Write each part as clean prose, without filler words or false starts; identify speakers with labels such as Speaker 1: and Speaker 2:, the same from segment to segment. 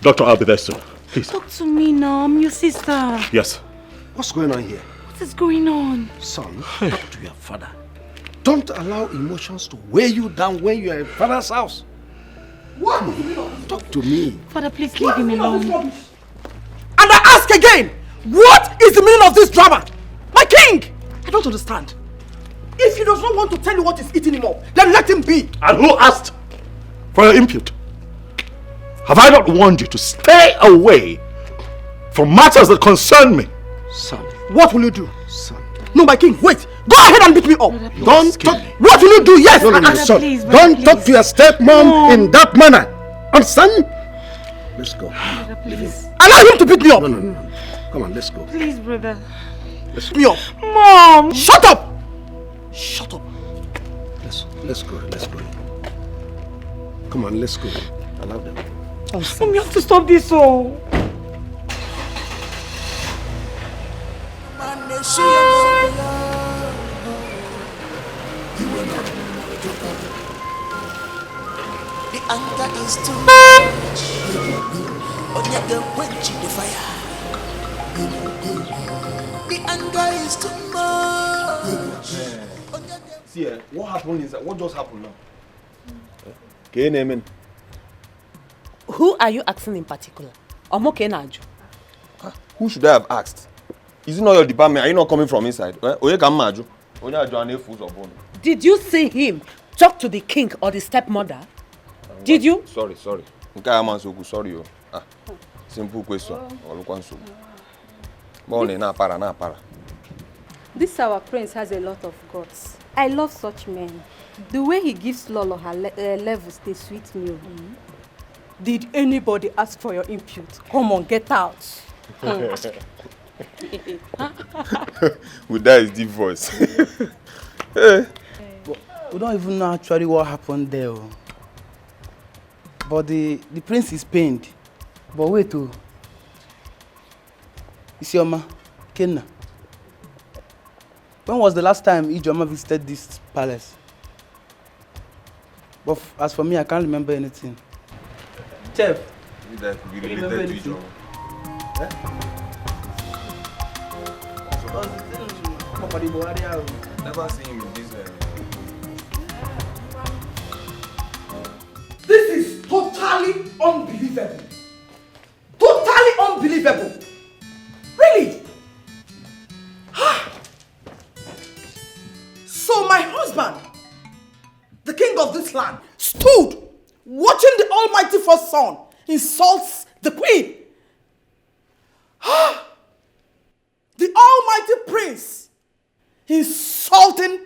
Speaker 1: Doctor, I'll be there soon. Please.
Speaker 2: Talk to me now. I'm your sister.
Speaker 1: Yes.
Speaker 3: What's going on here?
Speaker 2: What is going on?
Speaker 3: Son, talk to your father. Don't allow emotions to weigh you down when you are in father's house. What? Talk to me.
Speaker 2: Father, please leave him alone.
Speaker 4: And I ask again, what is the meaning of this drama? My king! I don't understand. If he does not want to tell you what is eating him up, then let him be.
Speaker 1: And who asked for your input? Have I not warned you to stay away from matters that concern me?
Speaker 3: Son.
Speaker 4: What will you do?
Speaker 3: Son.
Speaker 4: No, my king, wait. Go ahead and beat me up.
Speaker 3: Don't talk.
Speaker 4: What will you do? Yes.
Speaker 3: No, son.
Speaker 2: Please,
Speaker 3: don't talk to your stepmom in that manner. Understand? Let's go.
Speaker 2: Please.
Speaker 4: Allow him to beat me up.
Speaker 3: No. Come on, let's go.
Speaker 2: Please, brother.
Speaker 4: Let's me up.
Speaker 2: Mom!
Speaker 4: Shut up! Shut up.
Speaker 3: Let's go. Come on, let's go. Allow them.
Speaker 2: Mom, you have to stop this, oh.
Speaker 5: The anger is too much. Onyege quenching the fire. The anger is too much.
Speaker 6: See, what happened is what just happened now? Okay, name.
Speaker 7: Who are you asking in particular?
Speaker 6: Who should I have asked? Is it not your department? Are you not coming from inside?
Speaker 7: Did you see him talk to the king or the stepmother? Did you?
Speaker 6: Sorry. Sorry. Simple question.
Speaker 8: This our prince has a lot of guts. I love such men. The way he gives Lolo her levels, they sweet me.
Speaker 9: Did anybody ask for your input? Come on, get out.
Speaker 6: With that is deep voice.
Speaker 10: Hey. We don't even know actually what happened there. But the prince is pained. But wait, Isioma, Kenna. When was the last time Ijoma visited this palace? But as for me, I can't remember anything. Chef,
Speaker 6: That could be related to each other. Never seen him in this.
Speaker 4: This is totally unbelievable. Totally unbelievable. Really? So my husband, the king of this land, stood watching the almighty first son insults the queen. The almighty prince insulting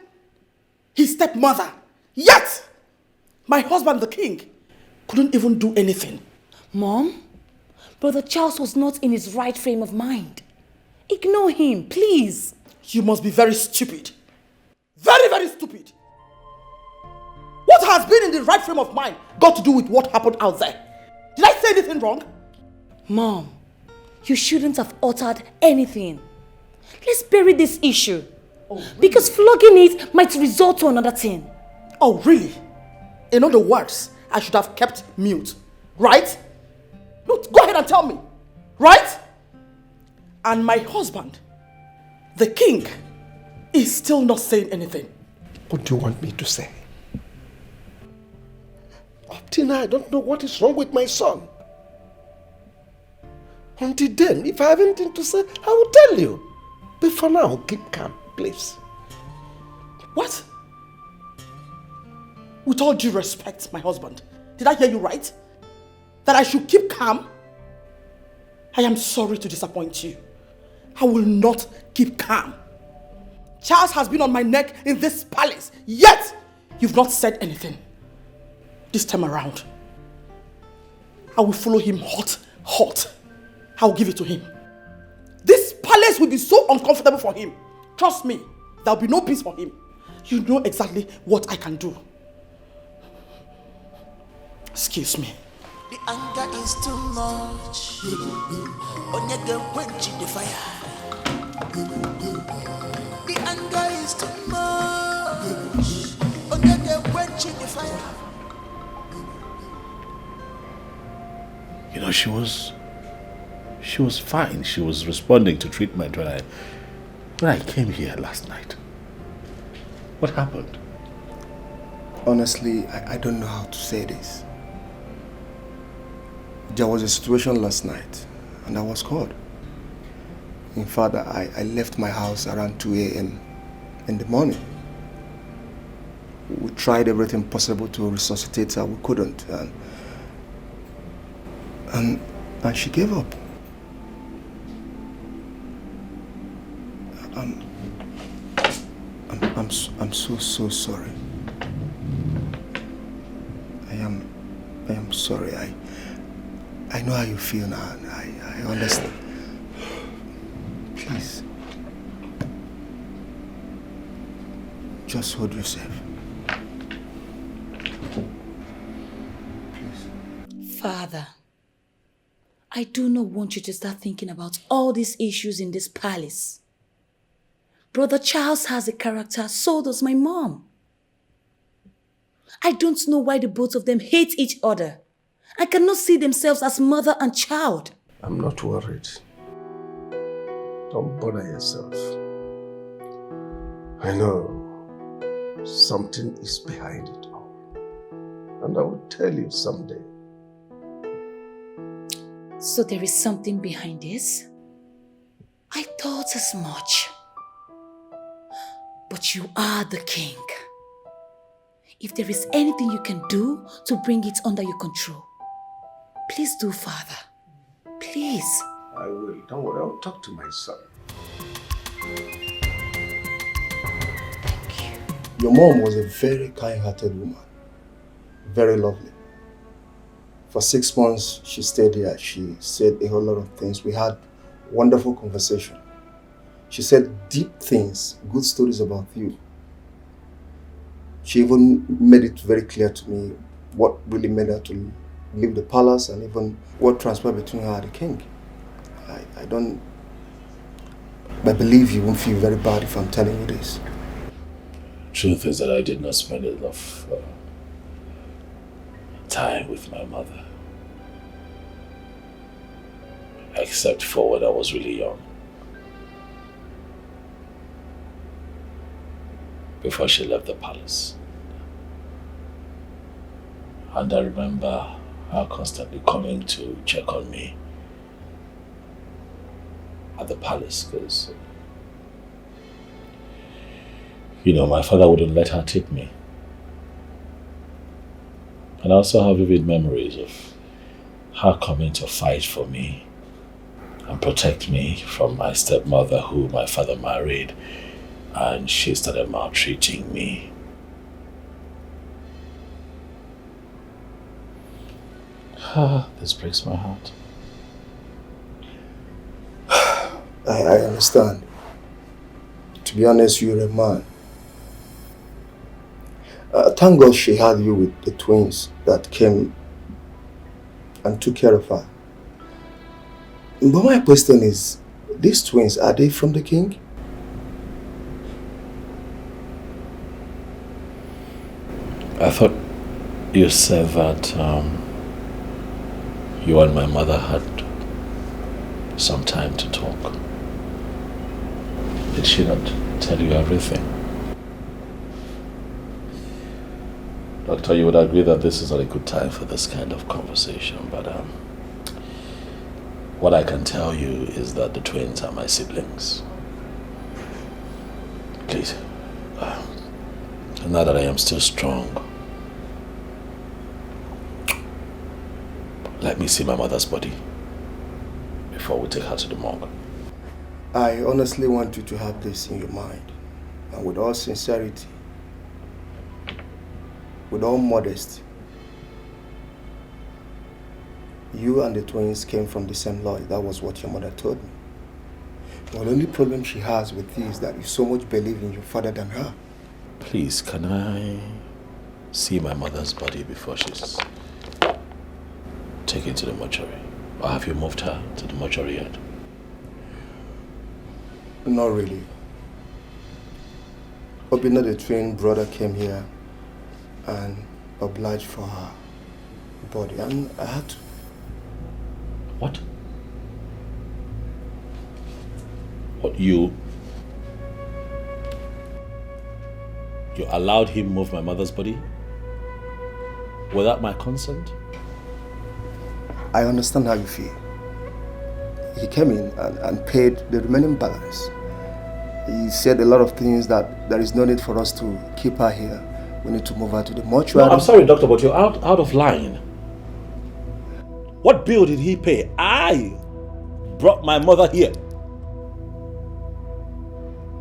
Speaker 4: his stepmother. Yet, my husband, the king, couldn't even do anything.
Speaker 2: Mom, Brother Charles was not in his right frame of mind. Ignore him, please.
Speaker 4: You must be very stupid. Very, very stupid. What has been in the right frame of mind got to do with what happened out there? Did I say anything wrong?
Speaker 2: Mom, you shouldn't have uttered anything. Let's bury this issue. Oh, really? Because flogging it might result to another thing.
Speaker 4: Oh, really? In other words, I should have kept mute, right? No, go ahead and tell me, right? And my husband, the king, is still not saying anything.
Speaker 3: What do you want me to say? Up till now, I don't know what is wrong with my son. Until then, if I have anything to say, I will tell you. But for now, keep calm, please.
Speaker 4: What? With all due respect, my husband, did I hear you right? That I should keep calm? I am sorry to disappoint you. I will not keep calm. Charles has been on my neck in this palace, yet you've not said anything. This time around, I will follow him hot. I will give it to him. This palace will be so uncomfortable for him. Trust me, there will be no peace for him. You know exactly what I can do. Excuse me.
Speaker 5: The anger is too much. Onyege quenching the fire. The anger is too much. Onyege quenching the fire.
Speaker 11: know, she was fine. She was responding to treatment when I came here last night. What happened?
Speaker 6: Honestly, I don't know how to say this. There was a situation last night and I was called. In fact, I left my house around 2 a.m. in the morning. We tried everything possible to resuscitate her. We couldn't. And she gave up. I'm so sorry. I am sorry. I know how you feel now. I understand. Please. Just hold yourself.
Speaker 2: Father, I do not want you to start thinking about all these issues in this palace. Brother Charles has a character, so does my mom. I don't know why the both of them hate each other. I cannot see themselves as mother and child.
Speaker 3: I'm not worried. Don't bother yourself. I know something is behind it all. And I will tell you someday.
Speaker 2: So there is something behind this? I thought as much. But you are the king. If there is anything you can do to bring it under your control, please do, Father. Please.
Speaker 3: I will. Don't worry. I'll talk to my son.
Speaker 2: Thank you.
Speaker 6: Your mom was a very kind-hearted woman. Very lovely. For 6 months, she stayed here. She said a whole lot of things. We had wonderful conversation. She said deep things, good stories about you. She even made it very clear to me what really made her to leave the palace and even what transpired between her and the king. I believe you won't feel very bad if I'm telling you this.
Speaker 11: Truth is that I did not spend enough time with my mother. Except for when I was really young. Before she left the palace. And I remember her constantly coming to check on me at the palace because, my father wouldn't let her take me. And I also have vivid memories of her coming to fight for me and protect me from my stepmother who my father married, and she started maltreating me. This breaks my heart.
Speaker 6: I understand. To be honest, you're a man. Thank God she had you with the twins that came and took care of her. But my question is, these twins, are they from the king?
Speaker 11: I thought you said that you and my mother had some time to talk. Did she not tell you everything? Doctor, you would agree that this is not a good time for this kind of conversation, but what I can tell you is that the twins are my siblings. Please, now that I am still strong, let me see my mother's body before we take her to the morgue.
Speaker 6: I honestly want you to have this in your mind, and with all sincerity, with all modesty. You and the twins came from the same lodge. That was what your mother told me. Well, the only problem she has with you is that you so much believe in your father than her.
Speaker 11: Please, can I see my mother's body before she's taken to the mortuary? Or have you moved her to the mortuary yet?
Speaker 6: Not really. Obina, the twin brother, came here and obliged for her body, and I had to.
Speaker 11: What? What, you allowed him move my mother's body? Without my consent?
Speaker 6: I understand how you feel. He came in and paid the remaining balance. He said a lot of things that there is no need for us to keep her here. We need to move her to the mortuary.
Speaker 11: No, I'm sorry, doctor, but you're out of line. What bill did he pay? I brought my mother here.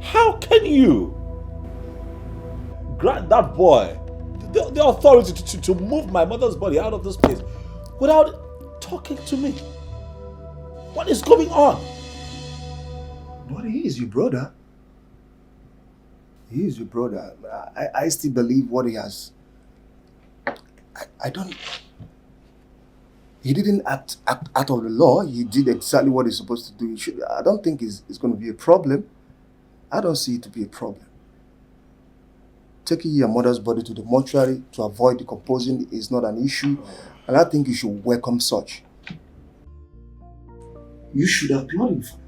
Speaker 11: How can you grant that boy the authority to move my mother's body out of this place without talking to me? What is going on?
Speaker 6: But he is your brother. He is your brother. I still believe what he has. I don't... He didn't act out of the law. He did exactly what he's supposed to do. I don't think it's going to be a problem. I don't see it to be a problem. Taking your mother's body to the mortuary to avoid decomposing is not an issue. And I think you should welcome such. You should applaud him for that.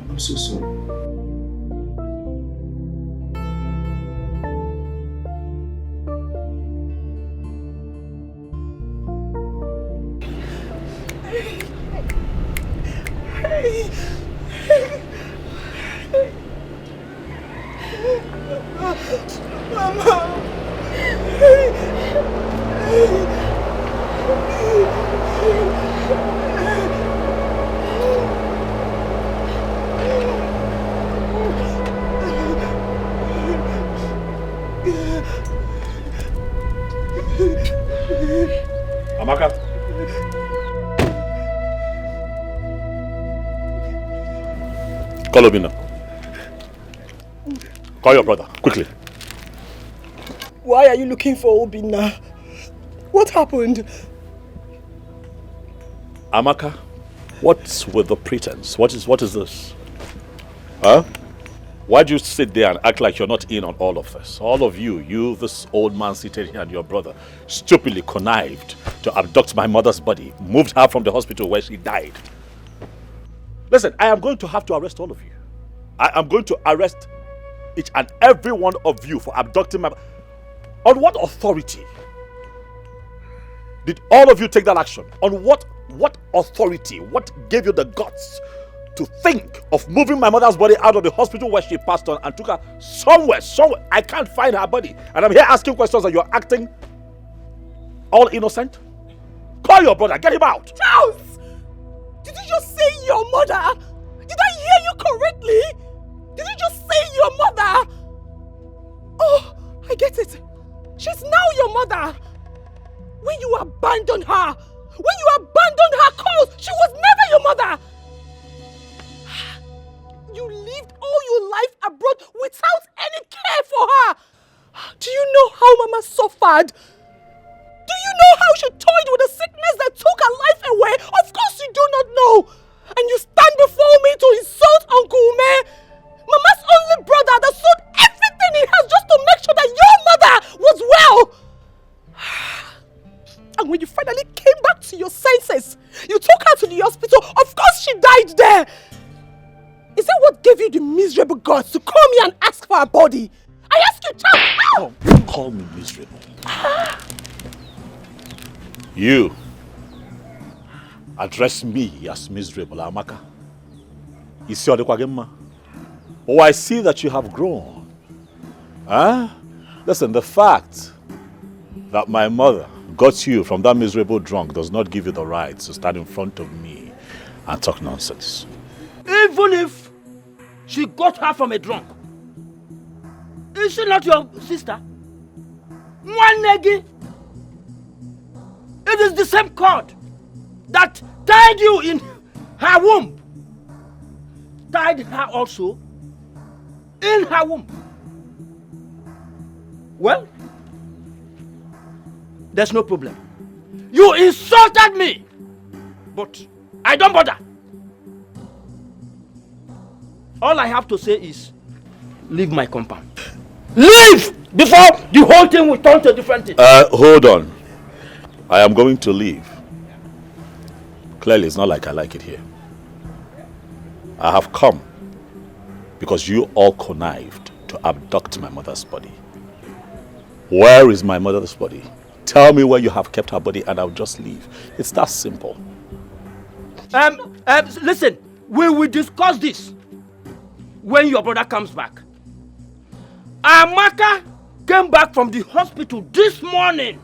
Speaker 6: I'm so sorry.
Speaker 4: Mama.
Speaker 11: Amaka. Call Obina. Call your brother, quickly.
Speaker 4: Why are you looking for Obina? What happened?
Speaker 11: Amaka, what's with the pretense? What is this? Huh? Why'd you sit there and act like you're not in on all of this? All of you, this old man seated here and your brother, stupidly connived to abduct my mother's body, moved her from the hospital where she died. Listen, I am going to have to arrest all of you. I am going to arrest each and every one of you for abducting my... On what authority did all of you take that action? On what authority? What gave you the guts to think of moving my mother's body out of the hospital where she passed on and took her somewhere? I can't find her body. And I'm here asking questions and you're acting all innocent? Call your brother, get him out.
Speaker 4: Charles! Did you just say your mother? Did I hear you correctly? Did you just say your mother? Oh, I get it. She's now your mother. When you abandoned her cause, she was never your mother. You lived all your life abroad without any care for her. Do you know how Mama suffered? Do you know how she toyed with a sickness that took her life away? Of course you do not know. And you stand before me to insult Uncle Ume, Mama's only brother that sold everything he has just to make sure that your mother was well. And when you finally came back to your senses, you took her to the hospital. Of course she died there. Is that what gave you the miserable guts to call me and ask for her body? I asked you, Charles.
Speaker 11: Don't call me miserable. You address me as miserable, Amaka. Oh, I see that you have grown. Huh? Listen, the fact that my mother got you from that miserable drunk does not give you the right to stand in front of me and talk nonsense.
Speaker 10: Even if she got her from a drunk, is she not your sister? One negi. It is the same cord that tied you in her womb, tied her also in her womb. Well, there's no problem. You insulted me, but I don't bother. All I have to say is, leave my compound. Leave before the whole thing will turn to a different thing.
Speaker 1: Hold on. I am going to leave. Clearly, it's not like I like it here. I have come because you all connived to abduct my mother's body. Where is my mother's body? Tell me where you have kept her body and I'll just leave. It's that simple.
Speaker 10: Listen, we will discuss this when your brother comes back. Amaka came back from the hospital this morning.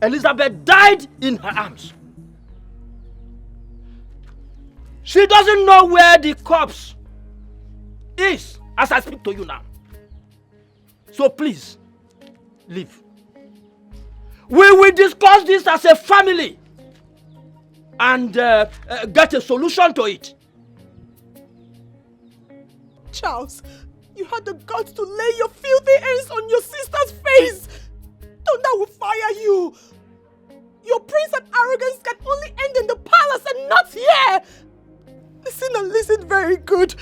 Speaker 10: Elizabeth died in her arms. She doesn't know where the corpse is as I speak to you now. So please, leave. We will discuss this as a family and get a solution to it.
Speaker 9: Charles, you had the guts to lay your filthy hands on your sister's face. Thunder will fire you. Your prince and arrogance can only end in the palace and not here. Listen and listen very good.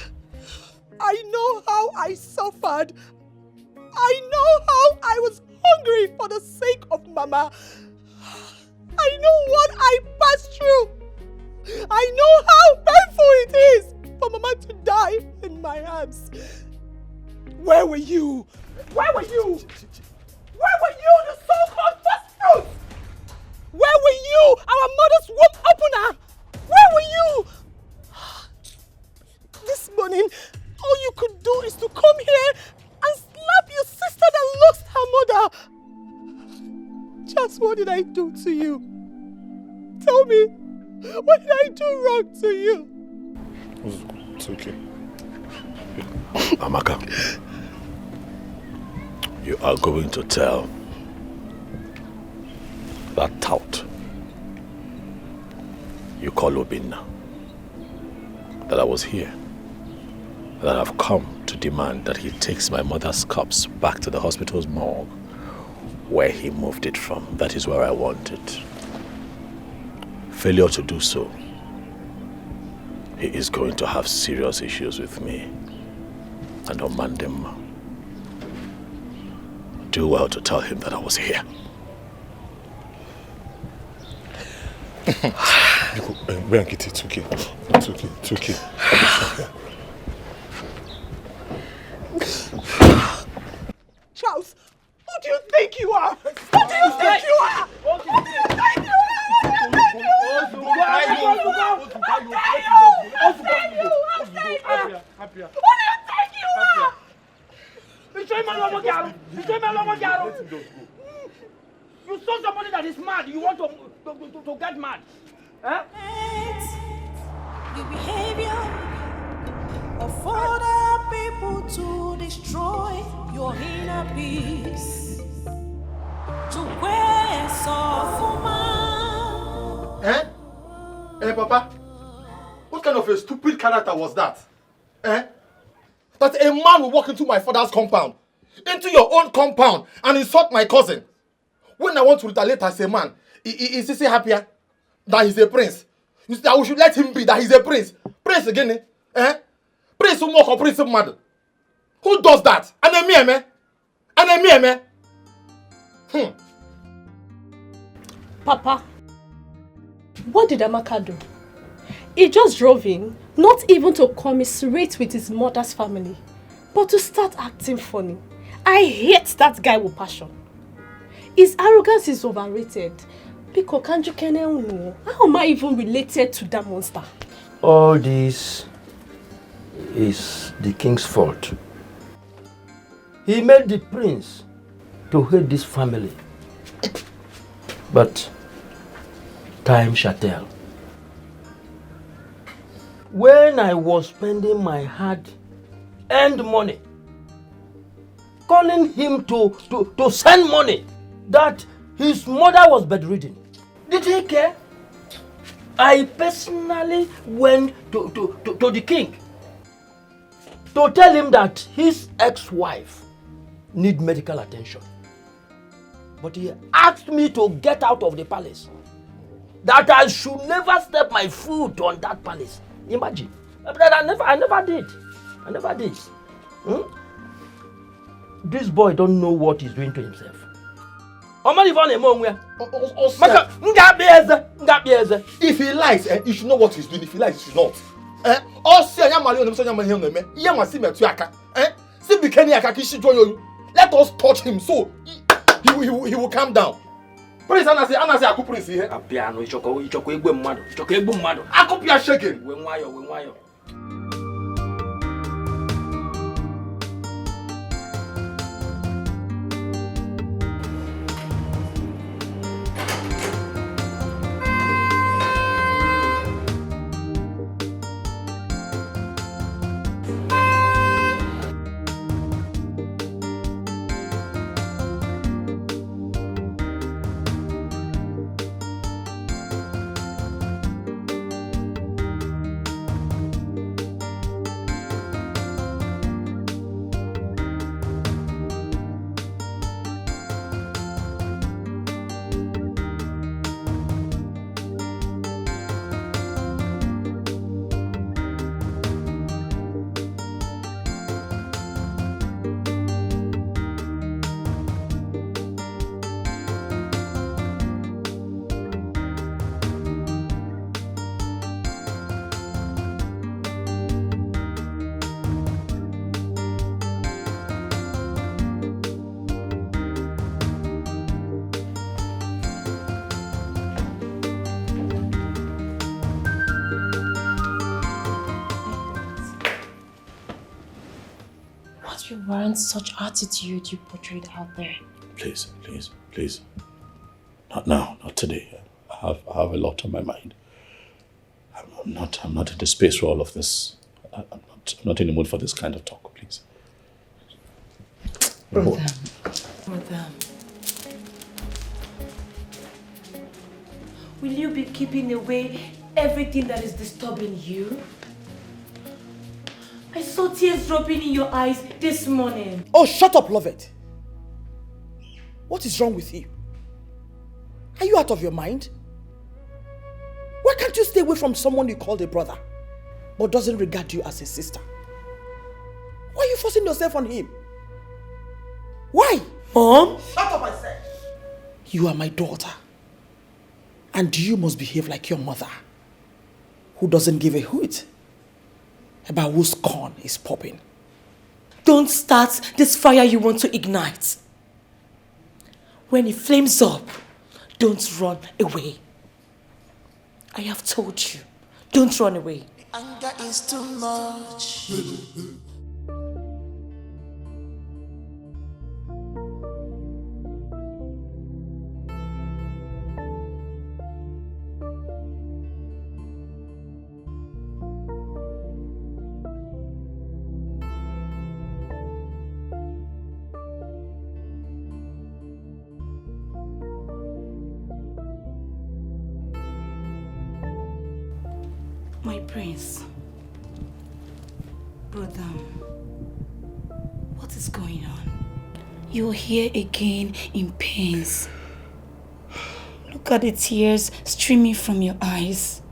Speaker 9: I know how I suffered. I know how I was hungry for the sake of Mama. I know what I passed through. I know how painful it is for Mama to die in my arms. Where were you? Where were you? Where were you, the so-called first fruits? Where were you, our mother's womb opener? Where were you? This morning, all you could do is to come here and slap your sister that lost her mother. Just what did I do to you? Tell me, what did I do wrong to you?
Speaker 1: It's okay. Amaka, you are going to tell that tout you call Obinna that I was here, that I've come to demand that he takes my mother's corpse back to the hospital's morgue where he moved it from. That is where I want it. Failure to do so, he is going to have serious issues with me and Omandem. Do well to tell him that I was here.
Speaker 12: Bianchi, it's okay. It's okay. It's okay.
Speaker 9: Charles, who do you think you are? Who do you think you are? Who do you think you
Speaker 10: You saw somebody that is mad. You want to get mad. Huh?
Speaker 5: Your behavior of other people to destroy your inner peace. To where
Speaker 3: Eh? Eh, Papa? What kind of a stupid character was that? Eh? That a man will walk into my father's compound, into your own compound, and insult my cousin. When I want to retaliate as a man, is he happier that he's a prince? You say that we should let him be, that he's a prince. Prince again, eh? Eh? Prince who mock or prince who mad? Who does that? An me?
Speaker 9: Papa, what did Amaka do? He just drove in, not even to commiserate with his mother's family, but to start acting funny. I hate that guy with passion. His arrogance is overrated. Because how am I even related to that monster?
Speaker 10: All this is the king's fault. He made the prince to hate this family. But time shall tell. When I was spending my hard-earned money, calling him to send money that his mother was bedridden, did he care? I personally went to the king to tell him that his ex-wife need medical attention. But he asked me to get out of the palace, that I should never step my foot on that palace. Imagine. But I never did. this boy don't know what he's doing to himself.
Speaker 3: If he lies, he should know what he's doing. If he lies, he should not. Let us touch him so he will calm down. Prince Anase Aku Prince here.
Speaker 10: Apiano, Ichoko Egbe Mmadu.
Speaker 3: Akopia shaking.
Speaker 10: Wenwayo.
Speaker 2: You weren't such attitude you portrayed out there.
Speaker 11: Please. Not now, not today. I have a lot on my mind. I'm not in the space for all of this. I'm not in the mood for this kind of talk, please.
Speaker 2: Brother. Will you be keeping away everything that is disturbing you? I saw tears dropping in your eyes this morning.
Speaker 4: Oh, shut up, Lovett. What is wrong with you? Are you out of your mind? Why can't you stay away from someone you call a brother, but doesn't regard you as a sister? Why are you forcing yourself on him? Why?
Speaker 2: Mom?
Speaker 4: Shut up, I said. You are my daughter. And you must behave like your mother, who doesn't give a hoot about whose corn is popping.
Speaker 2: Don't start this fire you want to ignite. When it flames up, don't run away. I have told you, don't run away.
Speaker 5: Anger is too much.
Speaker 2: My prince, brother, what is going on? You're here again in pains. Look at the tears streaming from your eyes.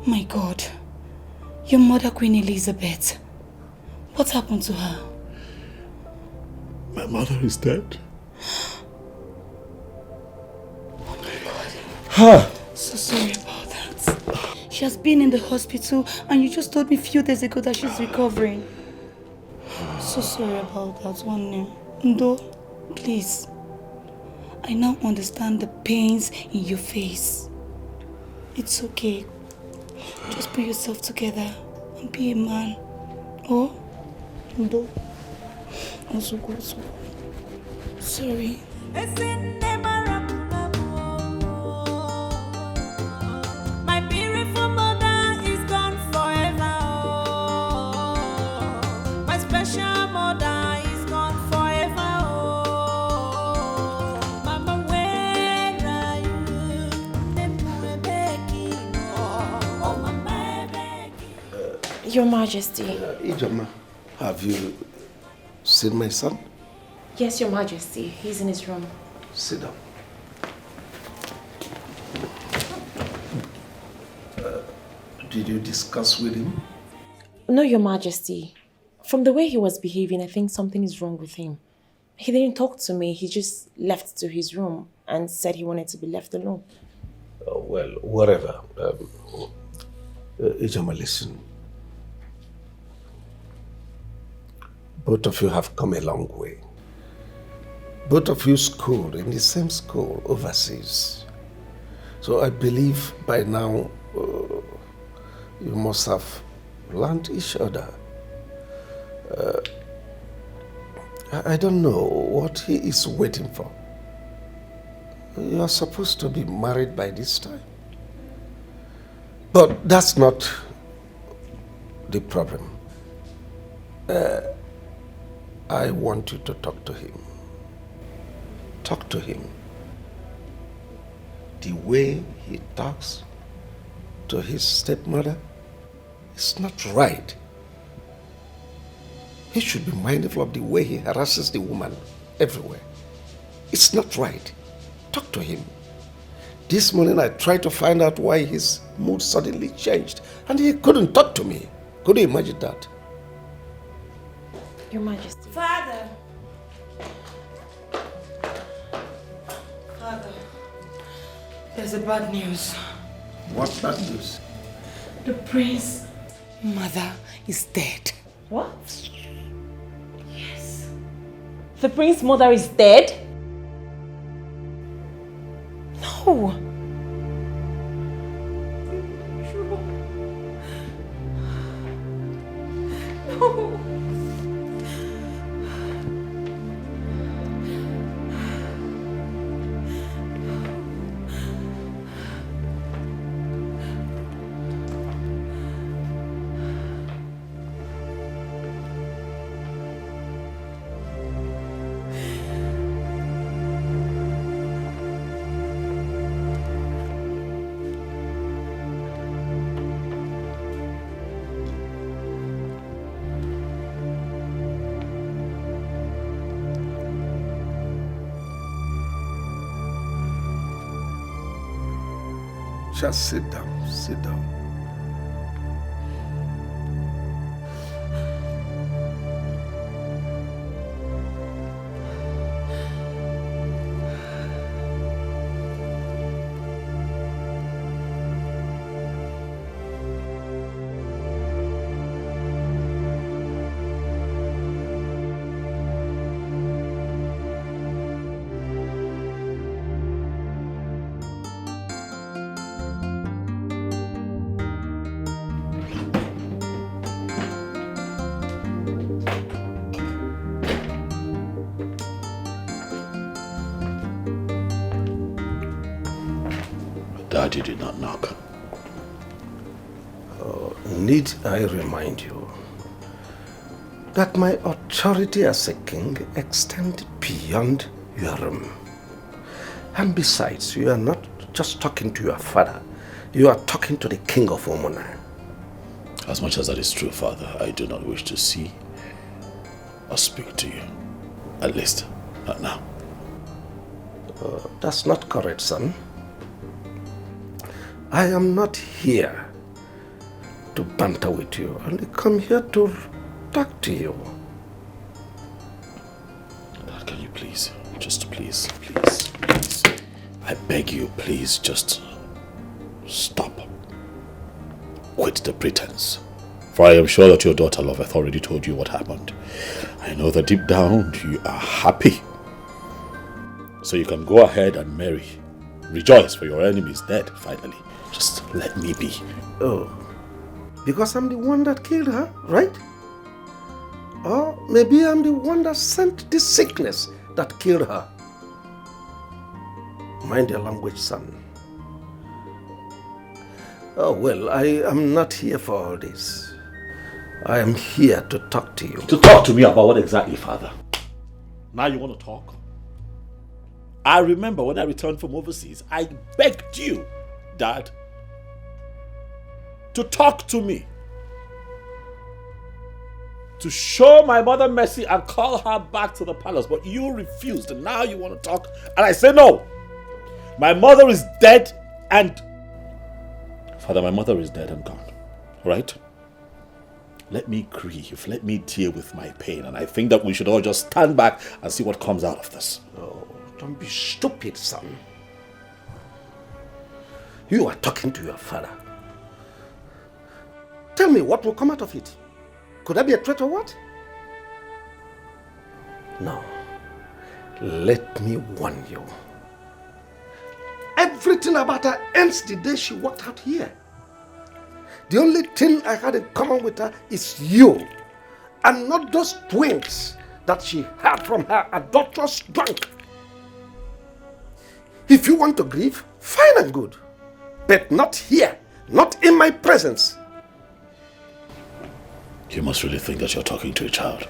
Speaker 2: My God, your mother, Queen Elizabeth, what happened to her?
Speaker 11: My mother is dead.
Speaker 2: Oh my God. So sorry about that. She has been in the hospital and you just told me a few days ago that she's recovering. So sorry about that one. Ndo, please. I now understand the pains in your face. It's okay. Just put yourself together and be a man. Oh? Ndo. Also go. Sorry.
Speaker 13: Your Majesty.
Speaker 14: Ijama, have you seen my son?
Speaker 13: Yes, Your Majesty. He's in his room.
Speaker 14: Sit down. Did you discuss with him?
Speaker 13: No, Your Majesty. From the way he was behaving, I think something is wrong with him. He didn't talk to me. He just left to his room and said he wanted to be left alone.
Speaker 14: Well, whatever. Ijoma, listen. Both of you have come a long way. Both of you schooled in the same school overseas. So I believe by now you must have learned each other. I don't know what he is waiting for. You are supposed to be married by this time. But that's not the problem. I want you to talk to him. Talk to him. The way he talks to his stepmother is not right. He should be mindful of the way he harasses the woman everywhere. It's not right. Talk to him. This morning I tried to find out why his mood suddenly changed and he couldn't talk to me. Could you imagine that?
Speaker 13: Your Majesty.
Speaker 2: Father! Father, there's a bad news.
Speaker 14: What bad news?
Speaker 2: The prince's mother is dead.
Speaker 13: What? Yes. The prince's mother is dead? No. No.
Speaker 14: Just sit down, sit down.
Speaker 1: Daddy did not knock.
Speaker 14: Need I remind you that my authority as a king extends beyond your room. And besides, you are not just talking to your father, you are talking to the king of Omona.
Speaker 1: As much as that is true, Father, I do not wish to see or speak to you. At least, not now.
Speaker 14: That's not correct, son. I am not here to banter with you. I only come here to talk to you.
Speaker 1: Dad, can you please, just please, I beg you, please, just stop. Quit the pretense. For I am sure that your daughter Loveth already told you what happened. I know that deep down you are happy. So you can go ahead and marry. Rejoice, for your enemy is dead, finally. Just let me be.
Speaker 14: Oh, because I'm the one that killed her, right? Or maybe I'm the one that sent this sickness that killed her. Mind your language, son. Oh, well, I am not here for all this. I am here to talk to you.
Speaker 1: To talk to me about what exactly, Father? Now you want to talk? I remember when I returned from overseas, I begged you, Dad, to talk to me. To show my mother mercy and call her back to the palace. But you refused, and now you want to talk. And I say no. My mother is dead and... Father, my mother is dead and gone. Right? Let me grieve. Let me deal with my pain. And I think that we should all just stand back and see what comes out of this.
Speaker 14: Oh, don't be stupid, son. You are talking to your father. Tell me what will come out of it. Could that be a threat or what? No. Let me warn you. Everything about her ends the day she walked out here. The only thing I had in common with her is you, and not those twins that she had from her adulterous drunk. If you want to grieve, fine and good, but not here, not in my presence.
Speaker 11: You must really think that you're talking to a child.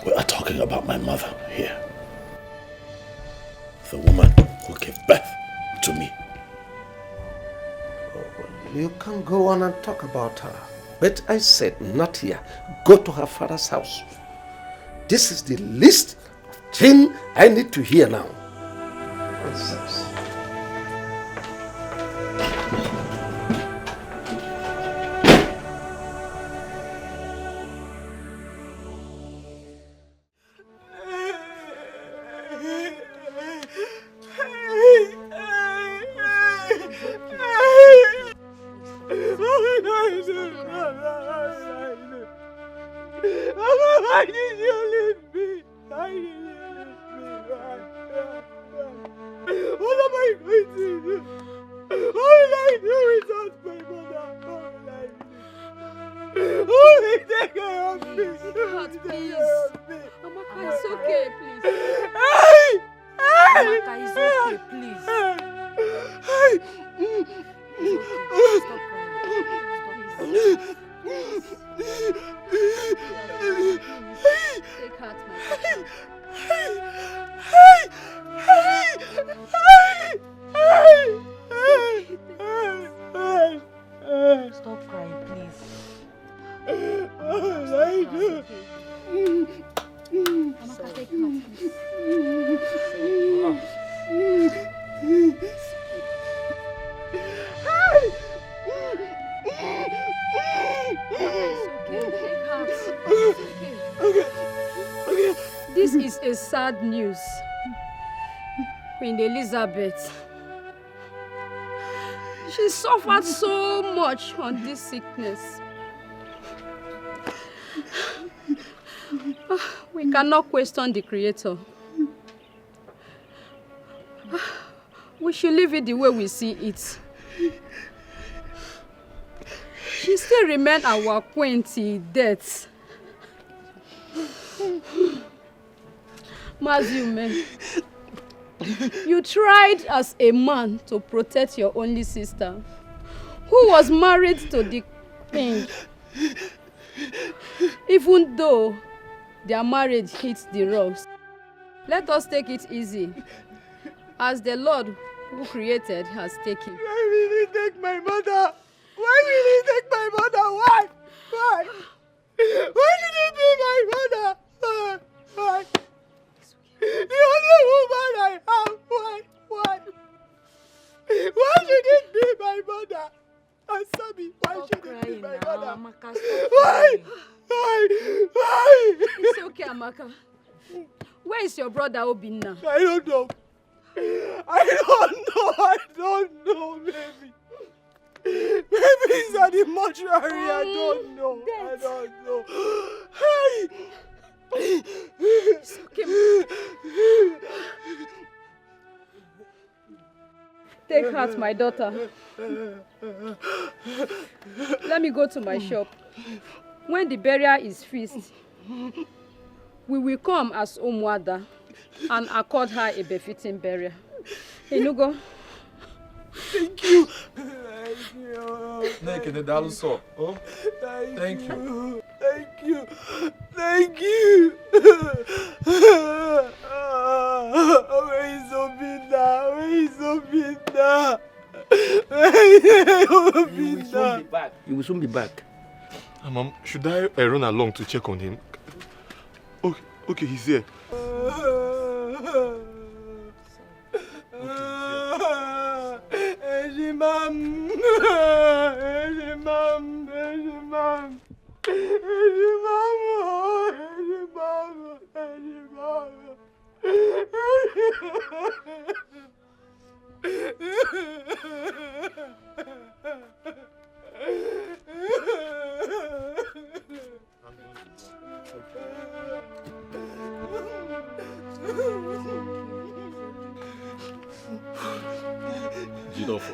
Speaker 11: We are talking about my mother here. The woman who gave birth to me.
Speaker 14: You can go on and talk about her. But I said, not here. Go to her father's house. This is the least thing I need to hear now. Nonsense.
Speaker 9: Why did you leave me? Why did you leave me? What am I going to do? What will I do without my mother? What will I do? Who will take care of me? Who will take care of me?
Speaker 8: Amaka, it's okay, please.
Speaker 9: Hey!
Speaker 8: Amaka, it's okay, please. Stop crying. Take heart, my Stop crying, please. Amaka, take heart, This is a sad news. Queen Elizabeth, she suffered so much on this sickness. We cannot question the Creator. We should leave it the way we see it. She still remains our queen till death. Mazume, you tried as a man to protect your only sister, who was married to the king. Even though their marriage hits the rocks, let us take it easy, as the Lord who created has taken.
Speaker 9: Why will he take my mother? Why will he take my mother? Why? Why? Why should it be my mother? Why? The only woman I have. Why? Why? Why should it be my mother? Answer me. Why should it be my mother?
Speaker 8: Amaka,
Speaker 9: Why? Why? Why?
Speaker 8: It's okay, Amaka. Where is your brother Obinna?
Speaker 9: I don't know. I don't know, baby. Maybe he's at the mortuary. I don't know. Hey!
Speaker 8: It's okay. Take heart, my daughter. Let me go to my shop. When the burial is fixed, we will come as Omwada and accord her a befitting burial. Enugo.
Speaker 9: Thank you.
Speaker 3: Thank you. Where is Obinna?
Speaker 14: He will soon be back.
Speaker 12: Mom, should I run along to check on him? Okay, he's here.
Speaker 3: Gidolfo,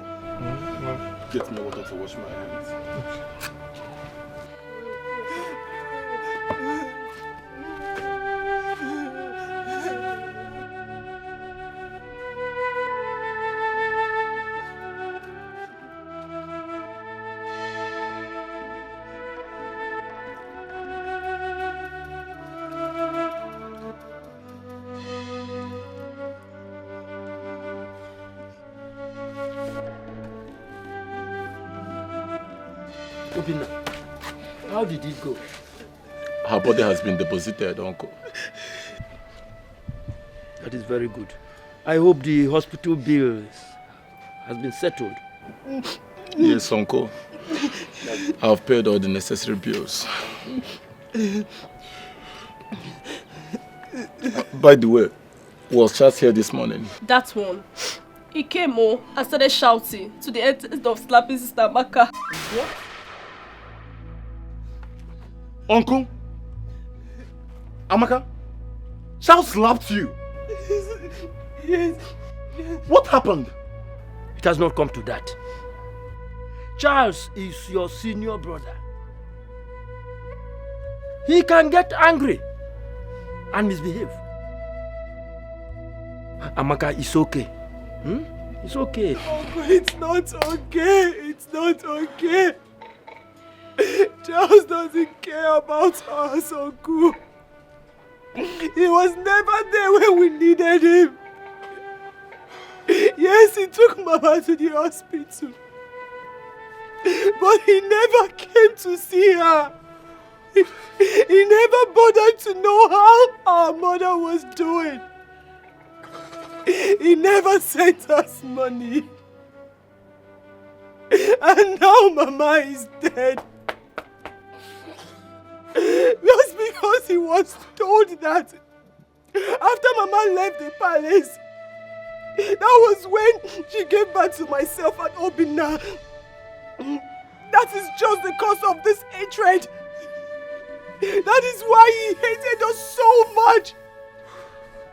Speaker 3: get me water to wash my hands.
Speaker 10: Obina, how did it go?
Speaker 3: Her body has been deposited, Uncle.
Speaker 10: That is very good. I hope the hospital bills has been settled.
Speaker 3: Yes, Uncle. I've paid all the necessary bills. By the way, was Charles here this morning?
Speaker 9: That one. He came and started shouting to the end of slapping Sister Amaka.
Speaker 3: What? Uncle? Amaka? Charles slapped you?
Speaker 9: Yes.
Speaker 3: What happened?
Speaker 10: It has not come to that. Charles is your senior brother. He can get angry and misbehave. Amaka, it's okay. It's okay.
Speaker 9: Uncle, it's not okay. It's not okay. Charles doesn't care about us, Uncle. He was never there when we needed him. Yes, he took Mama to the hospital. But he never came to see her. He never bothered to know how our mother was doing. He never sent us money. And now Mama is dead. Just because he was told that after Mama left the palace, that was when she gave birth to myself and Obina. That is just the cause of this hatred. That is why he hated us so much.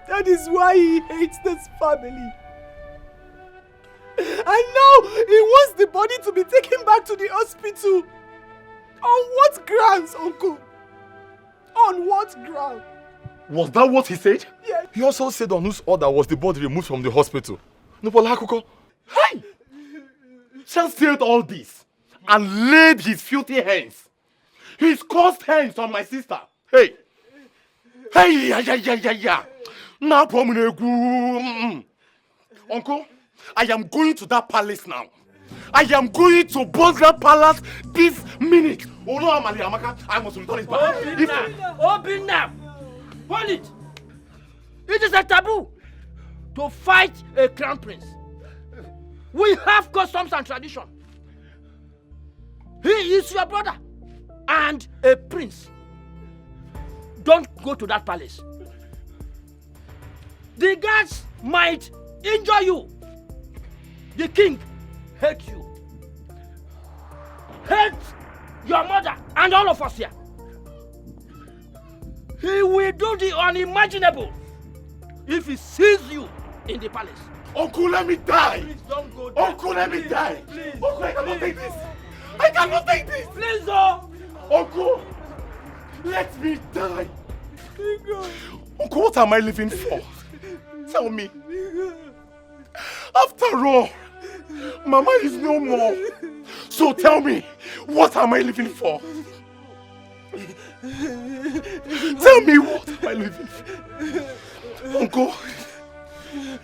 Speaker 9: That is why he hates this family. And now he wants the body to be taken back to the hospital. On what grounds, Uncle? On what ground?
Speaker 3: Was that what he said?
Speaker 9: Yes.
Speaker 3: He also said on whose order was the body removed from the hospital. Hey! Charles said all this and laid his filthy hands, his cursed hands on my sister. Hey! Hey! Yeah. Now, Uncle, I am going to that palace now. I am going to burn that palace this minute. Oh no, Amaka, I must return it back.
Speaker 10: Obina! Hold it! It is a taboo to fight a crown prince. We have customs and tradition. He is your brother and a prince. Don't go to that palace. The guards might injure you. The king hates you. Hates your mother and all of us here. He will do the unimaginable if he sees you in the palace.
Speaker 3: Uncle, let me die.
Speaker 10: Please don't go there.
Speaker 3: Uncle, let me die.
Speaker 10: Please.
Speaker 3: Uncle, I cannot take this. I cannot take this.
Speaker 10: Please, oh.
Speaker 3: Uncle, let me die. Uncle, what am I living for? Tell me. After all, Mama is no more. So tell me, what am I living for? Tell me, what am I living for? Uncle,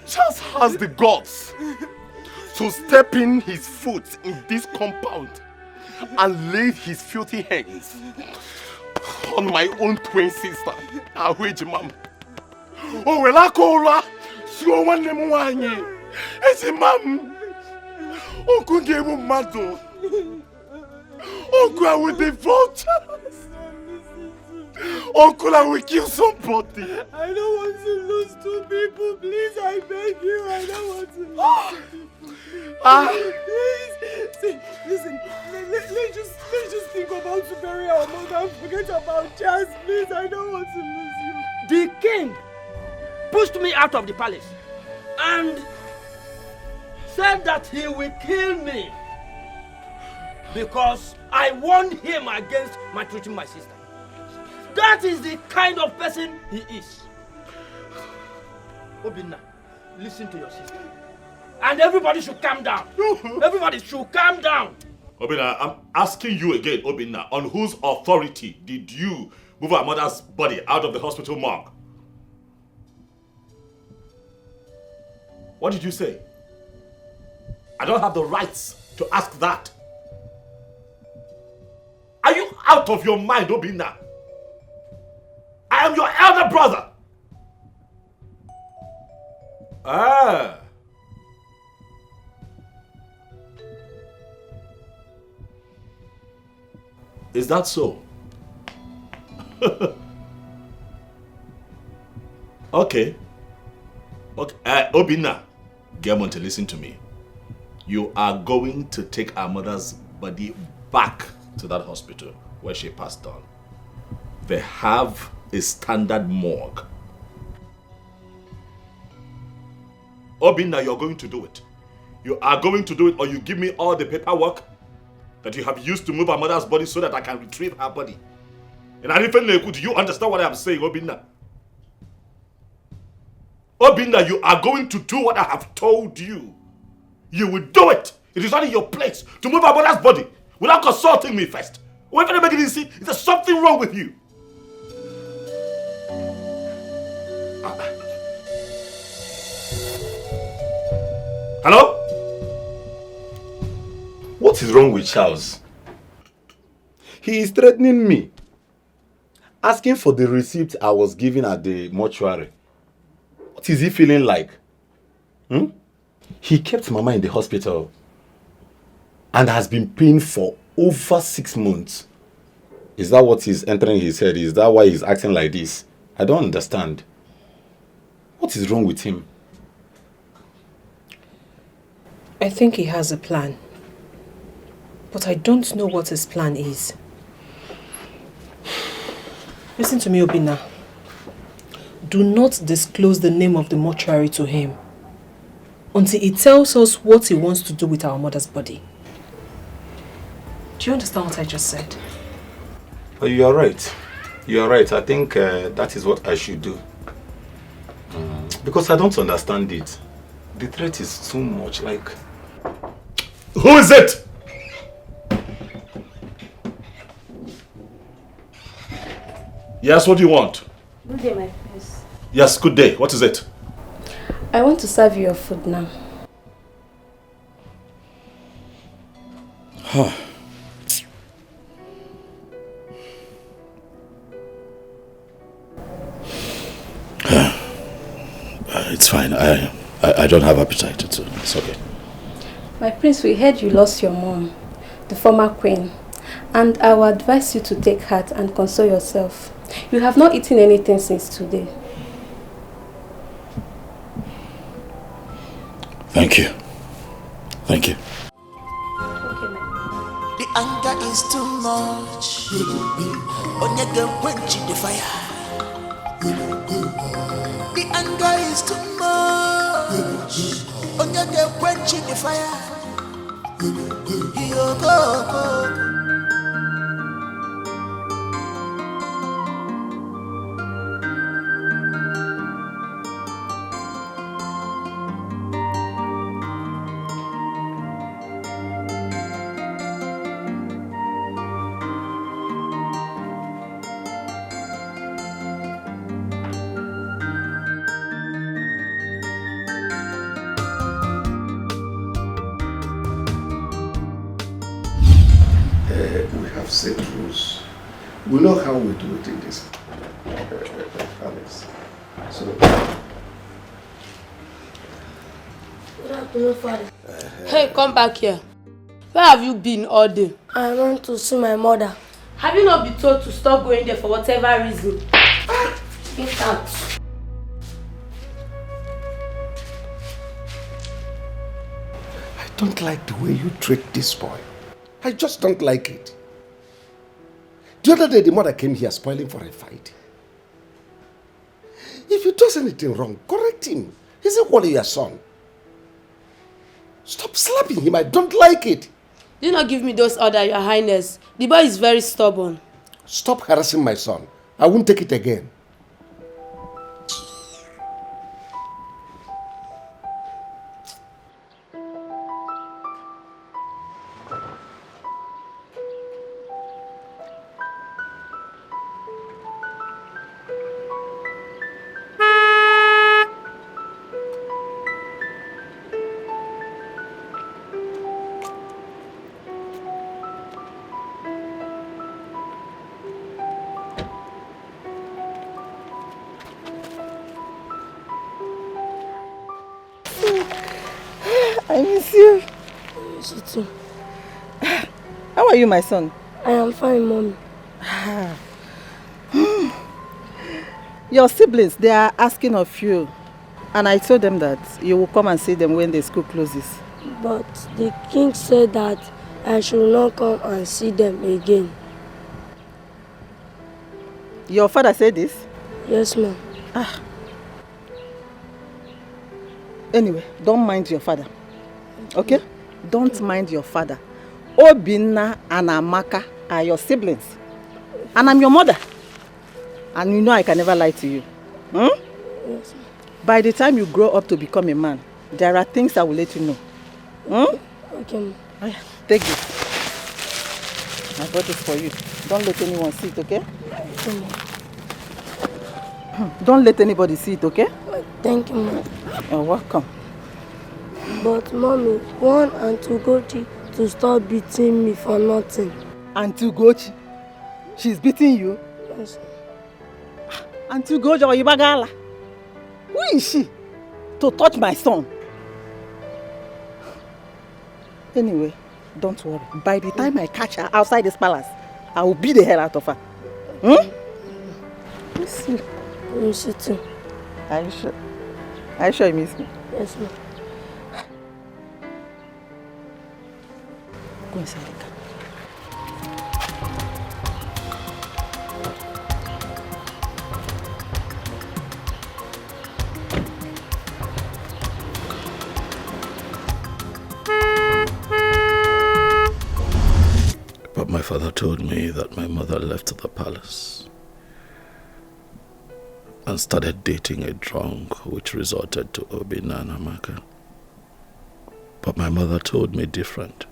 Speaker 3: Charles has the guts to step in his foot in this compound and lay his filthy hands on my own twin sister, Awiji Mama. Oh, well, I call her. So one name one year. It's a mum. Uncle gave him mad. Uncle, I will divorce Charles. Uncle, I will kill somebody.
Speaker 9: I don't want to lose 2 people. Please, I beg you. I don't want to lose 2 people. Please. See, listen. Let's just think about to bury our mother and forget about Jazz. Please, I don't want to lose you.
Speaker 10: The king pushed me out of the palace and said that he will kill me because I warned him against maltreating my sister. That is the kind of person he is. Obinna, listen to your sister. And everybody should calm down. Everybody should calm down.
Speaker 1: Obinna, I'm asking you again, Obinna, on whose authority did you move our mother's body out of the hospital morgue? What did you say? I don't have the rights to ask that. Are you out of your mind, Obinna? I am your elder brother. Ah. Is that so? Okay. Obinna, Germonte, listen to me. You are going to take our mother's body back to that hospital where she passed on. They have a standard morgue. Obinna, you're going to do it. You are going to do it, or you give me all the paperwork that you have used to move our mother's body so that I can retrieve her body. And I even know, do you understand what I am saying, Obinna? Obinna, you are going to do what I have told you. You will do it. It is not in your place to move our mother's body without consulting me first. Wait for the beginning, see, there's something wrong with you. Hello?
Speaker 3: What is wrong with Charles? He is threatening me. Asking for the receipt I was given at the mortuary. What is he feeling like? He kept Mama in the hospital and has been paying for over 6 months. Is that what is entering his head? Is that why he's acting like this? I don't understand. What is wrong with him?
Speaker 13: I think he has a plan. But I don't know what his plan is. Listen to me, Obinna. Do not disclose the name of the mortuary to him until he tells us what he wants to do with our mother's body. Do you understand what I just said?
Speaker 3: You are right. You are right. I think that is what I should do. Because I don't understand it. The threat is too much like...
Speaker 1: Who is it? Yes, what do you want?
Speaker 15: Good day, my prince.
Speaker 1: Yes, good day. What is it?
Speaker 15: I want to serve you your food now.
Speaker 11: It's fine. I don't have appetite. It's okay.
Speaker 15: My prince, we heard you lost your mom, the former queen, and I will advise you to take heart and console yourself. You have not eaten anything since today.
Speaker 11: Thank you. Thank you.
Speaker 5: The anger is too much. Onyege quench the fire. The anger is too much. Onyege quench the fire. You go.
Speaker 14: Set rules. We know how we do it in this palace. So.
Speaker 16: Good afternoon, Father.
Speaker 17: Hey, come back here. Where have you been all day?
Speaker 16: I went to see my mother. Have you not been told to stop going there for whatever reason? Get out.
Speaker 14: I don't like the way you treat this boy. I just don't like it. The other day, the mother came here spoiling for a fight. If he does anything wrong, correct him. He's equally your son. Stop slapping him. I don't like it.
Speaker 16: Do not give me those orders, Your Highness. The boy is very stubborn.
Speaker 14: Stop harassing my son. I won't take it again.
Speaker 17: I miss you.
Speaker 16: I miss you too.
Speaker 17: How are you, my son?
Speaker 16: I am fine, Mommy.
Speaker 17: Your siblings, they are asking of you. And I told them that you will come and see them when the school closes.
Speaker 16: But the king said that I should not come and see them again.
Speaker 17: Your father said this?
Speaker 16: Yes, ma'am.
Speaker 17: Anyway, don't mind your father. Okay? Don't mind your father. Obinna and Amaka are your siblings. And I'm your mother. And you know I can never lie to you.
Speaker 16: Yes, ma'am.
Speaker 17: By the time you grow up to become a man, there are things I will let you know.
Speaker 16: Okay, ma'am.
Speaker 17: Take this. I bought this for you. Don't let anyone see it, okay?
Speaker 16: Okay, ma'am.
Speaker 17: Don't let anybody see it, okay?
Speaker 16: Thank you, ma'am.
Speaker 17: You're welcome.
Speaker 16: But, Mommy, want Auntie Ugochi to stop beating me for nothing.
Speaker 17: Auntie Ugochi? She's beating you?
Speaker 16: Yes.
Speaker 17: Auntie Ugochi or Ibagala? Who is she to touch my son? Anyway, don't worry. By the time I catch her outside this palace, I will beat the hell out of her. Miss you.
Speaker 16: I miss you too.
Speaker 17: Are you sure? Are you sure you miss me?
Speaker 16: Yes, ma'am.
Speaker 17: Go inside the car.
Speaker 11: But my father told me that my mother left the palace and started dating a drunk, which resorted to Obinna and Amaka. But my mother told me different.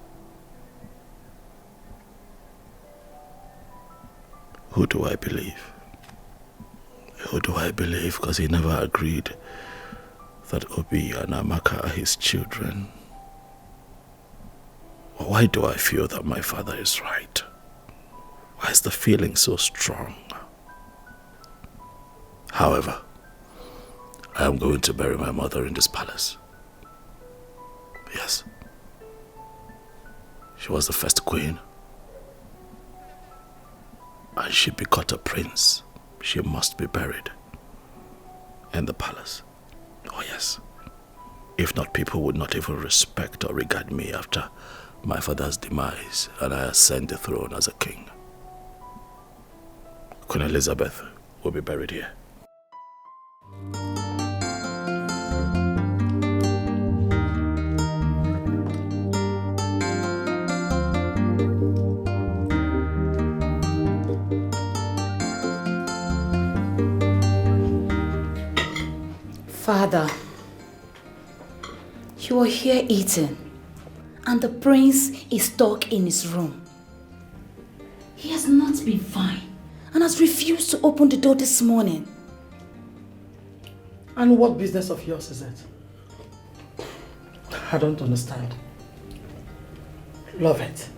Speaker 11: Who do I believe? Who do I believe? Because he never agreed that Obi and Amaka are his children. Why do I feel that my father is right? Why is the feeling so strong? However, I am going to bury my mother in this palace. Yes. She was the first queen. And she begot a prince. She must be buried in the palace. Oh yes. If not, people would not even respect or regard me after my father's demise and I ascend the throne as a king. Queen Elizabeth will be buried here.
Speaker 2: Father, you are here eating, and the prince is stuck in his room. He has not been fine and has refused to open the door this morning.
Speaker 4: And what business of yours is it? I don't understand. Love it.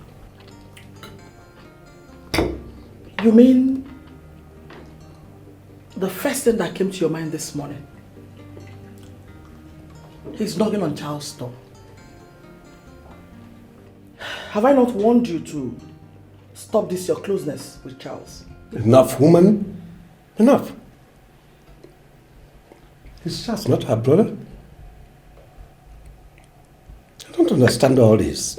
Speaker 4: You mean the first thing that came to your mind this morning? He's knocking on Charles' door. Have I not warned you to stop this your closeness with Charles.
Speaker 14: Enough, woman. Enough. He's just not her brother. I don't understand all this.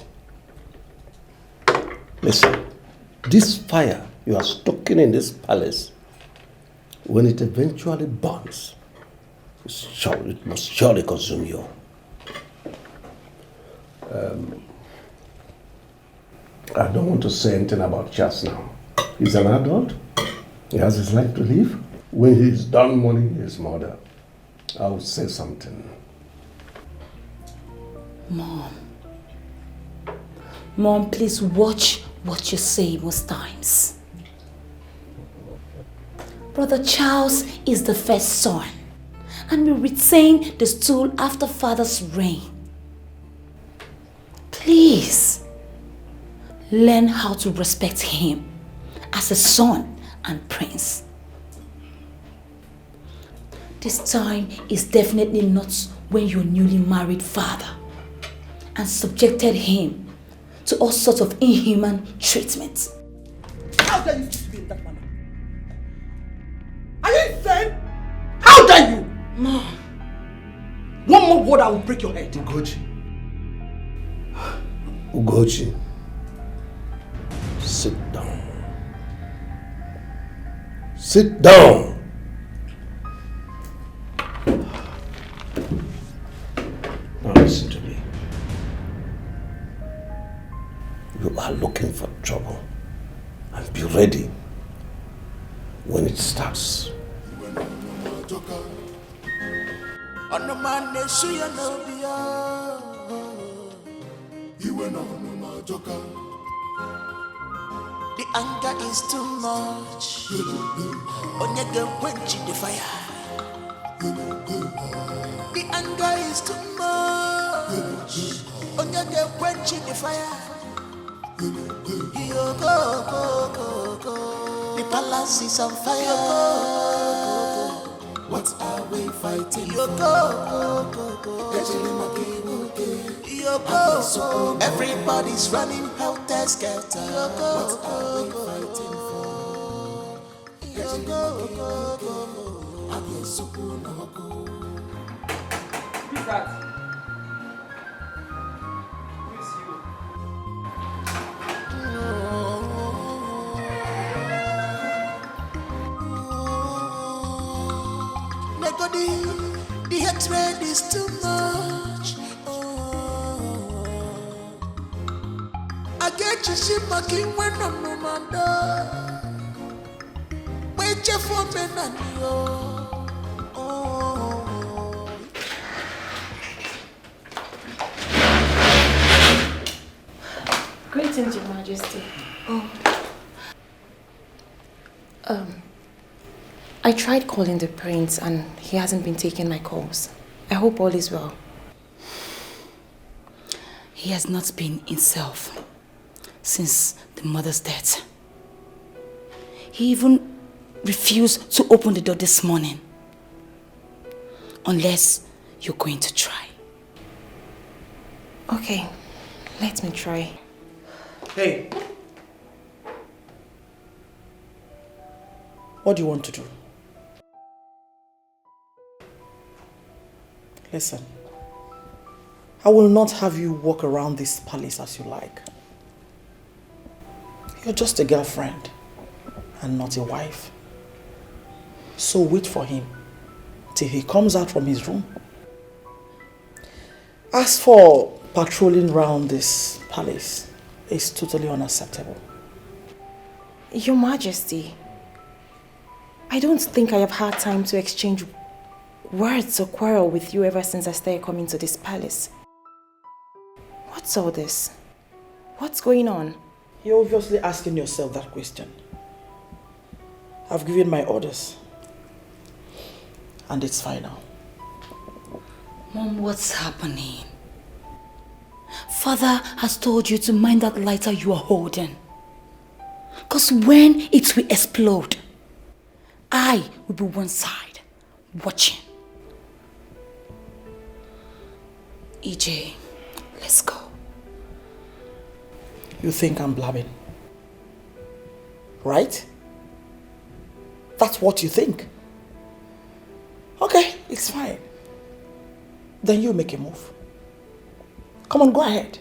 Speaker 14: Listen, this fire you are stoking in this palace, when it eventually burns, it must surely consume you. I don't want to say anything about Charles now. He's an adult. He has his life to live. When he's done mourning his mother, I will say something.
Speaker 2: Mom, please watch what you say most times. Brother Charles is the first son and will retain the stool after father's reign. Please, learn how to respect him as a son and prince. This time is definitely not when your newly married father and subjected him to all sorts of inhuman treatment.
Speaker 4: How dare you speak to me in that manner? Are you insane? How dare you? Mom. One more word, I will break your head.
Speaker 14: Ugochi, sit down. Sit down. Now listen to me. You are looking for trouble, and be ready when it starts.
Speaker 5: The anger is too much. Onyege quench the fire. The anger is too much. Onyege quench the fire. Yo go. The palace is on fire. What are we fighting? Yo go. Yo go. Everybody's running helter skelter. What are we fighting for? Yo go.
Speaker 18: Who's that?
Speaker 5: The hatred is too much. I get you shit my king when I'm no man. Wait for me and
Speaker 15: Greetings, Your Majesty. I tried calling the prince and he hasn't been taking my calls. I hope all is well.
Speaker 2: He has not been himself since the mother's death. He even refused to open the door this morning. Unless you're going to try.
Speaker 15: Okay, let me try.
Speaker 4: Hey. What do you want to do? Listen, I will not have you walk around this palace as you like. You're just a girlfriend and not a wife. So wait for him till he comes out from his room. As for patrolling around this palace, it's totally unacceptable.
Speaker 15: Your Majesty, I don't think I have had time to exchange words or quarrel with you ever since I started coming to this palace. What's all this? What's going on?
Speaker 4: You're obviously asking yourself that question. I've given my orders. And it's final.
Speaker 2: Mom, what's happening? Father has told you to mind that lighter you are holding. Because when it will explode, I will be one side, watching. EJ, let's go.
Speaker 4: You think I'm blabbing? right? That's what you think. Okay, it's fine. Then you make a move. Come on, go ahead.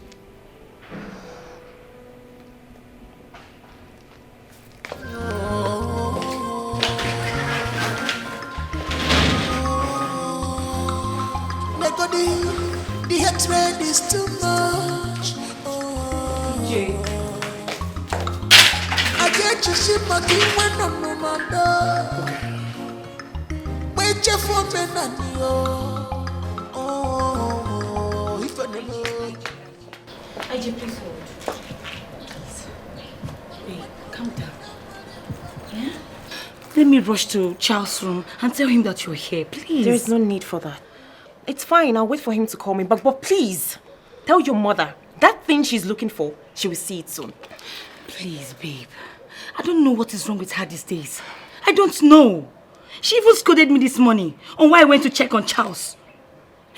Speaker 5: The hatred is too much.
Speaker 15: Jay.
Speaker 5: I get you shit my king when I'm no mother. Wait your for me and if I know.
Speaker 2: IJ, please hold. Wait, calm down. Yeah? Let me rush to Charles' room and tell him that you're here, please.
Speaker 15: There is no need for that. It's fine, I'll wait for him to call me, but please, tell your mother, that thing she's looking for, she will see it soon.
Speaker 2: Please, babe. I don't know what is wrong with her these days. I don't know. She even scolded me this morning on why I went to check on Charles.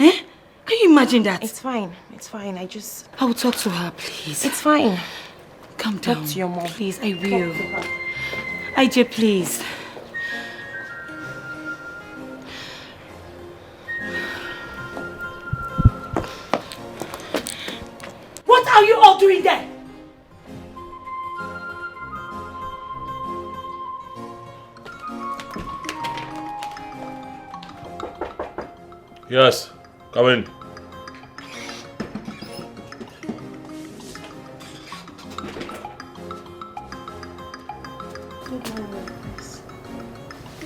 Speaker 2: Eh? Can you imagine that?
Speaker 15: It's fine,
Speaker 2: I will talk to her, please.
Speaker 15: It's fine.
Speaker 2: Calm down.
Speaker 15: Talk to your mom.
Speaker 2: Please, I will. IJ, please. What are you all doing there?
Speaker 1: Yes, come in.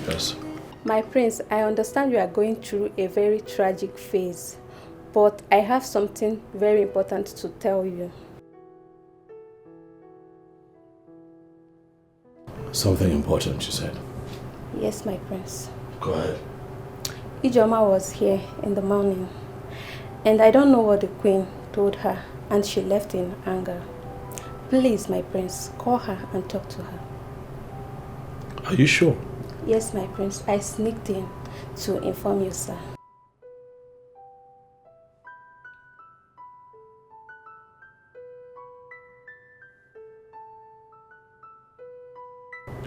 Speaker 1: Yes.
Speaker 8: My prince, I understand you are going through a very tragic phase, but I have something very important to tell you.
Speaker 1: Something important, you said.
Speaker 8: Yes, my prince.
Speaker 1: Go ahead.
Speaker 8: Ijoma was here in the morning, and I don't know what the queen told her, and she left in anger. Please, my prince, call her and talk to her.
Speaker 1: Are you sure?
Speaker 8: Yes, my prince. I sneaked in to inform you, sir.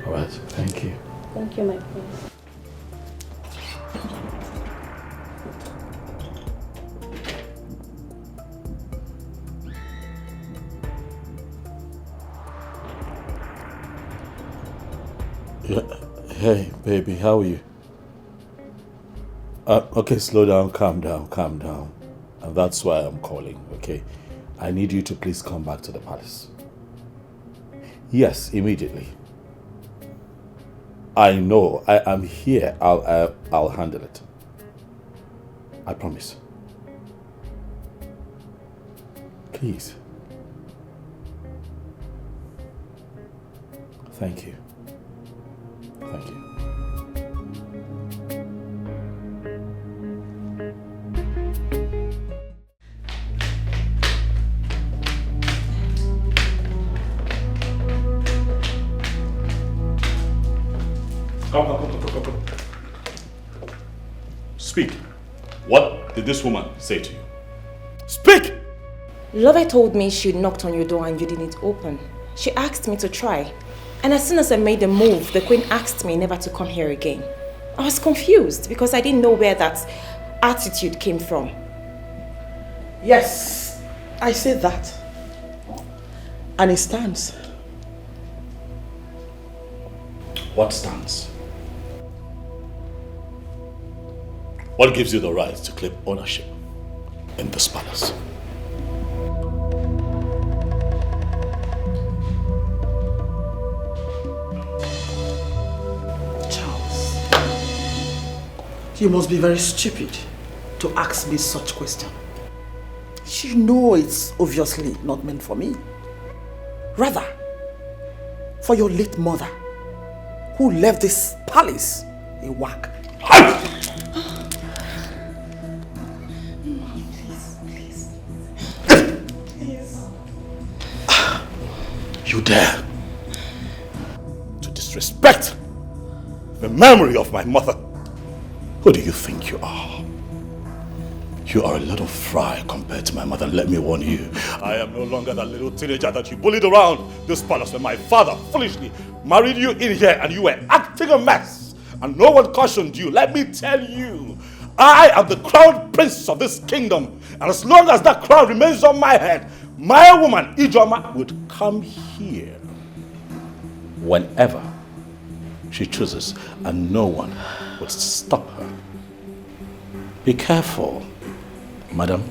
Speaker 1: All right, thank you.
Speaker 8: Thank you, my prince.
Speaker 1: Yeah. Hey, baby, how are you? Okay, slow down, calm down. And that's why I'm calling, okay? I need you to please come back to the palace. Yes, immediately. I know, I am here. I'll handle it. I promise. Please. Thank you. Thank you. Come. Speak. What did this woman say to you? Speak!
Speaker 15: Lover told me she knocked on your door and you didn't open. She asked me to try. And as soon as I made the move, the queen asked me never to come here again. I was confused because I didn't know where that attitude came from.
Speaker 4: Yes, I said that. And it stands.
Speaker 1: What stands? What gives you the right to claim ownership in this palace?
Speaker 4: Charles, you must be very stupid to ask me such question. You know it's obviously not meant for me. Rather, for your late mother, who left this palace a whack.
Speaker 1: You dare to disrespect the memory of my mother? Who do you think you are? You are a little fry compared to my mother. Let me warn you, I am no longer that little teenager that you bullied around this palace when my father foolishly married you in here and you were acting a mess and no one cautioned you. Let me tell you, I am the crown prince of this kingdom, and as long as that crown remains on my head, my woman Ijoma would come here whenever she chooses and no one would stop her. Be careful, madam.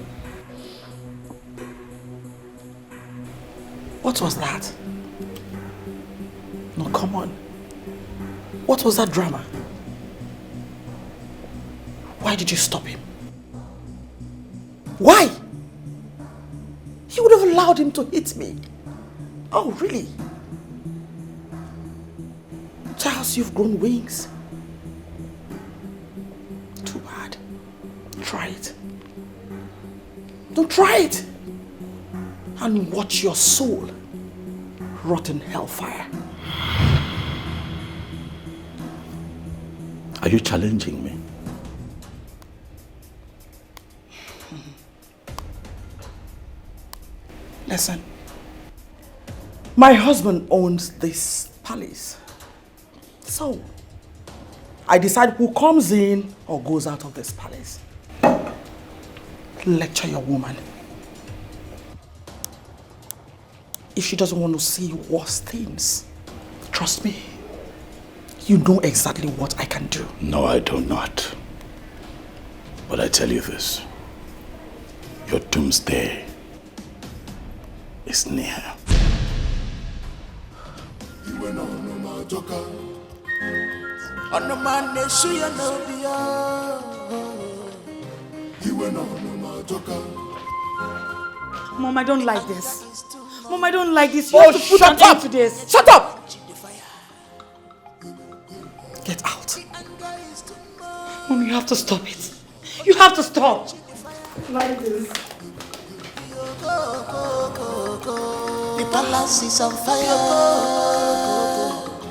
Speaker 4: What was that? No, come on. What was that drama? Why did you stop him? Why? You would have allowed him to hit me. Oh, really? Charles, you've grown wings. Too bad. Try it. Don't try it. And watch your soul rot in hellfire.
Speaker 1: Are you challenging me?
Speaker 4: Listen, my husband owns this palace. So, I decide who comes in or goes out of this palace. Lecture your woman. If she doesn't want to see worse things, trust me, you know exactly what I can do.
Speaker 1: No, I do not. But I tell you this, your doomsday is near.
Speaker 2: Mom, I don't like this. Mom, I don't like this. You have to put an end to this.
Speaker 4: Shut up! Get out.
Speaker 2: Mom, you have to stop it. You have to stop.
Speaker 4: Like this.
Speaker 5: The palace is on fire.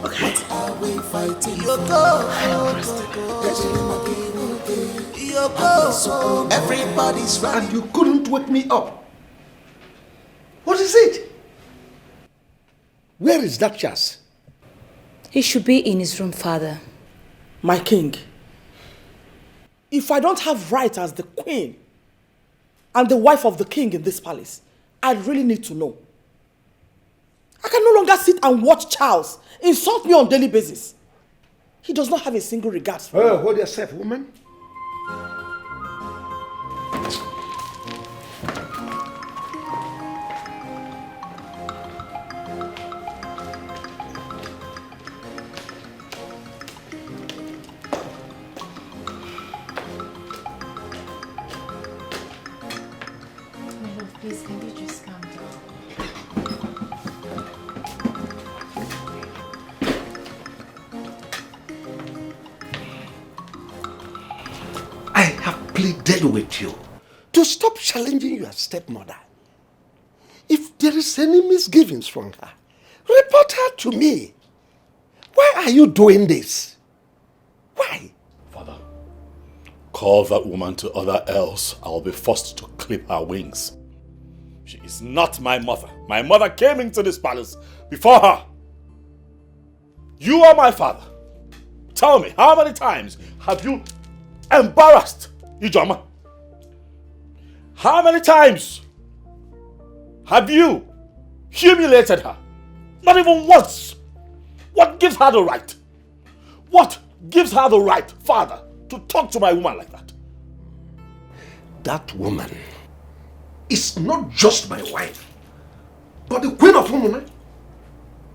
Speaker 4: Okay.
Speaker 5: What are we fighting? Everybody's running.
Speaker 14: And you couldn't wake me up. What is it? Where is that chas?
Speaker 2: He should be in his room, Father.
Speaker 4: My king, if I don't have right as the queen and the wife of the king in this palace, I really need to know. I can no longer sit and watch Charles insult me on a daily basis. He does not have a single regard for me.
Speaker 14: Hold yourself, woman.
Speaker 15: Please, can you just calm down?
Speaker 14: I have pleaded with you to stop challenging your stepmother. If there is any misgivings from her, report her to me. Why are you doing this? Why?
Speaker 1: Father, call that woman to order, else I'll be forced to clip her wings. She is not my mother. My mother came into this palace before her. You are my father. Tell me, how many times have you embarrassed Ijoma? How many times have you humiliated her? Not even once. What gives her the right? What gives her the right, Father, to talk to my woman like that?
Speaker 14: That woman is not just my wife, but the queen of Umuna.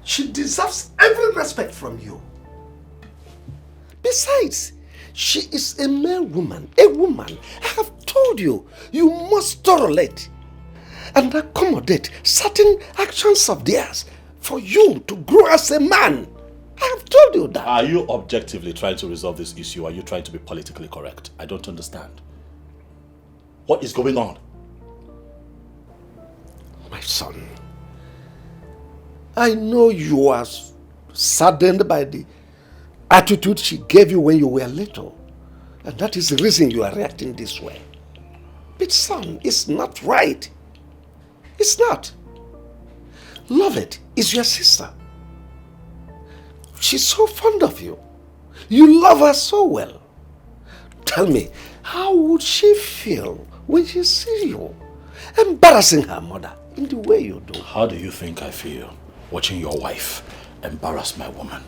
Speaker 14: She deserves every respect from you. Besides, she is a male woman, a woman. I have told you, you must tolerate and accommodate certain actions of theirs for you to grow as a man. I have told you that.
Speaker 1: Are you objectively trying to resolve this issue, or are you trying to be politically correct? I don't understand. What is going on?
Speaker 14: My son, I know you are saddened by the attitude she gave you when you were little. And that is the reason you are reacting this way. it, son. It's not right. It's not. Lovett is your sister. She's so fond of you. You love her so well. Tell me, how would she feel when she sees you embarrassing her mother in the way you do?
Speaker 11: How do you think I feel watching your wife embarrass my woman?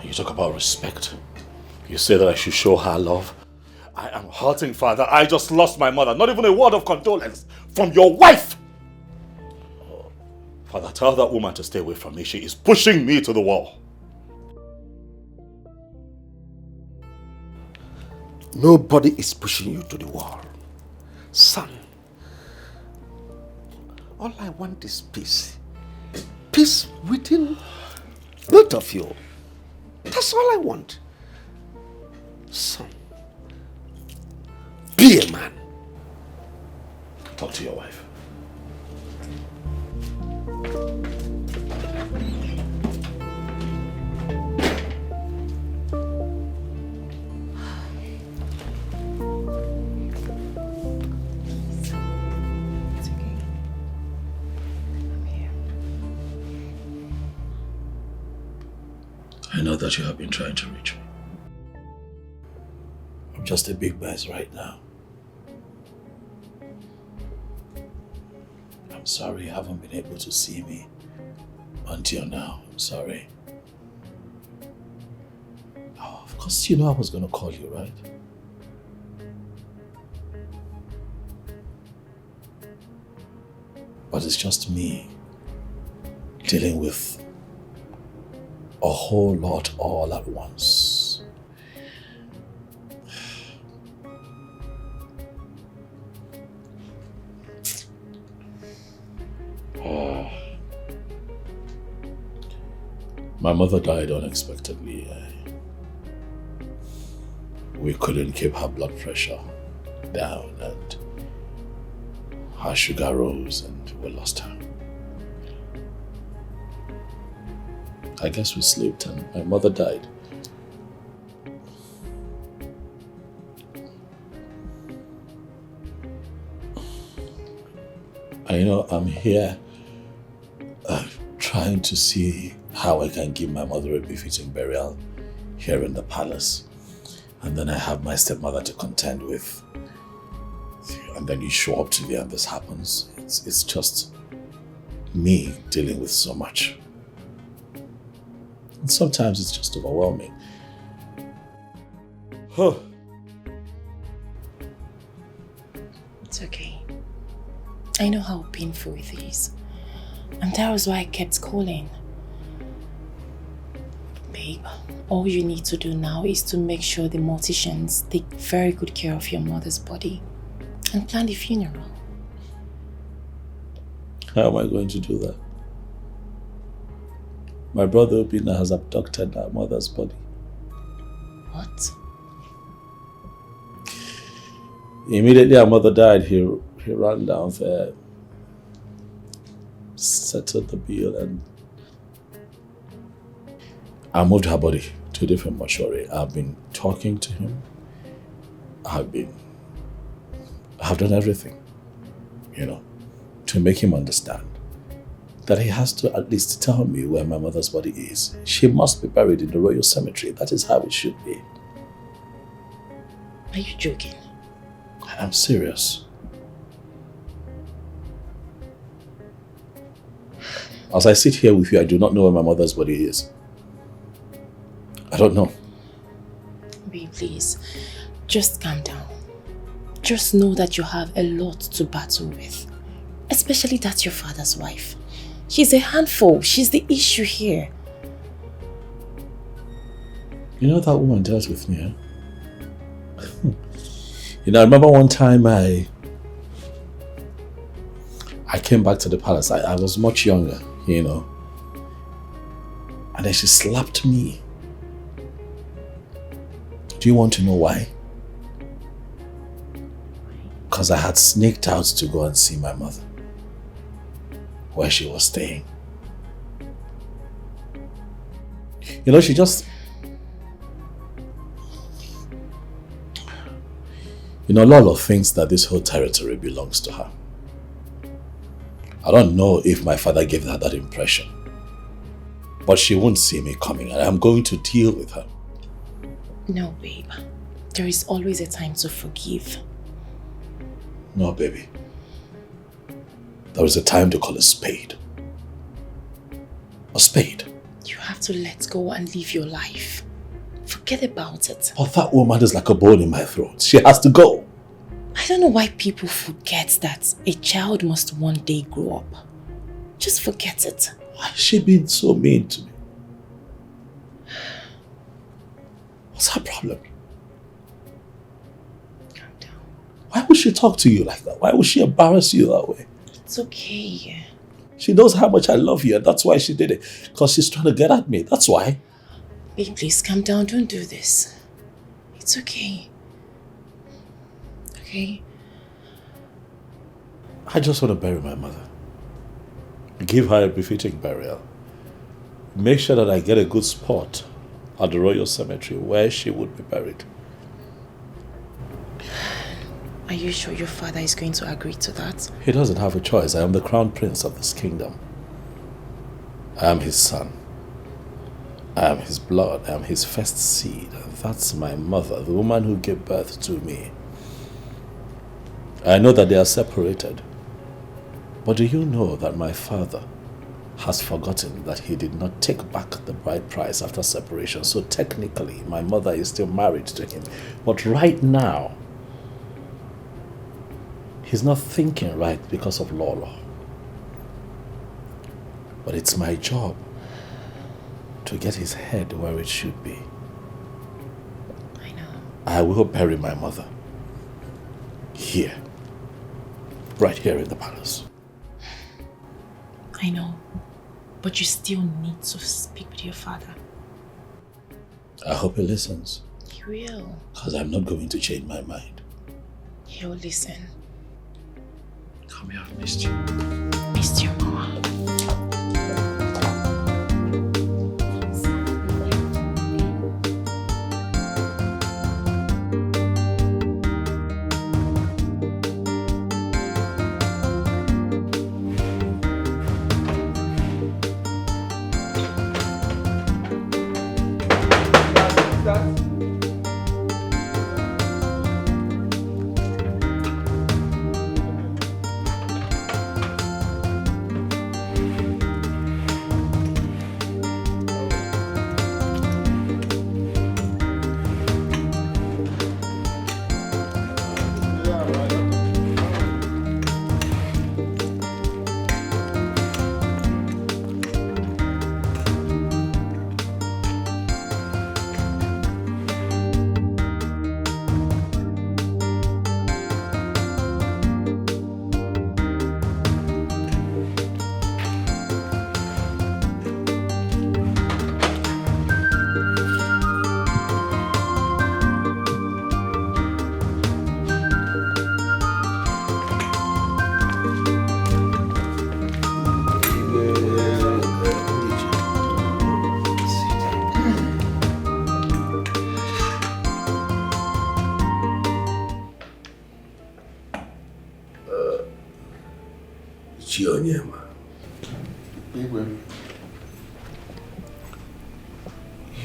Speaker 11: You talk about respect. You say that I should show her love. I am hurting, Father. I just lost my mother. Not even a word of condolence from your wife. Father, tell that woman to stay away from me. She is pushing me to the wall.
Speaker 14: Nobody is pushing you to the wall. Son, all I want is peace. Peace within both of you. That's all I want. Son, be a man.
Speaker 11: Talk to your wife. I know that you have been trying to reach me. I'm just a big mess right now. I'm sorry you haven't been able to see me until now. I'm sorry. Oh, of course you know I was going to call you, right? But it's just me dealing with a whole lot all at once. My mother died unexpectedly. We couldn't keep her blood pressure down and her sugar rose and we lost her. I guess we slept and my mother died. I'm here trying to see how I can give my mother a befitting burial here in the palace. And then I have my stepmother to contend with. And then you show up to me and this happens. It's just me dealing with so much. And sometimes it's just overwhelming.
Speaker 15: It's okay. I know how painful it is. And that was why I kept calling. Babe, all you need to do now is to make sure the morticians take very good care of your mother's body and plan the funeral.
Speaker 11: How am I going to do that? My brother Obina has abducted our mother's body.
Speaker 15: What?
Speaker 11: Immediately our mother died, he ran down there, settled the bill, and I moved her body to a different mortuary. I've been talking to him. I've done everything, to make him understand that he has to at least tell me where my mother's body is. She must be buried in the royal cemetery. That is how it should be.
Speaker 15: Are you joking?
Speaker 11: I'm serious. As I sit here with you, I do not know where my mother's body is. I don't know.
Speaker 15: Babe, please, just calm down. Just know that you have a lot to battle with. Especially that's your father's wife. She's a handful. She's the issue here.
Speaker 11: You know that woman dealt with me, huh? I remember one time I came back to the palace. I was much younger, And then she slapped me. Do you want to know why? Because I had sneaked out to go and see my mother, where she was staying. You know, Lolo thinks that this whole territory belongs to her. I don't know if my father gave her that impression. But she won't see me coming, and I'm going to deal with her.
Speaker 15: No, babe. There is always a time to forgive.
Speaker 11: No, baby. There is a time to call a spade. A spade.
Speaker 15: You have to let go and live your life. Forget about it.
Speaker 11: But that woman is like a bone in my throat. She has to go.
Speaker 15: I don't know why people forget that a child must one day grow up. Just forget it.
Speaker 11: Why is she being so mean to me? What's her problem?
Speaker 15: Calm down.
Speaker 11: Why would she talk to you like that? Why would she embarrass you that way?
Speaker 15: It's okay.
Speaker 11: She knows how much I love you, and that's why she did it. Because she's trying to get at me. That's why.
Speaker 15: Babe, please calm down. Don't do this. It's okay. Okay?
Speaker 11: I just want to bury my mother. Give her a befitting burial. Make sure that I get a good spot at the Royal Cemetery where she would be buried.
Speaker 15: Are you sure your father is going to agree to that?
Speaker 11: He doesn't have a choice. I am the crown prince of this kingdom. I am his son. I am his blood. I am his first seed. And that's my mother, the woman who gave birth to me. I know that they are separated. But do you know that my father has forgotten that he did not take back the bride price after separation? So technically, my mother is still married to him. But right now, he's not thinking right because of Lolo. But it's my job to get his head where it should be.
Speaker 15: I know.
Speaker 11: I will bury my mother. Here. Right here in the palace.
Speaker 15: I know. But you still need to speak with your father.
Speaker 11: I hope he listens.
Speaker 15: He will.
Speaker 11: Because I'm not going to change my mind.
Speaker 15: He'll listen.
Speaker 11: Come here, I've missed you.
Speaker 15: Missed you, Mama.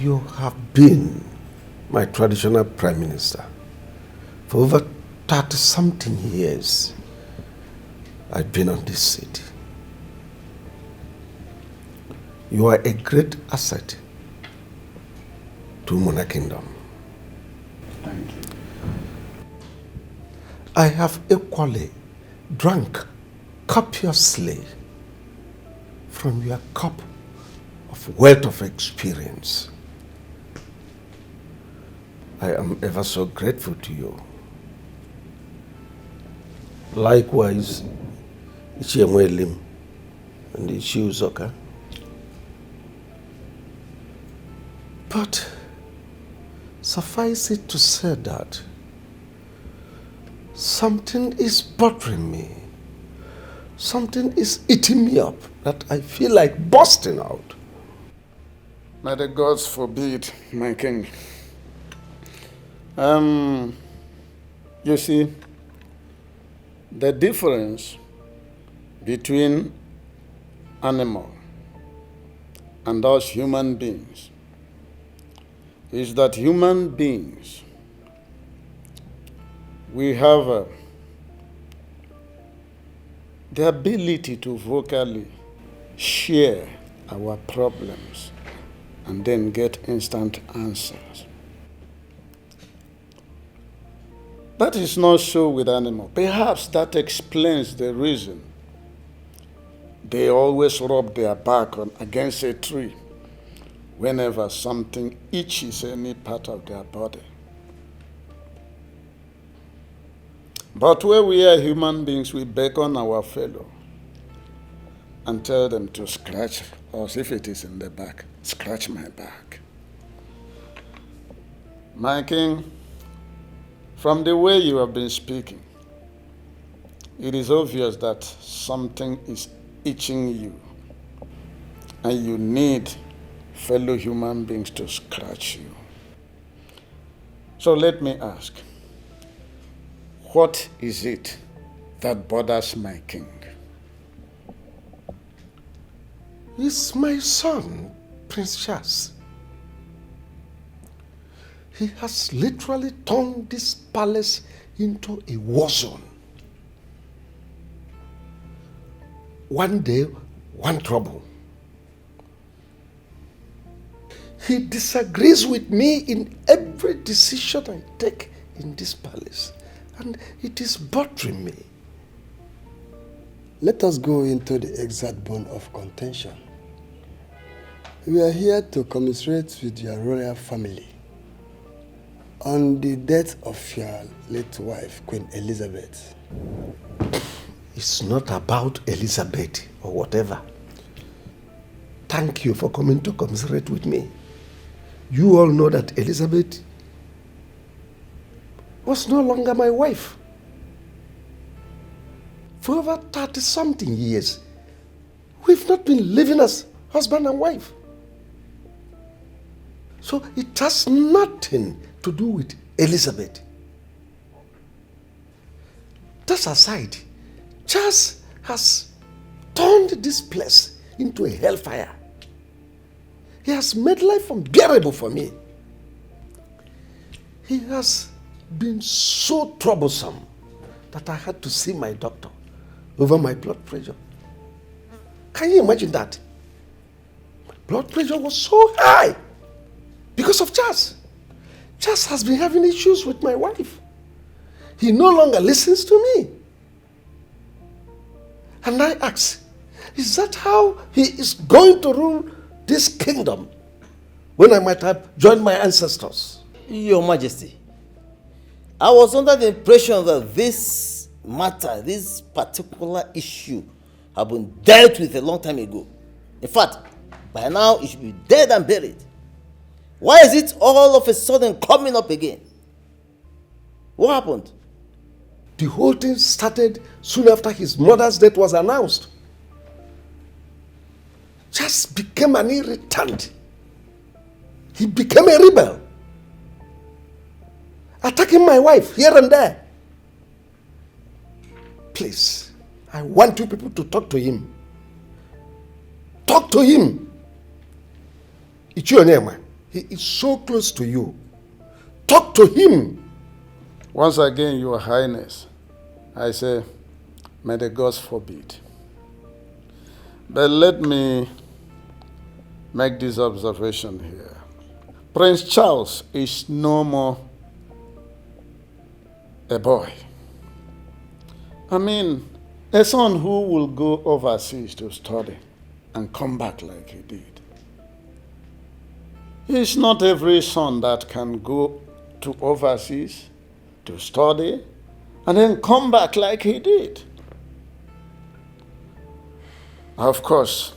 Speaker 14: You have been my traditional prime minister for over 30-something years. I've been on this seat. You are a great asset to Mona Kingdom.
Speaker 19: Thank you.
Speaker 14: I have equally drunk copiously from your cup of wealth of experience. I am ever so grateful to you. Likewise, Ichiemwelim and Ichiuzoka. But suffice it to say that something is bothering me. Something is eating me up that I feel like bursting out.
Speaker 19: May the gods forbid, my king. You see, the difference between animal and us human beings is that human beings, we have the ability to vocally share our problems and then get instant answers. That is not so with animals. Perhaps that explains the reason they always rub their back against a tree whenever something itches any part of their body. But where we are human beings, we beckon our fellow and tell them to scratch us if it is in the back. Scratch my back. My king, from the way you have been speaking, it is obvious that something is itching you, and you need fellow human beings to scratch you. So let me ask, what is it that bothers my king?
Speaker 14: It's my son, Prince Charles. He has literally turned this palace into a war zone. One day, one trouble. He disagrees with me in every decision I take in this palace, and it is bothering me.
Speaker 6: Let us go into the exact bone of contention. We are here to commiserate with your royal family on the death of your late wife, Queen Elizabeth.
Speaker 14: It's not about Elizabeth or whatever. Thank you for coming to commiserate with me. You all know that Elizabeth was no longer my wife. For over 30-something years, we've not been living as husband and wife. So it has nothing to do with Elizabeth. That aside, Charles has turned this place into a hellfire. He has made life unbearable for me. He has been so troublesome that I had to see my doctor over my blood pressure. Can you imagine that? My blood pressure was so high because of Charles. Charles has been having issues with my wife. He no longer listens to me. And I ask, is that how he is going to rule this kingdom when I might have joined my ancestors?
Speaker 20: Your Majesty, I was under the impression that this matter, this particular issue, had been dealt with a long time ago. In fact, by now it should be dead and buried. Why is it all of a sudden coming up again? What happened?
Speaker 14: The whole thing started soon after his mother's death was announced. Just became an irritant. He became a rebel, attacking my wife here and there. Please, I want you people to talk to him. Talk to him. It's your name. He is so close to you. Talk to him.
Speaker 19: Once again, Your Highness, I say, may the gods forbid. But let me make this observation here. Prince Charles is no more a boy. I mean, a son who will go overseas to study and come back like he did. It's not every son that can go to overseas to study and then come back like he did. Of course,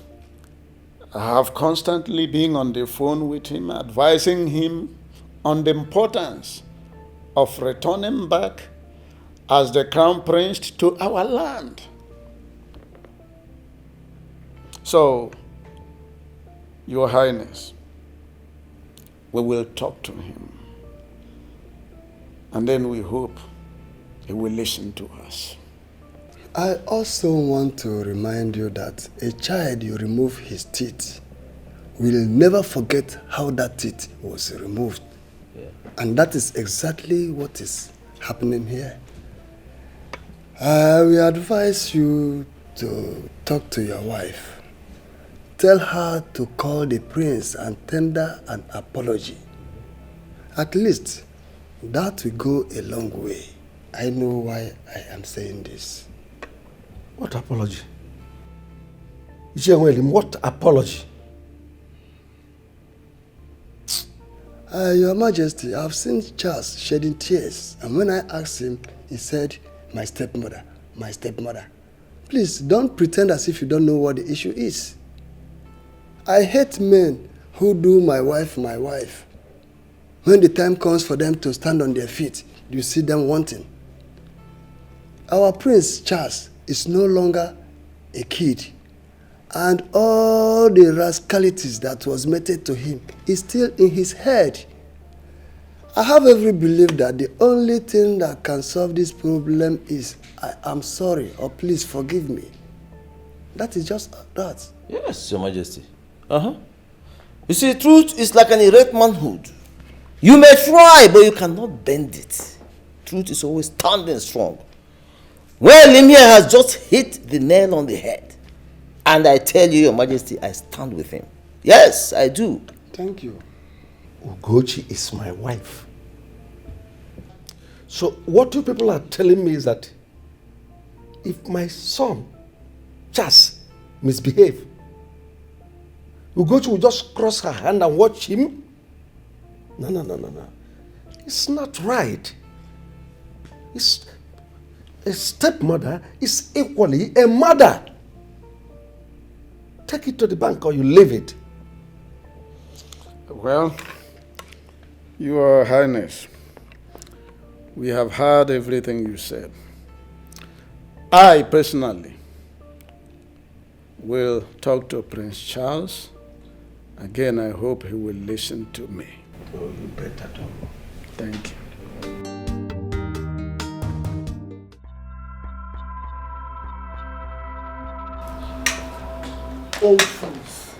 Speaker 19: I have constantly been on the phone with him, advising him on the importance of returning back as the crown prince to our land. So, Your Highness, we will talk to him. And then we hope he will listen to us.
Speaker 6: I also want to remind you that a child you remove his teeth will never forget how that teeth was removed. Yeah. And that is exactly what is happening here. I will advise you to talk to your wife. Tell her to call the prince and tender an apology. At least, that will go a long way. I know why I am saying this.
Speaker 14: What apology? What apology?
Speaker 6: Your Majesty, I've seen Charles shedding tears, and when I asked him, he said, my stepmother, my stepmother. Please, don't pretend as if you don't know what the issue is. I hate men who do my wife. When the time comes for them to stand on their feet, you see them wanting. Our Prince Charles is no longer a kid, and all the rascalities that was meted to him is still in his head. I have every belief that the only thing that can solve this problem is I am sorry or please forgive me. That is just that.
Speaker 20: Yes, Your Majesty. You see, truth is like an erect manhood. You may try, but you cannot bend it. Truth is always standing strong. Well, Limia has just hit the nail on the head. And I tell you, Your Majesty, I stand with him. Yes, I do.
Speaker 6: Thank you.
Speaker 14: Ugochi is my wife. So what you people are telling me is that if my son, Chas, misbehave, Ugochi will just cross her hand and watch him? No. It's not right. A stepmother is equally a mother. Take it to the bank or you leave it.
Speaker 19: Well, Your Highness, we have heard everything you said. I personally will talk to Prince Charles. Again, I hope he will listen to me.
Speaker 14: Oh, you better do.
Speaker 19: Thank you.
Speaker 4: Old fools.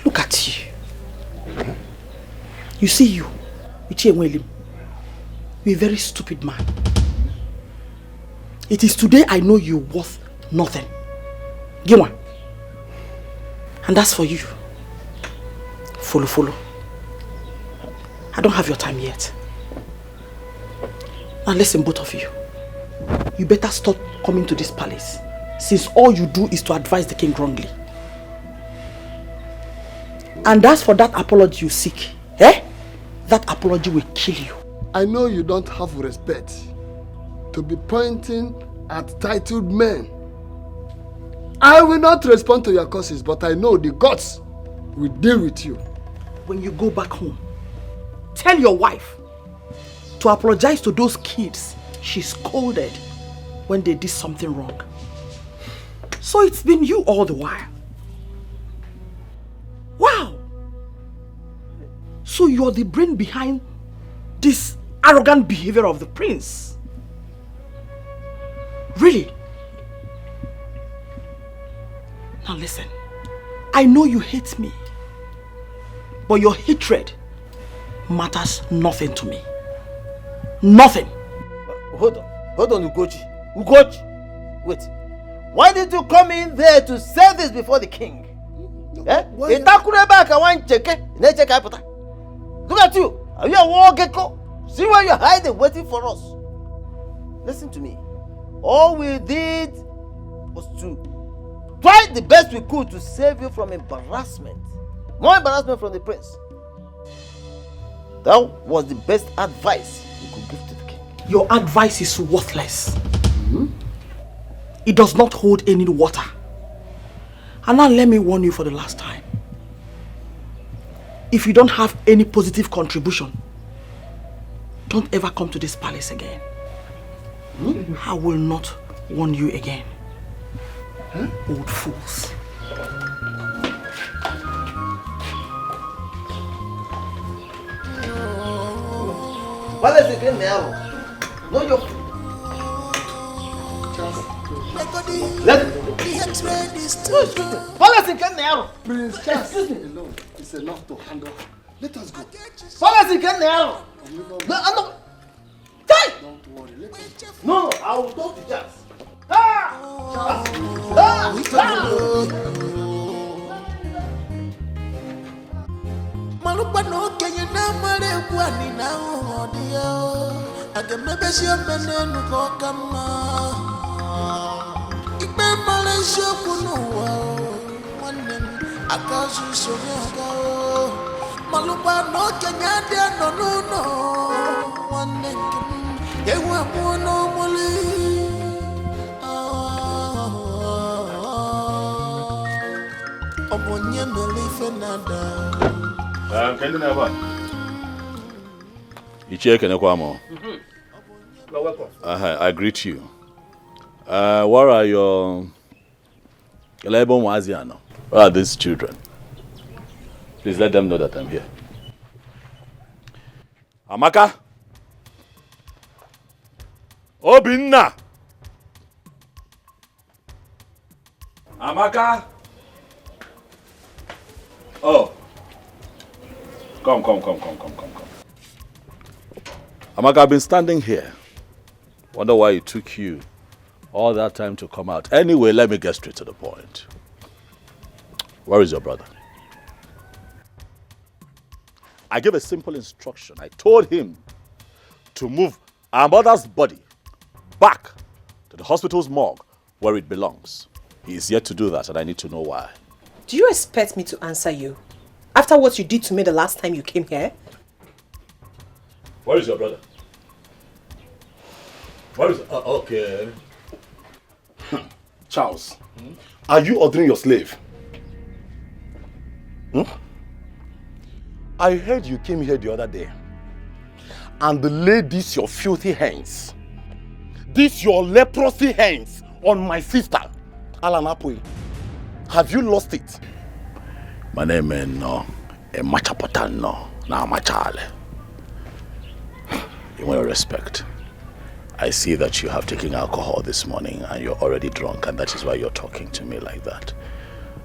Speaker 4: Look at you. You see you, Uche, you're a very stupid man. It is today I know you're worth nothing. Give one. And that's for you. Follow. I don't have your time yet. Now listen, both of you. You better stop coming to this palace, since all you do is to advise the king wrongly. And as for that apology you seek, that apology will kill you.
Speaker 6: I know you don't have respect to be pointing at titled men. I will not respond to your curses, but I know the gods will deal with you.
Speaker 4: When you go back home, tell your wife to apologize to those kids she scolded when they did something wrong. So it's been you all the while. Wow! So you're the brain behind this arrogant behavior of the prince. Really? Now listen, I know you hate me, but your hatred matters nothing to me. Nothing.
Speaker 20: Hold on, Ugochi. Wait. Why did you come in there to say this before the king? Look at you. Are you a war gecko? See where you're hiding, waiting for us. Listen to me. All we did was to try the best we could to save you from embarrassment. More embarrassment from the prince. That was the best advice you could give to the king.
Speaker 4: Your advice is worthless. It does not hold any water. And now let me warn you for the last time. If you don't have any positive contribution, don't ever come to this palace again. I will not warn you again. Old fools.
Speaker 20: What is it in there?
Speaker 14: Know your food. Policy can narrow.
Speaker 3: Prince Charles alone is enough to handle. Let us go.
Speaker 14: Policy can narrow. No, don't
Speaker 3: worry. Let us go.
Speaker 14: No, I will talk to Charles.
Speaker 5: Malupa no Kenya na mare kwani na odio. Agemebe si omene nuko kama. Ibe male shokunu wa. Wanem akasu sonyaga. Malupa no Kenya de no. Wanem yewa mono moli. Obonye melife nada.
Speaker 1: Can you never? You check and You're
Speaker 14: welcome.
Speaker 1: I greet you. What are your What are these children? Please let them know that I'm here. Amaka? Obinna? Amaka? Oh. Come. Amaka, I've been standing here. Wonder why it took you all that time to come out. Anyway, let me get straight to the point. Where is your brother? I gave a simple instruction. I told him to move our mother's body back to the hospital's morgue where it belongs. He is yet to do that, and I need to know why.
Speaker 13: Do you expect me to answer you? After what you did to me the last time you came here?
Speaker 1: Where is your brother? Where is... okay.
Speaker 3: Charles, are you ordering your slave? I heard you came here the other day and laid these your filthy hands, these your leprosy hands on my sister, Alanapui. Have you lost it?
Speaker 1: My name is no, Machapatano, na Machale. You want to respect. I see that you have taken alcohol this morning and you're already drunk, and that is why you're talking to me like that.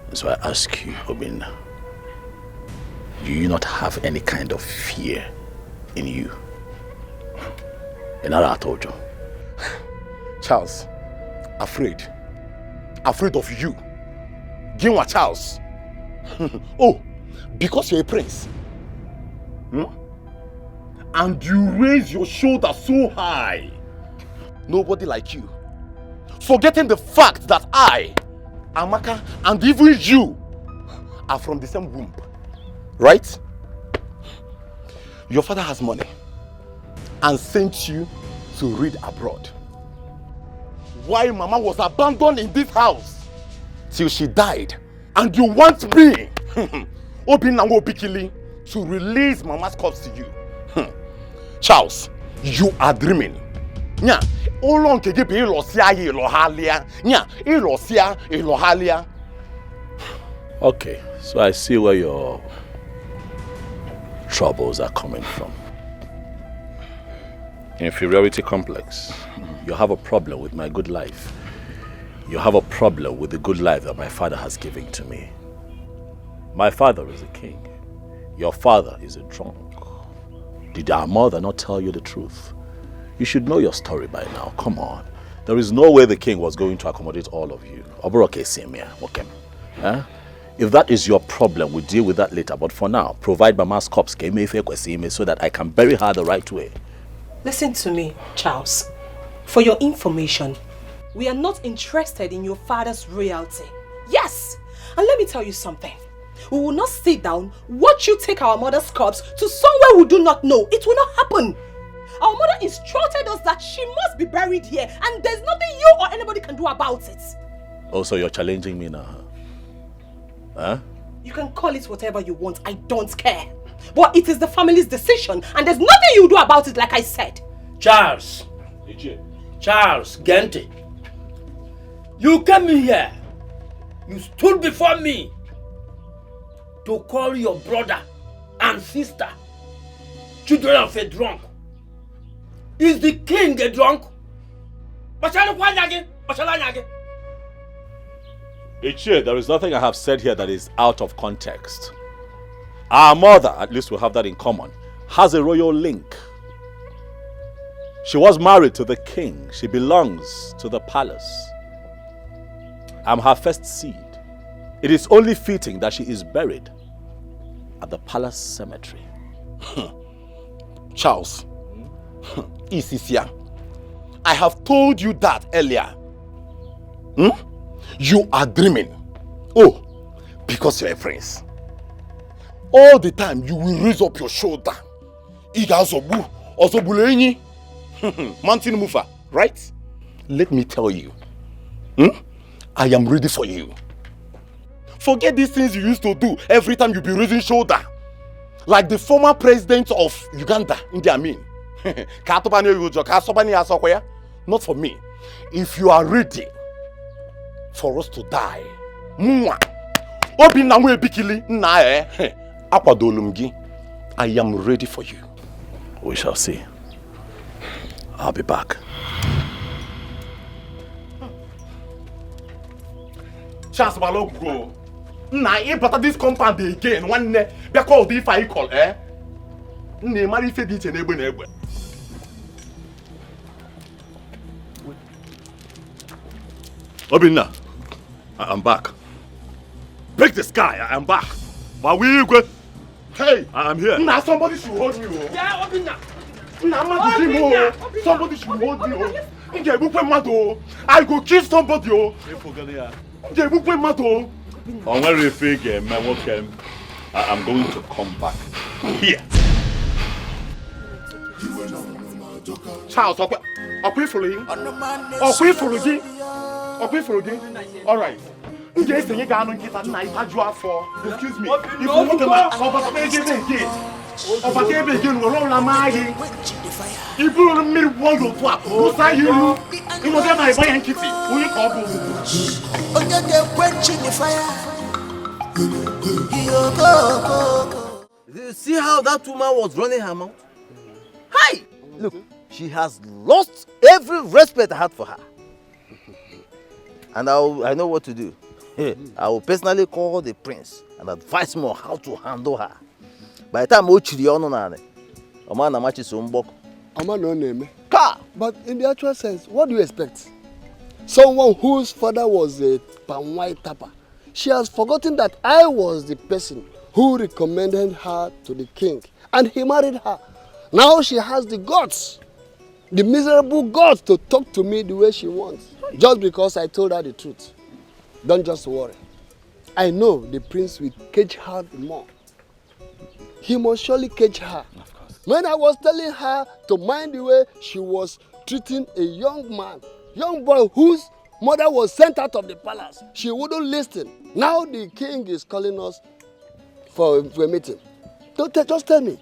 Speaker 1: That's why I ask you, Obinna, do you not have any kind of fear in you? I told you.
Speaker 3: Charles, afraid of you. Ginwa Charles. Oh, because you're a prince. And you raise your shoulder so high. Nobody like you. Forgetting the fact that I, Amaka, and even you are from the same womb. Right? Your father has money and sent you to read abroad. While Mama was abandoned in this house till she died. And you want me, Obinna Bikili, to release Mama's corpse to you. Charles, you are dreaming. Nya, olong keje be ilosia ilohalia. Nya, ilosia ilohalia.
Speaker 1: Okay, so I see where your troubles are coming from. Inferiority complex. You have a problem with my good life. You have a problem with the good life that my father has given to me. My father is a king. Your father is a drunk. Did our mother not tell you the truth? You should know your story by now. Come on. There is no way the king was going to accommodate all of you. If that is your problem, we'll deal with that later. But for now, provide Mama's corpse so that I can bury her the right way.
Speaker 13: Listen to me, Charles. For your information, we are not interested in your father's royalty. Yes! And let me tell you something. We will not sit down, watch you take our mother's corpse to somewhere we do not know. It will not happen. Our mother instructed us that she must be buried here, and there's nothing you or anybody can do about it.
Speaker 1: Oh, so you're challenging me now, huh?
Speaker 13: You can call it whatever you want. I don't care. But it is the family's decision, and there's nothing you do about it, like I said.
Speaker 10: Charles. Charles Gente. You came in here. You stood before me to call your brother and sister children of a drunk. Is the king a drunk?
Speaker 1: Ichie, there is nothing I have said here that is out of context. Our mother, at least we have that in common, has a royal link. She was married to the king. She belongs to the palace. I'm her first seed. It is only fitting that she is buried at the palace cemetery.
Speaker 3: Charles, Isisia, I have told you that earlier. You are dreaming. Oh, because you're a prince. All the time you will raise up your shoulder. Mountain mover, right? Let me tell you. I am ready for you. Forget these things you used to do every time you be raising shoulder. Like the former president of Uganda, Idi Amin. Not for me. If you are ready for us to die, I am ready for you.
Speaker 1: We shall see. I'll be back.
Speaker 3: Chance Balogo. But this compound again, one day, because if I call, marry Fedit and Ebony.
Speaker 1: Obinna, I'm back. Break the sky, I'm back. But we go. Hey, I'm here.
Speaker 3: Now somebody should hold me.
Speaker 10: Yeah, Obinna.
Speaker 3: Somebody should hold me. I go kill somebody.
Speaker 1: On where you figure, I'm going to come back here.
Speaker 3: Charles, I'll pray for you. I'll pray for you. I'll pray for you. All right. Excuse me. If you want to
Speaker 20: see how that woman was running her mouth? Hi! Look, she has lost every respect I had for her. And I know what to do. I will personally call the prince and advise him on how to handle her. By the time Ochiri Ononane, Oman Amachi Sombok.
Speaker 21: But in the actual sense, what do you expect? Someone whose father was a palm-white tapper. She has forgotten that I was the person who recommended her to the king. And he married her. Now she has the guts, the miserable guts to talk to me the way she wants. Just because I told her the truth. Don't just worry. I know the prince will cage her more. He must surely cage her. Of course. When I was telling her to mind the way she was treating a young man, young boy whose mother was sent out of the palace, she wouldn't listen. Now the king is calling us for a meeting. Just tell me.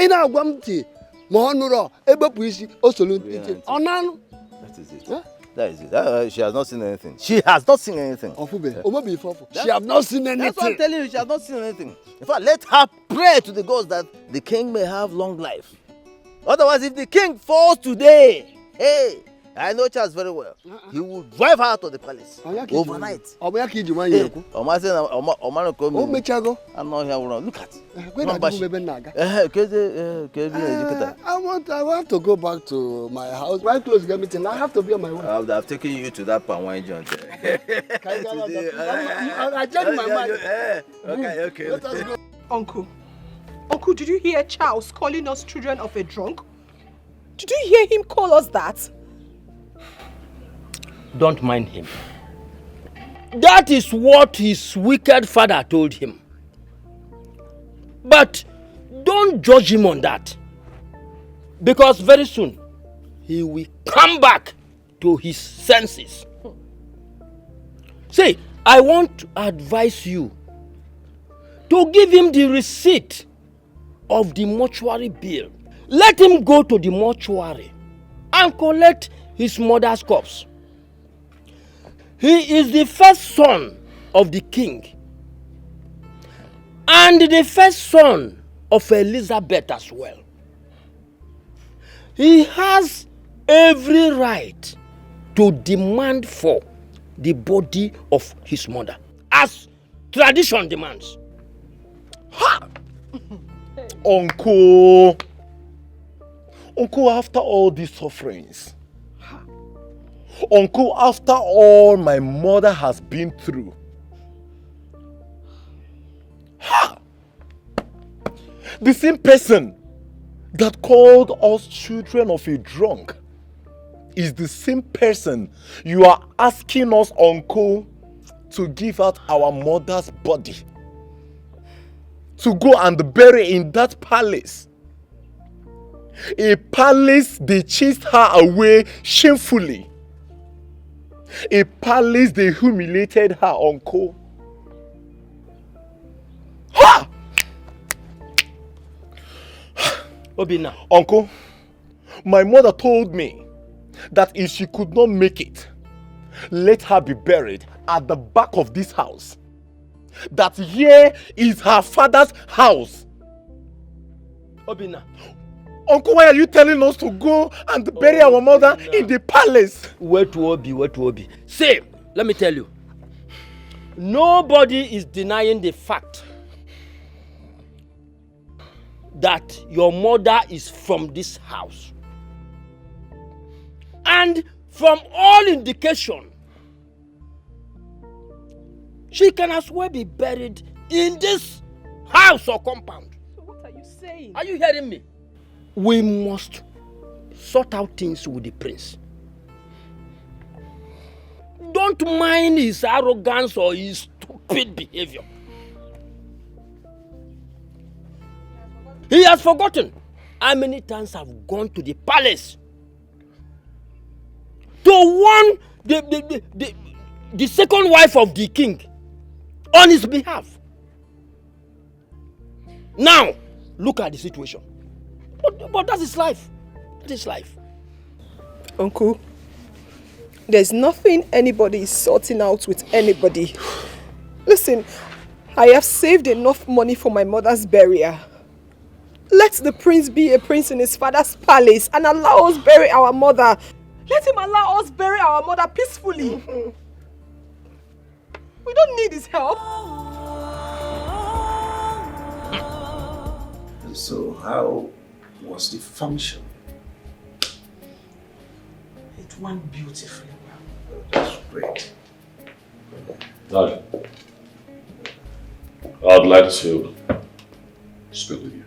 Speaker 21: Ina gwamti mohanuro ebepuisi osolun onan.
Speaker 20: That is it. Huh? That is it. She has not seen anything. She has not seen anything.
Speaker 21: She has not seen anything.
Speaker 20: That's what I'm telling you. She has not seen anything. In fact, let her pray to the gods that the king may have long life. Otherwise, if the king falls today, hey, I know Charles very well. He will drive her out of the palace overnight. I'm not here. Look at.
Speaker 21: I have to go back to my house. Right close get meeting. I have to be on my way.
Speaker 20: I've taken you to that palm wine joint.
Speaker 21: I changed my mind.
Speaker 20: Okay.
Speaker 21: Let us go.
Speaker 13: Uncle, did you hear Charles calling us children of a drunk? Did you hear him call us that?
Speaker 10: Don't mind him. That is what his wicked father told him. But don't judge him on that. Because very soon, he will come back to his senses. See, I want to advise you to give him the receipt of the mortuary bill. Let him go to the mortuary and collect his mother's corpse. He is the first son of the king and the first son of Elizabeth as well.
Speaker 14: he has every right to demand for the body of his mother, as tradition demands.
Speaker 3: Ha! Uncle, after all these sufferings, Uncle, after all my mother has been through, ha! The same person that called us children of a drunk is the same person you are asking us, Uncle, to give out our mother's body, to go and bury in that palace. A palace they chased her away shamefully. A palace they humiliated her, Uncle. Ha!
Speaker 14: Obina.
Speaker 3: Uncle, my mother told me that if she could not make it, let her be buried at the back of this house. That here is her father's house.
Speaker 14: Obina.
Speaker 3: Uncle, why are you telling us to go and bury our mother in the palace?
Speaker 14: Where to Obi? Say, let me tell you. Nobody is denying the fact that your mother is from this house. And from all indication, she can as well be buried in this house or compound.
Speaker 8: So what are you saying?
Speaker 14: Are you hearing me? We must sort out things with the prince. Don't mind his arrogance or his stupid behavior. He has forgotten how many times I've gone to the palace to warn the second wife of the king on his behalf. Now, look at the situation. But that is life. That is life.
Speaker 9: Uncle, there's nothing anybody is sorting out with anybody. Listen, I have saved enough money for my mother's burial. Let the prince be a prince in his father's palace and allow us bury our mother. Let him allow us bury our mother peacefully. We don't need his help.
Speaker 14: And so how was the function?
Speaker 4: It went beautifully well.
Speaker 14: That's great.
Speaker 11: Dad, I'd like to speak with you.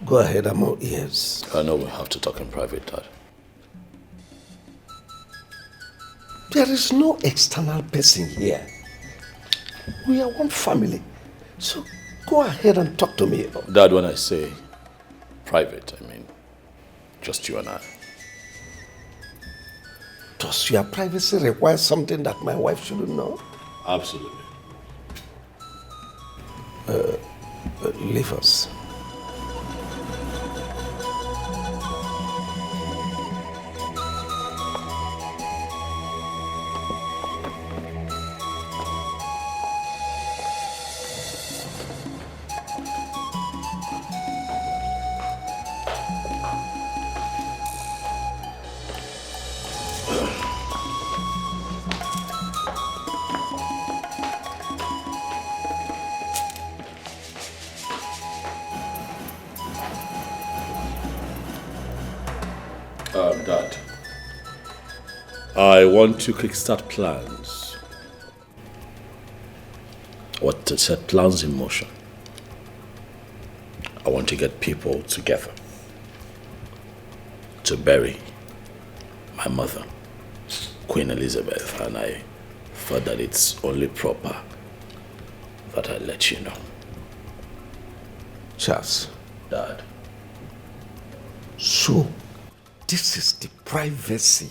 Speaker 14: Go ahead, I'm all ears.
Speaker 1: I know we have to talk in private, Dad.
Speaker 14: There is no external person here. We are one family. So go ahead and talk to me.
Speaker 1: Dad, when I say private, I mean just you and I.
Speaker 14: Does your privacy require something that my wife shouldn't know?
Speaker 11: Absolutely.
Speaker 14: Leave us.
Speaker 1: Dad, I want to kickstart plans. I want to set plans in motion. I want to get people together to bury my mother, Queen Elizabeth, and I thought that it's only proper that I let you know.
Speaker 14: Charles.
Speaker 1: Dad.
Speaker 14: So, this is the privacy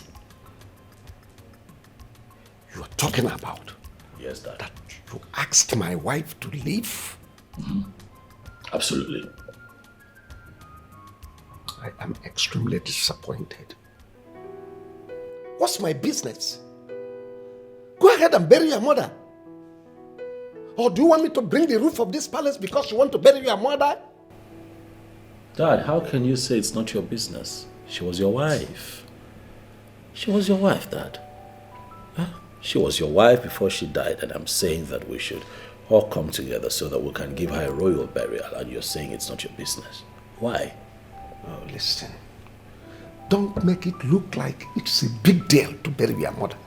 Speaker 14: you are talking about?
Speaker 1: Yes, Dad.
Speaker 14: That you asked my wife to leave?
Speaker 1: Mm-hmm. Absolutely.
Speaker 14: I am extremely disappointed. What's my business? Go ahead and bury your mother. Or do you want me to bring the roof of this palace because you want to bury your mother?
Speaker 11: Dad, how can you say it's not your business? She was your wife. She was your wife, Dad. Huh? She was your wife before she died, and I'm saying that we should all come together so that we can give her a royal burial, and you're saying it's not your business. Why?
Speaker 14: Oh, listen. Don't make it look like it's a big deal to bury your mother.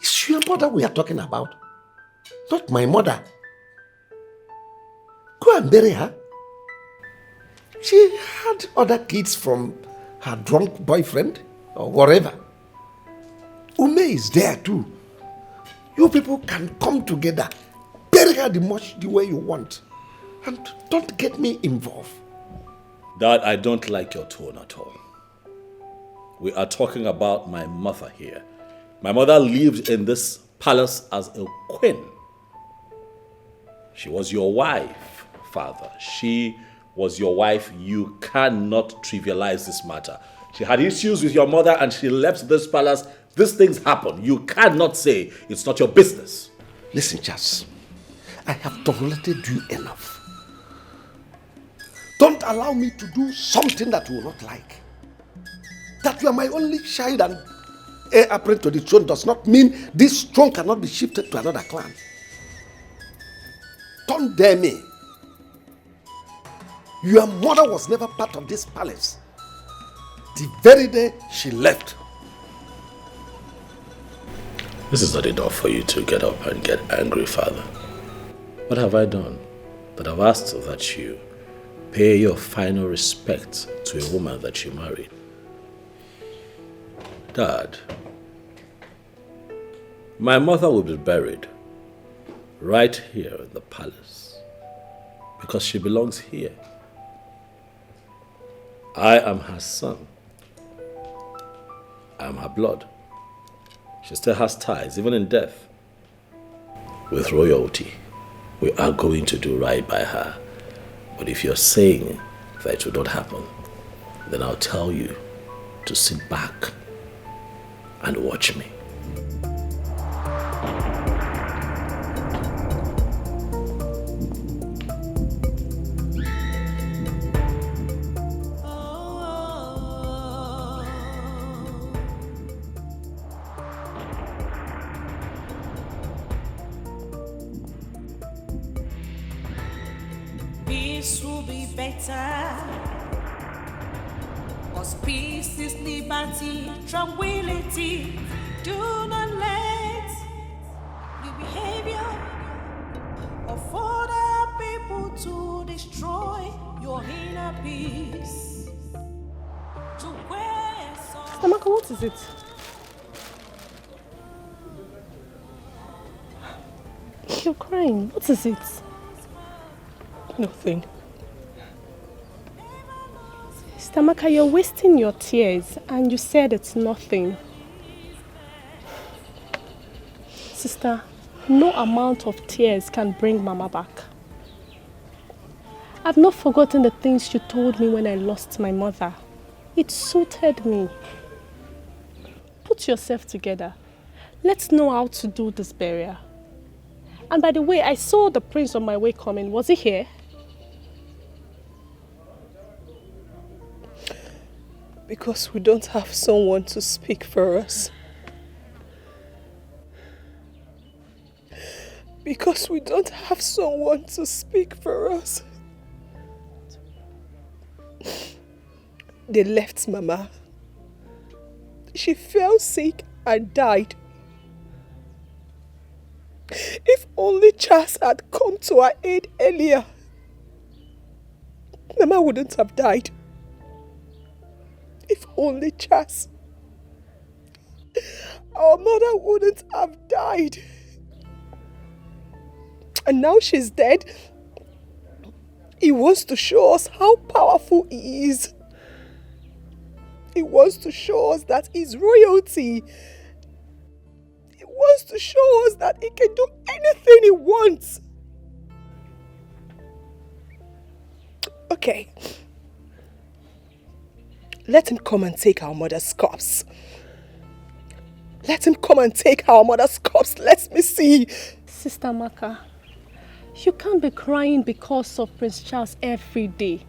Speaker 14: It's your mother we are talking about, not my mother. Go and bury her. She had other kids from her drunk boyfriend or whatever. Ume is there too. You people can come together, bury her the way you want, and don't get me involved.
Speaker 1: Dad, I don't like your tone at all. We are talking about my mother here. My mother lived in this palace as a queen. She was your wife, Father. She was your wife. You cannot trivialize this matter. She had issues with your mother and she left this palace. These things happen. You cannot say it's not your business.
Speaker 14: Listen, Charles. I have tolerated you enough. Don't allow me to do something that you will not like. That you are my only child and heir apparent to the throne does not mean this throne cannot be shifted to another clan. Don't dare me. Your mother was never part of this palace. The very day she left.
Speaker 11: This is not enough for you to get up and get angry, Father. What have I done? That I've asked that you pay your final respect to a woman that you married. Dad, my mother will be buried right here in the palace because she belongs here. I am her son. I am her blood. She still has ties, even in death, with royalty. We are going to do right by her. But if you're saying that it will not happen, then I'll tell you to sit back and watch me.
Speaker 7: Peace will be better. Cause peace is liberty, tranquility. Do not let the behavior of other people to destroy your inner peace. To where
Speaker 13: Stamaka, what is it? You're crying. What is it? Nothing. Stamaka, you're wasting your tears and you said it's nothing. Sister, no amount of tears can bring Mama back. I've not forgotten the things you told me when I lost my mother. It suited me. Put yourself together. Let's know how to do this burial. And by the way, I saw the prince on my way coming. Was he here?
Speaker 9: Because we don't have someone to speak for us. Because we don't have someone to speak for us. They left Mama. She fell sick and died. If only Charles had come to our aid earlier, Mama wouldn't have died. If only Charles. Our mother wouldn't have died. And now she's dead. He wants to show us how powerful he is. He wants to show us that he's royalty. He wants to show us that he can do anything he wants. Okay. Let him come and take our mother's corpse. Let him come and take our mother's corpse. Let me see.
Speaker 13: Sister Maka, You can't be crying because of Prince Charles every day.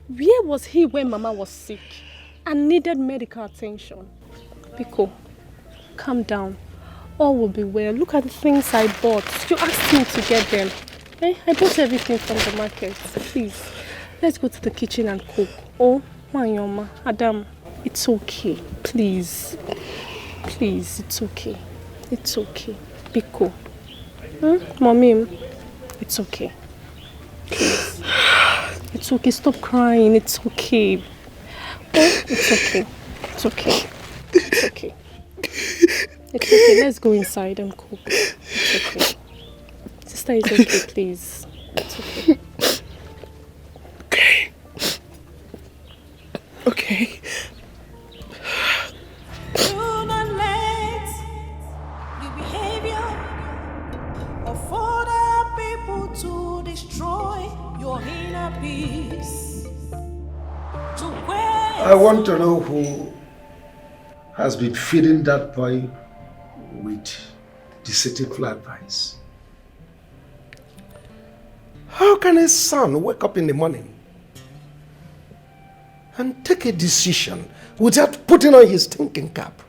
Speaker 13: Where was he when Mama was sick and needed medical attention? Biko, calm down. All will be well. Look at the things I bought. You asked me to get them. I bought everything from the market. Please, let's go to the kitchen and cook. Oh, Manyoma, Adam, it's okay. Please. Please, it's okay. It's okay. Biko. Mommy, it's okay. Please. It's okay. Stop crying. It's okay. Oh, it's okay. It's okay. It's okay. It's okay. Let's go inside and cook. It's okay. Sister, it's okay, please. It's okay.
Speaker 9: Okay.
Speaker 7: Do not let your behavior of other people to destroy your inner peace.
Speaker 14: I want to know who has been feeding that boy with deceitful advice. How can a son wake up in the morning and take a decision without putting on his thinking cap?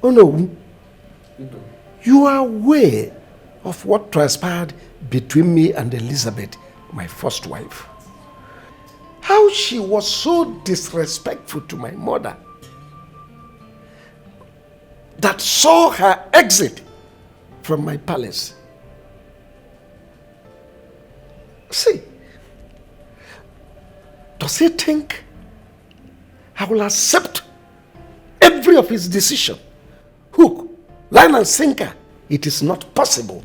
Speaker 14: Oh no, you are aware of what transpired between me and Elizabeth, my first wife. How she was so disrespectful to my mother that saw her exit from my palace. See, does he think I will accept every of his decision? Hook, line and sinker. It is not possible.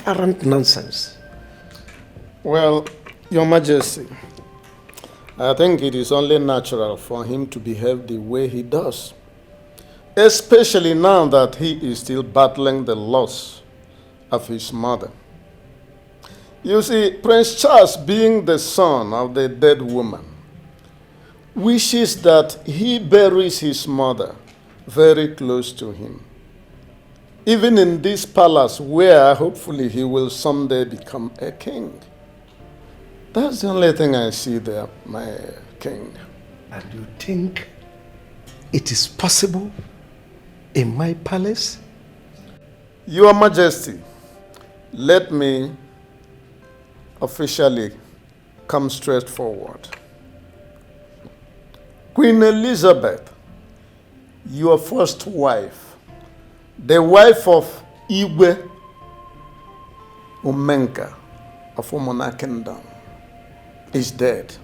Speaker 14: Arrant nonsense.
Speaker 19: Well, Your Majesty, I think it is only natural for him to behave the way he does, especially now that he is still battling the loss of his mother. You see, Prince Charles, being the son of the dead woman, wishes that he buries his mother very close to him, even in this palace where hopefully he will someday become a king. That's the only thing I see there, my king.
Speaker 14: And you think it is possible in my palace?
Speaker 19: Your Majesty, let me officially come straight forward. Queen Elizabeth, your first wife, the wife of Igwe Umenka of Umona Kingdom, is dead.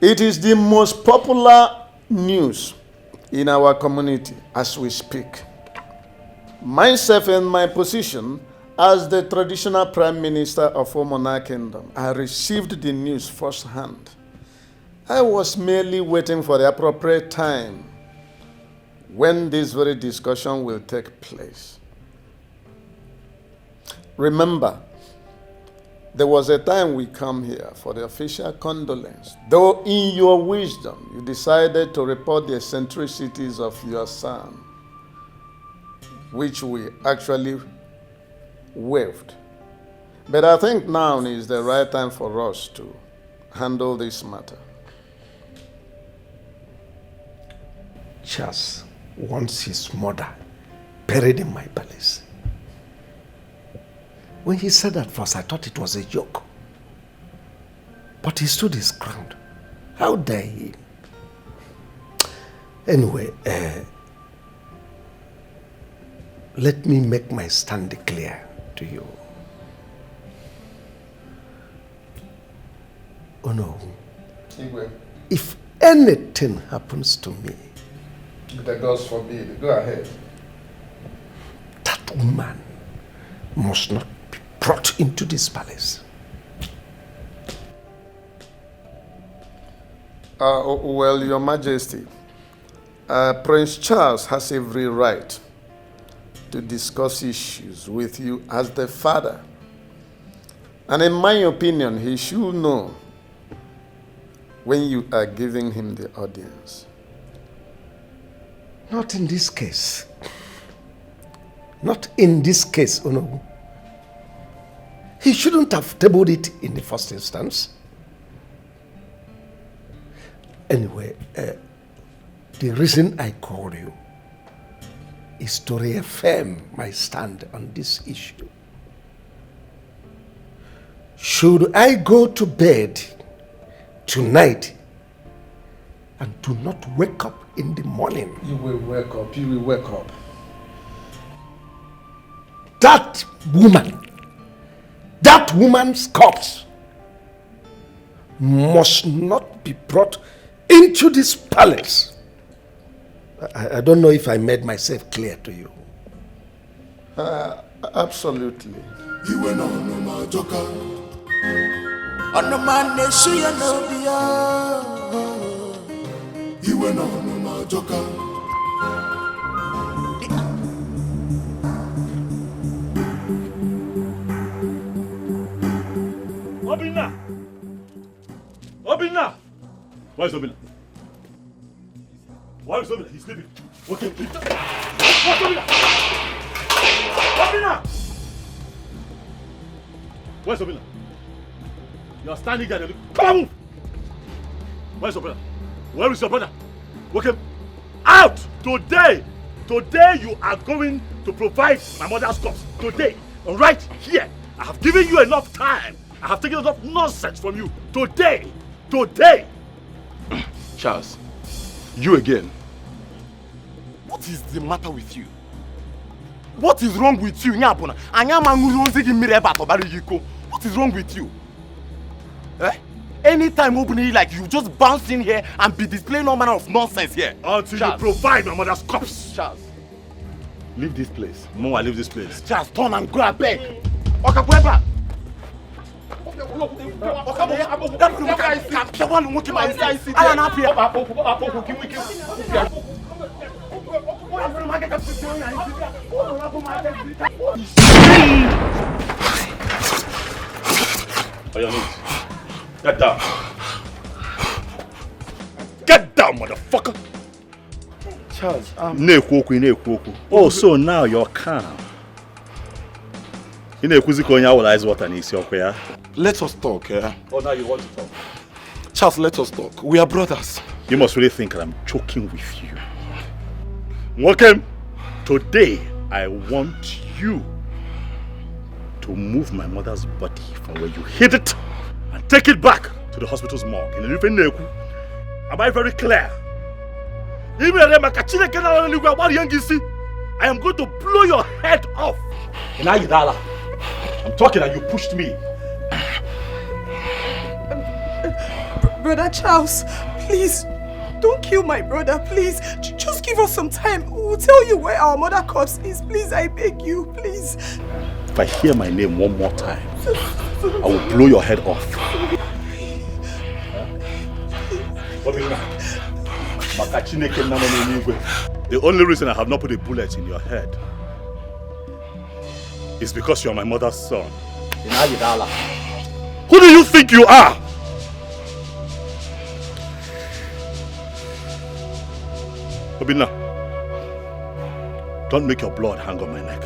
Speaker 19: It is the most popular news in our community as we speak. Myself in my position as the traditional Prime Minister of Umona Kingdom, I received the news firsthand. I was merely waiting for the appropriate time when this very discussion will take place. Remember, there was a time we come here for the official condolence, though in your wisdom you decided to report the eccentricities of your son, which we actually waived. But I think now is the right time for us to handle this matter.
Speaker 14: Charles wants his mother buried in my palace. When he said that first, I thought it was a joke. But he stood his ground. How dare he? Anyway, let me make my stand clear to you. Oh no. If anything happens to me,
Speaker 19: the gods forbid, go ahead.
Speaker 14: That woman must not be brought into this palace.
Speaker 19: Well, Your Majesty, Prince Charles has every right to discuss issues with you as the father. And in my opinion, he should know when you are giving him the audience.
Speaker 14: Not in this case. Not in this case, Onowu. He shouldn't have tabled it in the first instance. Anyway, the reason I called you is to reaffirm my stand on this issue. Should I go to bed tonight and do not wake up in the morning?
Speaker 19: You will wake up. You will wake up.
Speaker 14: That woman's corpse must not be brought into this palace. I don't know if I made myself clear to you.
Speaker 19: Absolutely.
Speaker 5: You were no my joker. On the man they see you no be. You were no my joker.
Speaker 1: Obinna! Where's Obinna? Why is Obinna? He's sleeping. Okay. What's Obinna? Obinna! Where's Obinna? You're standing there. Come on, move! Where's your brother? Where is your brother? Okay. Out! Today you are going to provide my mother's corpse. Today. Right here. I have given you enough time. I have taken enough nonsense from you. Today.
Speaker 3: Charles, you again. What is the matter with you? What is wrong with you? What is wrong with you? Anytime opening like you just bounce in here and be displaying all manner of nonsense here.
Speaker 1: Until
Speaker 3: Charles,
Speaker 1: you provide my mother's corpse.
Speaker 3: Charles,
Speaker 1: leave this place. Mama, leave this place.
Speaker 3: Charles, turn and go back.
Speaker 1: Get down. Get down, motherfucker.
Speaker 3: Charles,
Speaker 1: Oh, so now you're calm. Let
Speaker 3: us talk, yeah?
Speaker 1: Oh, now you want to talk?
Speaker 3: Charles, let us talk. We are brothers.
Speaker 1: You must really think that I'm joking with you. Welcome. Today, I want you to move my mother's body from where you hid it and take it back to the hospital's morgue. Am I very clear? I am going to blow your head off. I'm talking and you pushed me.
Speaker 9: Brother Charles, please, don't kill my brother, please. Just give us some time. We'll tell you where our mother corpse is. Please, I beg you, please.
Speaker 1: If I hear my name one more time, I will blow your head off. The only reason I have not put a bullet in your head is because you are my mother's son. Who do you think you are? Obinna, don't make your blood hang on my neck.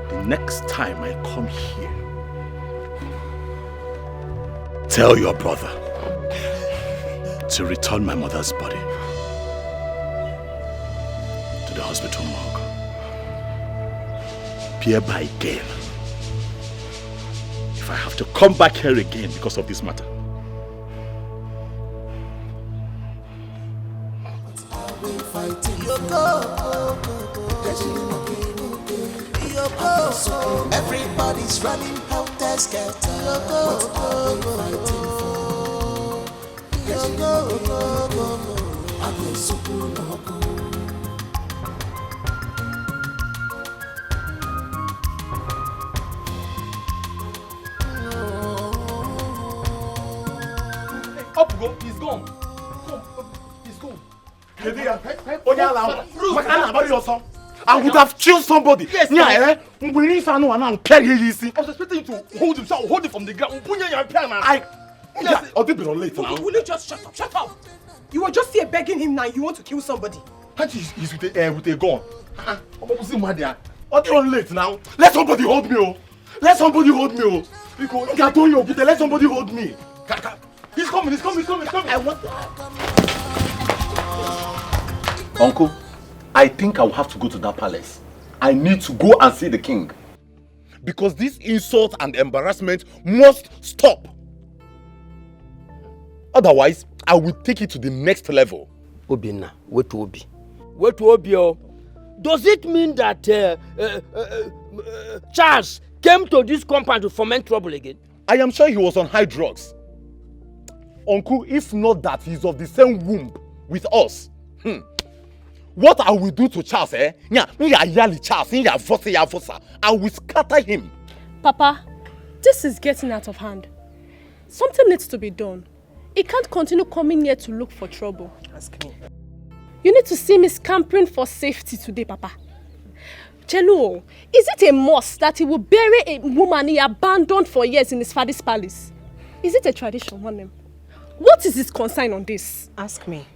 Speaker 1: The next time I come here, tell your brother to return my mother's body to the hospital morgue. Hereby again, if I have to come back here again because of this matter.
Speaker 5: Everybody's running helter skelter. What are we fighting for?
Speaker 3: Up go, he's gone. He's gone. I would have killed somebody. Yes, yeah, I was expecting you to hold himself, hold it from the ground.
Speaker 9: Will you just shut up? Shut up! You were just here begging him now. You want to kill somebody.
Speaker 3: And he's with a gun. What's the matter? What are you late now? Let somebody hold me, oh. Let somebody hold me, oh. Because let somebody hold me. He's coming. I want Uncle, I think I'll have to go to that palace. I need to go and see the king. Because this insult and embarrassment must stop. Otherwise, I will take it to the next level.
Speaker 10: Obinna, wait to Obi. Wait to Obi, oh. Does it mean that Charles came to this compound to foment trouble again?
Speaker 3: I am sure he was on high drugs. Uncle, if not that he's of the same womb with us. What I will do to Charles, I will scatter him.
Speaker 13: Papa, this is getting out of hand. Something needs to be done. He can't continue coming here to look for trouble.
Speaker 10: Ask me.
Speaker 13: You need to see me scampering for safety today, Papa. Chelo, is it a must that he will bury a woman he abandoned for years in his father's palace? Is it a tradition, one name? What is his concern on this?
Speaker 9: Ask me.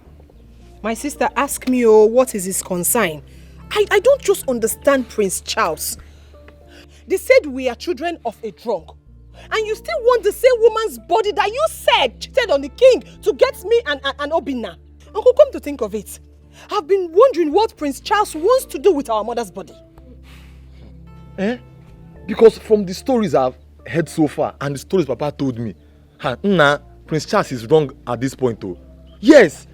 Speaker 9: My sister, ask me, what is his concern? I don't just understand Prince Charles. They said we are children of a drunk. And you still want the same woman's body that you said cheated on the king to get me and Obinna. Uncle, come to think of it, I've been wondering what Prince Charles wants to do with our mother's body.
Speaker 3: Because from the stories I've heard so far and the stories Papa told me, Prince Charles is wrong at this point though. Yes,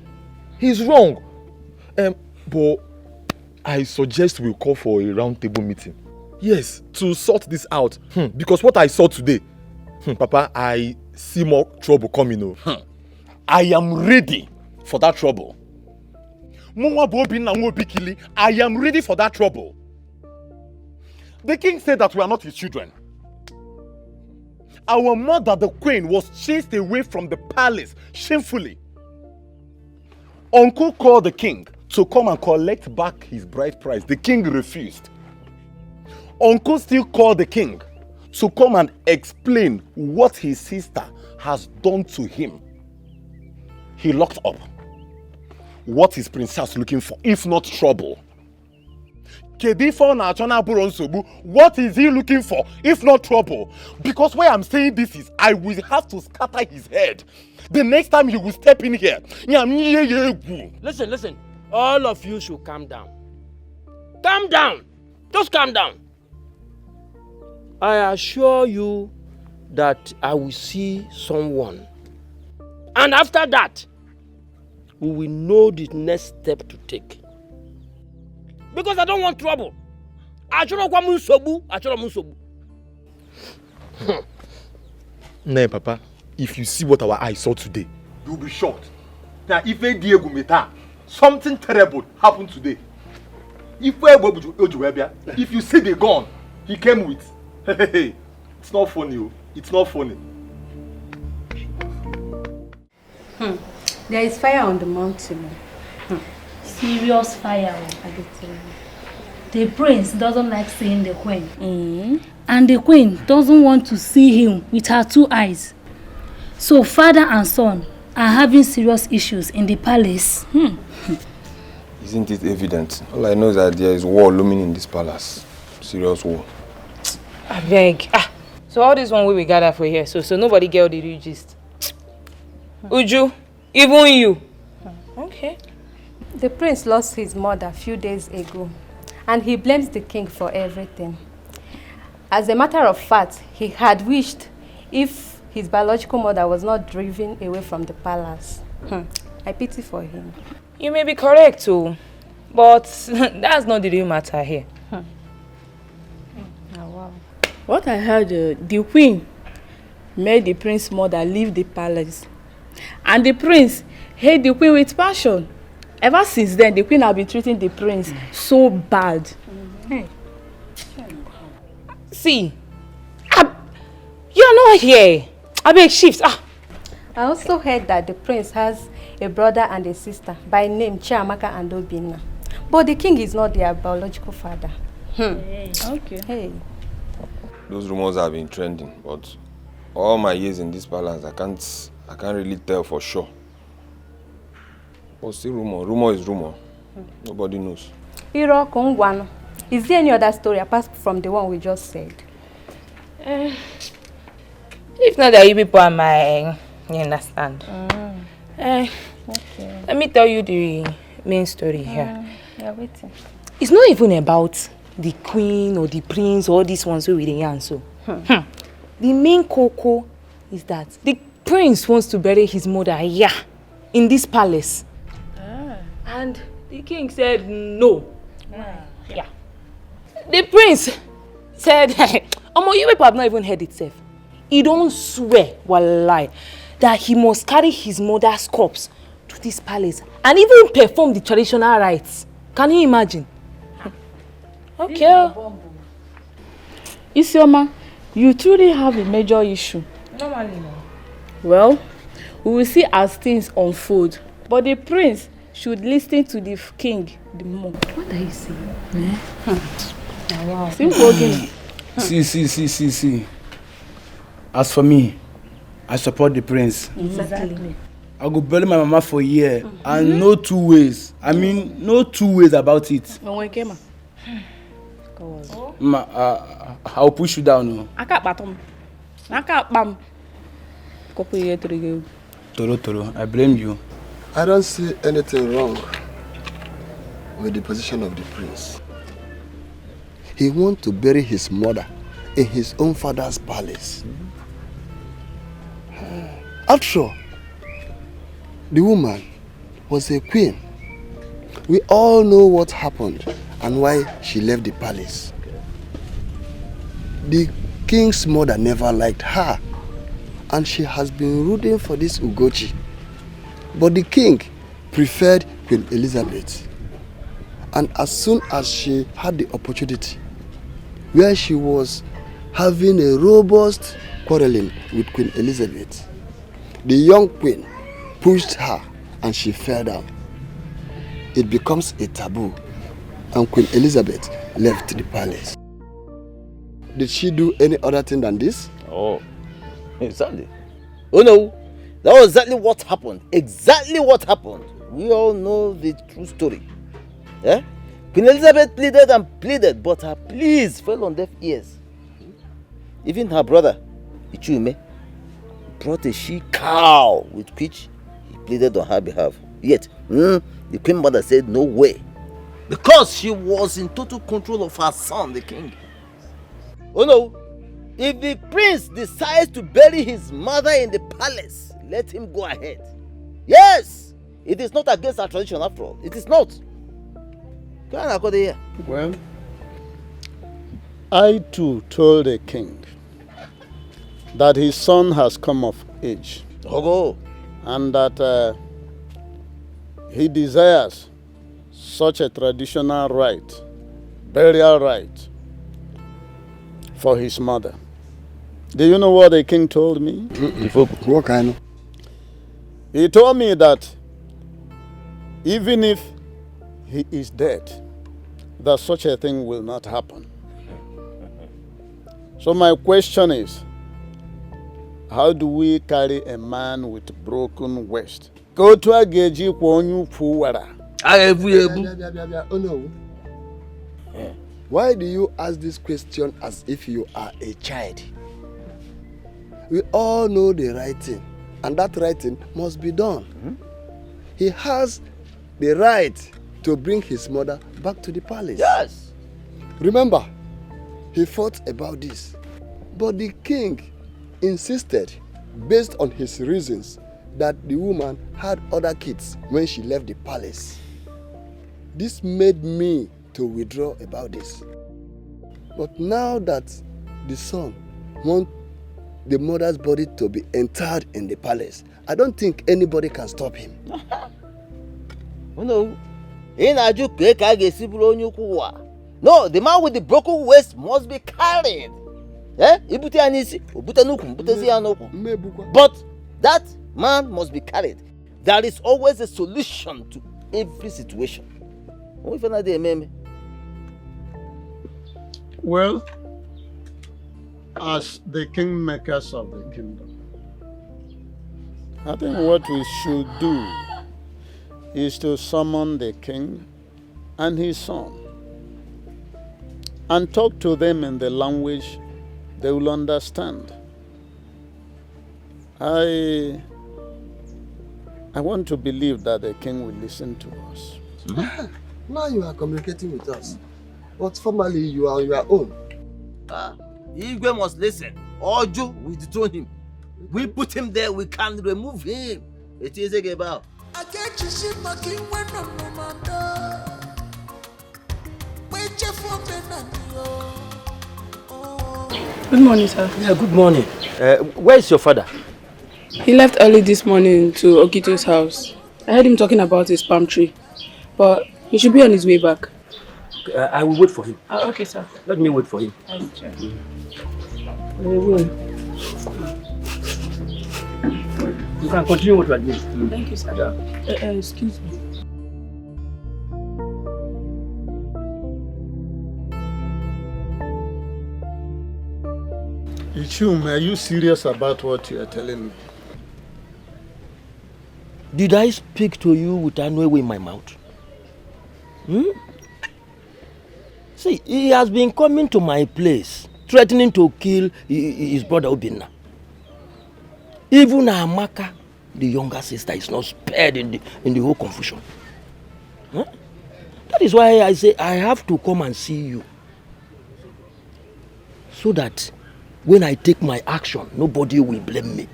Speaker 3: he's wrong. But I suggest we call for a round table meeting. Yes, to sort this out. Because what I saw today, Papa, I see more trouble coming. I am ready for that trouble. I am ready for that trouble. The king said that we are not his children. Our mother, the queen, was chased away from the palace shamefully. Uncle called the king to come and collect back his bride price. The king refused. Uncle still called the king to come and explain what his sister has done to him. He locked up. What is Prince Charles looking for, if not trouble? What is he looking for, if not trouble? Because why I'm saying this is, I will have to scatter his head the next time he will step in here.
Speaker 10: Listen. All of you should calm down. Calm down. Just calm down. I assure you that I will see someone. And after that, we will know the next step to take. Because I don't want trouble.
Speaker 3: Nah, Papa, if you see what our eyes saw today, you'll be shocked. Now, if Diego Meta, something terrible happened today. If you see the gun he came with, it's not funny. It's not funny.
Speaker 12: There is fire on the mountain.
Speaker 22: Serious fire, I can tell you. The prince doesn't like seeing the queen. And the queen doesn't want to see him with her two eyes. So father and son are having serious issues in the palace.
Speaker 23: Isn't it evident? All I know is that there is war looming in this palace. Serious war.
Speaker 24: I beg. So all this one we gather for here, so nobody get the real gist. Uju, even you.
Speaker 12: Okay. The prince lost his mother a few days ago, and he blames the king for everything. As a matter of fact, he had wished if his biological mother was not driven away from the palace. I pity for him.
Speaker 24: You may be correct too, but that's not the real matter here.
Speaker 12: Oh, wow.
Speaker 25: What I heard, the queen made the prince's mother leave the palace. And the prince hate the queen with passion. Ever since then, the queen has been treating the prince so bad.
Speaker 24: See, you're not here. I beg shift.
Speaker 12: I also heard that the prince has a brother and a sister by name Chiamaka and Obinna. But the king is not their biological father.
Speaker 25: Okay.
Speaker 12: Hey.
Speaker 23: Those rumors have been trending, but all my years in this palace, I can't really tell for sure. But still rumor. Rumor is rumor. Nobody knows.
Speaker 12: Iro Kongwano. Is there any other story apart from the one we just said?
Speaker 24: If not that you people are my, you understand.
Speaker 12: Okay.
Speaker 24: Let me tell you the main story here.
Speaker 12: Yeah, waiting.
Speaker 24: It's not even about the queen or the prince or these ones with the yarn. So, the main cocoa is that the prince wants to bury his mother here in this palace. And the king said no. Yeah. The prince said, you people have not even heard itself. He don't swear, wallahi, that he must carry his mother's corpse to this palace and even perform the traditional rites. Can you imagine? Okay.
Speaker 25: Isioma, you truly have a major issue.
Speaker 24: Normally, no.
Speaker 25: Well, we will see as things unfold. But the prince should listen to the king the more.
Speaker 12: What are you saying?
Speaker 25: Wow. Simple again.
Speaker 2: See. As for me, I support the prince.
Speaker 25: Exactly.
Speaker 2: I go bury my mama for a year and no two ways. I mean, no two ways about it. I'll push you down. Toro, I blame you.
Speaker 21: I don't see anything wrong with the position of the prince. He wants to bury his mother in his own father's palace. After all, the woman was a queen. We all know what happened and why she left the palace. The king's mother never liked her, and she has been rooting for this Ugochi. But the king preferred Queen Elizabeth. And as soon as she had the opportunity, where she was having a robust quarreling with Queen Elizabeth, the young queen pushed her and she fell down. It becomes a taboo, and Queen Elizabeth left the palace. Did she do any other thing than this?
Speaker 20: Oh, exactly. Oh no, that was exactly what happened. Exactly what happened. We all know the true story. Yeah? Queen Elizabeth pleaded and pleaded, but her pleas fell on deaf ears. Even her brother, Ichume, brought a she-cow with which he pleaded on her behalf. Yet, the queen mother said no way, because she was in total control of her son, the king. Oh no, if the prince decides to bury his mother in the palace, let him go ahead. Yes, it is not against our tradition after all. It is not.
Speaker 19: Well, I too told the king that his son has come of age. And that he desires such a traditional rite, burial rite, for his mother. Do you know what the king told me?
Speaker 21: What kind of?
Speaker 19: He told me that even if he is dead, that such a thing will not happen. So my question is, how do we carry a man with broken waist? Go to a geji kwonyu puwara.
Speaker 21: Oh no. Why do you ask this question as if you are a child? We all know the right thing, and that right thing must be done. He has the right to bring his mother back to the palace.
Speaker 20: Yes.
Speaker 21: Remember, he fought about this, but the king insisted, based on his reasons, that the woman had other kids when she left the palace. This made me to withdraw about this. But now that the son wants the mother's body to be interred in the palace, I don't think anybody can stop him.
Speaker 20: Oh no. No, the man with the broken waist must be carried. But that man must be carried. There is always a solution to every situation.
Speaker 19: Well, as the kingmakers of the kingdom, I think what we should do is to summon the king and his son and talk to them in the language they will understand. I want to believe that the king will listen to us.
Speaker 21: Now you are communicating with us, but formally you are on your own.
Speaker 20: Igwe must listen. Ojo, we dethrone him. We put him there, we can remove him. It is a about.
Speaker 25: Good morning, sir.
Speaker 10: Yeah, good morning. Where is your father?
Speaker 25: He left early this morning to Okito's house. I heard him talking about his palm tree, but he should be on his way back.
Speaker 10: I will wait for him.
Speaker 25: Okay, sir.
Speaker 10: Let me wait for him.
Speaker 25: I
Speaker 10: will. You can continue what you are doing.
Speaker 25: Thank you, sir.
Speaker 10: Yeah.
Speaker 25: Excuse me.
Speaker 19: Ichum, are you serious about what you are telling me?
Speaker 10: Did I speak to you with Anwewe in my mouth? See, he has been coming to my place, threatening to kill his brother Obinna. Even Amaka, the younger sister, is not spared in the whole confusion. That is why I say I have to come and see you. So that when I take my action, nobody will blame me.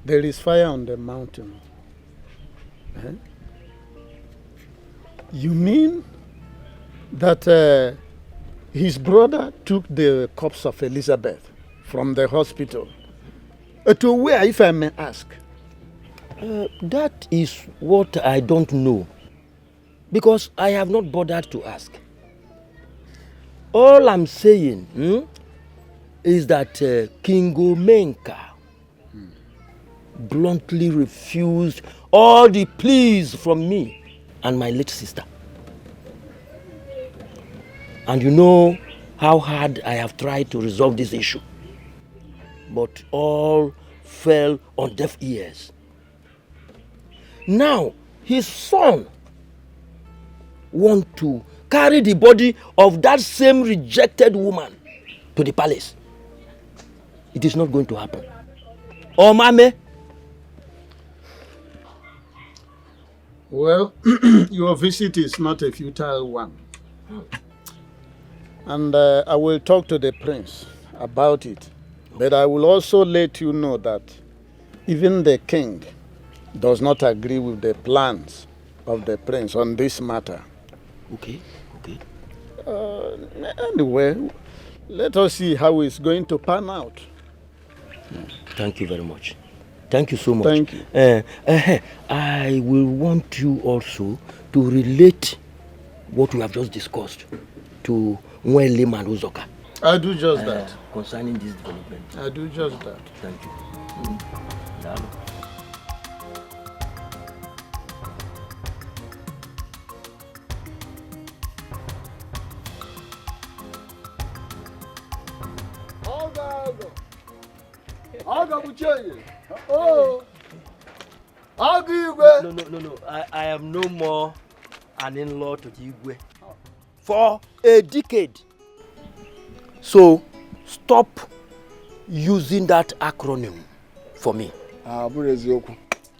Speaker 19: There is fire on the mountain. You mean that his brother took the corpse of Elizabeth from the hospital? To where, if I may ask?
Speaker 10: That is what I don't know. Because I have not bothered to ask. All I'm saying is that King Omenka bluntly refused all the pleas from me and my late sister. And you know how hard I have tried to resolve this issue. But all fell on deaf ears. Now, his son wants to carry the body of that same rejected woman to the palace. It is not going to happen. Oh, Mame.
Speaker 19: Well, your visit is not a futile one. And I will talk to the prince about it. But I will also let you know that even the king does not agree with the plans of the prince on this matter.
Speaker 10: Okay.
Speaker 19: Anyway, let us see how it's going to pan out.
Speaker 10: Thank you very much. Thank you so much.
Speaker 19: Thank you.
Speaker 10: I will want you also to relate what we have just discussed to Nwele and Uzoka.
Speaker 19: I do just that.
Speaker 10: Concerning this development.
Speaker 19: I do just that.
Speaker 10: Thank you. No. I am no more an in-law to the Igwe for a decade. So, stop using that acronym for me.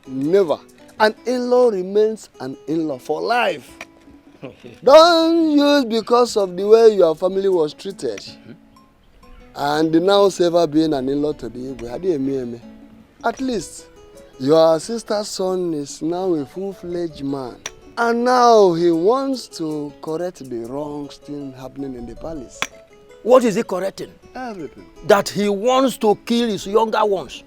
Speaker 21: Never. An in-law remains an in-law for life. Don't use because of the way your family was treated. And now ever being an in-law to the Igwe. At least, your sister's son is now a full-fledged man. And now he wants to correct the wrongs still happening in the palace.
Speaker 10: What is he correcting?
Speaker 21: Everything.
Speaker 10: That he wants to kill his younger ones.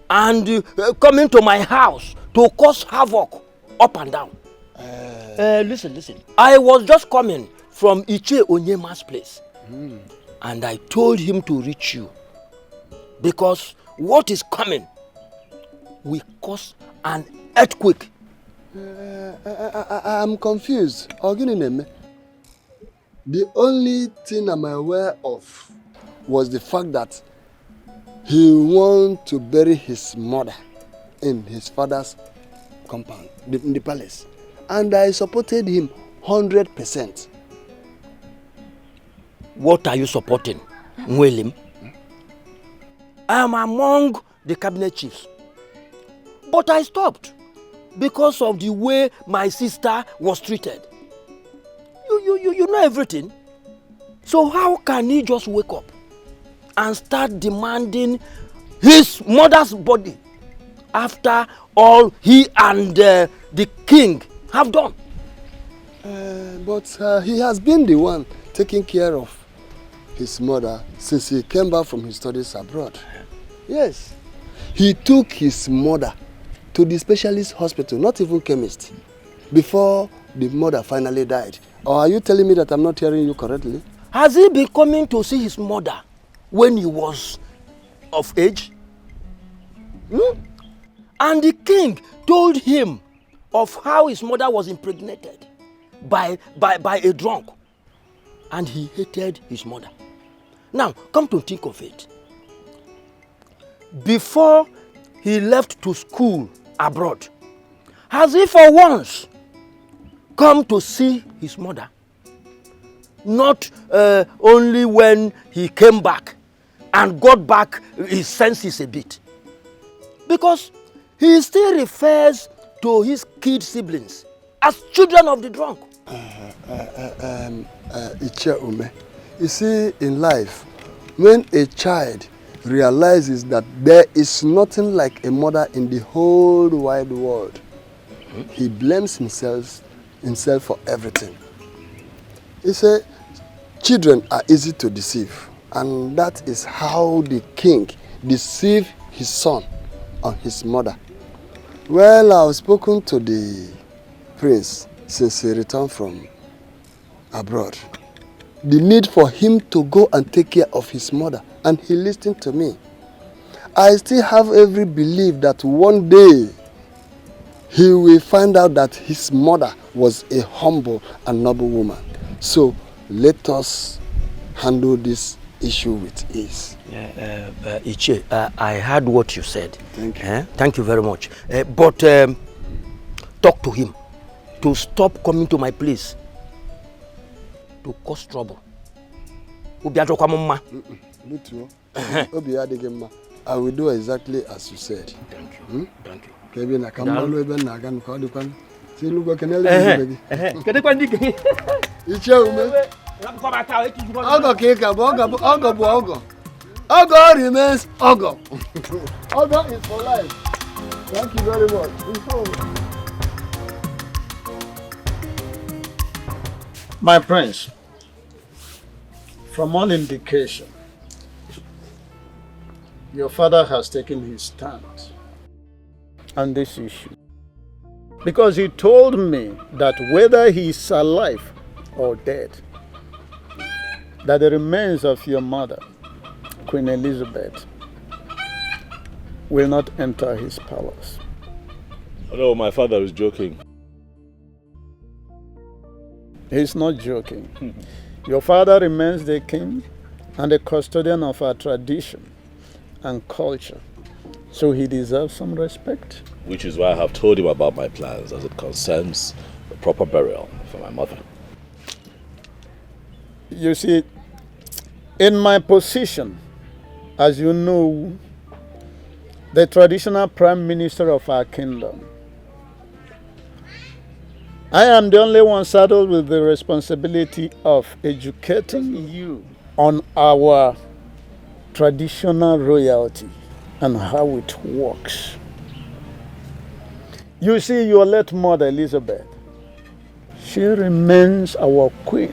Speaker 10: And coming to my house to cause havoc up and down. Listen. I was just coming from Iche Onyema's place. And I told him to reach you. Because what is coming will cause an earthquake.
Speaker 21: I'm confused. The only thing I'm aware of was the fact that he wanted to bury his mother in his father's compound, in the palace. and I supported him 100%.
Speaker 10: What are you supporting, William? I am among the cabinet chiefs. But I stopped because of the way my sister was treated. You know everything. So how can he just wake up and start demanding his mother's body after all he and the king have done?
Speaker 21: But he has been the one taking care of his mother since he came back from his studies abroad. Yes. He took his mother to the specialist hospital, not even chemist, before the mother finally died. Or are you telling me that I'm not hearing you correctly?
Speaker 10: Has he been coming to see his mother when he was of age? And the king told him of how his mother was impregnated by a drunk. And he hated his mother. Now, come to think of it. Before he left to school abroad, has he for once come to see his mother? Not only when he came back and got back his senses a bit. Because he still refers to his kid siblings as children of the drunk.
Speaker 21: You see, in life, when a child realizes that there is nothing like a mother in the whole wide world, he blames himself for everything. He said, children are easy to deceive, and that is how the king deceived his son on his mother. Well, I've spoken to the prince since he returned from abroad. The need for him to go and take care of his mother, and he listened to me. I still have every belief that one day he will find out that his mother was a humble and noble woman. So let us handle this issue with ease.
Speaker 10: Iche, I heard what you said.
Speaker 21: Thank you.
Speaker 10: Thank you very much. But talk to him to stop coming to my place to cause trouble.
Speaker 21: I will do exactly as you said.
Speaker 10: Thank you. Thank you.
Speaker 21: Ogo remains Ogo. Ogo is for life. Thank you very much.
Speaker 19: My prince, from all indication, your father has taken his stand on this issue. Because he told me that whether he is alive or dead, that the remains of your mother, Queen Elizabeth, will not enter his palace.
Speaker 1: No, my father is joking.
Speaker 19: He's not joking. Your father remains the king and the custodian of our tradition and culture. So he deserves some respect.
Speaker 1: Which is why I have told him about my plans as it concerns the proper burial for my mother.
Speaker 19: You see, in my position, as you know, the traditional prime minister of our kingdom, I am the only one saddled with the responsibility of educating you on our traditional royalty and how it works. You see, your late mother, Elizabeth, she remains our queen,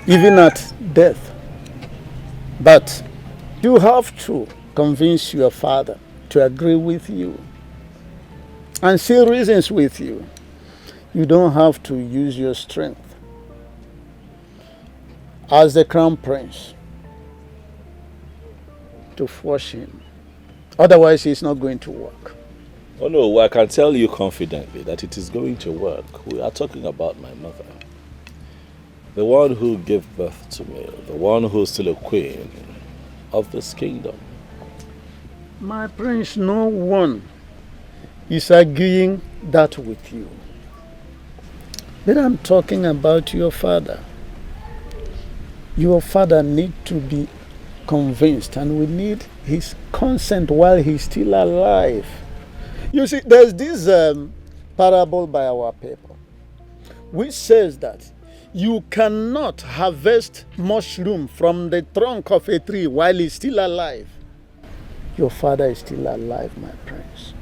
Speaker 19: even at death. But you have to convince your father to agree with you and see reasons with you. You don't have to use your strength as the crown prince to force him. Otherwise, it's not going to work.
Speaker 1: Oh no, I can tell you confidently that it is going to work. We are talking about my mother. The one who gave birth to me, the one who's still a queen of this kingdom.
Speaker 19: My prince, no one is arguing that with you.
Speaker 6: But I'm talking about your father. Your father needs to be convinced, and we need his consent while he's still alive. You see, there's this parable by our people, which says that you cannot harvest mushroom from the trunk of a tree while he's still alive. Your father is still alive, my prince.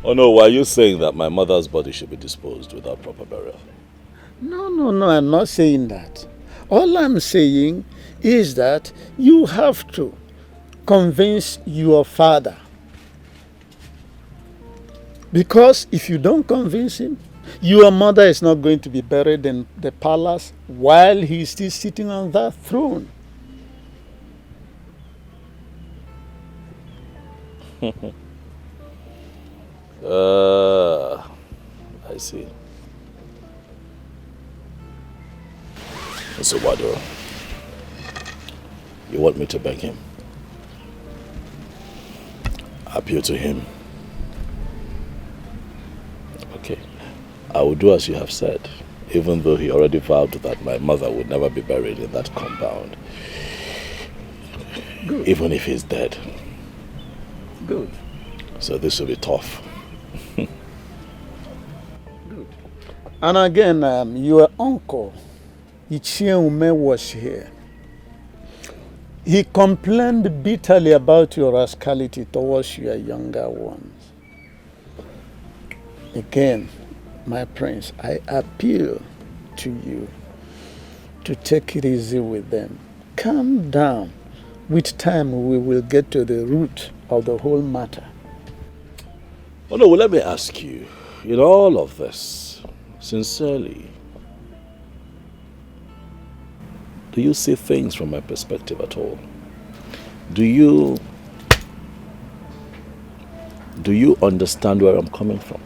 Speaker 1: Oh no, were you saying that my mother's body should be disposed without proper burial?
Speaker 6: No, I'm not saying that. All I'm saying is that you have to convince your father. Because if you don't convince him, your mother is not going to be buried in the palace while he's still sitting on that throne.
Speaker 1: I see. So Wado, you want me to beg him? Appeal to him? Okay. I will do as you have said, even though he already vowed that my mother would never be buried in that compound.
Speaker 6: Good.
Speaker 1: Even if he's dead.
Speaker 6: Good.
Speaker 1: So this will be tough.
Speaker 6: Good. And again, your uncle, Ichiume, was here. He complained bitterly about your rascality towards your younger ones. Again, my prince, I appeal to you to take it easy with them. Calm down. With time, we will get to the root of the whole matter.
Speaker 1: Oh no, well, let me ask you, in all of this, sincerely, do you see things from my perspective at all? Do you understand where I'm coming from?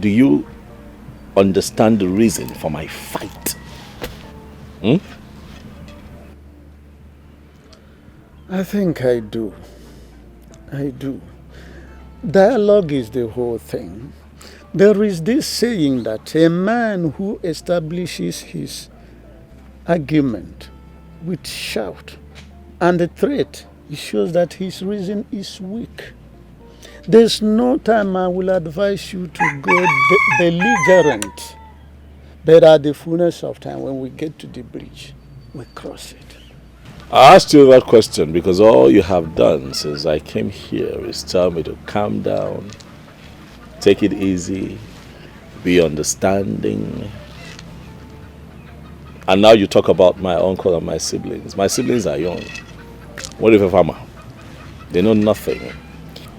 Speaker 1: Do you understand the reason for my fight?
Speaker 6: I think I do. I do. Dialogue is the whole thing. There is this saying that a man who establishes his argument with shout and a threat, it shows that his reason is weak. There's no time I will advise you to go belligerent, but at the fullness of time, when we get to the bridge, we cross it.
Speaker 1: I asked you that question because all you have done since I came here is tell me to calm down, take it easy, be understanding. And now you talk about my uncle and my siblings. My siblings are young. What if a farmer? They know nothing.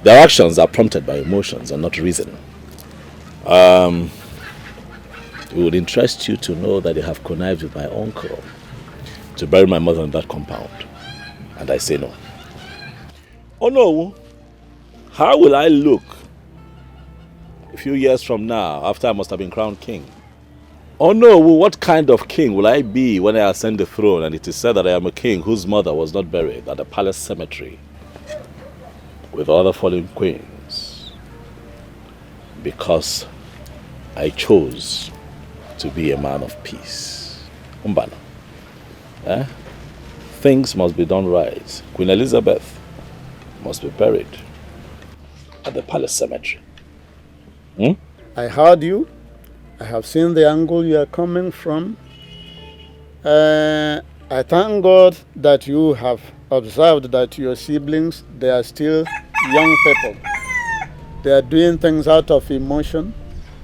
Speaker 1: Their actions are prompted by emotions and not reason. It would interest you to know that they have connived with my uncle to bury my mother in that compound. And I say no. Oh no. How will I look a few years from now after I must have been crowned king? Oh no, what kind of king will I be when I ascend the throne and it is said that I am a king whose mother was not buried at the palace cemetery with other fallen queens because I chose to be a man of peace? Umbana. Things must be done right. Queen Elizabeth must be buried at the palace cemetery.
Speaker 6: I heard you. I have seen the angle you are coming from. I thank God that you have observed that your siblings, they are still young people. They are doing things out of emotion,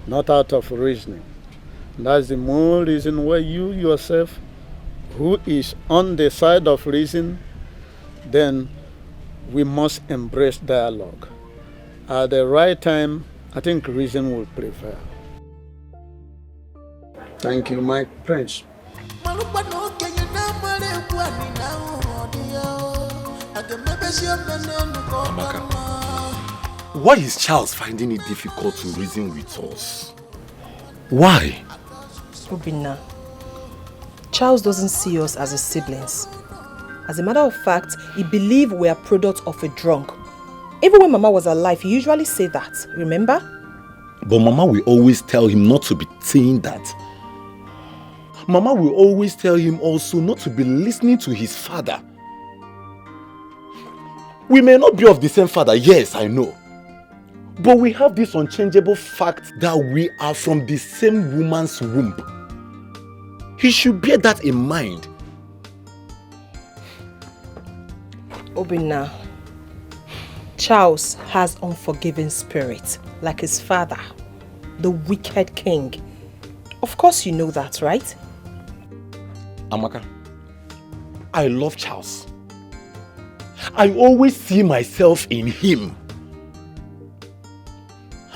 Speaker 6: not out of reasoning. That's the more reason why you yourself, who is on the side of reason, then we must embrace dialogue. At the right time, I think reason will prevail. Thank you, my prince.
Speaker 3: Amaka, why is Charles finding it difficult to reason with us? Why?
Speaker 13: Obinna, Charles doesn't see us as his siblings. As a matter of fact, he believes we are product of a drunk. Even when Mama was alive, he usually said that, remember?
Speaker 1: But Mama will always tell him not to be saying that. Mama will always tell him also not to be listening to his father. We may not be of the same father, yes, I know. But we have this unchangeable fact that we are from the same woman's womb. He should bear that in mind.
Speaker 13: Obinna, Charles has unforgiving spirit, like his father, the wicked king. Of course you know that, right?
Speaker 1: Amaka, I love Charles. I always see myself in him.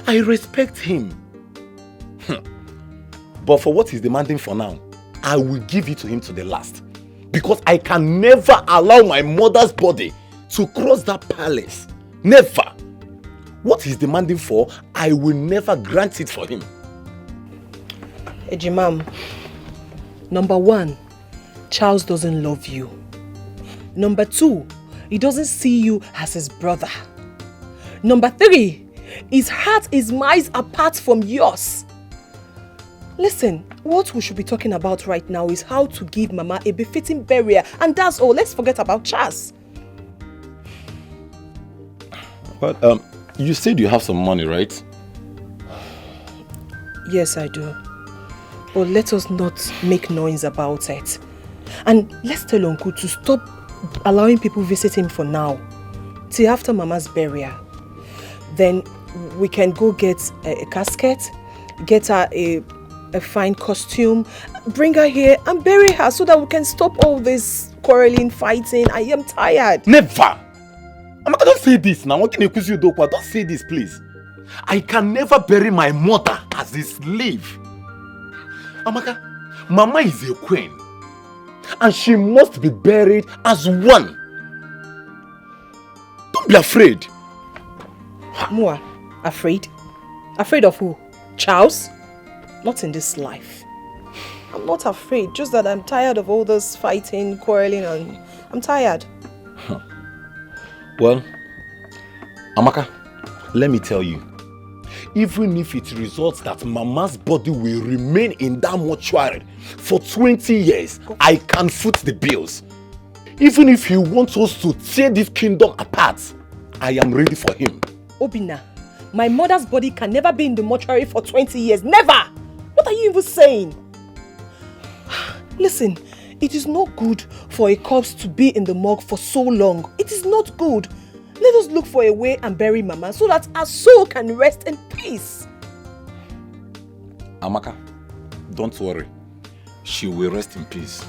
Speaker 1: I respect him. But for what he's demanding for now, I will give it to him to the last. Because I can never allow my mother's body to cross that palace. Never. What he's demanding for, I will never grant it for him.
Speaker 13: Ejimam, number 1, Charles doesn't love you. Number 2, he doesn't see you as his brother. Number 3, his heart is miles apart from yours. Listen, what we should be talking about right now is how to give Mama a befitting burial, and that's all. Let's forget about Charles.
Speaker 1: Well, you said you have some money, right?
Speaker 13: Yes, I do. But let us not make noise about it. And let's tell Uncle to stop allowing people visit him for now, till after Mama's burial. Then we can go get a casket, get her a fine costume, bring her here and bury her so that we can stop all this quarreling, fighting. I am tired.
Speaker 1: Never! Amaka, don't say this now. Don't say this, please. I can never bury my mother as a slave. Amaka, Mama is a queen. And she must be buried as one. Don't be afraid.
Speaker 13: Mua, afraid? Afraid of who? Charles? Not in this life. I'm not afraid, just that I'm tired of all this fighting, quarreling, and I'm tired.
Speaker 1: Well, Amaka, let me tell you. Even if it results that Mama's body will remain in that mortuary for 20 years, I can foot the bills. Even if he wants us to tear this kingdom apart, I am ready for him.
Speaker 13: Obinna, my mother's body can never be in the mortuary for 20 years. Never! What are you even saying? Listen, it is not good for a corpse to be in the morgue for so long. It is not good. Let us look for a way and bury Mama so that our soul can rest in peace.
Speaker 1: Amaka, don't worry. She will rest in peace.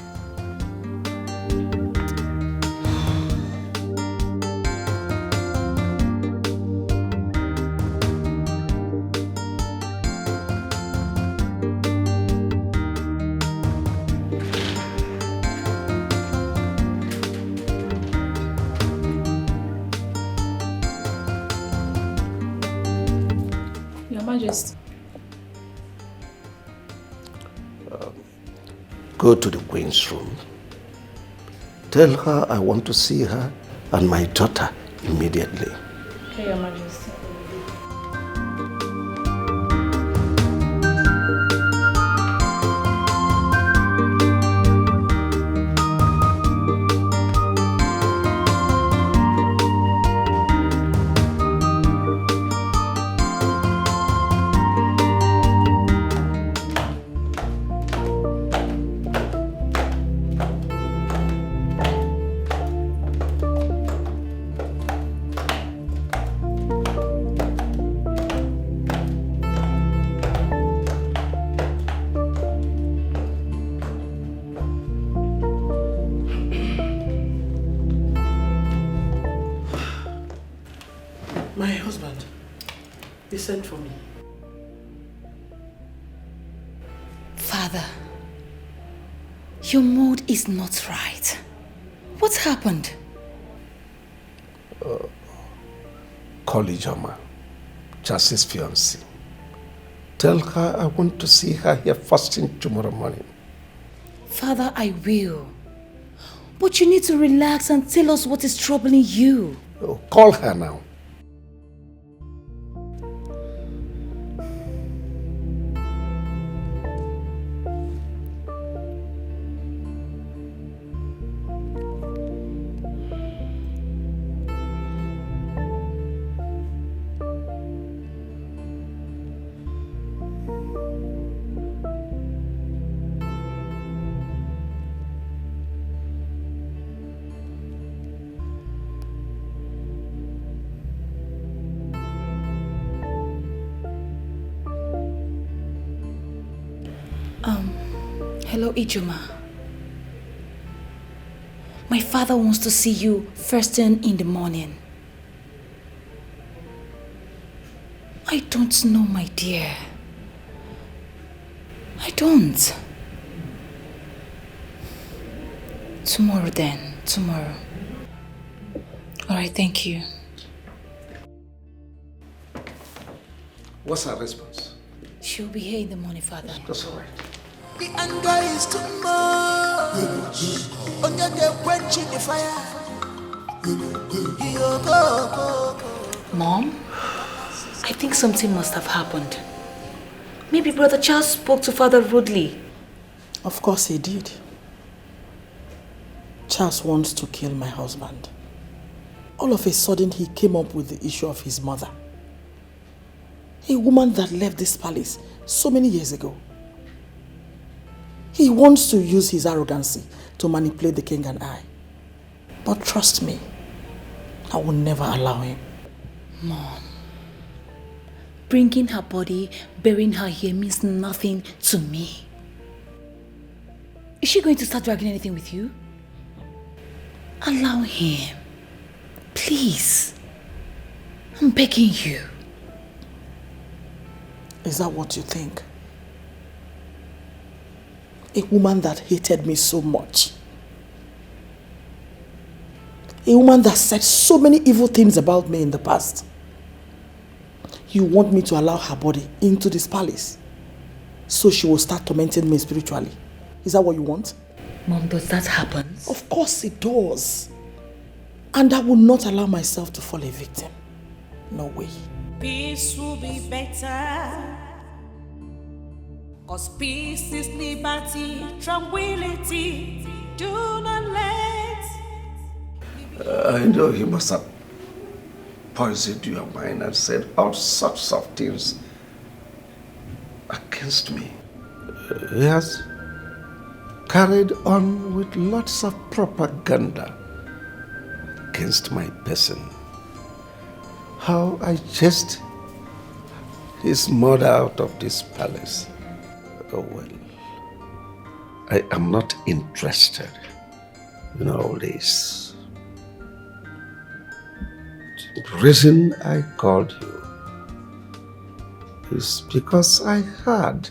Speaker 14: Go to the queen's room. Tell her I want to see her and my daughter immediately.
Speaker 22: Okay, Your Majesty.
Speaker 4: My husband, he sent for me.
Speaker 8: Father, your mood is not right. What happened?
Speaker 14: Call Ijoma, Justice's fiancée. Tell her I want to see her here first thing tomorrow morning.
Speaker 8: Father, I will. But you need to relax and tell us what is troubling you.
Speaker 14: Call her now.
Speaker 8: Hello, Ijoma. My father wants to see you first thing in the morning. I don't know, my dear. I don't. Tomorrow then, tomorrow. All right, thank you.
Speaker 14: What's her response?
Speaker 8: She'll be here in the morning, Father.
Speaker 14: That's all right.
Speaker 5: The anger is too much. Only they quenching the fire.
Speaker 8: Mom, I think something must have happened. Maybe Brother Charles spoke to Father rudely.
Speaker 4: Of course he did. Charles wants to kill my husband. All of a sudden he came up with the issue of his mother. A woman that left this palace so many years ago. He wants to use his arrogancy to manipulate the king and I. But trust me, I will never allow him.
Speaker 8: Mom, bringing her body, burying her here means nothing to me. Is she going to start dragging anything with you? Allow him. Please. I'm begging you.
Speaker 4: Is that what you think? A woman that hated me so much. A woman that said so many evil things about me in the past. You want me to allow her body into this palace so she will start tormenting me spiritually. Is that what you want?
Speaker 8: Mom, does that happen?
Speaker 4: Of course it does. And I will not allow myself to fall a victim. No way.
Speaker 7: Peace will be better. 'Cause peace is liberty, tranquility. Do not let.
Speaker 14: I know he must have poisoned your mind and said all sorts of things against me. He has carried on with lots of propaganda against my person. How I chased his mother out of this palace. Oh well, I am not interested in all this. The reason I called you is because I heard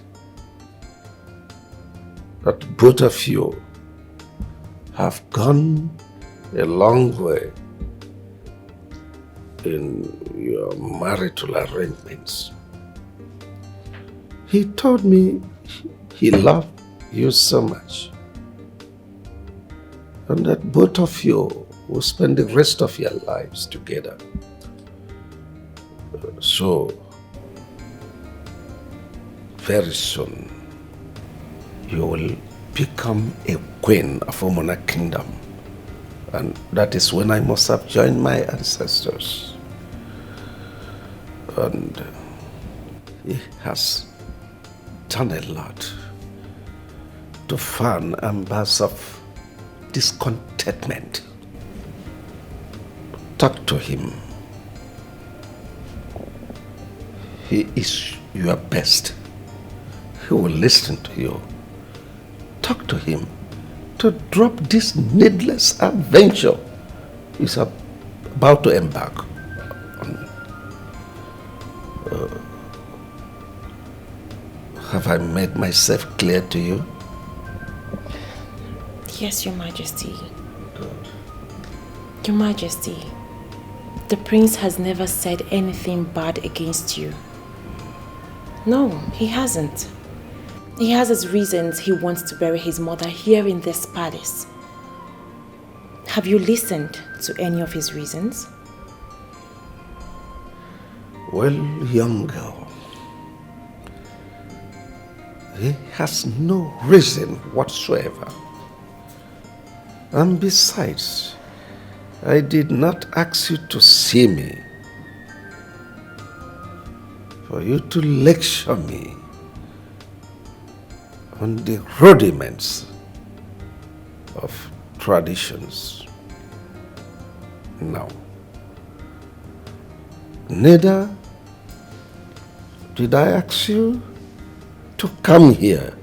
Speaker 14: that both of you have gone a long way in your marital arrangements. He told me he loved you so much, and that both of you will spend the rest of your lives together. So, very soon, you will become a queen of a monarch kingdom. And that is when I must have joined my ancestors. And he has done a lot to fan embers of discontentment. Talk to him. He is your best. He will listen to you. Talk to him to drop this needless adventure he's about to embark on. Have I made myself clear to you?
Speaker 24: Yes, Your Majesty. Your Majesty, the prince has never said anything bad against you. No, he hasn't. He has his reasons he wants to bury his mother here in this palace. Have you listened to any of his reasons?
Speaker 14: Well, young girl, he has no reason whatsoever. And besides, I did not ask you to see me for you to lecture me on the rudiments of traditions. No. Neither did I ask you to come here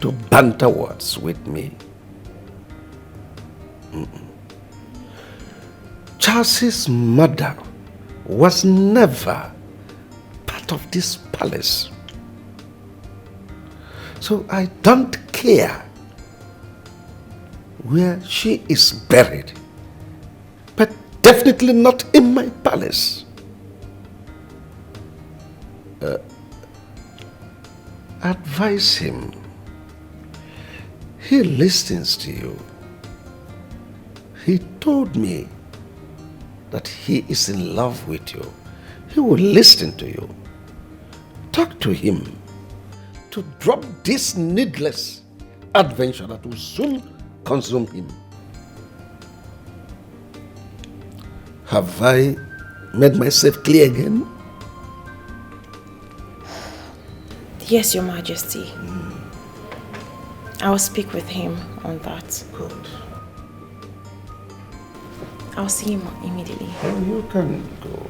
Speaker 14: to banter words with me. Charles's mother was never part of this palace. So I don't care where she is buried, but definitely not in my palace. Advise him. He listens to you. He told me that he is in love with you. He will listen to you. Talk to him to drop this needless adventure that will soon consume him. Have I made myself clear again?
Speaker 11: Yes, Your Majesty. I will speak with him on that.
Speaker 14: Good.
Speaker 11: I'll see him immediately.
Speaker 14: Oh, you can go.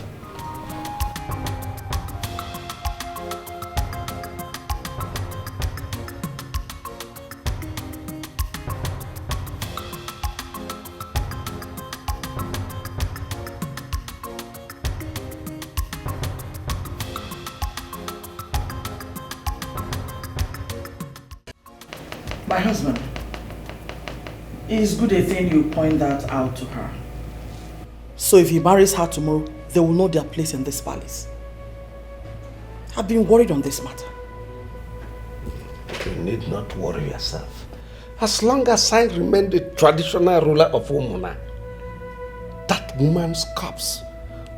Speaker 4: My husband, it is good a thing you point that out to her. So if he marries her tomorrow, they will know their place in this palace. I've been worried on this matter.
Speaker 14: You need not worry yourself. As long as I remain the traditional ruler of Umuna, that woman's corpse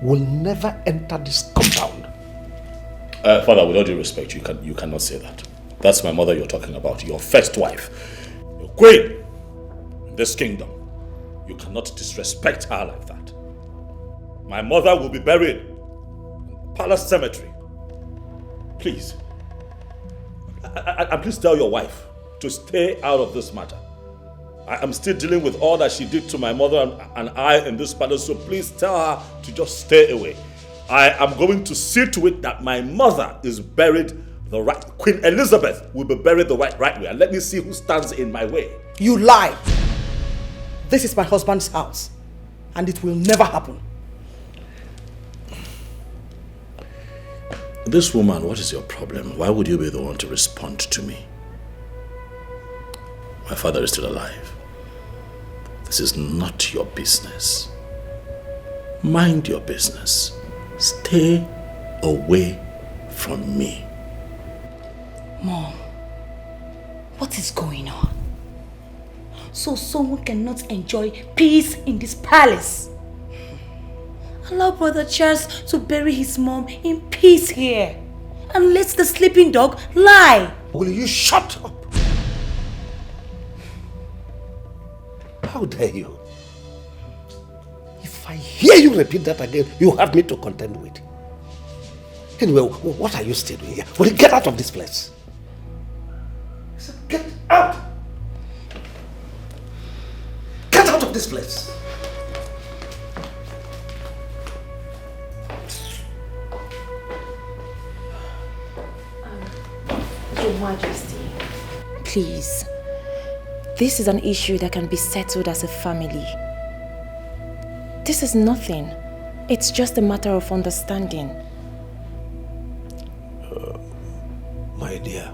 Speaker 14: will never enter this compound.
Speaker 1: Father, with all due respect, you cannot say that. That's my mother you're talking about, your first wife, your queen in this kingdom. You cannot disrespect her like that. My mother will be buried in the palace cemetery. Please. And please tell your wife to stay out of this matter. I am still dealing with all that she did to my mother and I in this palace, so please tell her to just stay away. I am going to see to it that my mother is buried the right. Queen Elizabeth will be buried the right way, and let me see who stands in my way.
Speaker 4: You lie! This is my husband's house, and it will never happen.
Speaker 1: This woman, what is your problem? Why would you be the one to respond to me? My father is still alive. This is not your business. Mind your business. Stay away from me.
Speaker 8: Mom, what is going on? So someone cannot enjoy peace in this palace. Allow Brother Charles to bury his mom in peace here. And let the sleeping dog lie.
Speaker 14: Will you shut up? How dare you? If I hear you repeat that again, you have me to contend with. Anyway, what are you still doing here? Will you get out of this place? I said, get out! Get out of this place!
Speaker 11: Your Majesty, please. This is an issue that can be settled as a family. This is nothing. It's just a matter of understanding.
Speaker 14: My dear,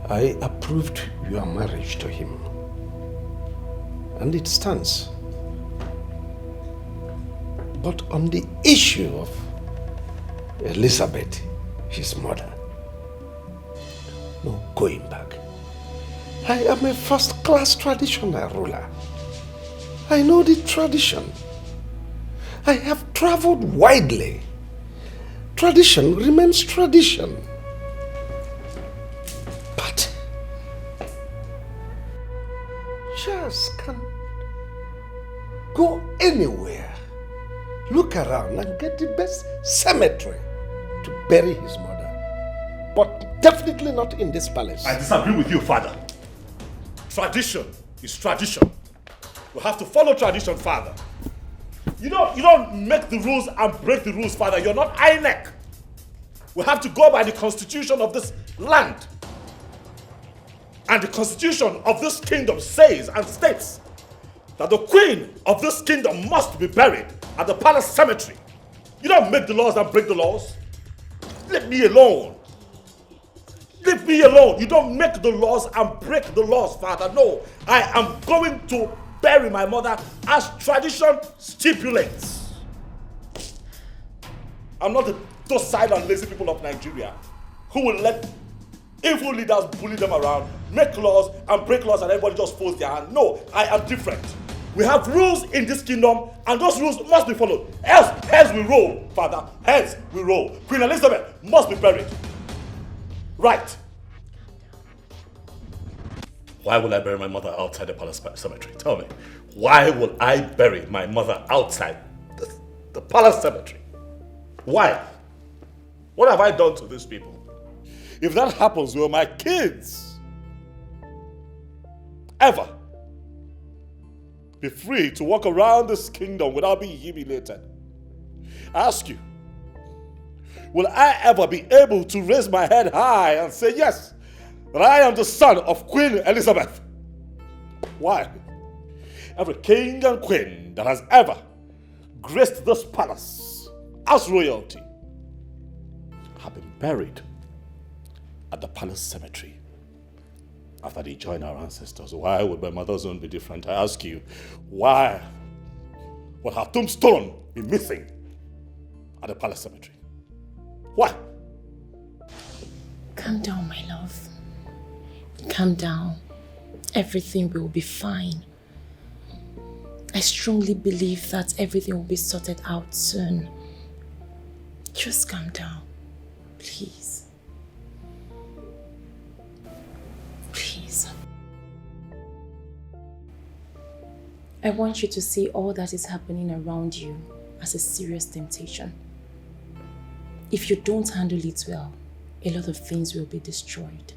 Speaker 14: I approved your marriage to him. And it stands. But on the issue of Elizabeth, his mother, no going back. I am a first-class traditional ruler. I know the tradition. I have traveled widely. Tradition remains tradition. But Charles can go anywhere, look around and get the best cemetery to bury his mother. But definitely not in this palace.
Speaker 1: I disagree with you, Father. Tradition is tradition. We have to follow tradition, Father. You don't make the rules and break the rules, Father. You're not INEC. We have to go by the constitution of this land. And the constitution of this kingdom says and states that the queen of this kingdom must be buried at the palace cemetery. You don't make the laws and break the laws. Leave me alone. Leave me alone. You don't make the laws and break the laws, Father. No, I am going to bury my mother as tradition stipulates. I'm not the docile and lazy people of Nigeria who will let evil leaders bully them around, make laws and break laws and everybody just folds their hand. No, I am different. We have rules in this kingdom and those rules must be followed. Hence we roll, Father. Hence we roll. Queen Elizabeth must be buried. Right. Why will I bury my mother outside the palace cemetery? Tell me. Why will I bury my mother outside the palace cemetery? Why? What have I done to these people? If that happens, will my kids ever be free to walk around this kingdom without being humiliated? I ask you, will I ever be able to raise my head high and say, yes, that I am the son of Queen Elizabeth? Why? Every king and queen that has ever graced this palace as royalty have been buried at the palace cemetery after they joined our ancestors. Why would my mother's own be different? I ask you, why would her tombstone be missing at the palace cemetery? Why?
Speaker 11: Calm down, my love. Calm down. Everything will be fine. I strongly believe that everything will be sorted out soon. Just calm down, please. Please. I want you to see all that is happening around you as a serious temptation. If you don't handle it well, a lot of things will be destroyed.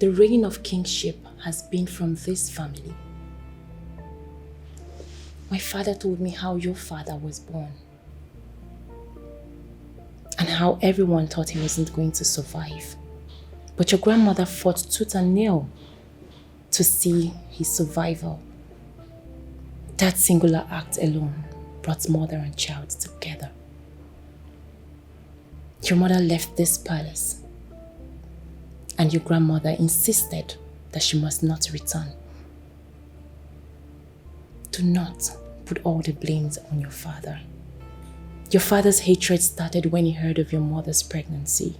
Speaker 11: The reign of kingship has been from this family. My father told me how your father was born and how everyone thought he wasn't going to survive. But your grandmother fought tooth and nail to see his survival. That singular act alone brought mother and child together. Your mother left this palace and your grandmother insisted that she must not return. Do not put all the blames on your father. Your father's hatred started when he heard of your mother's pregnancy.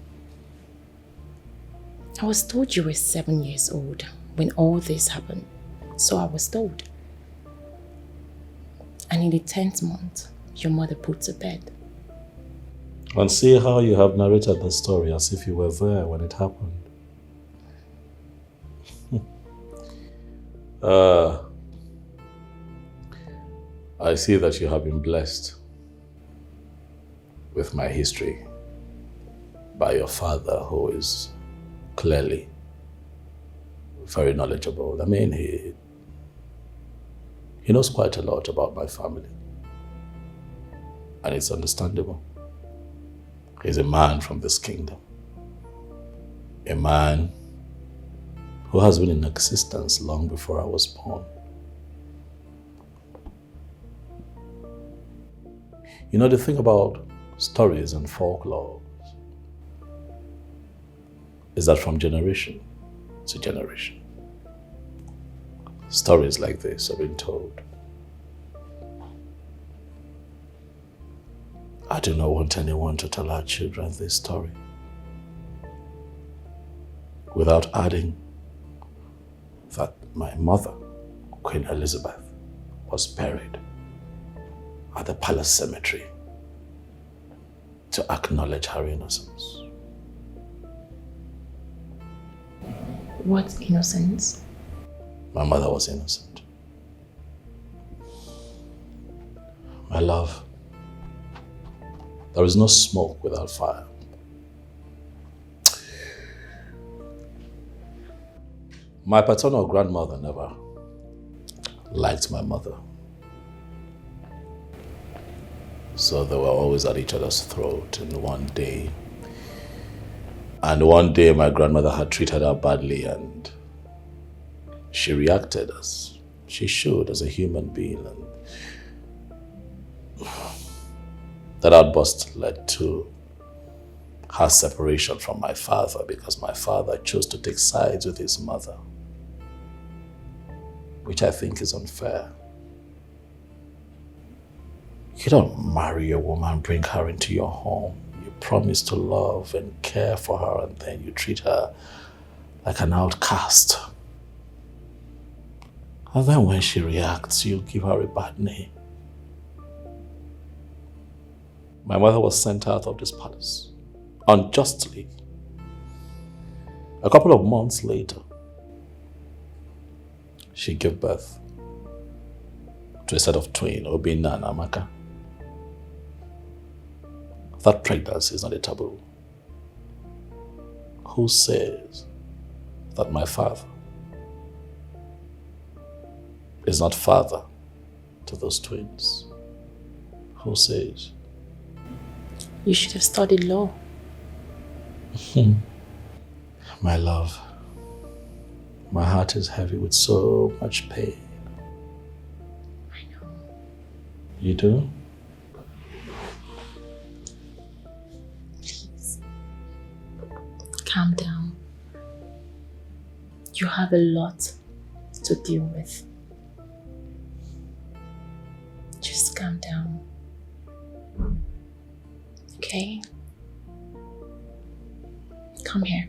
Speaker 11: I was told you were 7 years old when all this happened, so I was told. And in the 10th month, your mother put to bed.
Speaker 1: And see how you have narrated the story as if you were there when it happened. I see that you have been blessed with my history by your father, who is clearly very knowledgeable. I mean, he knows quite a lot about my family. And it's understandable. He's a man from this kingdom. A man who has been in existence long before I was born. You know, the thing about stories and folklore is that from generation to generation, stories like this are being told. I do not want anyone to tell our children this story without adding that my mother, Queen Elizabeth, was buried at the palace cemetery to acknowledge her innocence.
Speaker 11: What innocence?
Speaker 1: My mother was innocent. My love, there is no smoke without fire. My paternal grandmother never liked my mother. So they were always at each other's throat, and one day And one day my grandmother had treated her badly and she reacted as she should as a human being. And that outburst led to her separation from my father because my father chose to take sides with his mother, which I think is unfair. You don't marry a woman, bring her into your home. You promise to love and care for her, and then you treat her like an outcast. And then when she reacts, you give her a bad name. My mother was sent out of this palace, unjustly. A couple of months later, she gave birth to a set of twins, Obinna and Amaka. That pregnancy is not a taboo. Who says that my father is not father to those twins? Who says?
Speaker 11: You should have studied law.
Speaker 1: My love, my heart is heavy with so much pain.
Speaker 11: I know.
Speaker 1: You do?
Speaker 11: Please, calm down. You have a lot to deal with. Just calm down. Okay? Come here.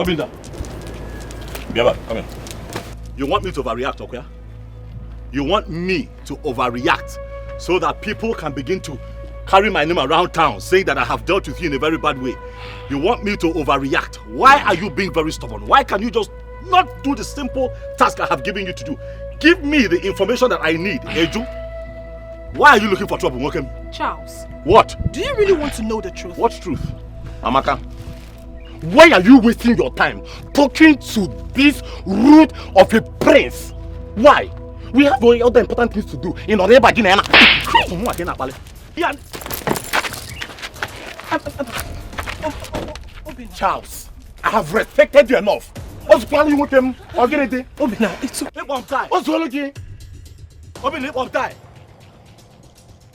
Speaker 1: Obinna. Biaba, come here. You want me to overreact, Okwia? You want me to overreact so that people can begin to carry my name around town saying that I have dealt with you in a very bad way? You want me to overreact? Why are you being very stubborn? Why can you just not do the simple task I have given you to do? Give me the information that I need, Eju. Why are you looking for trouble, Mokem?
Speaker 13: Charles.
Speaker 1: What?
Speaker 13: Do you really want to know the truth?
Speaker 1: What truth?
Speaker 3: Amaka, why are you wasting your time talking to this root of a prince? Why? We have other important things to do in order to begin. Charles, I have respected you enough. What's planning with him? Obinna, it's okay. What's wrong with you? Obinna, it won't die.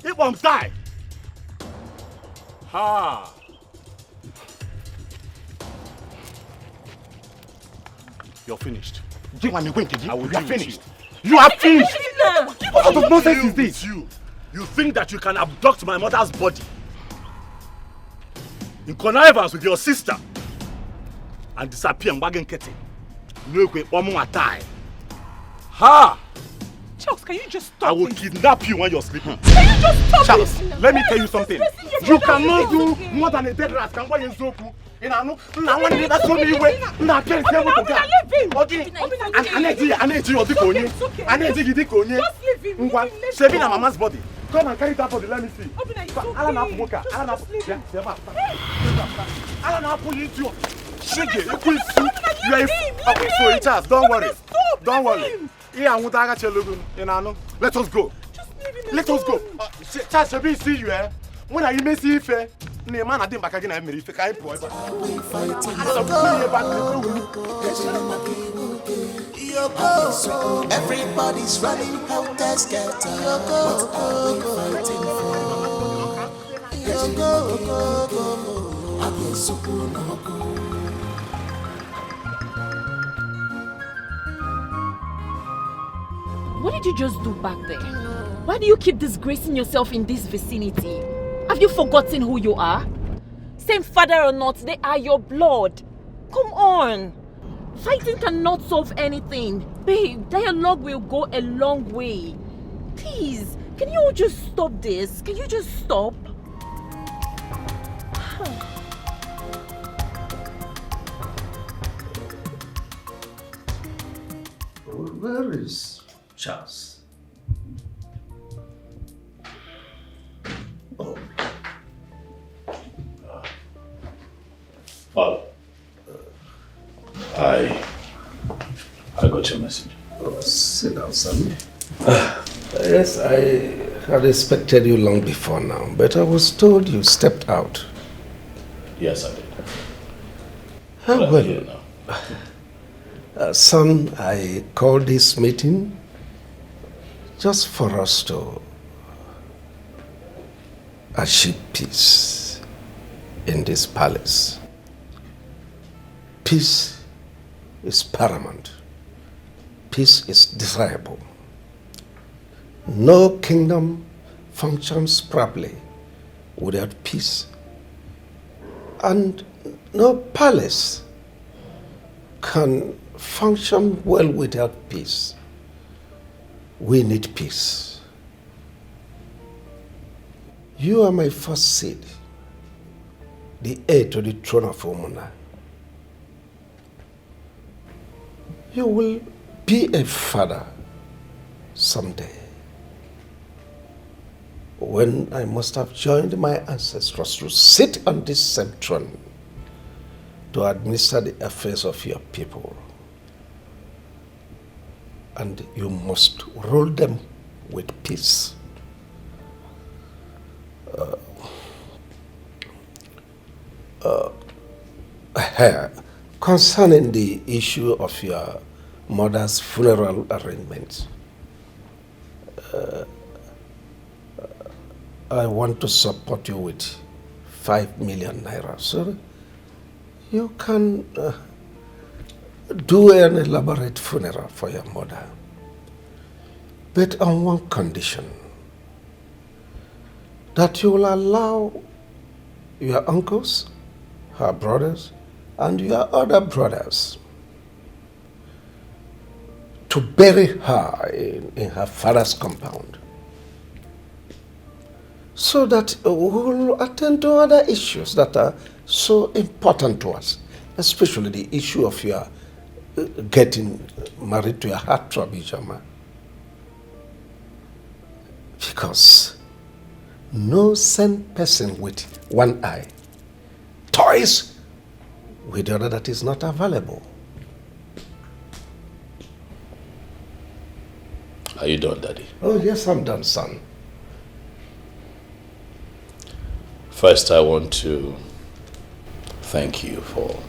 Speaker 3: It won't die. Ha. You're finished. I will be finished. You are finished. What sort of nonsense is this? You think that you can abduct my mother's body in connivance with your sister and disappear in Wagen Kete? No, one more time. Ha!
Speaker 13: Charles, can you just stop?
Speaker 1: I will kidnap you when you're sleeping.
Speaker 13: Can you just stop?
Speaker 3: Charles, let me tell you something. You cannot do more than a dead rat can buy in Zoku. I want to that's only way. I can't tell what to get. Okay. I need you. Saving a mama's body. Come and carry that body. Let me see. Alan Apuka. Charles, don't worry. Don't worry. Let us go. Let us go. Charles, see you, eh? When I may see if man I didn't back again, I made if I boy.
Speaker 5: Everybody's running helter skelter. What are we fighting for?
Speaker 9: What did you just do back there? Why do you keep disgracing yourself in this vicinity? Have you forgotten who you are? Same father or not, they are your blood. Come on. Fighting cannot solve anything. Babe, dialogue will go a long way. Please, can you all just stop this? Can you just stop?
Speaker 14: Where is Charles? Oh.
Speaker 1: Father, I got your message.
Speaker 14: Oh, sit down, son. Yes, I had expected you long before now, but I was told you stepped out.
Speaker 1: Yes, I did.
Speaker 14: How well? Son, I called this meeting just for us to achieve peace in this palace. Peace is paramount. Peace is desirable. No kingdom functions properly without peace. And no palace can function well without peace. We need peace. You are my first seed, the heir to the throne of Umuna. You will be a father someday, when I must have joined my ancestors to sit on this same throne to administer the affairs of your people. And you must rule them with peace. Concerning the issue of your mother's funeral arrangements, I want to support you with 5 million naira, so you can do an elaborate funeral for your mother, but on one condition: that you will allow your uncles, her brothers, and your other brothers to bury her in her father's compound, so that we will attend to other issues that are so important to us, especially the issue of your getting married to your heartthrob, Ijoma. Because no sane person with one eye toys with the other that is not available.
Speaker 1: Are you done, Daddy?
Speaker 14: Oh, yes, I'm done, son.
Speaker 1: First, I want to thank you for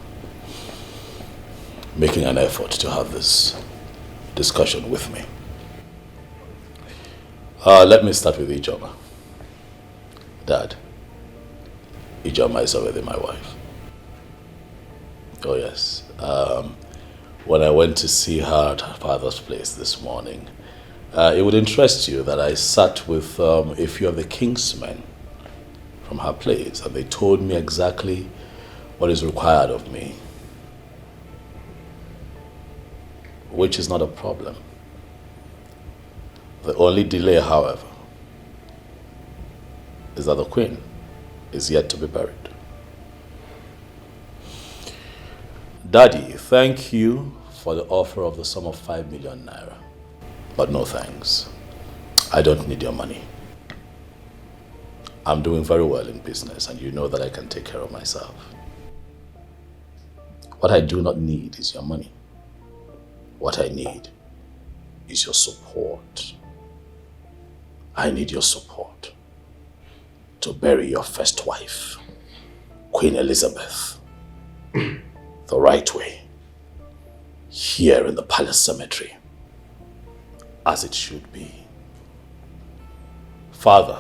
Speaker 1: making an effort to have this discussion with me. Let me start with Ijoma. Dad, Ijoma is already my wife. Oh, yes. When I went to see her at her father's place this morning, it would interest you that I sat with a few of the kingsmen from her place, and they told me exactly what is required of me, which is not a problem. The only delay, however, is that the queen is yet to be buried. Daddy, thank you for the offer of the sum of 5 million naira. But no thanks. I don't need your money. I'm doing very well in business, and you know that I can take care of myself. What I do not need is your money. What I need is your support. I need your support to bury your first wife, Queen Elizabeth, the right way, here in the palace cemetery, as it should be. Father,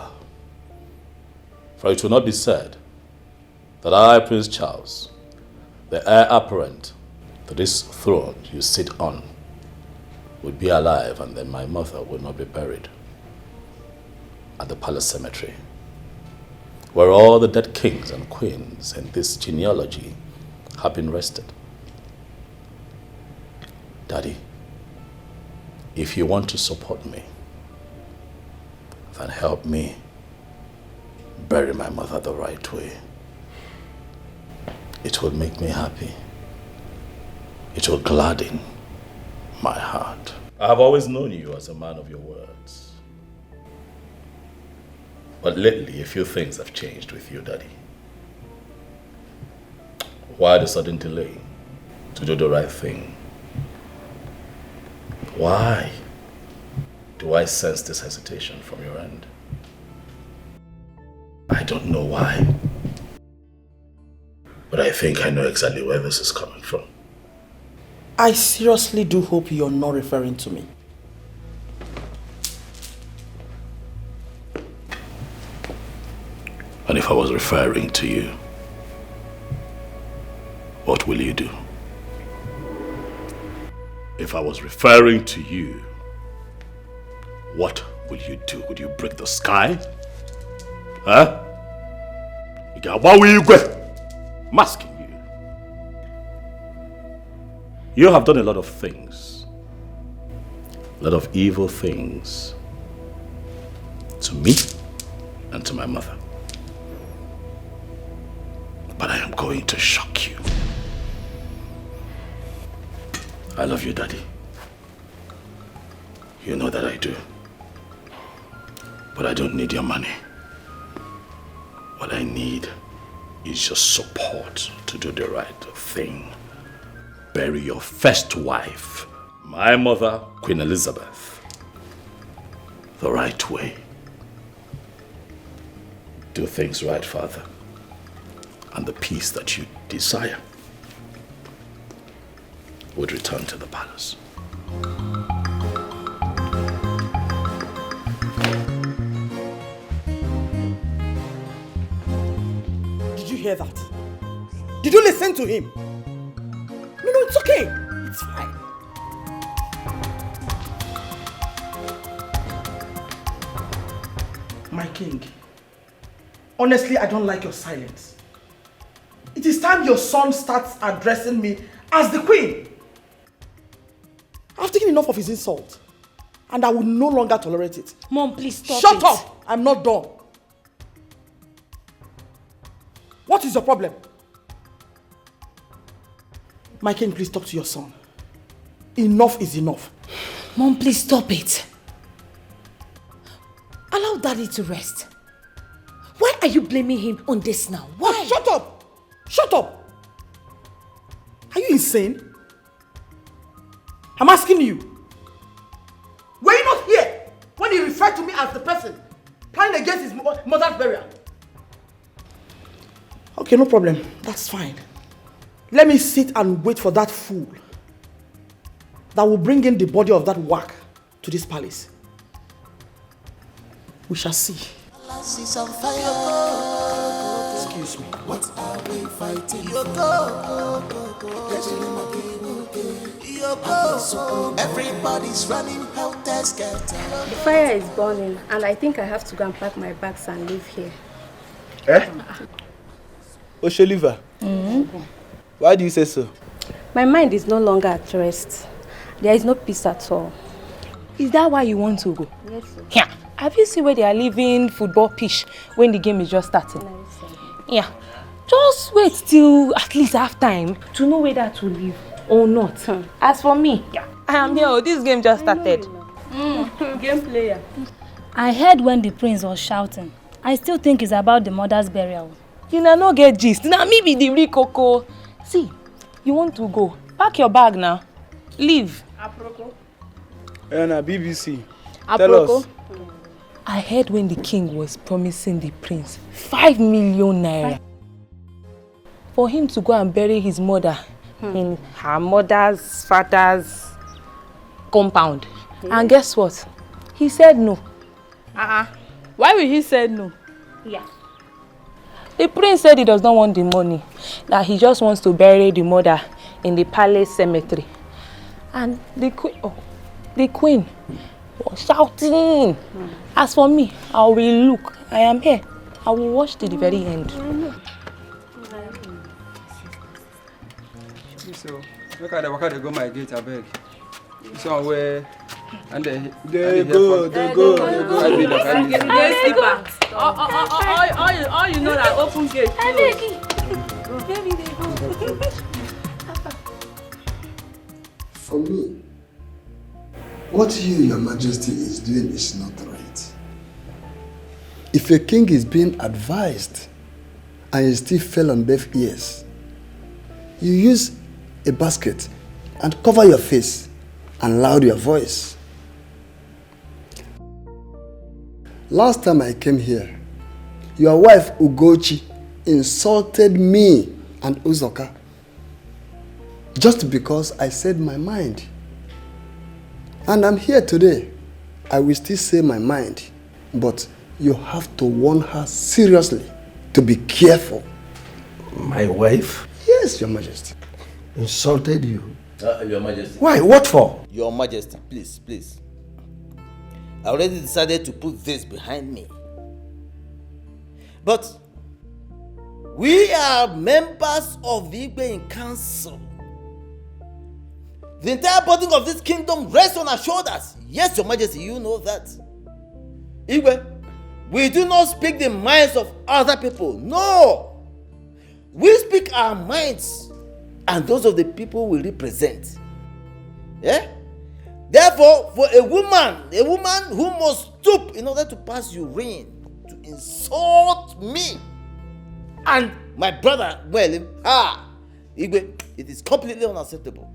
Speaker 1: for it will not be said that I, Prince Charles, the heir apparent to this throne you sit on, would be alive, and then my mother would not be buried at the palace cemetery, where all the dead kings and queens in this genealogy have been rested. Daddy, if you want to support me, then help me bury my mother the right way. It will make me happy. It will gladden my heart. I have always known you as a man of your words. But lately, a few things have changed with you, Daddy. Why the sudden delay to do the right thing? Why do I sense this hesitation from your end? I don't know why. But I think I know exactly where this is coming from.
Speaker 4: I seriously do hope you're not referring to me.
Speaker 1: And if I was referring to you, what will you do? If I was referring to you, what will you do? Would you break the sky? Huh? What will you go? I'm asking you. You have done a lot of things. A lot of evil things. To me and to my mother. But I am going to shock you. I love you, Daddy. You know that I do. But I don't need your money. What I need is your support to do the right thing. Bury your first wife, my mother, Queen Elizabeth, the right way. Do things right, Father, and the peace that you desire would return to the palace.
Speaker 4: Did you hear that? Did you listen to him? No, it's okay. It's fine. My king, honestly, I don't like your silence. It is time your son starts addressing me as the queen. I've taken enough of his insult, and I will no longer tolerate it.
Speaker 8: Mom, please stop
Speaker 4: Shut up! I'm not done. What is your problem? My king, please talk to your son. Enough is enough.
Speaker 8: Mom, please stop it. Allow Daddy to rest. Why are you blaming him on this now? Why?
Speaker 4: Oh, shut up! Shut up! Are you insane? I'm asking you. Were you not here when he referred to me as the person planning against his mother's burial? Okay, no problem. That's fine. Let me sit and wait for that fool that will bring in the body of that whack to this palace. We shall see.
Speaker 5: Is on fire.
Speaker 4: Excuse me.
Speaker 5: What are we fighting? Everybody's running helter skelter.
Speaker 12: The fire is burning, and I think I have to go and pack my bags and leave here.
Speaker 2: Eh? Osholiva. Why do you say so?
Speaker 12: My mind is no longer at rest. There is no peace at all.
Speaker 24: Is that why you want to go?
Speaker 12: Yes, sir.
Speaker 24: Yeah. Have you seen where they are leaving football pitch when the game is just starting?
Speaker 12: No, sir.
Speaker 24: Yeah. Just wait till at least half time to know whether to leave or not. As for me, I am here. This game just started.
Speaker 12: Game player.
Speaker 22: I heard when the prince was shouting. I still think it's about the mother's burial.
Speaker 24: You know, no get gist. Now me be the real coco. See, you want to go. Pack your bag now. Leave.
Speaker 12: Aproko.
Speaker 2: Anna, BBC.
Speaker 24: Aproko. Tell us. I heard when the king was promising the prince 5 million naira for him to go and bury his mother in her mother's father's compound. And guess what? He said no.
Speaker 25: Why will he say no?
Speaker 24: Yeah. The prince said he does not want the money, that he just wants to bury the mother in the palace cemetery. And the queen was shouting. As for me, I will look. I am here. I will watch to the very end.
Speaker 15: So, look at the worker they go my gate, I beg. Somewhere and they go.
Speaker 25: All you know that open gate.
Speaker 21: For me, What Your Majesty is doing is not right. If a king is being advised and he still fell on deaf ears, you use a basket and cover your face and loud your voice. Last time I came here, your wife Ugochi insulted me and Uzoka just because I said my mind. And I'm here today. I will still say my mind, but you have to warn her seriously to be careful.
Speaker 14: My wife?
Speaker 21: Yes, Your Majesty.
Speaker 14: Insulted you?
Speaker 16: Your Majesty.
Speaker 14: Why? What for?
Speaker 16: Your Majesty, please, please. I already decided to put this behind me. But we are members of the Igbe council. The entire burden of this kingdom rests on our shoulders. Yes, Your Majesty, you know that. Igwe, we do not speak the minds of other people. No! We speak our minds and those of the people we represent. Yeah? Therefore, for a woman who must stoop in order to pass urine, to insult me and my brother, Igwe, it is completely unacceptable.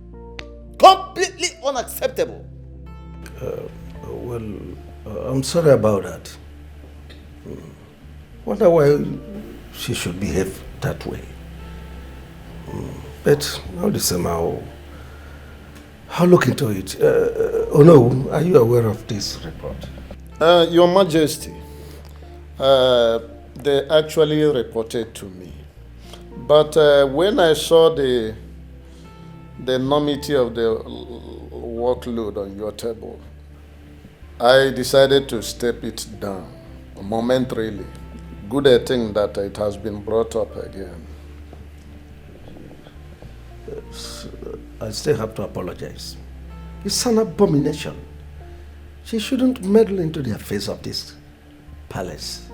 Speaker 16: Completely unacceptable.
Speaker 14: I'm sorry about that. Wonder why she should behave that way. But all the same, I'll look into it. Oh no, are you aware of this report?
Speaker 19: Your Majesty, they actually reported to me. But when I saw the enormity of the workload on your table, I decided to step it down momentarily. Good thing that it has been brought up again.
Speaker 14: I still have to apologize. It's an abomination. She shouldn't meddle into the affairs of this palace.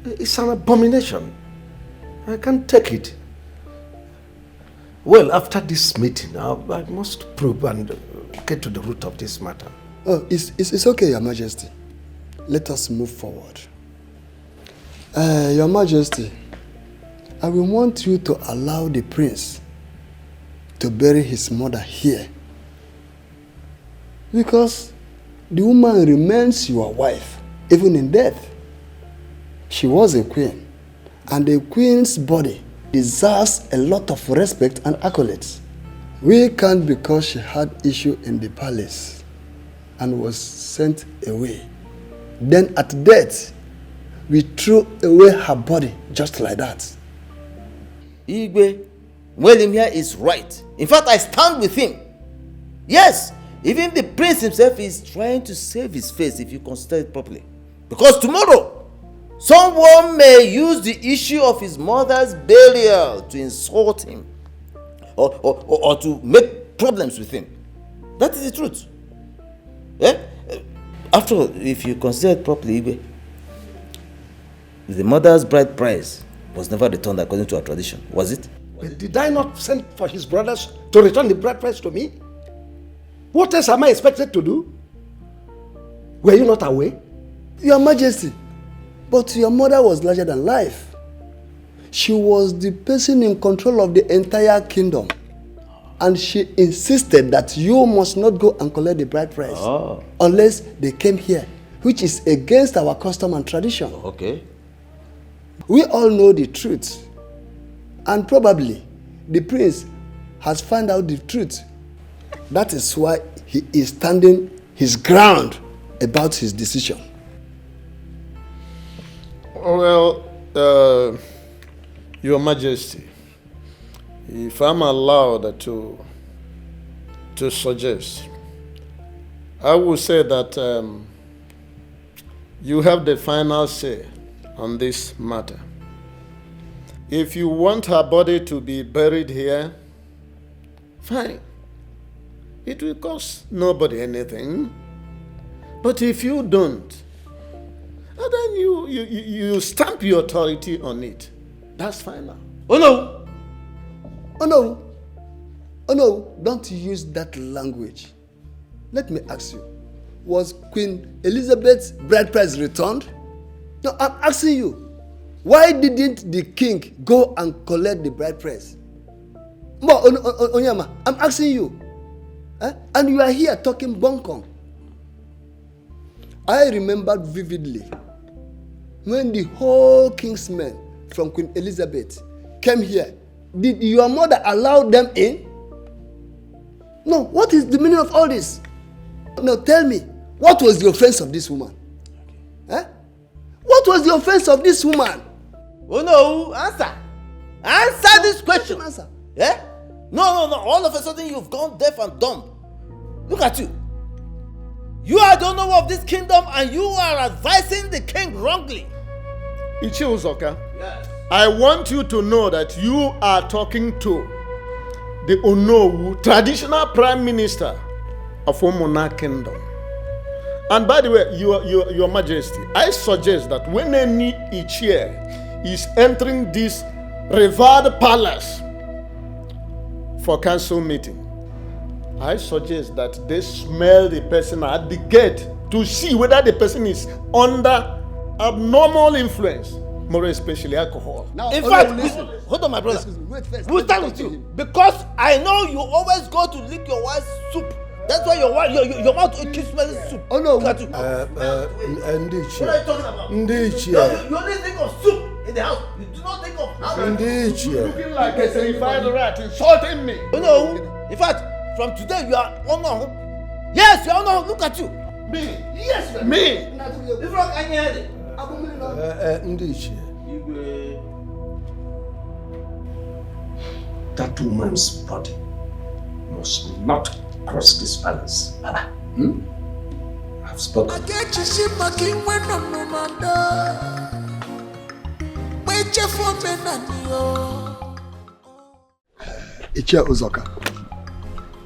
Speaker 14: It's an abomination. I can't take it. Well, after this meeting, I must probe and get to the root of this matter.
Speaker 21: Oh, it's okay, Your Majesty. Let us move forward. Your Majesty, I will want you to allow the prince to bury his mother here. Because the woman remains your wife, even in death. She was a queen, and a queen's body deserves a lot of respect and accolades. We can't, because she had issue in the palace and was sent away. Then at death, we threw away her body just like that.
Speaker 16: Igwe, William here is right. In fact, I stand with him. Yes, even the prince himself is trying to save his face if you consider it properly. Because tomorrow, someone may use the issue of his mother's burial to insult him or to make problems with him. That is the truth. Eh? After all, if you consider it properly, Igwe, the mother's bride price was never returned according to our tradition, was it?
Speaker 14: But did I not send for his brothers to return the bride price to me? What else am I expected to do? Were you not aware?
Speaker 21: Your Majesty, but your mother was larger than life. She was the person in control of the entire kingdom. And she insisted that you must not go and collect the bride price unless they came here, which is against our custom and tradition.
Speaker 16: Okay.
Speaker 21: We all know the truth. And probably the prince has found out the truth. That is why he is standing his ground about his decision.
Speaker 19: Well, Your Majesty, if I'm allowed to suggest, I would say that you have the final say on this matter. If you want her body to be buried here, fine. It will cost nobody anything. But if you don't, then you stamp your authority on it. That's final.
Speaker 16: Oh no!
Speaker 21: Oh no! Oh no! Don't use that language. let me ask you, was Queen Elizabeth's bride price returned? No, I'm asking you, why didn't the king go and collect the bride price? Onyama, I'm asking you. And you are here talking bunkong. I remember vividly when the whole king's men from Queen Elizabeth came here. Did your mother allow them in? No, what is the meaning of all this? Now tell me, what was the offense of this woman? What was the offense of this woman?
Speaker 16: Oh no, answer. Answer this question.
Speaker 21: Answer.
Speaker 16: Yeah? No. All of a sudden you've gone deaf and dumb. Look at you. You are the owner of this kingdom and you are advising the king wrongly.
Speaker 19: Ichi Uzoka,
Speaker 16: Yes.
Speaker 19: I want you to know that you are talking to the Onowu, traditional prime minister of Omona Kingdom. And by the way, your Majesty, I suggest that when any Ichie is entering this revered palace for council meeting, I suggest that they smell the person at the gate to see whether the person is under abnormal influence, more especially alcohol.
Speaker 21: Now,
Speaker 16: In fact, hold on, my brother.
Speaker 21: Wait first.
Speaker 16: We'll start with you because I know you always go to lick your wife's soup. That's why your mouth keeps smelling soup.
Speaker 21: Oh no.
Speaker 16: What are you talking about? You only think of soup in the house. You do not think of how.
Speaker 19: Looking like a certified rat insulting me.
Speaker 16: Oh no. In fact, from today you are honor. Yes, you are honor. Look at you.
Speaker 19: Me.
Speaker 16: Yes, man.
Speaker 19: Me.
Speaker 16: If not, I hear it.
Speaker 14: That woman's body must not cross this palace. I've spoken.
Speaker 21: Ichia Uzoka,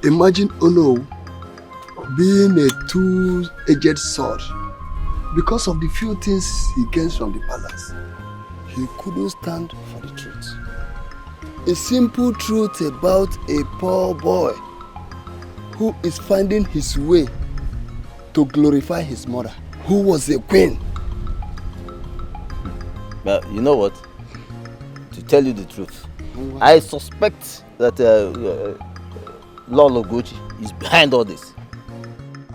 Speaker 21: imagine Ono being a two-edged sword. Because of the few things he gains from the palace, he couldn't stand for the truth. A simple truth about a poor boy who is finding his way to glorify his mother, who was a queen.
Speaker 16: But you know what? To tell you the truth, I suspect that Lolo Gochi is behind all this.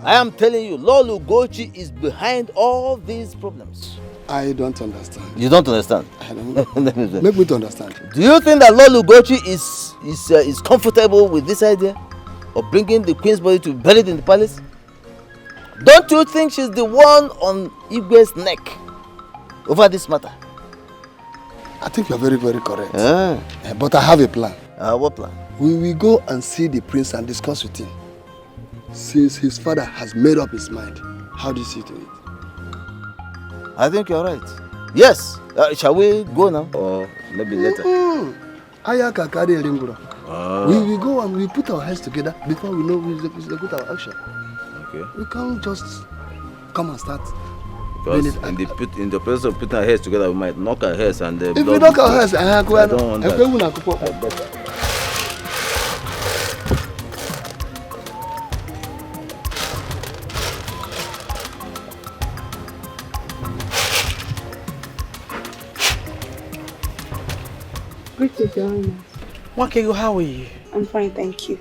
Speaker 16: I am telling you, Lolo Gochi is behind all these problems.
Speaker 21: I don't understand.
Speaker 16: You don't understand?
Speaker 21: Make me to understand.
Speaker 16: Do you think that Lolo Gochi is comfortable with this idea of bringing the queen's body to be buried in the palace? Don't you think she's the one on Igwe's neck over this matter?
Speaker 21: I think you're very, very correct. But I have a plan.
Speaker 16: What plan?
Speaker 21: We will go and see the prince and discuss with him. Since his father has made up his mind, how do you see to it?
Speaker 16: I think you're right. Yes. Shall we go now? Or maybe later?
Speaker 21: Ayaka Kari Lingura. We will go and we put our heads together before we know we execute our action.
Speaker 16: Okay.
Speaker 21: We can't just come and start.
Speaker 16: Because in the process of putting our heads together, we might knock our heads and
Speaker 21: if we knock our heads,
Speaker 16: I don't want that.
Speaker 4: Greetings, Your Highness. Wakego, how are you?
Speaker 10: I'm fine, thank you.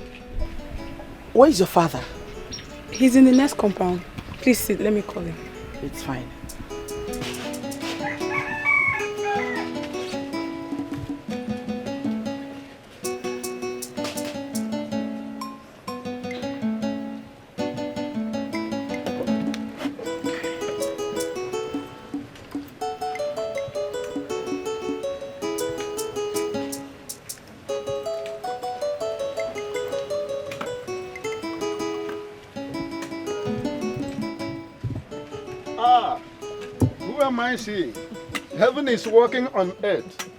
Speaker 4: Where is your father?
Speaker 10: He's in the next compound. Please sit, let me call him.
Speaker 4: It's fine.
Speaker 19: Who am I seeing? Heaven is working on earth.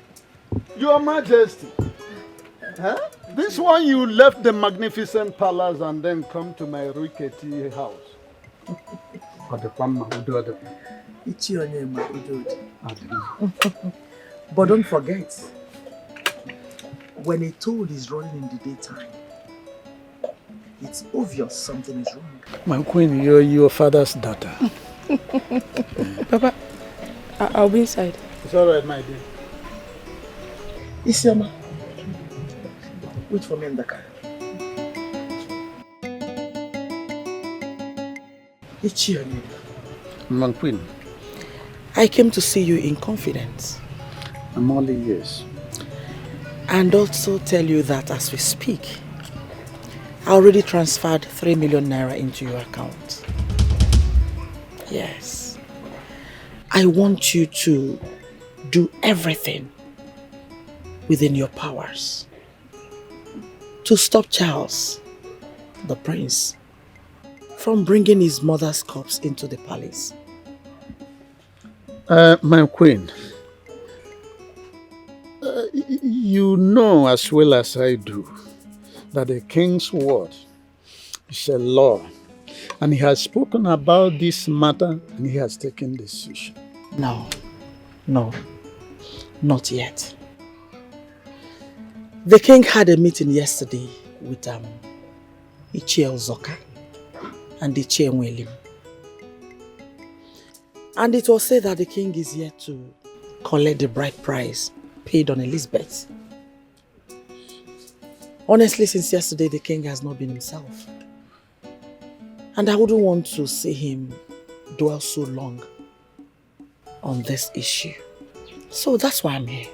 Speaker 19: Your Majesty, this one you left the magnificent palace and then come to my rickety house.
Speaker 17: But don't forget, when a toad is running in the daytime,
Speaker 6: It's obvious something is wrong.
Speaker 19: My queen, you're your father's daughter.
Speaker 25: Papa, I'll be inside.
Speaker 19: It's all right, my dear.
Speaker 6: Isioma, wait for me in the car.
Speaker 19: My queen.
Speaker 4: I came to see you in confidence.
Speaker 19: I'm only yes.
Speaker 4: And also tell you that as we speak, I already transferred 3 million naira into your account. Yes. I want you to do everything within your powers to stop Charles, the prince, from bringing his mother's corpse into the palace.
Speaker 19: My queen, you know as well as I do that the king's word is a law, and he has spoken about this matter and he has taken decision.
Speaker 4: No, not yet. The king had a meeting yesterday with Ichie Ozoka and Ichie Nwelim. And it was said that the king is yet to collect the bride price paid on Elizabeth. Honestly, since yesterday, the king has not been himself. And I wouldn't want to see him dwell so long on this issue. So that's why I'm here.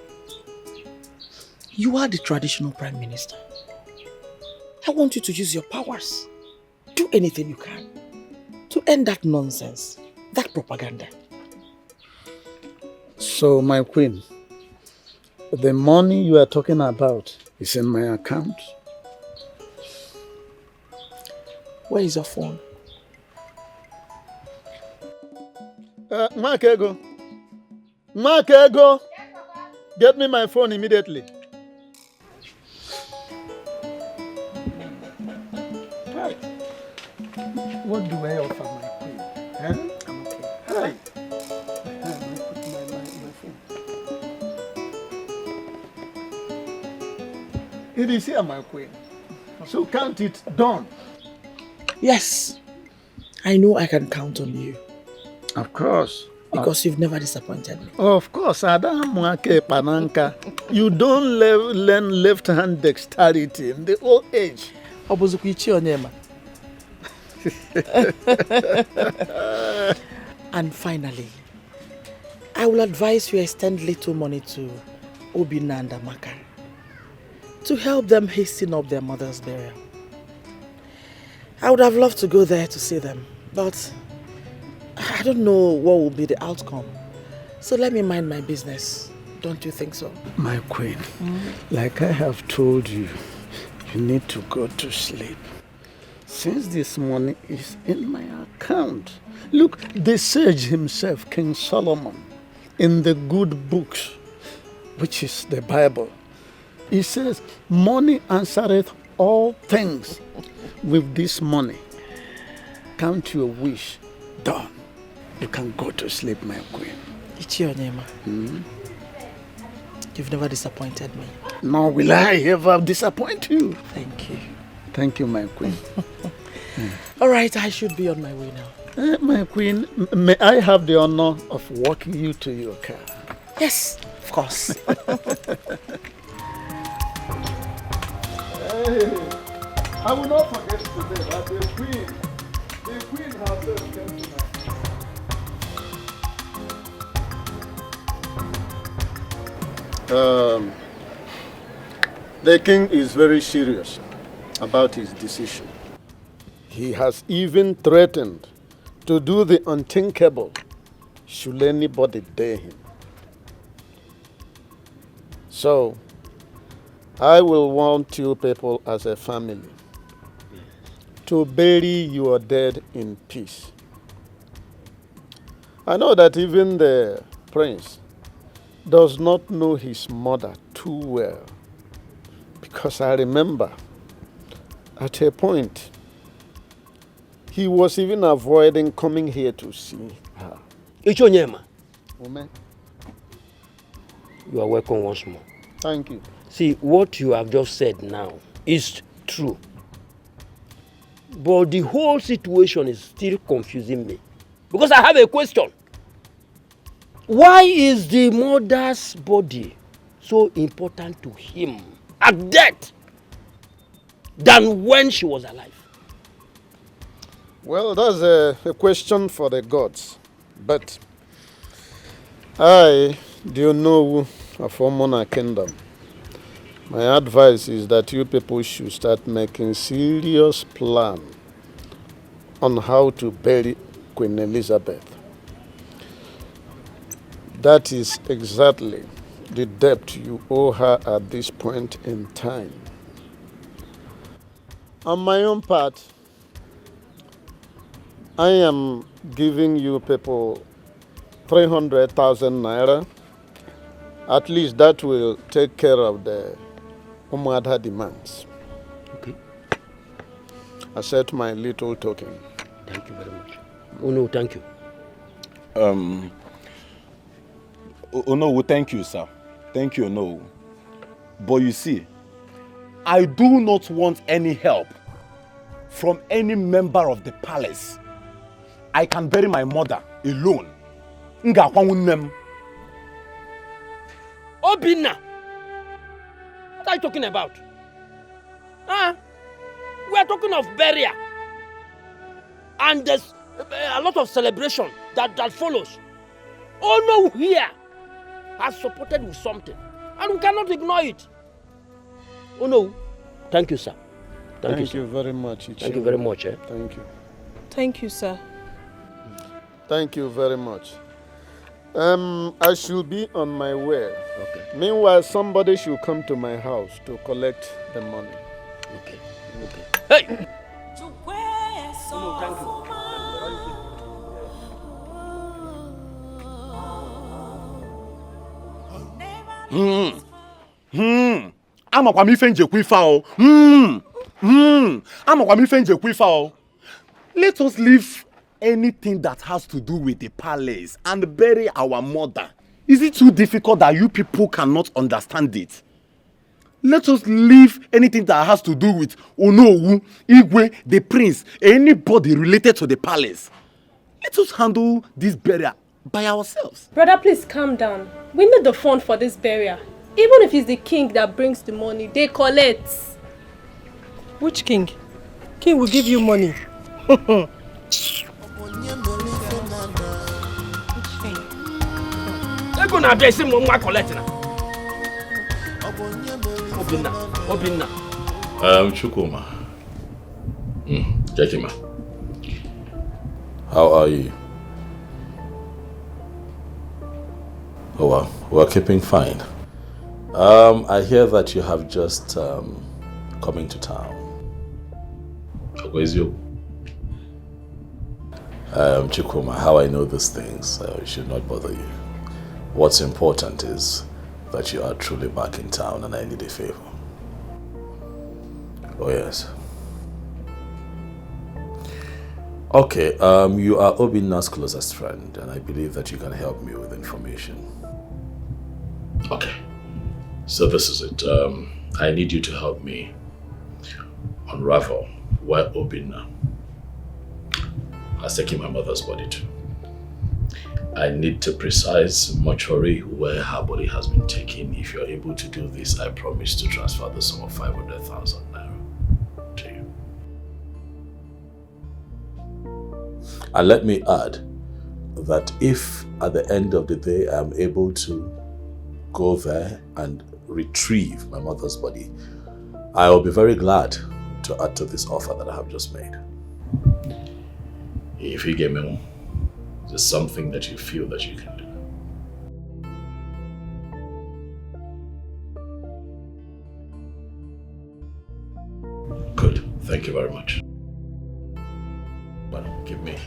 Speaker 4: You are the traditional prime minister. I want you to use your powers. Do anything you can to end that nonsense, that propaganda.
Speaker 19: So, my queen, the money you are talking about is in my account.
Speaker 4: Where is your phone?
Speaker 19: Mark Ego. Mark Ego. Get me my phone immediately. Hi. What do I offer my queen? Huh? I'm okay. Hi. It is here, my queen. So count it done.
Speaker 4: Yes. I know I can count on you.
Speaker 19: Of course.
Speaker 4: Because you've never disappointed me.
Speaker 19: Of course, Adam Mwake Pananka. You don't learn left-hand dexterity in the old age.
Speaker 4: And finally, I will advise you extend little money to Obina and Amaka to help them hasten up their mother's burial. I would have loved to go there to see them, but I don't know what will be the outcome. So let me mind my business. Don't you think so?
Speaker 19: My queen, like I have told you, you need to go to sleep. Since this money is in my account. Look, the sage himself, King Solomon, in the good books, which is the Bible, he says, money answereth all things. With this money, count your wish done. You can go to sleep, my queen.
Speaker 4: Ichionyema. You've never disappointed me.
Speaker 19: Nor will I ever disappoint you.
Speaker 4: Thank you.
Speaker 19: Thank you, my queen.
Speaker 4: All right, I should be on my way now.
Speaker 19: My queen, may I have the honor of walking you to your car?
Speaker 4: Yes, of course.
Speaker 19: Hey, I will not forget today that the queen herself came to my The king is very serious about his decision. He has even threatened to do the unthinkable should anybody dare him. So, I will want you people as a family to bury your dead in peace. I know that even the prince does not know his mother too well, because I remember at a point he was even avoiding coming here to see her.
Speaker 17: Ichonyema.
Speaker 19: Amen.
Speaker 17: You are welcome once more.
Speaker 19: Thank you.
Speaker 17: See, what you have just said now is true. But the whole situation is still confusing me. Because I have a question. Why is the mother's body so important to him at death than when she was alive?
Speaker 19: Well, that's a question for the gods. But I do know of Omona Kingdom. My advice is that you people should start making serious plan on how to bury Queen Elizabeth. That is exactly the debt you owe her at this point in time. On my own part, I am giving you people 300,000 naira. At least that will take care of the Umada demands.
Speaker 17: Okay.
Speaker 19: Accept my little token.
Speaker 17: Thank you very much. Oh no, thank you.
Speaker 1: Oh no, thank you, sir. Thank you, no. But you see, I do not want any help from any member of the palace. I can bury my mother alone.
Speaker 17: Obinna! What are you talking about? Huh? We are talking of burial. And there's a lot of celebration that follows. Oh no, here has supported with something. And we cannot ignore it. Oh no. Thank you, sir.
Speaker 19: Thank you very much.
Speaker 17: Thank you very much.
Speaker 19: Thank you.
Speaker 13: Thank you, sir.
Speaker 19: Thank you very much. I should be on my way. Okay. Meanwhile, somebody should come to my house to collect the money.
Speaker 17: Okay. Okay. Hey! No, thank you.
Speaker 1: Amakwa mi fe njekwu ifa o. Amakwa mi fe njekwu ifa o. Let us leave anything that has to do with the palace and bury our mother. Is it too difficult that you people cannot understand it? Let us leave anything that has to do with Onowu, Igwe, the prince, anybody related to the palace. Let us handle this burial by ourselves.
Speaker 13: Brother, please calm down. We need the fund for this burial. Even if it's the king that brings the money, they collect.
Speaker 7: Which king? King will give you money.
Speaker 1: Chukuma. Jakima. How are you? Oh well, we're keeping fine. I hear that you have just come into town. Where is you? Chukuma, how I know these things should not bother you. What's important is that you are truly back in town and I need a favor. Oh yes. Okay, you are Obinna's closest friend and I believe that you can help me with information. Okay, so this is it. I need you to help me unravel where Obinna has taken my mother's body to. I need to precise mortuary where her body has been taken. If you're able to do this, I promise to transfer the sum of 500,000 naira to you. And let me add that if at the end of the day I am able to go there and retrieve my mother's body, I will be very glad to add to this offer that I have just made. If you get me, there's something that you feel that you can do. Good. Thank you very much. But give me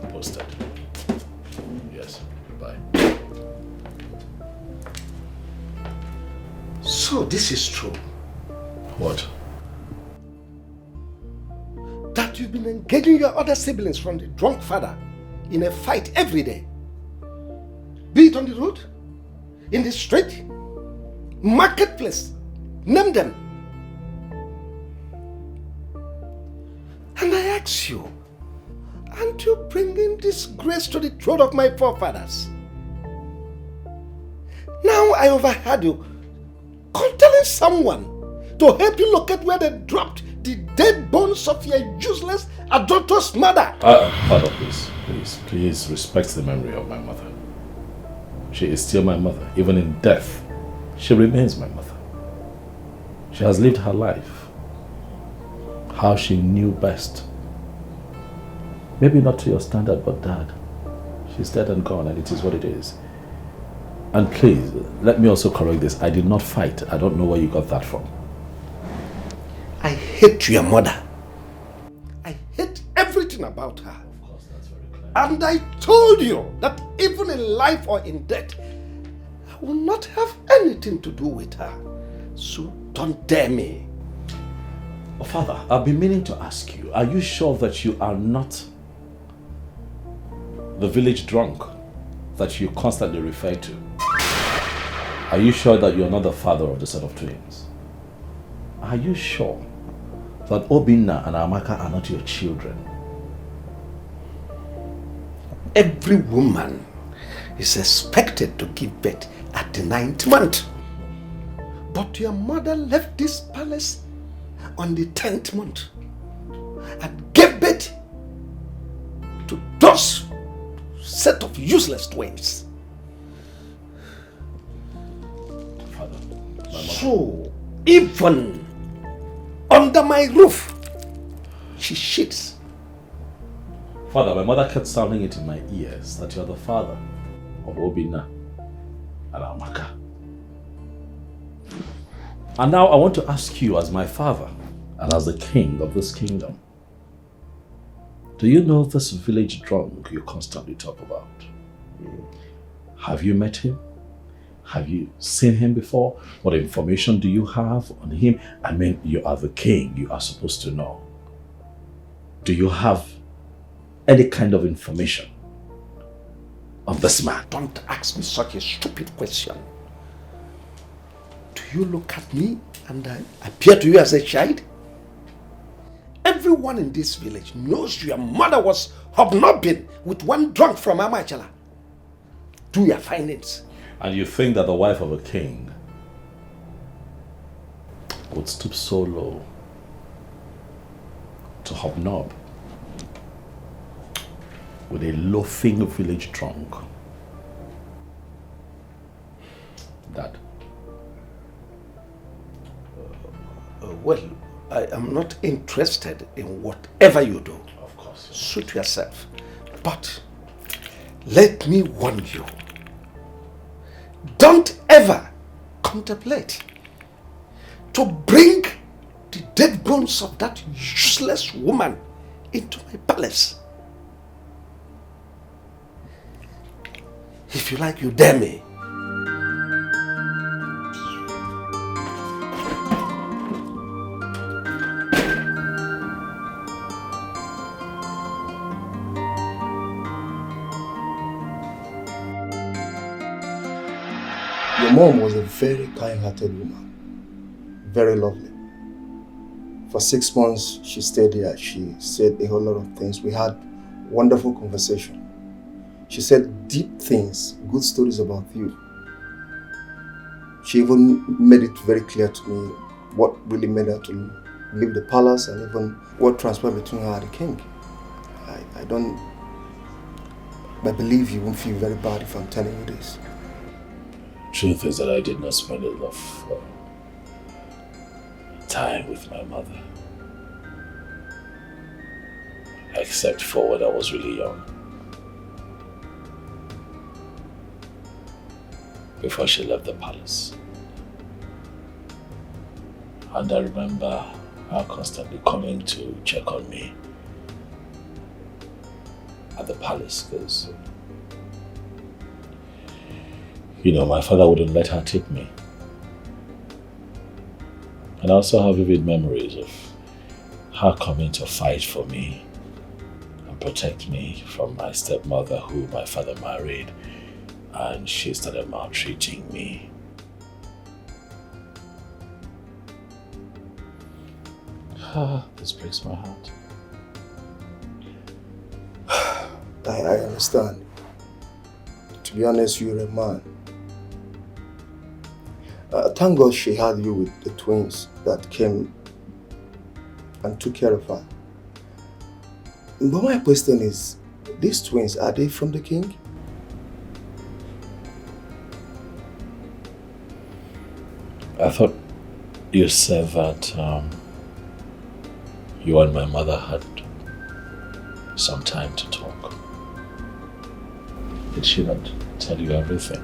Speaker 1: posted. Yes. Bye.
Speaker 14: So this is true.
Speaker 1: What?
Speaker 14: That you've been engaging your other siblings from the drunk father in a fight every day. Be it on the road, in the street, marketplace. Name them. ask you, aren't you bringing disgrace to the throne of my forefathers? Now I overheard you telling someone to help you locate where they dropped the dead bones of your useless adulterous mother.
Speaker 1: Father, please respect the memory of my mother. She is still my mother. Even in death, she remains my mother. She has lived her life how she knew best. Maybe not to your standard, but Dad, she's dead and gone, and it is what it is. And please, let me also correct this. I did not fight. I don't know where you got that from.
Speaker 14: I hate your mother. I hate everything about her.
Speaker 1: Of course, that's very clear.
Speaker 14: And I told you that even in life or in death, I will not have anything to do with her. So don't dare me.
Speaker 1: Oh, Father, I've been meaning to ask you, are you sure that you are not the village drunk that you constantly refer to? Are you sure that you're not the father of the set of twins? Are you sure that Obinna and Amaka are not your children?
Speaker 14: Every woman is expected to give birth at the 9th month. But your mother left this palace on the 10th month and gave birth to those set of useless twins.
Speaker 1: Father,
Speaker 14: so even under my roof, she shits.
Speaker 1: Father, my mother kept sounding it in my ears that you're the father of Obinna and Amaka. And now I want to ask you, as my father and as the king of this kingdom, do you know this village drunk you constantly talk about? Have you met him? Have you seen him before? What information do you have on him? I mean, you are the king, you are supposed to know. Do you have any kind of information on this man?
Speaker 14: Don't ask me such a stupid question. Do you look at me and I appear to you as a child? Everyone in this village knows your mother was hobnobbing with one drunk from Amachala. Do your findings.
Speaker 1: And you think that the wife of a king would stoop so low to hobnob with a loafing village drunk? Dad.
Speaker 14: Well, I am not interested in whatever you do.
Speaker 1: Of course.
Speaker 14: Suit yourself. But let me warn you. Don't ever contemplate to bring the dead bones of that useless woman into my palace. If you like, you dare me.
Speaker 21: Your mom was a very kind-hearted woman, very lovely. For 6 months, she stayed here. She said a whole lot of things. We had wonderful conversation. She said deep things, good stories about you. She even made it very clear to me what really made her to leave the palace and even what transpired between her and the king. I believe you won't feel very bad if I'm telling you this.
Speaker 1: Truth is that I did not spend enough time with my mother. Except for when I was really young. Before she left the palace. And I remember her constantly coming to check on me at the palace because my father wouldn't let her take me. And I also have vivid memories of her coming to fight for me and protect me from my stepmother who my father married, and she started maltreating me. This breaks my heart.
Speaker 21: I understand. To be honest, you're a man. Thank God she had you with the twins that came and took care of her. But my question is, these twins, are they from the king?
Speaker 1: I thought you said that you and my mother had some time to talk. Did she not tell you everything?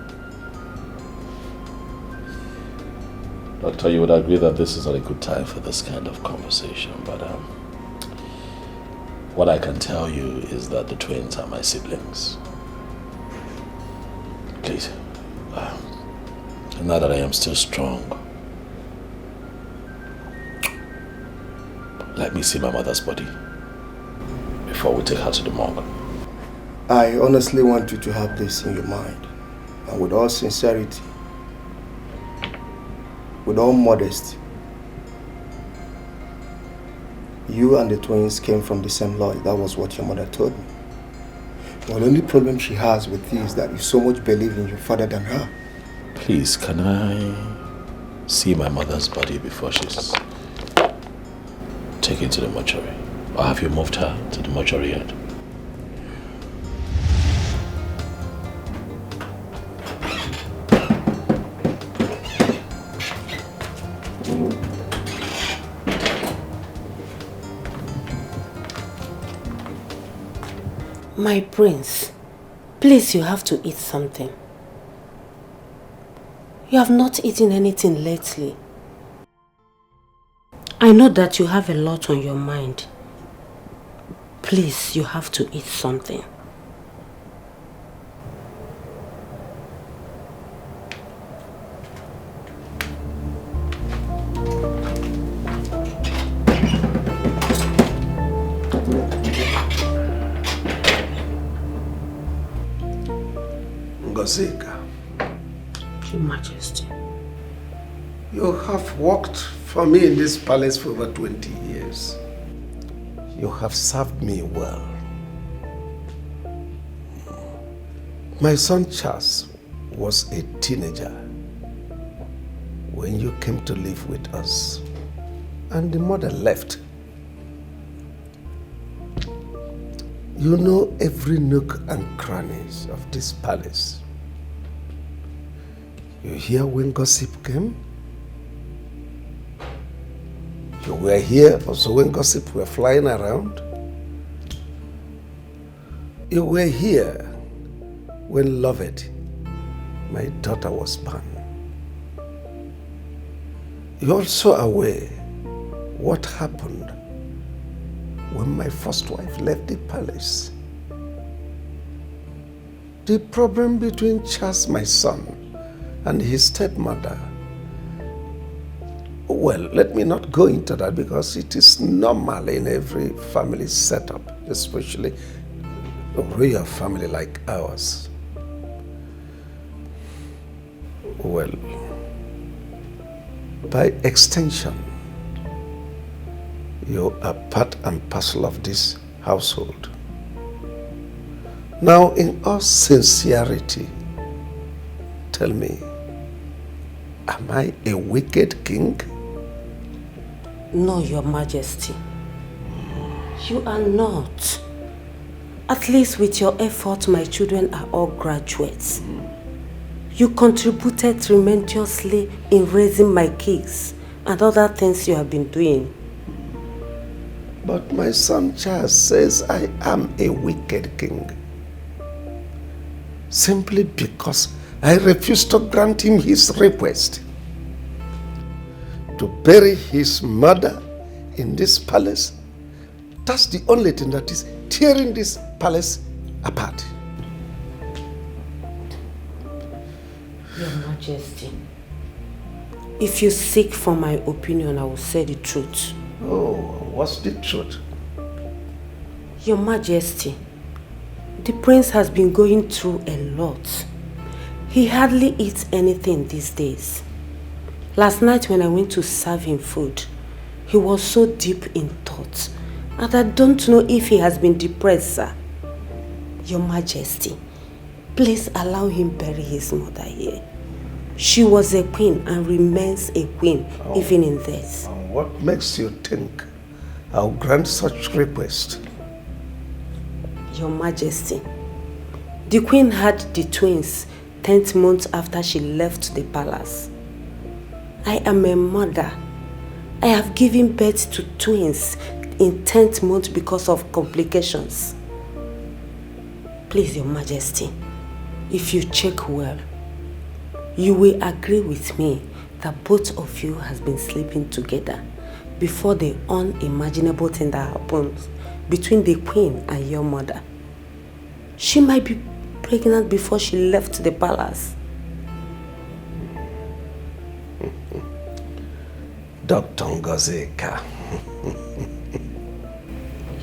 Speaker 1: Doctor, you would agree that this is not a good time for this kind of conversation, but what I can tell you is that the twins are my siblings. Please, now that I am still strong, let me see my mother's body before we take her to the morgue.
Speaker 21: I honestly want you to have this in your mind, and with all sincerity, with all modesty. You and the twins came from the same lawyer. That was what your mother told me. Well, the only problem she has with you is that you so much believe in your father than her.
Speaker 1: Please, can I see my mother's body before she's taken to the mortuary? Or have you moved her to the mortuary yet?
Speaker 3: My prince, please, you have to eat something. You have not eaten anything lately. I know that you have a lot on your mind. Please, you have to eat something.
Speaker 14: Ngozika,
Speaker 3: Your Majesty.
Speaker 14: you have worked for me in this palace for over 20 years. You have served me well. My son Charles was a teenager when you came to live with us, and the mother left. You know every nook and crannies of this palace. You hear when gossip came? You were here also when gossip were flying around? You were here when Lovett, my daughter, was born. You're also aware what happened when my first wife left the palace. The problem between Charles, my son, and his stepmother. Well, let me not go into that because it is normal in every family setup, especially a royal family like ours. Well, by extension, you are part and parcel of this household. Now, in all sincerity, tell me, am I a wicked king?
Speaker 3: No, Your Majesty. You are not. At least with your effort, my children are all graduates. You contributed tremendously in raising my kids and other things you have been doing.
Speaker 14: But my son Charles says I am a wicked king. Simply because I refused to grant him his request to bury his mother in this palace. That's the only thing that is tearing this palace apart.
Speaker 3: Your Majesty, if you seek for my opinion, I will say the truth.
Speaker 14: Oh, what's the truth?
Speaker 3: Your Majesty, the prince has been going through a lot. He hardly eats anything these days. Last night when I went to serve him food, he was so deep in thought, and I don't know if he has been depressed, sir. Your Majesty, please allow him bury his mother here. She was a queen and remains a queen even in death.
Speaker 14: What makes you think I'll grant such request?
Speaker 3: Your Majesty, the queen had the twins 10th month after she left the palace. I am a mother. I have given birth to twins in 10th month because of complications. Please, Your Majesty, if you check well, you will agree with me that both of you has been sleeping together before the unimaginable thing that happens between the queen and your mother. She might be pregnant before she left the palace.
Speaker 14: Dr. Ngozeka.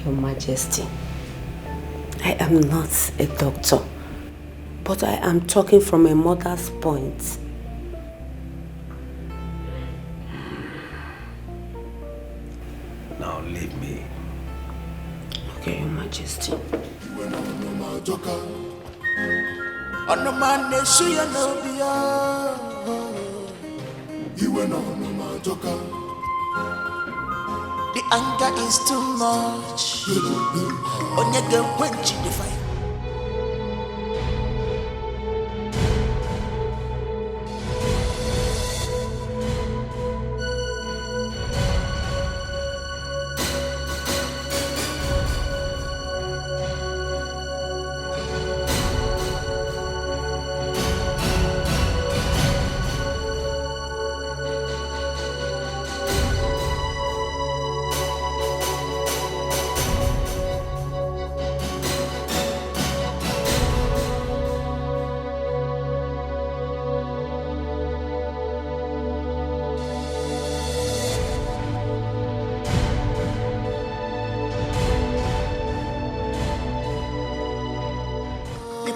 Speaker 3: Your Majesty, I am not a doctor, but I am talking from a mother's point.
Speaker 14: Now leave me.
Speaker 3: Okay, Your Majesty.
Speaker 5: The anger is too much. Onyege quench the fire.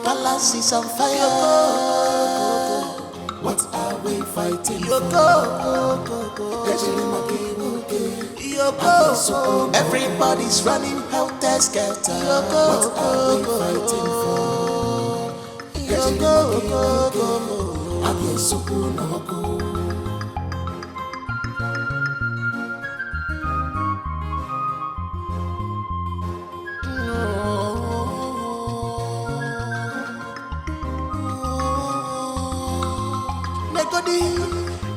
Speaker 5: Palace is on fire. What are we fighting for? Everybody's running helter skelter. What are we fighting for?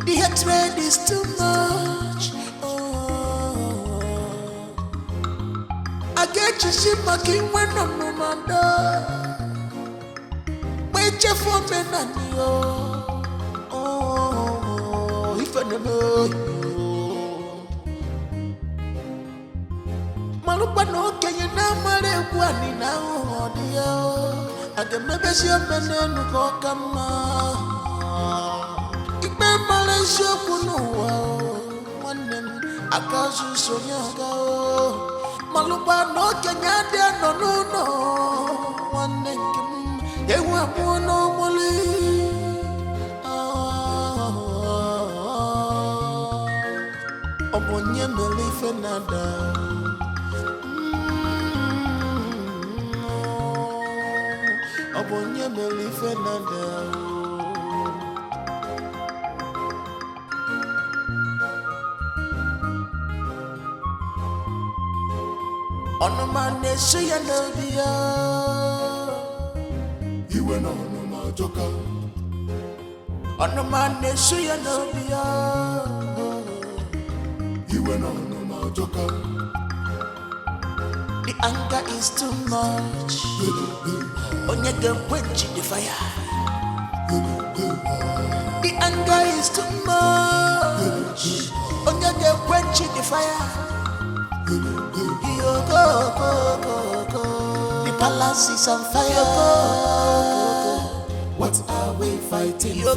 Speaker 5: The hatred is too much. I get you see my king when I'm no man. Wait for me, Nanio. If I never Malupa no can you now marry one now, dear. I can maybe see a man who come. Malaysia kunuwa wanem akazu sonyaga malupa no Kenya dia no wanem ewa mono moli obonye melife nada obonye melife nada. On my nation, you know, you went on my joker. On my nation, you know, you went on my joker. The anger is too much. On your girl, quench the fire. The anger is too much. On your girl, quench the fire. The palace is on fire. What are we fighting for?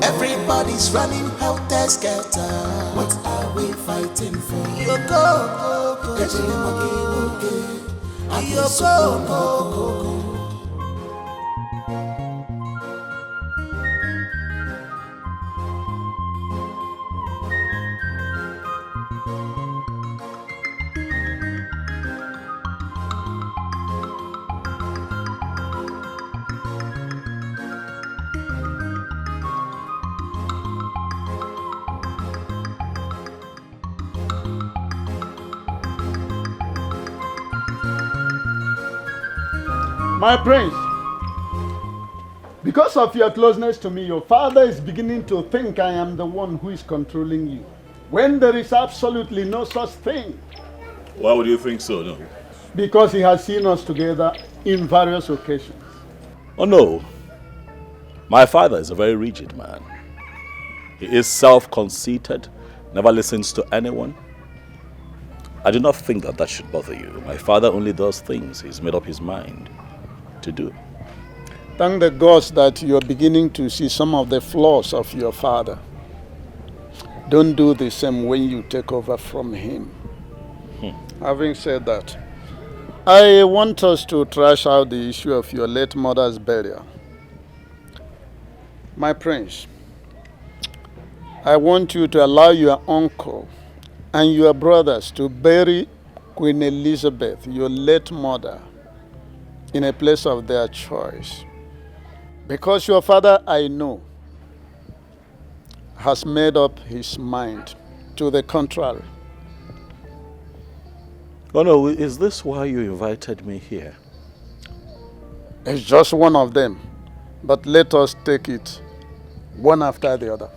Speaker 5: Everybody's running helter skelter. What are we fighting for?
Speaker 19: My prince, because of your closeness to me, your father is beginning to think I am the one who is controlling you, when there is absolutely no such thing.
Speaker 1: Why would you think so, no?
Speaker 19: Because he has seen us together in various occasions.
Speaker 1: Oh no. My father is a very rigid man. He is self-conceited, never listens to anyone. I do not think that should bother you. My father only does things he's made up his mind to do.
Speaker 19: Thank the gods that you're beginning to see some of the flaws of your father. Don't do the same when you take over from him. Having said that, I want us to trash out the issue of your late mother's burial. My prince, I want you to allow your uncle and your brothers to bury Queen Elizabeth, your late mother, in a place of their choice. Because your father, I know, has made up his mind to the contrary.
Speaker 1: Oh no, is this why you invited me here?
Speaker 19: It's just one of them, but let us take it one after the other.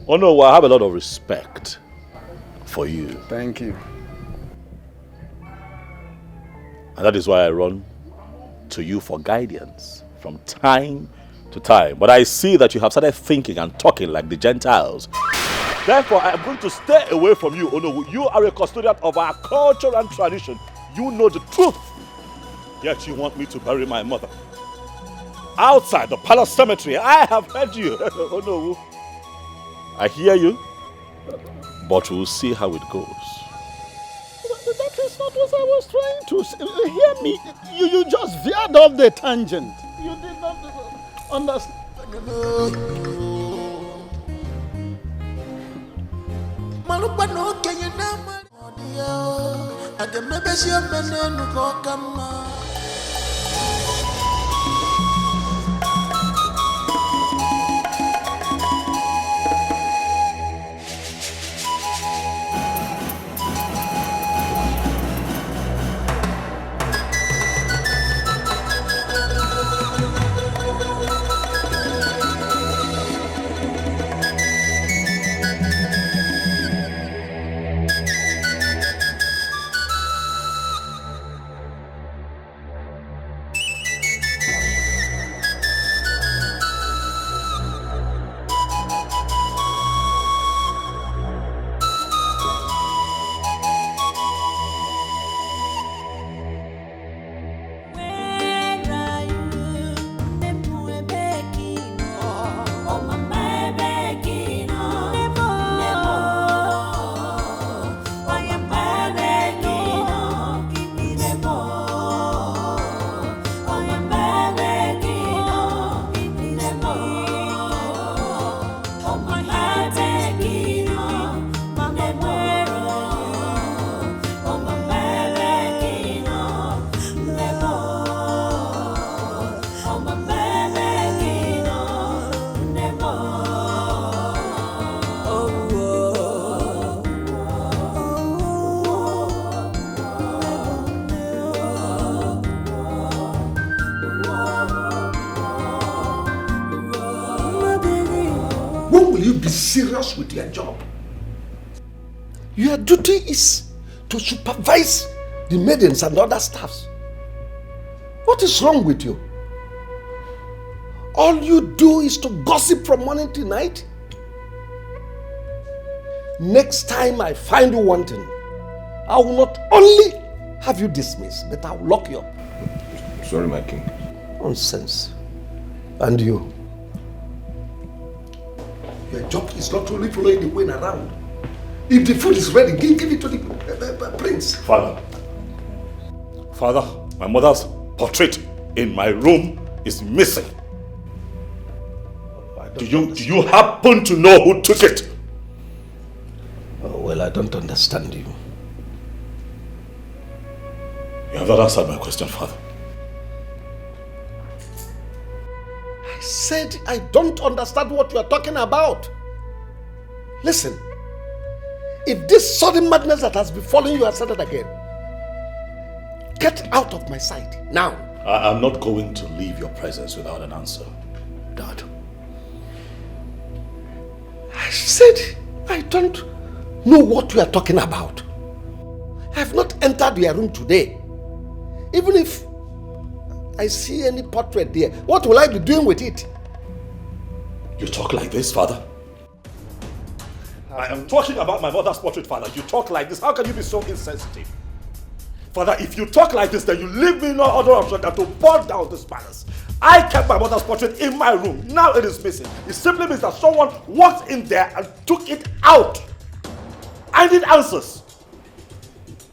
Speaker 1: Oh no, I have a lot of respect for you.
Speaker 19: Thank you.
Speaker 1: And that is why I run to you for guidance from time to time. But I see that you have started thinking and talking like the Gentiles. Therefore, I am going to stay away from you. Oh no, you are a custodian of our culture and tradition. You know the truth. Yet you want me to bury my mother outside the palace cemetery. I have heard you. Oh no. I hear you. But we'll see how it goes.
Speaker 19: That is not what I was trying to say. Hear me. You just veered off the tangent. You did not understand.
Speaker 14: Serious with your job. Your duty is to supervise the maidens and other staffs. What is wrong with you? All you do is to gossip from morning to night. Next time I find you wanting, I will not only have you dismissed, but I will lock you up.
Speaker 9: Sorry, my king.
Speaker 14: Nonsense. And you? Your job is not only following the queen around. If the food is ready, give it to the prince.
Speaker 1: Father, my mother's portrait in my room is missing. Do you happen to know who took it?
Speaker 14: Oh, well, I don't understand you.
Speaker 1: You have not answered my question, Father.
Speaker 14: I said I don't understand what you are talking about. Listen, if this sudden madness that has befallen you has started again, get out of my sight now.
Speaker 1: I'm not going to leave your presence without an answer, Dad.
Speaker 14: I said I don't know what you are talking about. I have not entered your room today. Even if I see any portrait there, what will I be doing with it?
Speaker 1: You talk like this, Father? I am talking about my mother's portrait, Father. You talk like this. How can you be so insensitive? Father, if you talk like this, then you leave me no other option than to burn down this palace. I kept my mother's portrait in my room. Now it is missing. It simply means that someone walked in there and took it out. I need answers.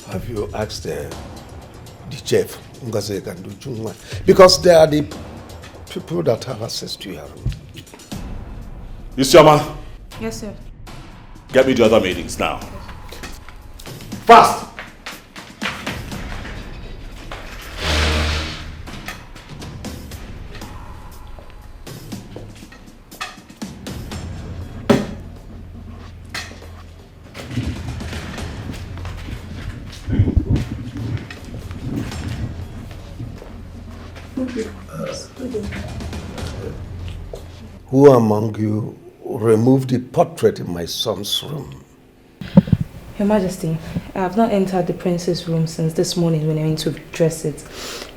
Speaker 14: Have you asked the chef, because they are the people that have access to your room?
Speaker 1: Isioma.
Speaker 24: Yes, sir.
Speaker 1: Get me the other meetings now. Fast!
Speaker 14: Who among you removed the portrait in my son's room?
Speaker 24: Your Majesty, I have not entered the prince's room since this morning when I went to dress it.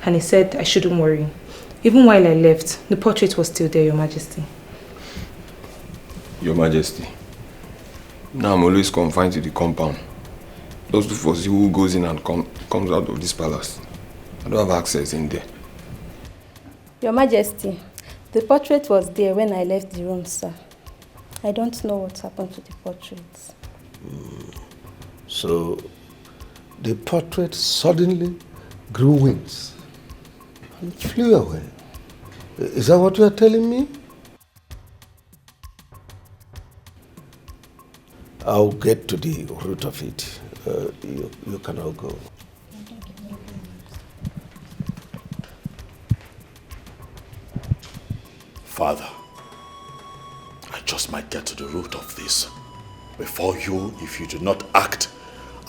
Speaker 24: And he said I shouldn't worry. Even while I left, the portrait was still there, Your Majesty.
Speaker 9: Your Majesty, now I'm always confined to the compound. Just to foresee who goes in and comes out of this palace. I don't have access in there.
Speaker 12: Your Majesty, the portrait was there when I left the room, sir. I don't know what happened to the portrait.
Speaker 14: So, the portrait suddenly grew wings and flew away. Is that what you are telling me? I'll get to the root of it. You can all go.
Speaker 1: Father, I just might get to the root of this. Before you, if you do not act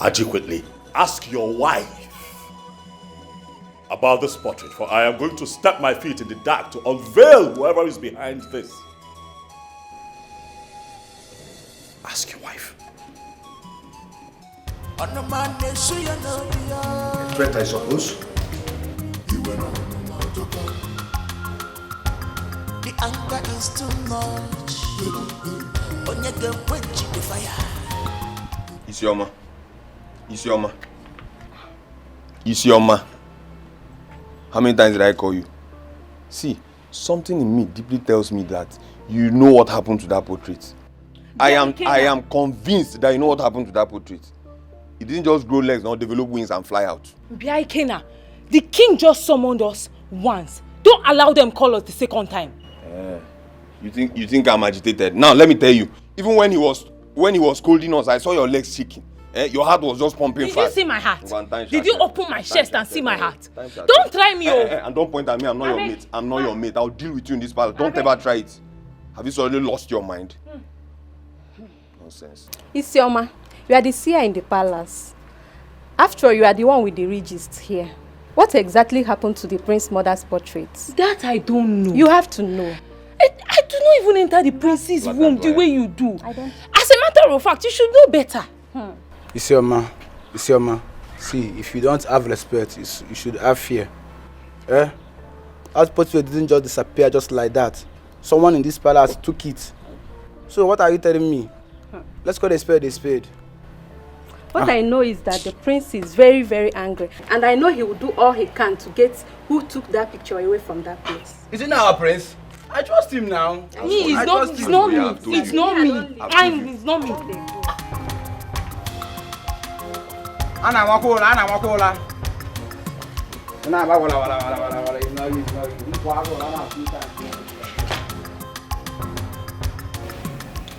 Speaker 1: adequately, ask your wife about this portrait, for I am going to step my feet in the dark to unveil whoever is behind this. Ask your wife.
Speaker 14: Threat, I suppose.
Speaker 5: The anger is too much. Onye ga quench the fire.
Speaker 9: Isioma. Isioma. Isioma. How many times did I call you? See, something in me deeply tells me that you know what happened to that portrait. I am convinced that you know what happened to that portrait. It didn't just grow legs, not develop wings and fly out.
Speaker 13: Biaikena, the king just summoned us once. Don't allow them call us the second time.
Speaker 9: You think I'm agitated? Now let me tell you, even when he was scolding us, I saw your legs shaking. Your heart was just pumping fast.
Speaker 13: Did you see my heart? Did you open my chest and see my heart? Don't try me,
Speaker 9: And don't point at me, I'm not your mate. I'm not your mate. I'll deal with you in this palace. Don't ever try it. Have you suddenly lost your mind? Nonsense.
Speaker 12: Isioma, you are the seer in the palace. After all, you are the one with the regist here. What exactly happened to the prince's mother's portrait?
Speaker 13: That I don't know.
Speaker 12: You have to know.
Speaker 13: I do not even enter the prince's room the way you do. As a matter of fact, you should know better.
Speaker 2: Isioma, see, if you don't have respect, you should have fear. That portrait didn't just disappear just like that. Someone in this palace took it. So what are you telling me? Let's call a spade a spade.
Speaker 12: What I know is that the prince is very, very angry. And I know he will do all he can to get who took that picture away from that place.
Speaker 2: Is it not our prince? I trust him now.
Speaker 13: Me, it's not me. It's not me. It's not me.
Speaker 2: Ana wakola.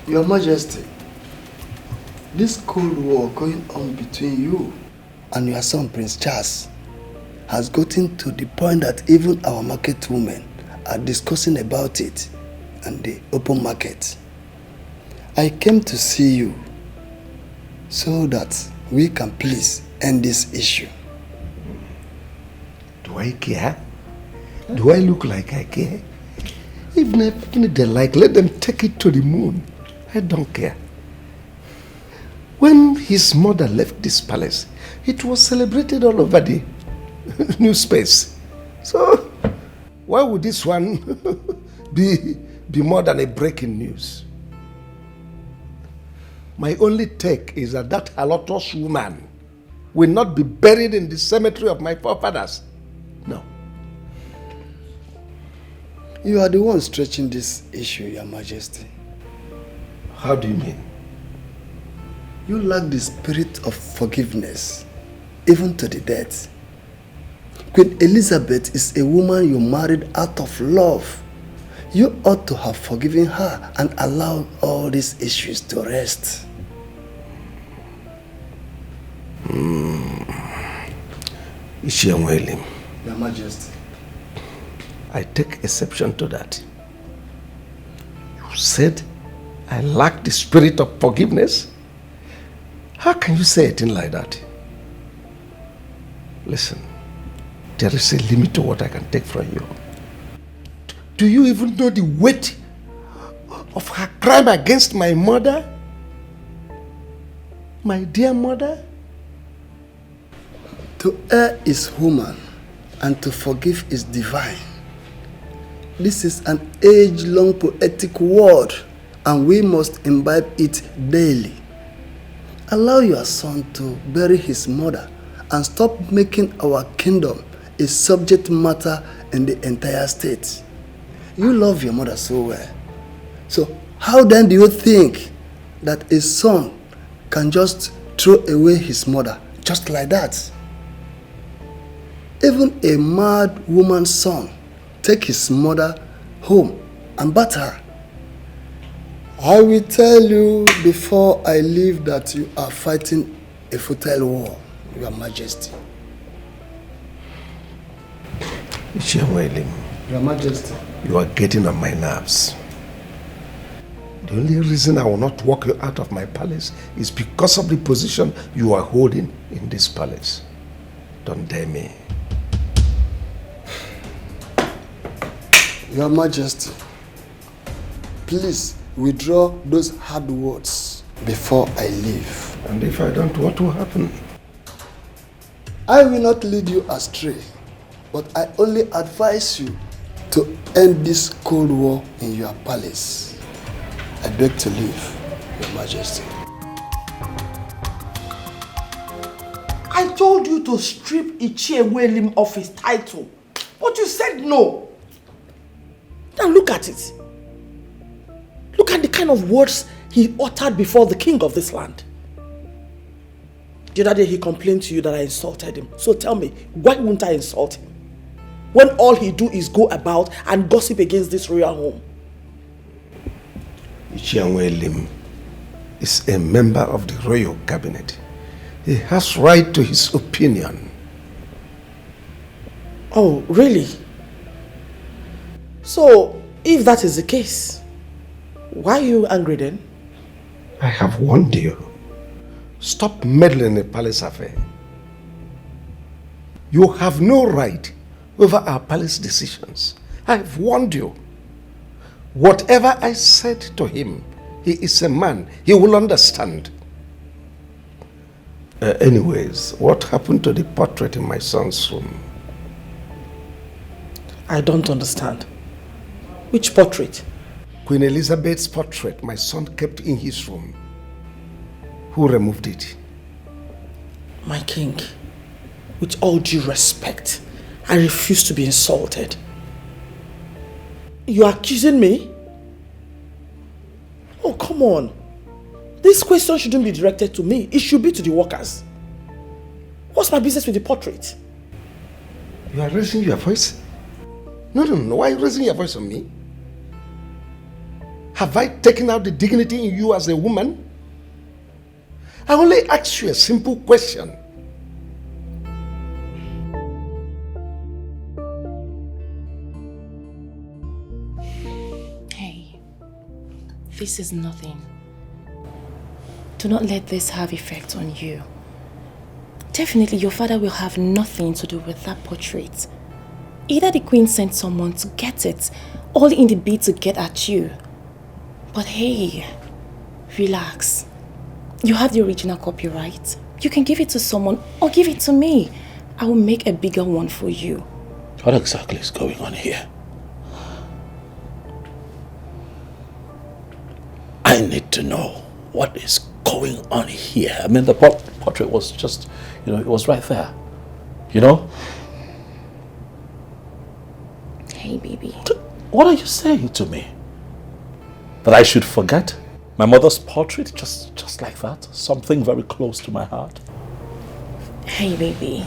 Speaker 21: Your Majesty, this cold war going on between you and your son Prince Charles has gotten to the point that even our market women are discussing about it in the open market. I came to see you so that we can please end this issue.
Speaker 14: Do I care? Do I look like I care? Even if they like, let them take it to the moon. I don't care. When his mother left this palace, it was celebrated all over the new space. So, why would this one be more than a breaking news? My only take is that halotous woman will not be buried in the cemetery of my forefathers. No.
Speaker 21: You are the one stretching this issue, Your Majesty.
Speaker 14: How do you mean?
Speaker 21: You lack the spirit of forgiveness, even to the death. Queen Elizabeth is a woman you married out of love. You ought to have forgiven her and allowed all these issues to rest.
Speaker 14: Ishiamwelim.
Speaker 21: Your Majesty.
Speaker 14: I take exception to that. You said I lack the spirit of forgiveness? How can you say a thing like that? Listen, there is a limit to what I can take from you. Do you even know the weight of her crime against my mother? My dear mother?
Speaker 21: To err is human, and to forgive is divine. This is an age-long poetic word, and we must imbibe it daily. Allow your son to bury his mother and stop making our kingdom a subject matter in the entire state. You love your mother so well. So how then do you think that a son can just throw away his mother just like that? Even a mad woman's son take his mother home and batter her. I will tell you before I leave that you are fighting a futile war, Your Majesty. Your Majesty.
Speaker 14: You are getting on my nerves. The only reason I will not walk you out of my palace is because of the position you are holding in this palace. Don't dare me.
Speaker 21: Your Majesty, please withdraw those hard words before I leave.
Speaker 14: And if I don't, what will happen?
Speaker 21: I will not lead you astray, but I only advise you to end this cold war in your palace. I beg to leave, Your Majesty.
Speaker 4: I told you to strip Ichienwelim of his title, but you said no. Now look at it. Look at the kind of words he uttered before the king of this land. The other day he complained to you that I insulted him. So tell me, why wouldn't I insult him? When all he do is go about and gossip against this royal home.
Speaker 14: Ichienwelim is a member of the royal cabinet. He has right to his opinion.
Speaker 4: Oh, really? So, if that is the case, why are you angry then?
Speaker 14: I have warned you. Stop meddling in a palace affair. You have no right over our palace decisions. I have warned you. Whatever I said to him, he is a man. He will understand. Anyways, what happened to the portrait in my son's room?
Speaker 4: I don't understand. Which portrait?
Speaker 14: Queen Elizabeth's portrait my son kept in his room. Who removed it?
Speaker 4: My king, with all due respect, I refuse to be insulted. You are accusing me? Oh, come on. This question shouldn't be directed to me. It should be to the workers. What's my business with the portrait?
Speaker 14: You are raising your voice? No. Why are you raising your voice on me? Have I taken out the dignity in you as a woman? I only asked you a simple question.
Speaker 24: Hey, this is nothing. Do not let this have effect on you. Definitely your father will have nothing to do with that portrait.
Speaker 8: Either the queen sent someone to get it, all in the bid to get at you. But hey, relax. You have the original copyright. You can give it to someone or give it to me. I will make a bigger one for you.
Speaker 1: What exactly is going on here? I need to know what is going on here. I mean, the portrait was just, it was right there. You know?
Speaker 8: Hey, baby.
Speaker 1: What are you saying to me? That I should forget my mother's portrait just like that? Something very close to my heart?
Speaker 8: Hey, baby.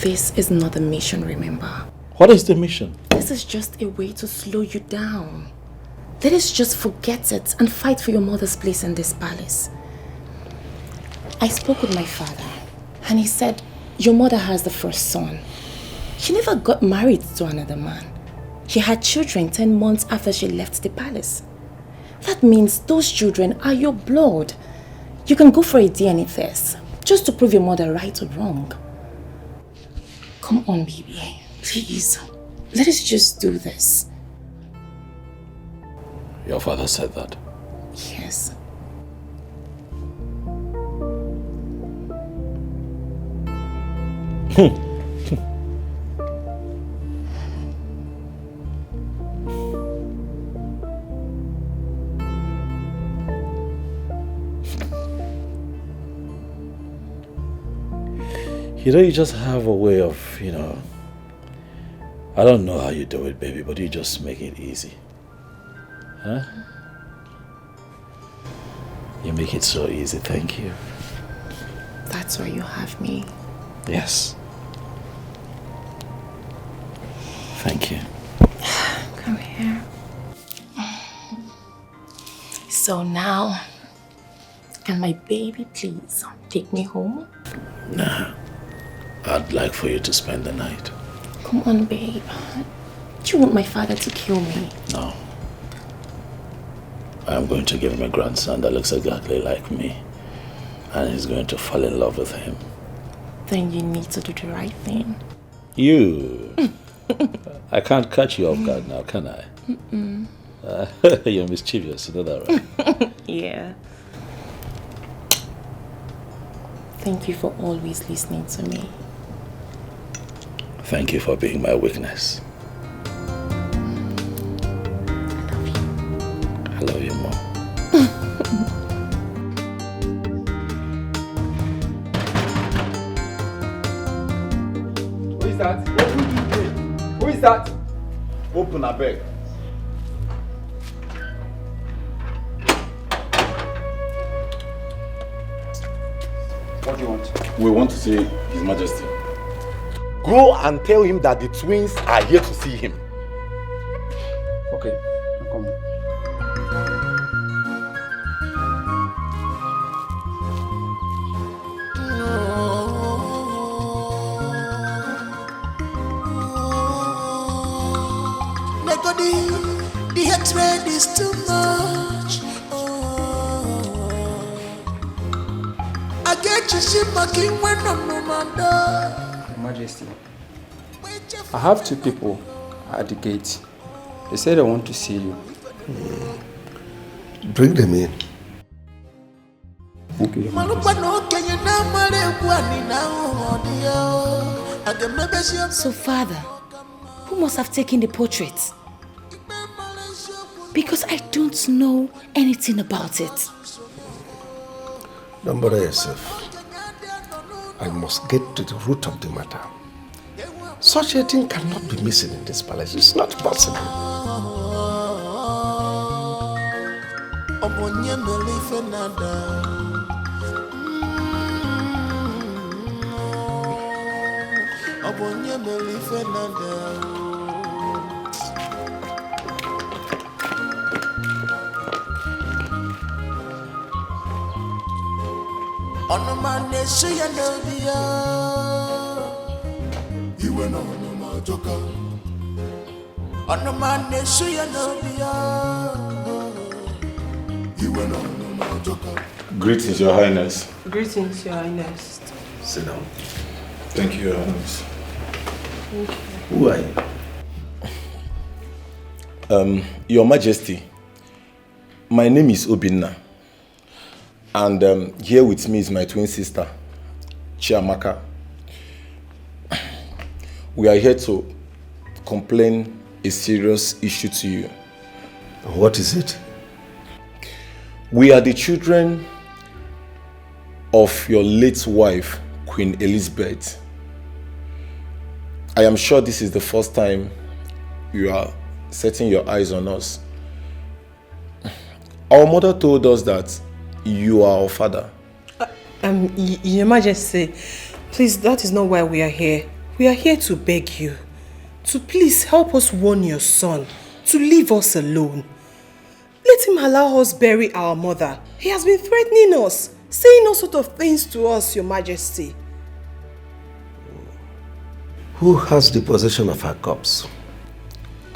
Speaker 8: This is not a mission, remember?
Speaker 1: What is the mission?
Speaker 8: This is just a way to slow you down. Let us just forget it and fight for your mother's place in this palace. I spoke with my father and he said your mother has the first son. She never got married to another man. She had children 10 months after she left the palace. That means those children are your blood. You can go for a DNA test just to prove your mother right or wrong. Come on, baby. Please. Let us just do this.
Speaker 1: Your father said that?
Speaker 8: Yes.
Speaker 1: You just have a way of, I don't know how you do it, baby, but you just make it easy. Huh? You make it so easy, thank you.
Speaker 8: That's why you have me.
Speaker 1: Yes. Thank you.
Speaker 8: Come here. So now, can my baby please take me home?
Speaker 1: Nah. I'd like for you to spend the night.
Speaker 8: Come on, babe. Do you want my father to kill me?
Speaker 1: No. I'm going to give him a grandson that looks exactly like me. And he's going to fall in love with him.
Speaker 8: Then you need to do the right thing.
Speaker 1: You! I can't catch you off guard now, can I? You're mischievous, you know that, right?
Speaker 8: Yeah. Thank you for always listening to me.
Speaker 1: Thank you for being my weakness. I love you more.
Speaker 9: Who is that? Who is that? Open a bag. What do you want?
Speaker 11: We want to see His Majesty.
Speaker 18: Go and tell him that the twins are here to see him.
Speaker 15: Okay, I'm coming.
Speaker 5: The hatred is too much. I get you see my king when I'm no man.
Speaker 15: Your Majesty, I have two people at the gate. They say they want to see you.
Speaker 14: Bring them in.
Speaker 15: Okay, Your Majesty.
Speaker 8: So, Father, who must have taken the portrait? Because I don't know anything about it.
Speaker 14: Don't bother yourself. I must get to the root of the matter. Such a thing cannot be missing in this palace. It's not possible.
Speaker 11: Greetings, Your Highness.
Speaker 7: Greetings, Your Highness.
Speaker 14: Sit down.
Speaker 11: Thank you, Your Highness.
Speaker 7: Thank you.
Speaker 14: Who are you?
Speaker 9: Your Majesty, my name is Obinna. And here with me is my twin sister, Chiamaka. We are here to complain a serious issue to you.
Speaker 14: What is it?
Speaker 9: We are the children of your late wife, Queen Elizabeth. I am sure this is the first time you are setting your eyes on us. Our mother told us that you are our father.
Speaker 13: Your Majesty, please, that is not why we are here. We are here to beg you to please help us warn your son to leave us alone. Let him allow us bury our mother. He has been threatening us, saying all sorts of things to us, Your Majesty.
Speaker 14: Who has the possession of her corpse?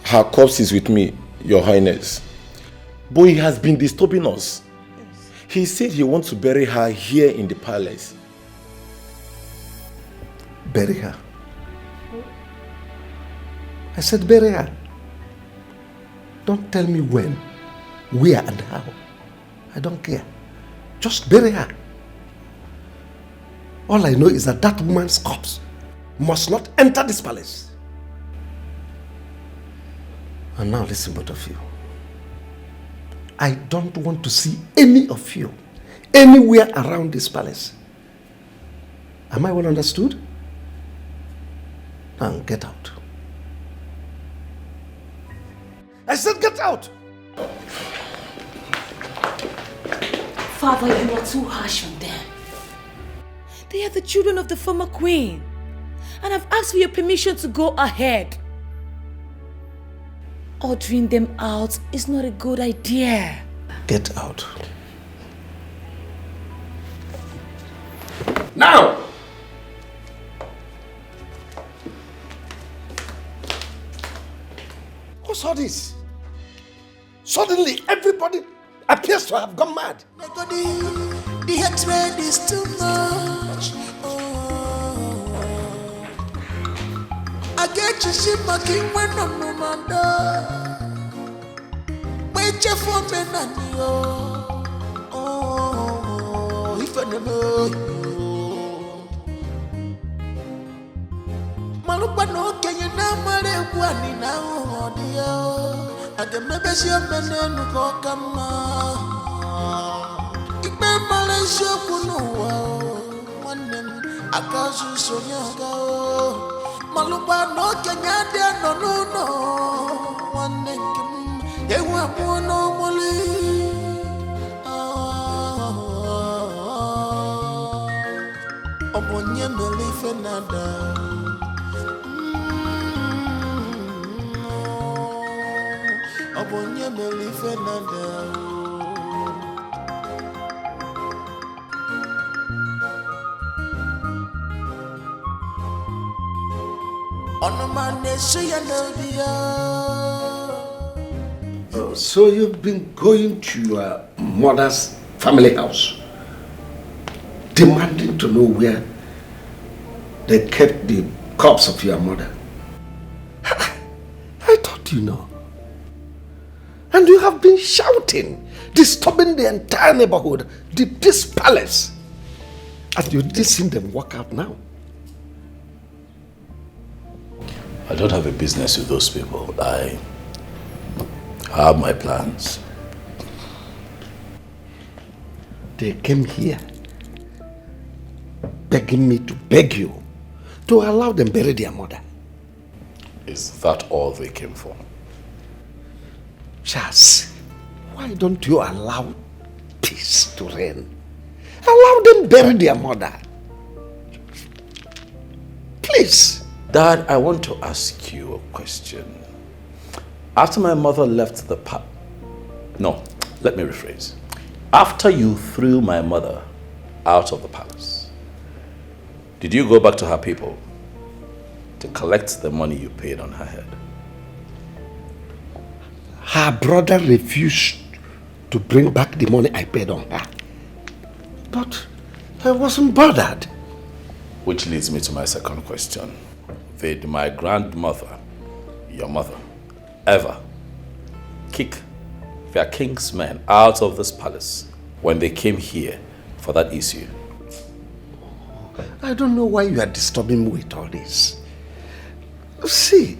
Speaker 9: Her corpse is with me, Your Highness. But he has been disturbing us. He said he wants to bury her here in the palace.
Speaker 14: Bury her? I said bury her. Don't tell me when, where and how. I don't care. Just bury her. All I know is that that woman's corpse must not enter this palace. And now listen, both of you. I don't want to see any of you anywhere around this palace. Am I well understood? Now get out. I said get out!
Speaker 24: Father, you are too harsh on them. They are the children of the former queen. And I've asked for your permission to go ahead. Ordering them out is not a good idea.
Speaker 14: Get out. Now! What's all this? Suddenly everybody appears to have gone mad.
Speaker 5: The hatred is too much. I get you see my king when I'm no man there. Wait for me and you. Oh, if I know you. Malupa no can you now marry one now, dear. I can maybe see a man and go come. If my Malaysia kuno one name, Accusations. Malupa no Kenya no one name they were no molly Obonye Melife nada Obonye Melife nada
Speaker 14: So you've been going to your mother's family house, demanding to know where they kept the corpse of your mother. I thought you know. And you have been shouting, disturbing the entire neighborhood, this palace. And you did see them walk out now.
Speaker 1: I don't have a business with those people. I have my plans.
Speaker 14: They came here begging me to beg you to allow them bury their mother.
Speaker 1: Is that all they came for?
Speaker 14: Charles, why don't you allow peace to reign? Allow them bury their mother. Please.
Speaker 1: Dad, I want to ask you a question. After my mother left the no, let me rephrase. After you threw my mother out of the palace, did you go back to her people to collect the money you paid on her head?
Speaker 14: Her brother refused to bring back the money I paid on her. But I wasn't bothered.
Speaker 1: Which leads me to my second question. did my grandmother, your mother, ever kick their king's men out of this palace when they came here for that issue?
Speaker 14: I don't know why you are disturbing me with all this. See,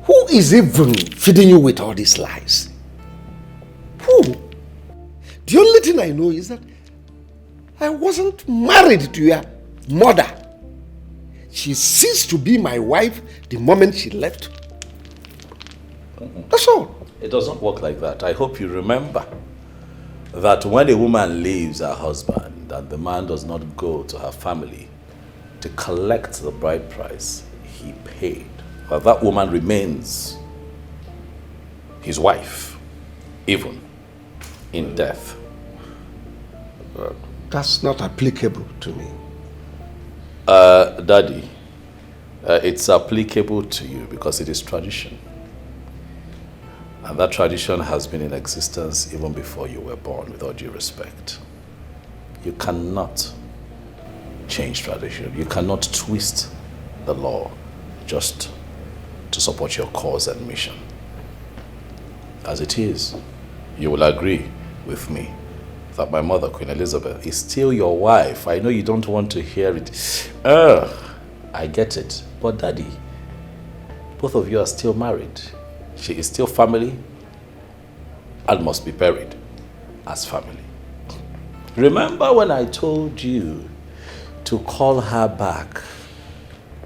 Speaker 14: who is even feeding you with all these lies? Who? The only thing I know is that I wasn't married to your mother. She ceased to be my wife the moment she left. That's all.
Speaker 1: It doesn't work like that. I hope you remember that when a woman leaves her husband and the man does not go to her family to collect the bride price he paid, that woman remains his wife, even in death.
Speaker 14: That's not applicable to me.
Speaker 1: Daddy, it's applicable to you because it is tradition. And that tradition has been in existence even before you were born, with all due respect. You cannot change tradition. You cannot twist the law just to support your cause and mission. As it is, you will agree with me that my mother, Queen Elizabeth, is still your wife. I know you don't want to hear it. I get it. But Daddy, both of you are still married. She is still family and must be buried as family. Remember when I told you to call her back,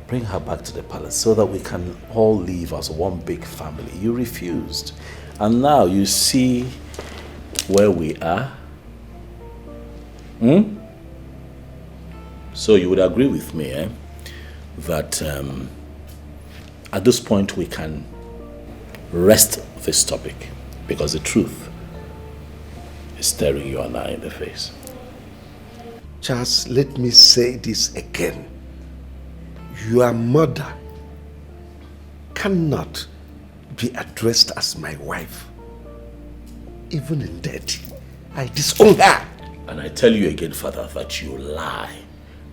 Speaker 1: bring her back to the palace so that we can all live as one big family? You refused. And now you see where we are. So you would agree with me, that at this point we can rest this topic, because the truth is staring you and I in the face.
Speaker 14: Charles, let me say this again. Your mother cannot be addressed as my wife. Even in death, I disown her.
Speaker 1: And I tell you again, Father, that you lie.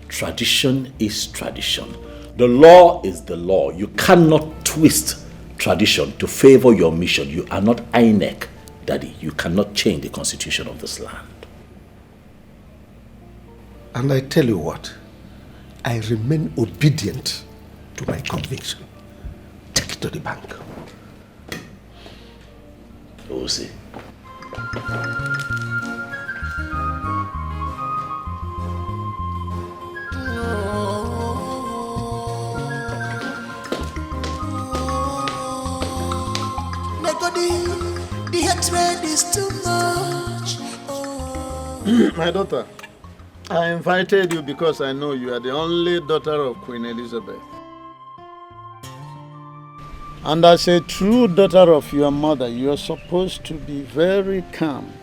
Speaker 1: Tradition is tradition. The law is the law. You cannot twist tradition to favor your mission. You are not INEC, Daddy. You cannot change the constitution of this land.
Speaker 14: And I tell you what, I remain obedient to my conviction. Take it to the bank.
Speaker 1: We'll see.
Speaker 5: The hatred is too much.
Speaker 19: My daughter, I invited you because I know you are the only daughter of Queen Elizabeth. And as a true daughter of your mother, you are supposed to be very calm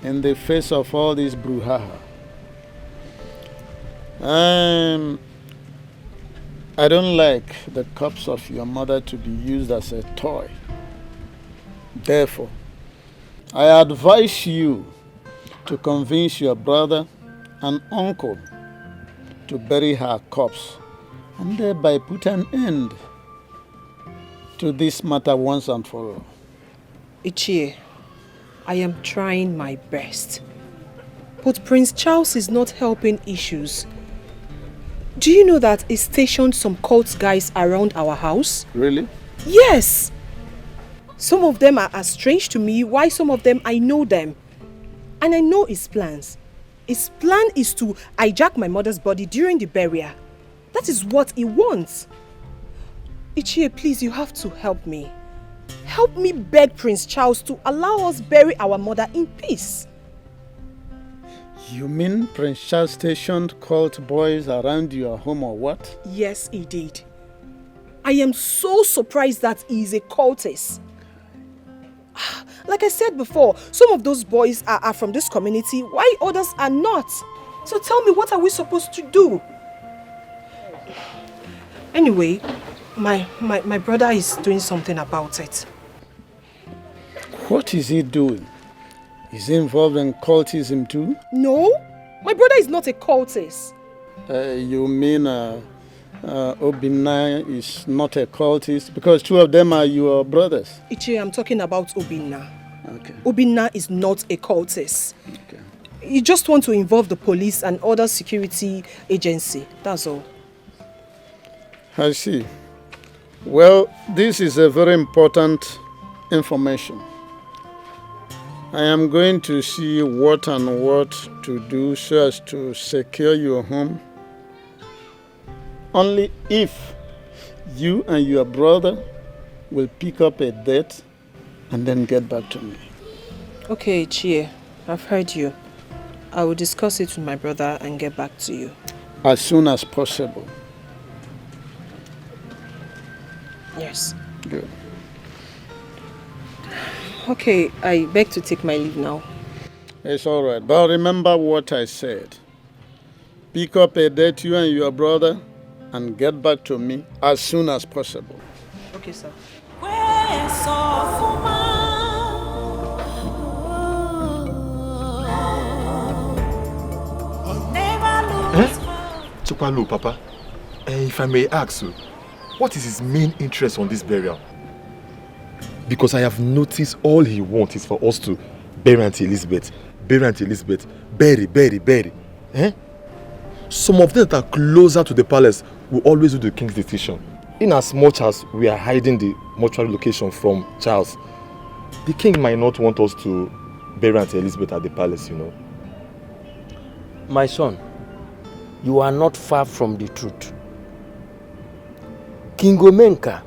Speaker 19: in the face of all this brouhaha. I don't like the corpse of your mother to be used as a toy. Therefore, I advise you to convince your brother and uncle to bury her corpse and thereby put an end to this matter once and for all.
Speaker 13: Ichie, I am trying my best. But Prince Charles is not helping issues. Do you know that he stationed some cult guys around our house?
Speaker 19: Really?
Speaker 13: Yes! Some of them are as strange to me, while some of them I know them. And I know his plans. His plan is to hijack my mother's body during the burial. That is what he wants. Ichie, please, you have to help me. Help me beg Prince Charles to allow us bury our mother in peace.
Speaker 19: You mean Prince Charles stationed cult boys around your home or what?
Speaker 13: Yes, he did. I am so surprised that he is a cultist. Like I said before, some of those boys are from this community, while others are not. So tell me, what are we supposed to do? Anyway, my brother is doing something about it.
Speaker 19: What is he doing? Is he involved in cultism too?
Speaker 13: No, my brother is not a cultist.
Speaker 19: You mean Obinna is not a cultist? Because two of them are your brothers.
Speaker 13: Ichie, I'm talking about Obinna.
Speaker 19: Okay.
Speaker 13: Obinna is not a cultist.
Speaker 19: Okay.
Speaker 13: You just want to involve the police and other security agency. That's all.
Speaker 19: I see. Well, this is a very important information. I am going to see what and what to do so as to secure your home. Only if you and your brother will pick up a date and then get back to me.
Speaker 13: Okay, Chie, I've heard you. I will discuss it with my brother and get back to you.
Speaker 19: As soon as possible.
Speaker 13: Yes.
Speaker 19: Good.
Speaker 13: Okay, I beg to take my leave now.
Speaker 19: It's all right. But remember what I said. Pick up a date, you and your brother, and get back to me as soon as possible.
Speaker 13: Okay, sir.
Speaker 11: Chupalu, Papa, if I may ask you, what is his main interest on this burial? Because I have noticed all he wants is for us to bury Auntie Elizabeth, bury. Some of them that are closer to the palace will always do the king's decision. In as much as we are hiding the mortuary location from Charles, the king might not want us to bury Auntie Elizabeth at the palace, you know.
Speaker 17: My son, you are not far from the truth. King Omenka,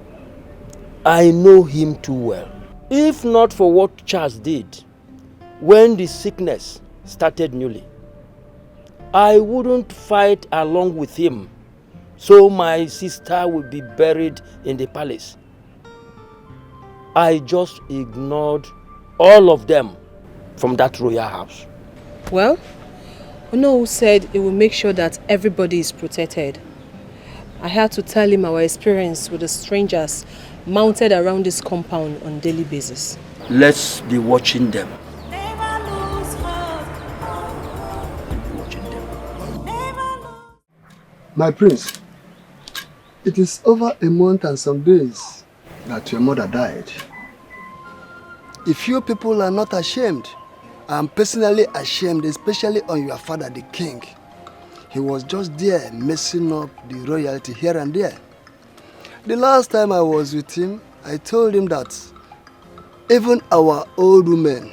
Speaker 17: I know him too well. If not for what Charles did when the sickness started newly, I wouldn't fight along with him so my sister will be buried in the palace. I just ignored all of them from that royal house.
Speaker 13: Well, Ono said it will make sure that everybody is protected. I had to tell him our experience with the strangers mounted around this compound on a daily basis.
Speaker 17: Let's be watching them.
Speaker 21: My prince, it is over a month and some days that your mother died. If you people are not ashamed, I am personally ashamed, especially on your father, the king. He was just there messing up the royalty here and there. The last time I was with him, I told him that even our old women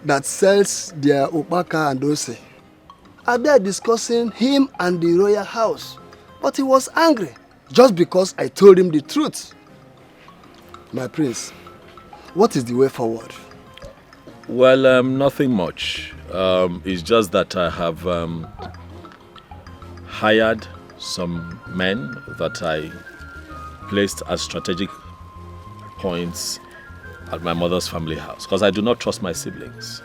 Speaker 21: that sells their opaka and ose are there discussing him and the royal house. But he was angry just because I told him the truth. My prince, what is the way forward?
Speaker 1: Well, nothing much. It's just that I have hired some men that I placed as strategic points at my mother's family house because I do not trust my siblings.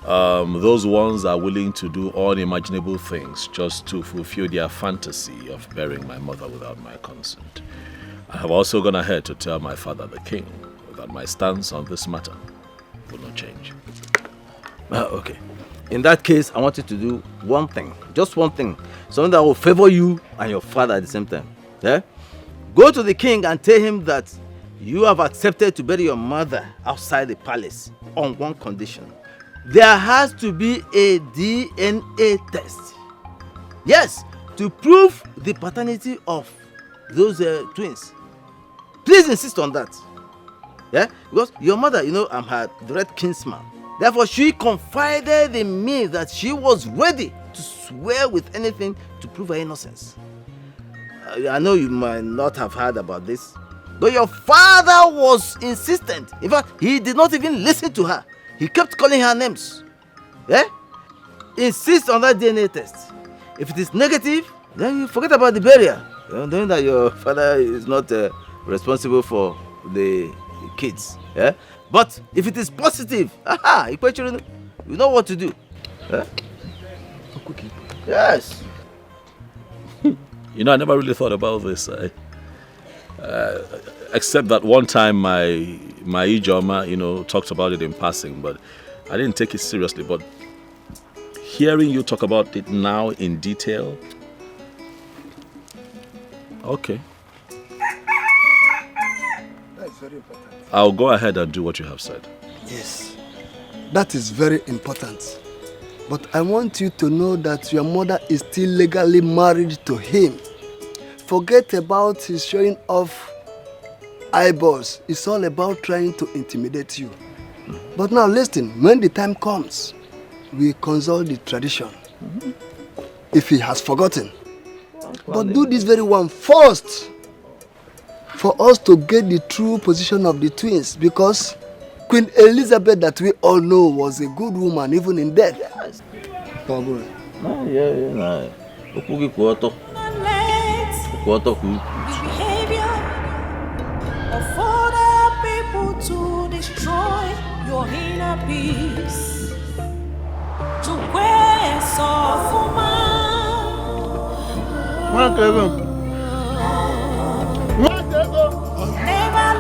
Speaker 1: Those ones are willing to do unimaginable things just to fulfill their fantasy of burying my mother without my consent. I have also gone ahead to tell my father, the king, that my stance on this matter will not change.
Speaker 10: Okay. In that case, I want you to do one thing. Just one thing. Something that will favor you and your father at the same time. Yeah? Go to the king and tell him that you have accepted to bury your mother outside the palace on one condition. There has to be a DNA test. Yes, to prove the paternity of those twins. Please insist on that. Yeah? Because your mother, you know, I'm her direct kinsman. Therefore, she confided in me that she was ready to swear with anything to prove her innocence. I know you might not have heard about this, but your father was insistent. In fact, he did not even listen to her. He kept calling her names. Yeah? Insist on that DNA test. If it is negative, then you forget about the burial. Knowing that your father is not responsible for the kids. Yeah? But if it is positive, you know what to do. Yeah? Yes.
Speaker 1: You know, I never really thought about this. Except that one time my Ijoma, you know, talked about it in passing, but I didn't take it seriously. But hearing you talk about it now in detail, Okay.
Speaker 21: That is very important.
Speaker 1: I'll go ahead and do what you have said.
Speaker 21: Yes, that is very important. But I want you to know that your mother is still legally married to him. Forget about his showing off eyeballs. It's all about trying to intimidate you. But now listen, when the time comes, we consult the tradition. If he has forgotten. But do this very one first. For us to get the true position of the twins. Because Queen Elizabeth that we all know was a good woman even in death. Yes.
Speaker 5: Behavior of other people to destroy your inner peace. To where soft never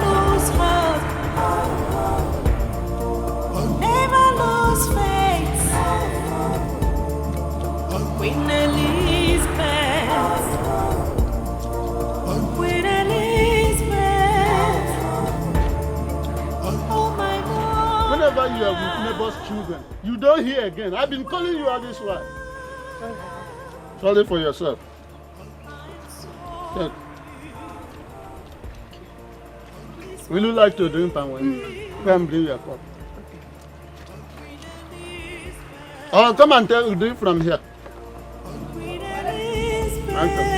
Speaker 5: lose hope. Never lose faith. Queen Elizabeth. Queen Elizabeth. Oh my God.
Speaker 19: Whenever you are with neighbor's children, you don't hear again. I've been calling you all this while. Sorry for yourself. Yeah. Will you like to drink palm wine? Come bring your cup. Oh, come and drink from here. Thank you.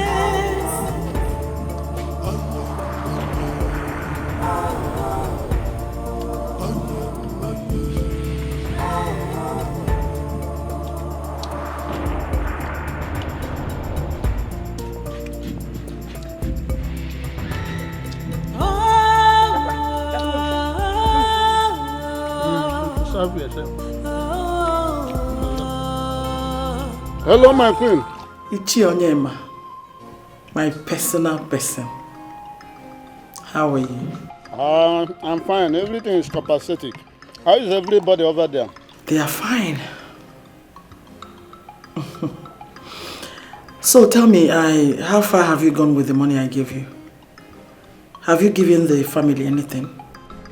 Speaker 19: Serve yourself. Hello, my queen.
Speaker 4: Ichi Onyema, my personal person. How are you?
Speaker 19: I'm fine. Everything is copacetic. How is everybody over there?
Speaker 4: They are fine. So tell me, how far have you gone with the money I gave you? Have you given the family anything?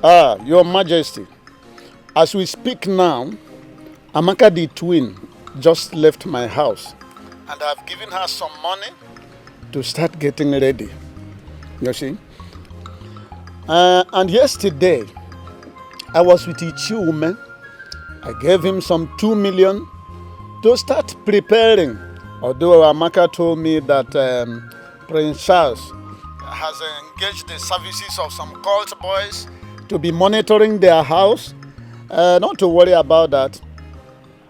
Speaker 19: Your Majesty. As we speak now, Amaka the twin just left my house. And I've given her some money to start getting ready. You see? And yesterday, I was with Ichi woman. I gave him some 2 million to start preparing. Although Amaka told me that Prince Charles has engaged the services of some cult boys to be monitoring their house. Not to worry about that.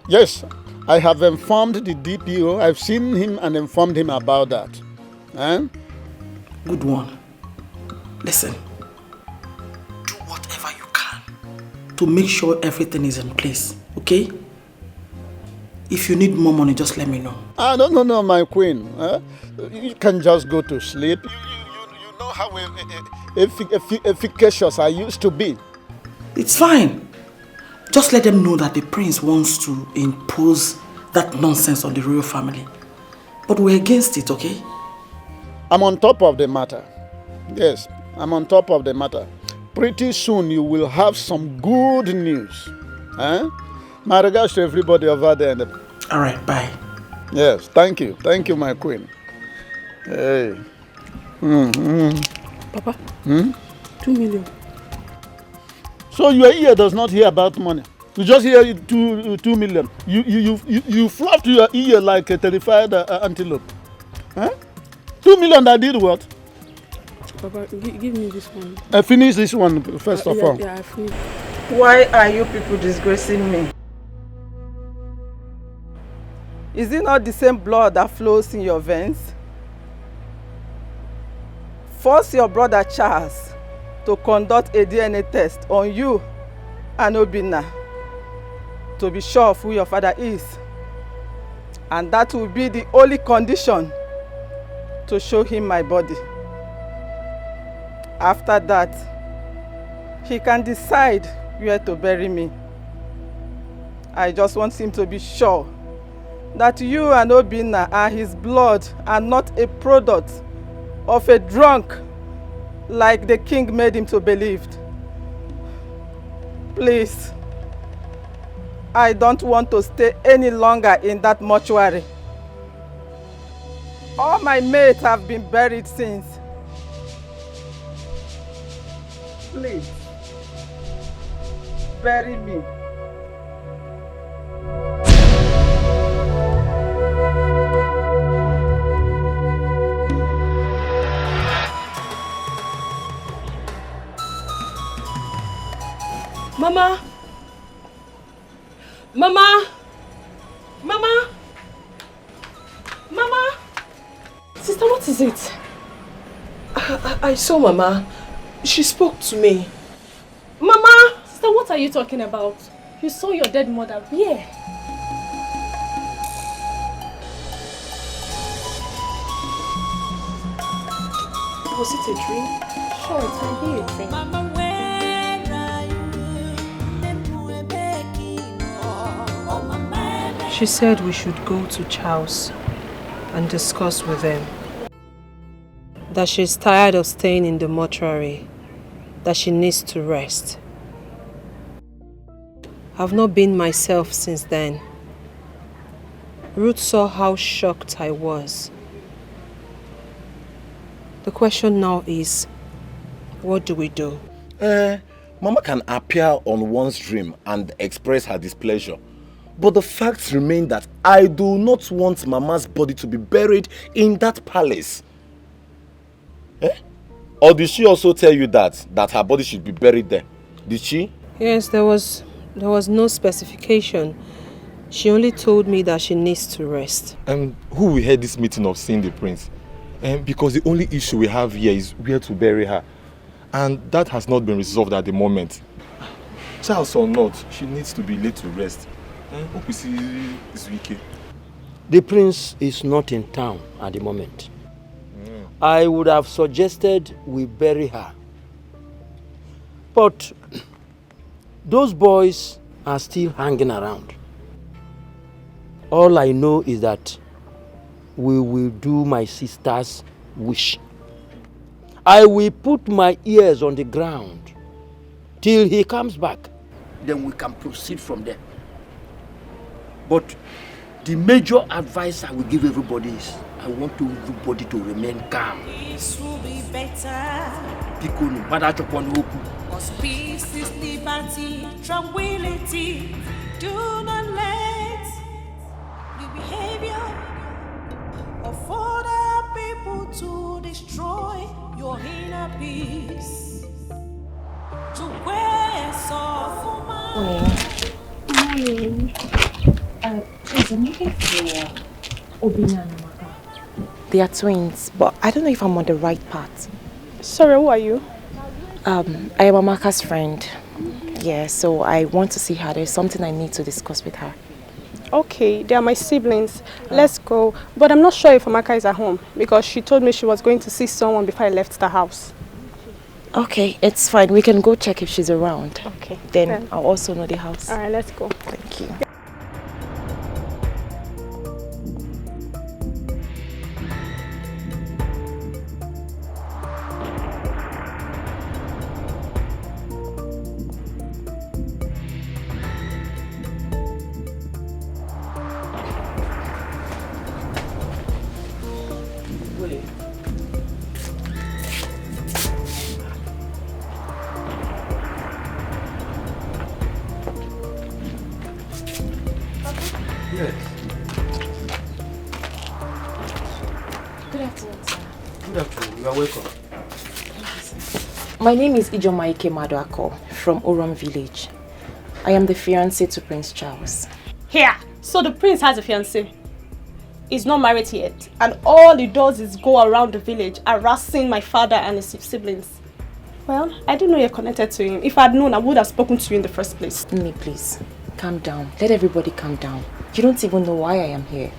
Speaker 19: Yes, I have informed the DPO. I've seen him and informed him about that.
Speaker 4: Good one. Listen. Do whatever you can to make sure everything is in place, okay? If you need more money, just let me know.
Speaker 19: No, my queen. You can just go to sleep. You know how efficacious I used to be.
Speaker 4: It's fine. Just let them know that the prince wants to impose that nonsense on the royal family. But we're against it, okay?
Speaker 19: I'm on top of the matter. Yes, I'm on top of the matter. Pretty soon you will have some good news. My regards to everybody over there.
Speaker 4: All right, bye.
Speaker 19: Yes, thank you. Thank you, my queen. Hey.
Speaker 4: Papa? 2 million.
Speaker 19: So your ear does not hear about money. You just hear 2 million. You flapped your ear like a terrified antelope. 2 million that did what?
Speaker 16: Papa, give me this one.
Speaker 19: I finish this one first of all.
Speaker 16: Yeah, I finished.
Speaker 20: Why are you people disgracing me? Is it not the same blood that flows in your veins? Force your brother Charles to conduct a DNA test on you and Obinna to be sure of who your father is. And that will be the only condition to show him my body. After that, he can decide where to bury me. I just want him to be sure that you and Obinna are his blood and not a product of a drunk like the king made him to believe. Please, I don't want to stay any longer in that mortuary. All my mates have been buried since. Please, bury me.
Speaker 13: Mama! Mama! Mama! Mama! Sister, what is it? I saw Mama. She spoke to me. Mama! Sister, what are you talking about? You saw your dead mother. Where? Was it a dream? Sure, it can be a dream. Mama, she said we should go to Charles and discuss with them. That she's tired of staying in the mortuary. That she needs to rest. I've not been myself since then. Ruth saw how shocked I was. The question now is, what do we do?
Speaker 18: Mama can appear on one's dream and express her displeasure. But the facts remain that I do not want Mama's body to be buried in that palace. Or did she also tell you that her body should be buried there? Did she?
Speaker 13: Yes, there was no specification. She only told me that she needs to rest.
Speaker 11: And who will head this meeting of seeing the prince? Because the only issue we have here is where to bury her. And that has not been resolved at the moment. Charles or not, she needs to be laid to rest. Hope we see this weekend.
Speaker 17: The prince is not in town at the moment. I would have suggested we bury her. But those boys are still hanging around. All I know is that we will do my sister's wish. I will put my ears on the ground till he comes back. Then we can proceed from there. But the major advice I will give everybody is I want everybody to remain calm.
Speaker 5: This will be better.
Speaker 17: Because
Speaker 5: peace is liberty, tranquility. Do not let the behavior of other people to destroy your inner peace. To where so
Speaker 8: Morning. Please, I'm looking for Obina and Amaka. They are twins, but I don't know if I'm on the right path.
Speaker 16: Sorry, who are you?
Speaker 8: I am Amaka's friend. Yeah, so I want to see her. There's something I need to discuss with her.
Speaker 16: Okay, they are my siblings. Let's go. But I'm not sure if Amaka is at home because she told me she was going to see someone before I left the house.
Speaker 8: Okay, it's fine. We can go check if she's around.
Speaker 16: Okay.
Speaker 8: Then I'll also know the house.
Speaker 16: All right, let's go.
Speaker 8: Thank you. My name is Ijomaike Maduako from Oron Village. I am the fiancé to Prince Charles.
Speaker 16: Here! So the prince has a fiancé. He's not married yet. And all he does is go around the village harassing my father and his siblings. Well, I didn't know you're connected to him. If I'd known, I would have spoken to you in the first place.
Speaker 8: Me, please. Calm down. Let everybody calm down. You don't even know why I am here.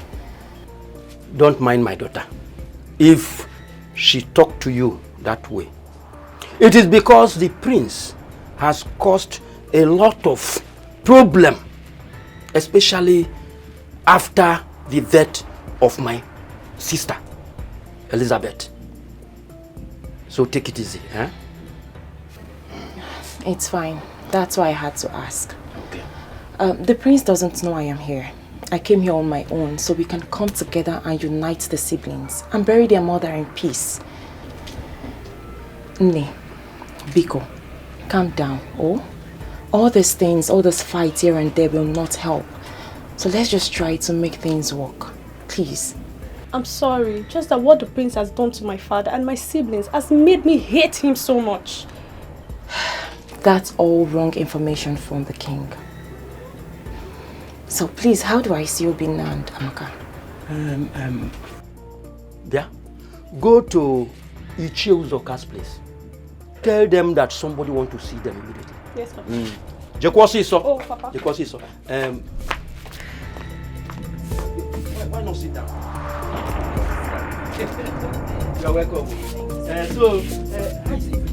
Speaker 17: Don't mind my daughter. If she talked to you that way, it is because the prince has caused a lot of problem, especially after the death of my sister, Elizabeth.
Speaker 14: So take it easy, eh?
Speaker 8: It's fine. That's why I had to ask. Okay. The prince doesn't know I am here. I came here on my own so we can come together and unite the siblings and bury their mother in peace. Nne, Biko, calm down, oh? All these things, all this fight here and there will not help. So let's just try to make things work. Please.
Speaker 16: I'm sorry, just that what the prince has done to my father and my siblings has made me hate him so much.
Speaker 8: That's all wrong information from the king. So please, how do I see Obinna and Amaka?
Speaker 14: Yeah. Go to Ichie Uzoka's place. Tell them that somebody wants to see them immediately.
Speaker 16: Yes, Papa.
Speaker 14: Oh, Papa. Why not sit down? You're welcome. How is everything?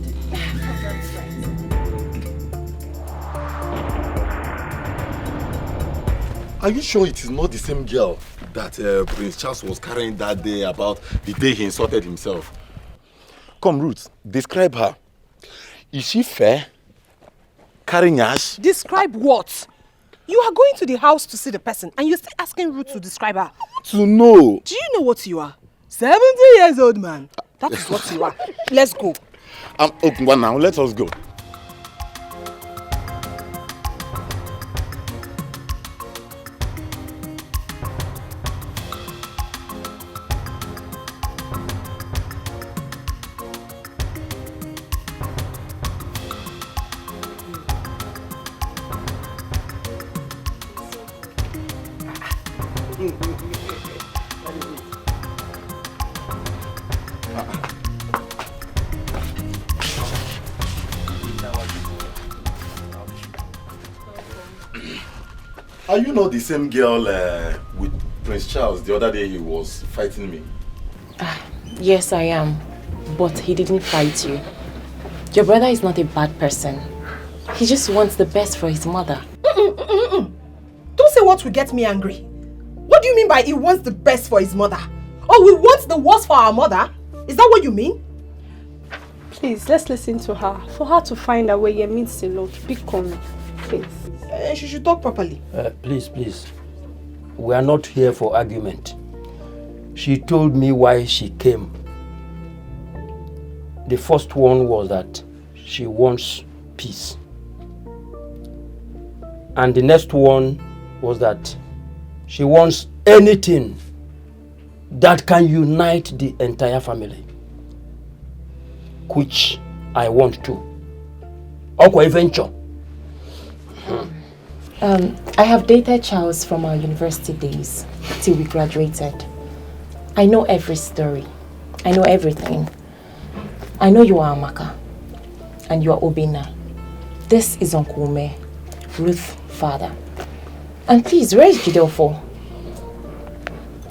Speaker 11: Are you sure it is not the same girl that Prince Charles was carrying that day about the day he insulted himself? Come, Ruth, describe her. Is she fair? Carrying ash?
Speaker 13: Describe what? You are going to the house to see the person and you're still asking Ruth to describe her.
Speaker 11: To know.
Speaker 13: Do you know what you are? 70 years old man. That is what you are. Let's go.
Speaker 11: Okay, well now, let us go. Are you not the same girl with Prince Charles the other day he was fighting me?
Speaker 8: Yes, I am. But he didn't fight you. Your brother is not a bad person. He just wants the best for his mother.
Speaker 13: Don't say what will get me angry. What do you mean by he wants the best for his mother? Oh, we want the worst for our mother? Is that what you mean?
Speaker 16: Please, let's listen to her. For her to find a way, it means a lot. Be calm, please.
Speaker 13: She should talk properly.
Speaker 14: Please. We are not here for argument. She told me why she came. The first one was that she wants peace. And the next one was that she wants anything that can unite the entire family. Which I want to. Okay, venture.
Speaker 8: I have dated Charles from our university days till we graduated. I know every story. I know everything. I know you are Amaka and you are Obinna. This is Uncle Ume, Ruth's father. And please, where is Jidel for?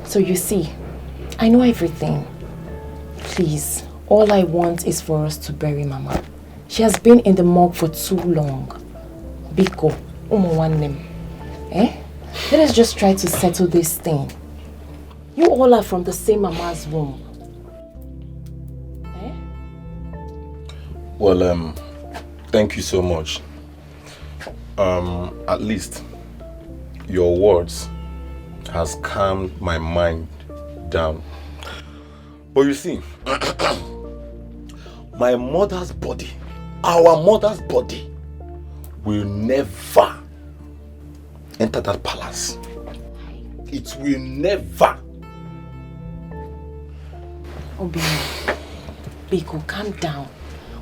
Speaker 8: So you see, I know everything. Please, all I want is for us to bury Mama. She has been in the morgue for too long. Biko. Let us just try to settle this thing. You all are from the same mama's womb.
Speaker 11: Well, thank you so much. At least your words has calmed my mind down. But you see, my mother's body, our mother's body, will never enter that palace. It will never.
Speaker 8: Obinna, Biko, calm down.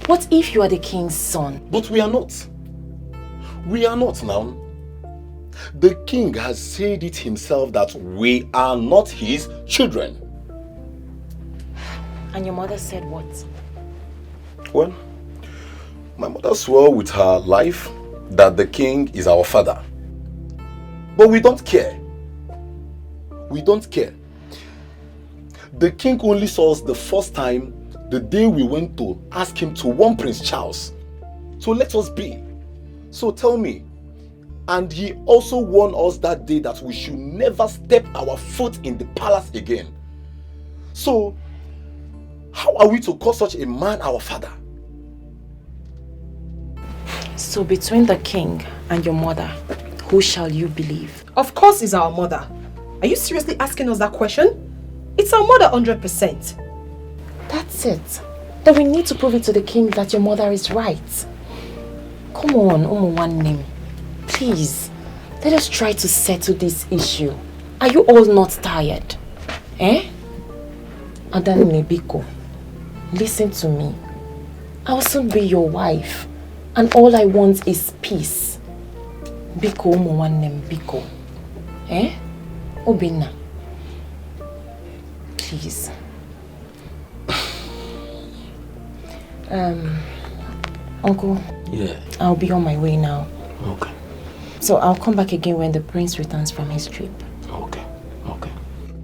Speaker 8: What if you are the king's son?
Speaker 11: But we are not. We are not now. The king has said it himself that we are not his children.
Speaker 8: And your mother said what?
Speaker 11: Well, my mother swore with her life that the king is our father. But we don't care. We don't care. The king only saw us the first time the day we went to ask him to warn Prince Charles. So let us be. So tell me. And he also warned us that day that we should never step our foot in the palace again. So,
Speaker 18: How are we to call such a man our father?
Speaker 8: So between the king and your mother, who shall you believe?
Speaker 13: Of course it's our mother. Are you seriously asking us that question? It's our mother 100%.
Speaker 8: That's it. Then we need to prove it to the king that your mother is right. Come on, one name. Please, let us try to settle this issue. Are you all not tired? Eh? Adan Biko, listen to me. I'll soon be your wife. And all I want is peace. Biko, one name, Biko. Eh? Obina. Please. Uncle.
Speaker 17: Yeah.
Speaker 8: I'll be on my way now.
Speaker 17: Okay.
Speaker 8: So I'll come back again when the prince returns from his trip.
Speaker 17: Okay.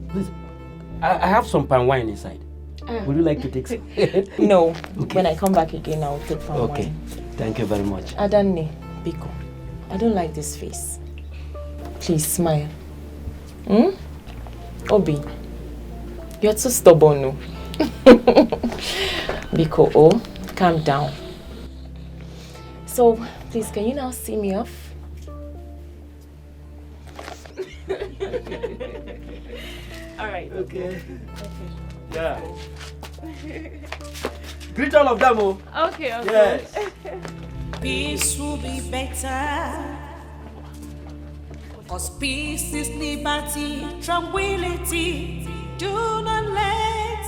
Speaker 17: Please, I have some palm wine inside. Would you like to take some?
Speaker 8: No. Okay. When I come back again, I'll take palm wine.
Speaker 17: Okay. Thank you very much.
Speaker 8: Adanne, Biko, I don't like this face. Please smile. Obi, you're too stubborn, no? Biko, calm down. So, please, can you now see me off? All right.
Speaker 17: Okay. Yeah. Greet all of them, oh.
Speaker 16: Okay.
Speaker 17: Yes.
Speaker 5: Peace will be better. Cause peace is liberty, tranquility. Do not let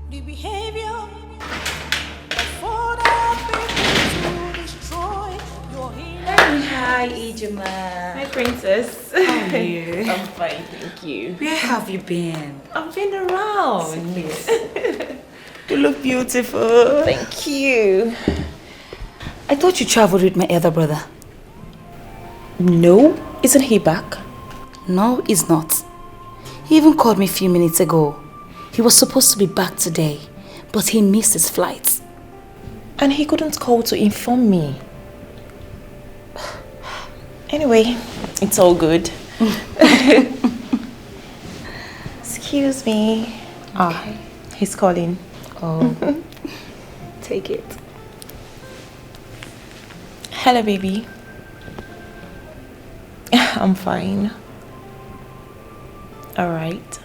Speaker 5: the behavior of other people to destroy your inner.
Speaker 24: Hi, Ijima.
Speaker 8: Hi, princess.
Speaker 24: How are you?
Speaker 8: I'm fine, thank you.
Speaker 24: Where have you been?
Speaker 8: I've been around.
Speaker 24: You look beautiful.
Speaker 8: Thank you.
Speaker 24: I thought you traveled with my elder brother.
Speaker 8: No, isn't he back?
Speaker 24: No, he's not. He even called me a few minutes ago. He was supposed to be back today, but he missed his flight.
Speaker 8: And he couldn't call to inform me. Anyway, it's all good. Excuse me. Ah, he's calling.
Speaker 24: Oh, take it.
Speaker 8: Hello, baby. I'm fine. All right.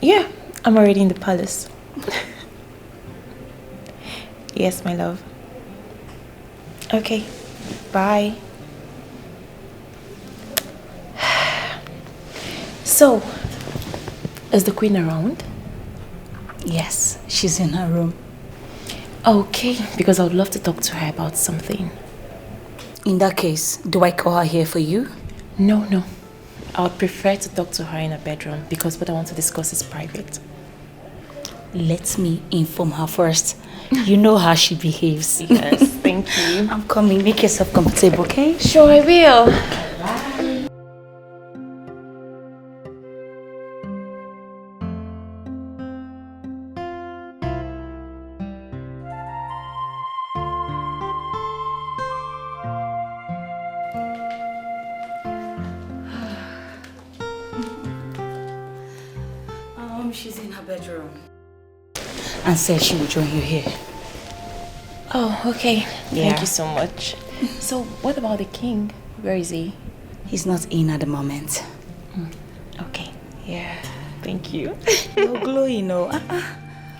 Speaker 8: Yeah, I'm already in the palace. Yes, my love. Okay, bye. So, is the queen around?
Speaker 24: Yes, she's in her room.
Speaker 8: Okay, because I would love to talk to her about something.
Speaker 24: In that case, do I call her here for you?
Speaker 8: No. I would prefer to talk to her in her bedroom because what I want to discuss is private.
Speaker 24: Let me inform her first. You know how she behaves.
Speaker 8: Yes, thank you.
Speaker 24: I'm coming. Make yourself comfortable, okay?
Speaker 8: Sure, I will.
Speaker 24: Bye. She's in her bedroom. And said she will join you here.
Speaker 8: Oh, okay.
Speaker 24: Yeah.
Speaker 8: Thank you so much. So, what about the king? Where is he?
Speaker 24: He's not in at the moment.
Speaker 8: Okay. Yeah. Thank you.
Speaker 24: You're glowing, no?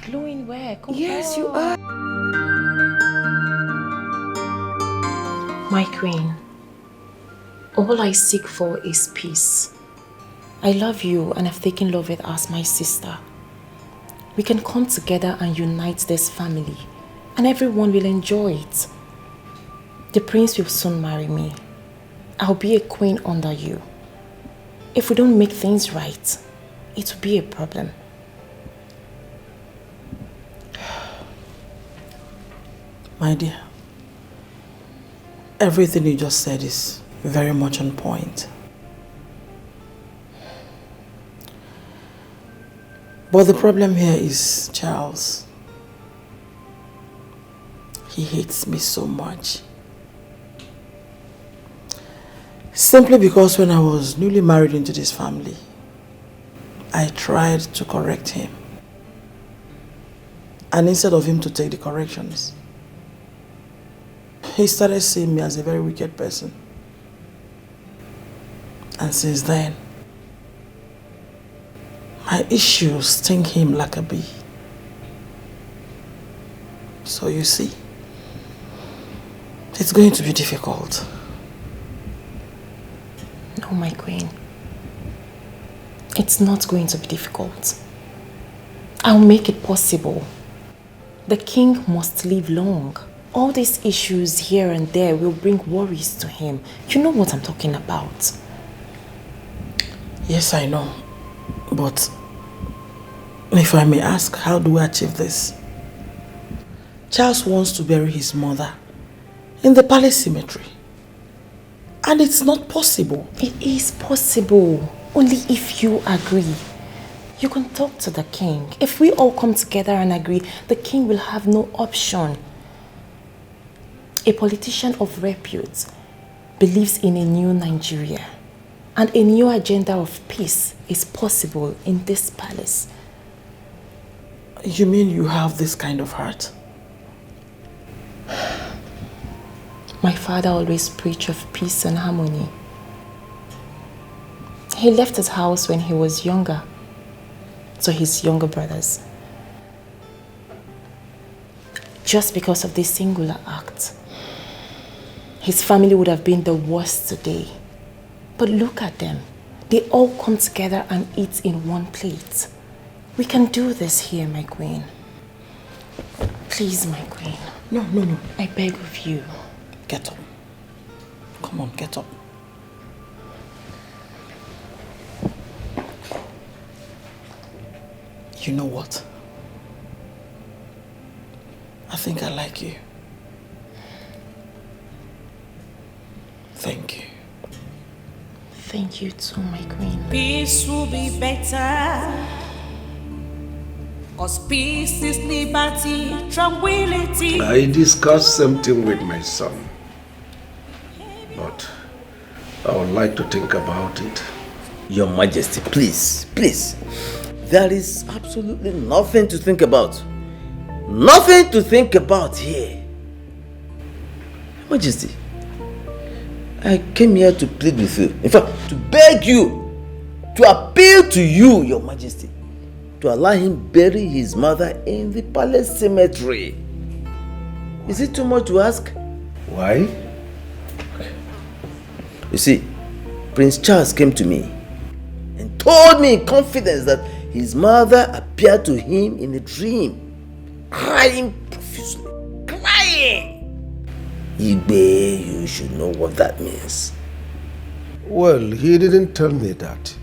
Speaker 8: Glowing where? Come
Speaker 24: Yes,
Speaker 8: on.
Speaker 24: you are.
Speaker 8: My queen, all I seek for is peace. I love you and I've taken love with as my sister. We can come together and unite this family and everyone will enjoy it. The prince will soon marry me. I'll be a queen under you. If we don't make things right, it will be a problem.
Speaker 4: My dear, everything you just said is very much on point. But the problem here is Charles. He hates me so much. Simply because when I was newly married into this family, I tried to correct him. And instead of him to take the corrections, he started seeing me as a very wicked person. And since then, my issues sting him like a bee. So you see, it's going to be difficult.
Speaker 8: No, my queen. It's not going to be difficult. I'll make it possible. The king must live long. All these issues here and there will bring worries to him. You know what I'm talking about.
Speaker 4: Yes, I know. But if I may ask, how do I achieve this? Charles wants to bury his mother in the palace cemetery. And it's not possible.
Speaker 8: It is possible. Only if you agree. You can talk to the king. If we all come together and agree, the king will have no option. A politician of repute believes in a new Nigeria. And a new agenda of peace is possible in this palace.
Speaker 4: You mean you have this kind of heart?
Speaker 8: My father always preached of peace and harmony. He left his house when he was younger to his younger brothers. Just because of this singular act, his family would have been the worst today. But look at them. They all come together and eat in one plate. We can do this here, my queen. Please, my queen.
Speaker 4: No.
Speaker 8: I beg of you.
Speaker 4: Get up. Come on, get up. You know what? I think I like you. Thank you.
Speaker 8: Thank you too, my queen.
Speaker 5: Peace will be better. 'Cause peace is liberty, tranquility.
Speaker 14: I discussed something with my son, but I would like to think about it.
Speaker 10: Your Majesty, please. There is absolutely nothing to think about. Nothing to think about here. Majesty, I came here to plead with you. In fact, to beg you, to appeal to you, Your Majesty, to allow him bury his mother in the palace cemetery. Is it too much to ask?
Speaker 14: Why?
Speaker 10: You see, Prince Charles came to me and told me in confidence that his mother appeared to him in a dream, crying profusely. Crying! Igbe, you should know what that means.
Speaker 14: Well, he didn't tell me that.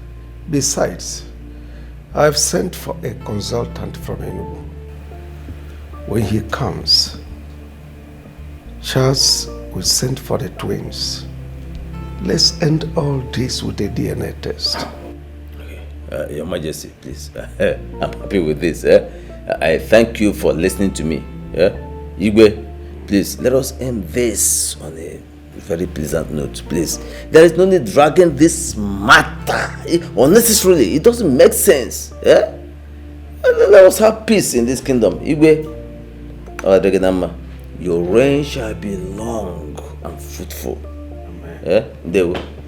Speaker 14: Besides, I've sent for a consultant from Enugu. When he comes, Charles will send for the twins. Let's end all this with a DNA test.
Speaker 10: Okay, Your Majesty, please. I'm happy with this. I thank you for listening to me. Igwe, please, let us end this on a very pleasant note, please. There is no need dragging this matter unnecessarily. It doesn't make sense. Let us have peace in this kingdom. Igwe, your reign shall be long and fruitful.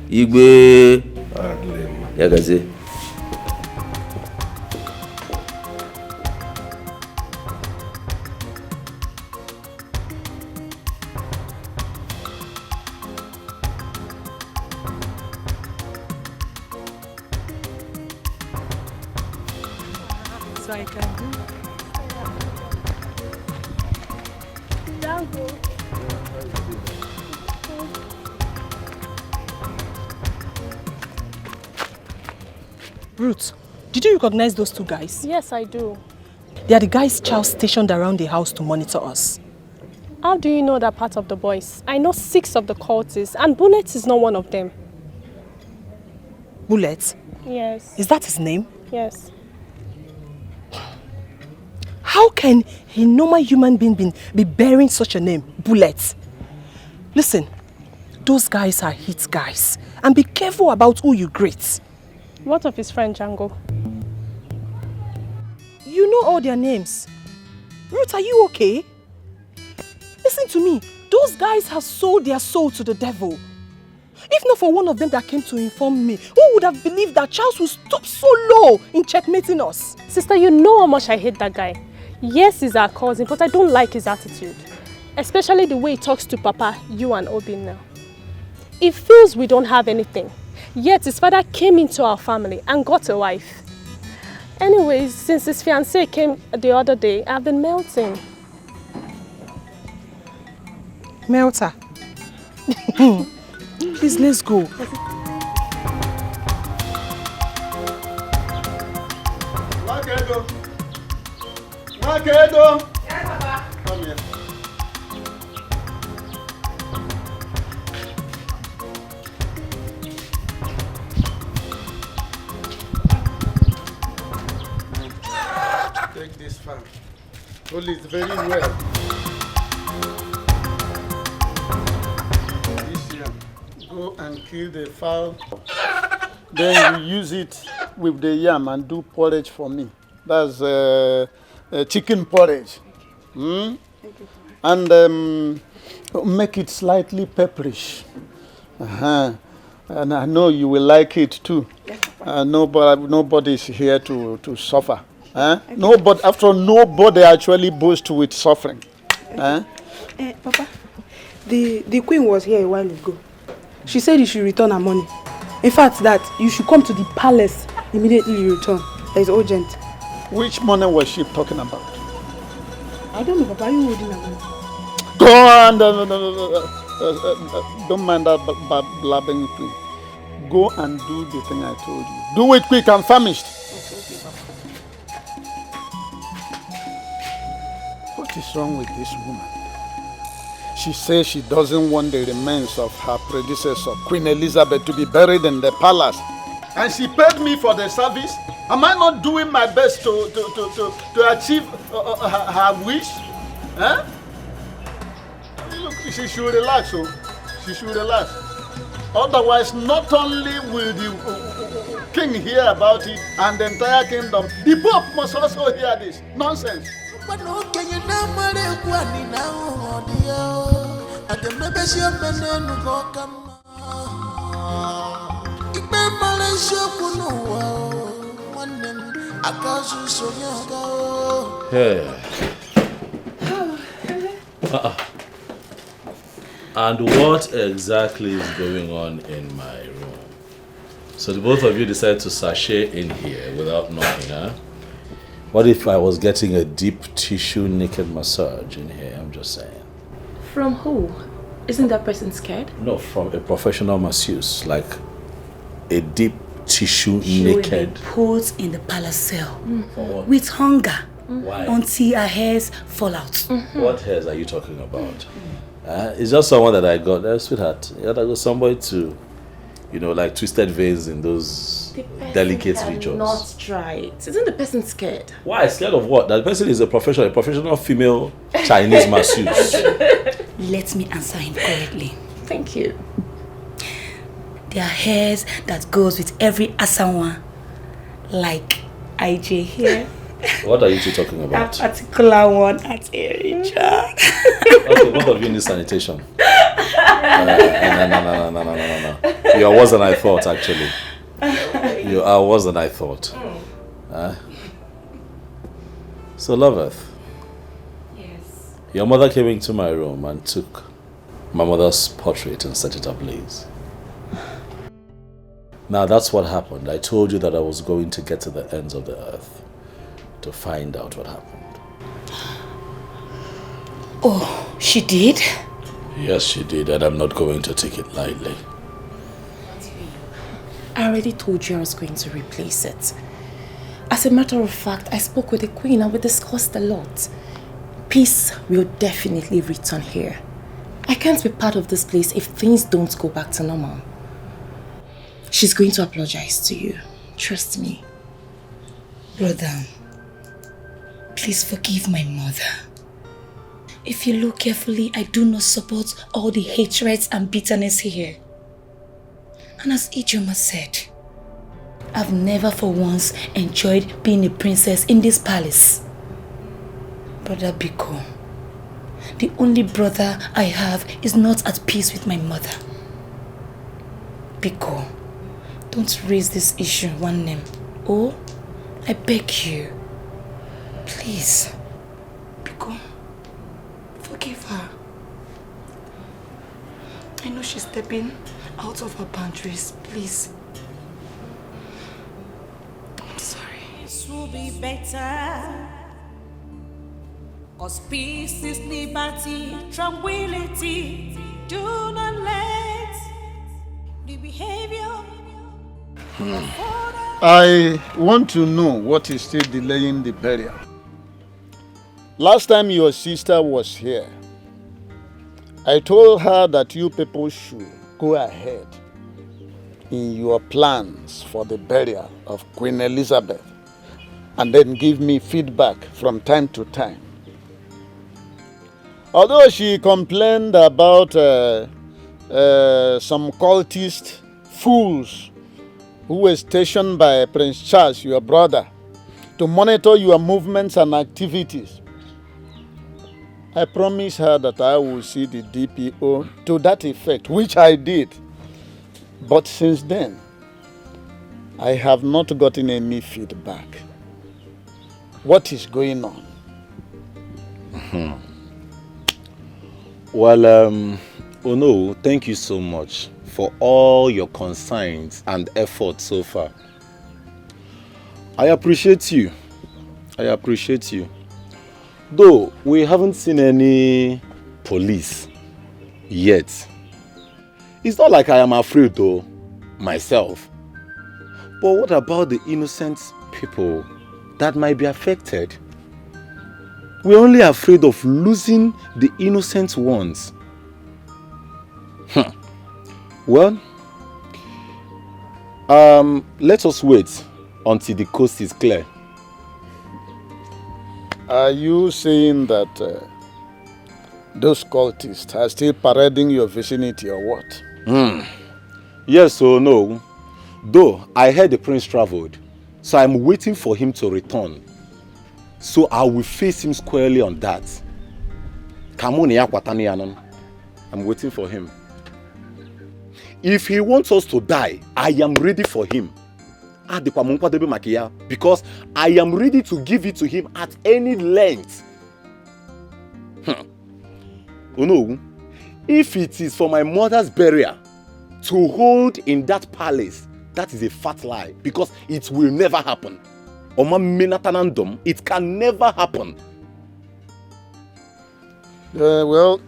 Speaker 10: Igwe. Yagaze.
Speaker 7: So I can do. Dango.
Speaker 13: Ruth, did you recognize those two guys?
Speaker 16: Yes, I do.
Speaker 13: They are the guys Charles stationed around the house to monitor us.
Speaker 16: How do you know that part of the boys? I know 6 of the cultists, and Bullet is not one of them.
Speaker 13: Bullet?
Speaker 16: Yes.
Speaker 13: Is that his name?
Speaker 16: Yes.
Speaker 13: How can a normal human being be bearing such a name, Bullet? Listen, those guys are hit guys. And be careful about who you greet.
Speaker 16: What of his friend Django?
Speaker 13: You know all their names. Ruth, are you okay? Listen to me. Those guys have sold their soul to the devil. If not for one of them that came to inform me, who would have believed that Charles would stoop so low in checkmating us?
Speaker 16: Sister, you know how much I hate that guy. Yes, he's our cousin, but I don't like his attitude. Especially the way he talks to Papa, you and Obi now. He feels we don't have anything. Yet his father came into our family and got a wife. Anyways, since his fiancée came the other day, I've been melting.
Speaker 13: Melter. Please, let's go.
Speaker 19: Makedo. Makedo.
Speaker 20: Yes, Papa.
Speaker 19: Come here. Take this fan. Hold it very well. This here. Go and kill the fowl. Then you use it with the yam and do porridge for me. That's chicken porridge. Mm? And make it slightly pepperish. And I know you will like it too. Nobody is here to suffer. Nobody, after all, nobody actually boasts with suffering.
Speaker 3: Papa, the queen was here a while ago. She said you should return her money. In fact, that you should come to the palace immediately you return. It's urgent.
Speaker 19: Which money was she talking about?
Speaker 3: I don't know, Papa. Are you holding her money?
Speaker 19: Go on. Don't mind that blabbing thing. Go and do the thing I told you. Do it quick. I'm famished. What is wrong with this woman? She says she doesn't want the remains of her predecessor, Queen Elizabeth, to be buried in the palace. And she paid me for the service. Am I not doing my best to achieve her wish? Look, she should relax. She should relax. Otherwise, not only will the king hear about it and the entire kingdom, the Pope must also hear this. Nonsense.
Speaker 1: Hey. And what exactly is going on in my room? So the both of you decide to sashay in here without knocking, huh? What if I was getting a deep tissue naked massage in here? I'm just saying.
Speaker 8: From who? Isn't that person scared?
Speaker 1: No, from a professional masseuse, like a deep tissue
Speaker 6: She will
Speaker 1: naked.
Speaker 6: be put in the palace cell
Speaker 1: For what?
Speaker 6: with hunger
Speaker 1: Why?
Speaker 6: until her hairs fall out.
Speaker 1: What hairs are you talking about? It's just someone that I got, sweetheart. Yeah, I got somebody to, like twisted veins in those delicate regions.
Speaker 8: Not try it. Isn't the person scared?
Speaker 1: Why? Scared of what? That person is a professional female Chinese masseuse.
Speaker 6: Let me answer him correctly.
Speaker 8: Thank you.
Speaker 6: There are hairs that goes with every asawa, like IJ here.
Speaker 1: What are you two talking about?
Speaker 6: That particular one at Erija.
Speaker 1: Okay, both of you need sanitation. No. You are worse than I thought, actually. You are worse than I thought. So, Loveth.
Speaker 8: Yes.
Speaker 1: Your mother came into my room and took my mother's portrait and set it ablaze. Now, that's what happened. I told you that I was going to get to the ends of the earth to find out what happened.
Speaker 6: Oh, she did?
Speaker 1: Yes, she did, and I'm not going to take it lightly.
Speaker 8: I already told you I was going to replace it. As a matter of fact, I spoke with the queen and we discussed a lot. Peace will definitely return here. I can't be part of this place if things don't go back to normal. She's going to apologize to you. Trust me.
Speaker 6: Brother, please forgive my mother. If you look carefully, I do not support all the hatreds and bitterness here. And as Ijoma said, I've never for once enjoyed being a princess in this palace. Brother Biko, the only brother I have is not at peace with my mother. Biko, don't raise this issue one name. Oh, I beg you. Please. Biko, forgive her. I know she's stepping out of her boundaries. Please. I'm sorry.
Speaker 2: This will be better. 'Cause peace is liberty, tranquility. Do not let the behavior.
Speaker 19: I want to know what is still delaying the burial. Last time your sister was here, I told her that you people should go ahead in your plans for the burial of Queen Elizabeth and then give me feedback from time to time. Although she complained about some cultist fools who were stationed by Prince Charles, your brother, to monitor your movements and activities, I promised her that I will see the DPO to that effect, which I did. But since then, I have not gotten any feedback. What is going on?
Speaker 18: Well, oh no, thank you so much for all your concerns and efforts so far. I appreciate you. I appreciate you. Though we haven't seen any police yet. It's not like I am afraid though, myself. But what about the innocent people that might be affected? We're only afraid of losing the innocent ones. Well, let us wait until the coast is clear.
Speaker 19: Are you saying that those cultists are still parading your vicinity or what?
Speaker 18: Yes or no? Though I heard the prince traveled, so I'm waiting for him to return. So I will face him squarely on that. I'm waiting for him. If he wants us to die, I am ready for him. Because I am ready to give it to him at any length. Oh no, if it is for my mother's burial to hold in that palace, that is a fat lie, because it will never happen. It can never happen.
Speaker 19: Well,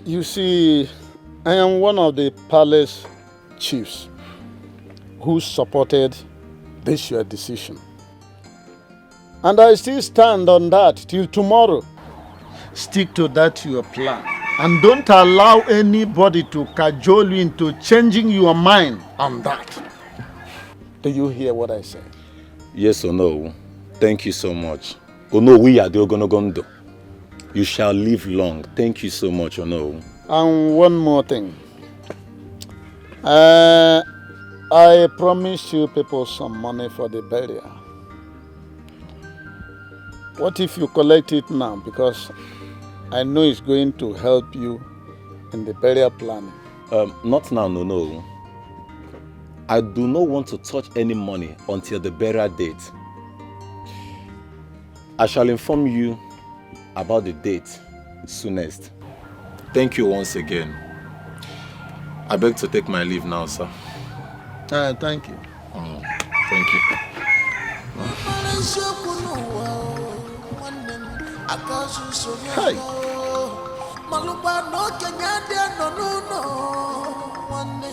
Speaker 19: you see, I am one of the palace chiefs who supported this your decision. And I still stand on that till tomorrow. Stick to that your plan. And don't allow anybody to cajole you into changing your mind on that. Do you hear what I say?
Speaker 18: Yes or no? Thank you so much. Ono we are the Ogonogondo. You shall live long. Thank you so much, Ono.
Speaker 19: And one more thing. I promised you people some money for the burial. What if you collect it now? Because I know it's going to help you in the burial planning.
Speaker 18: Not now, no. I do not want to touch any money until the burial date. I shall inform you about the date soonest. Thank you once again. I beg to take my leave now, sir.
Speaker 19: Thank you.
Speaker 18: Thank you.
Speaker 19: Hey.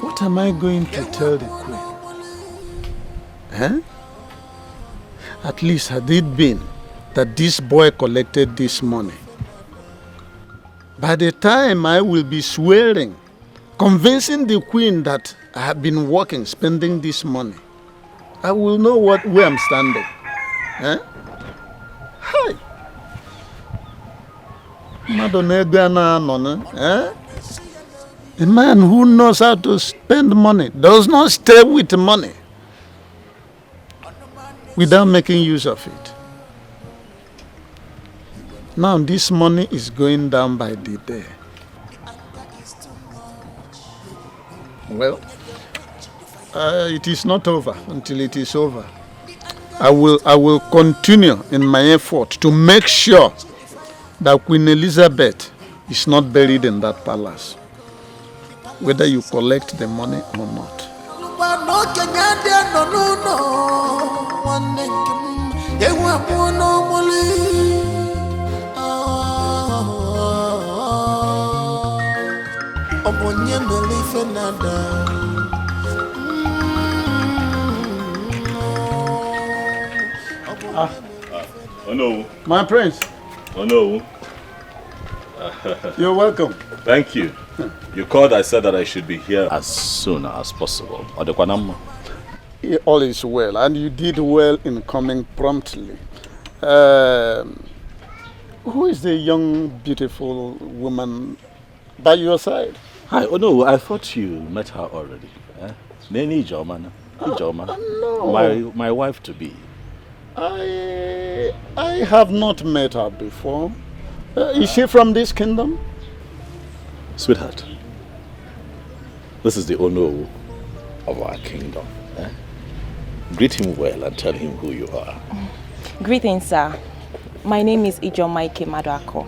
Speaker 19: What am I going to tell the queen? Huh? At least had it been that this boy collected this money, by the time I will be swearing, convincing the queen that I have been working, spending this money, I will know where I'm standing. Huh? Hi. A man who knows how to spend money does not stay with money without making use of it. Now this money is going down by the day. Well, it is not over until it is over. I will continue in my effort to make sure that Queen Elizabeth is not buried in that palace, whether you collect the money or not.
Speaker 1: Oh no.
Speaker 19: My prince.
Speaker 1: Oh no.
Speaker 19: You're welcome.
Speaker 1: Thank you. You called, I said that I should be here as soon as possible.
Speaker 19: All is well, and you did well in coming promptly. Who is the young, beautiful woman by your side?
Speaker 1: Hi. Oh no, I thought you met her already. Neni Jomana.
Speaker 19: No.
Speaker 1: My wife to be.
Speaker 19: I have not met her before. Is she from this kingdom?
Speaker 1: Sweetheart, this is the owner of our kingdom. Greet him well and tell him who you are.
Speaker 8: Greetings, sir. My name is Ijomaike Maduako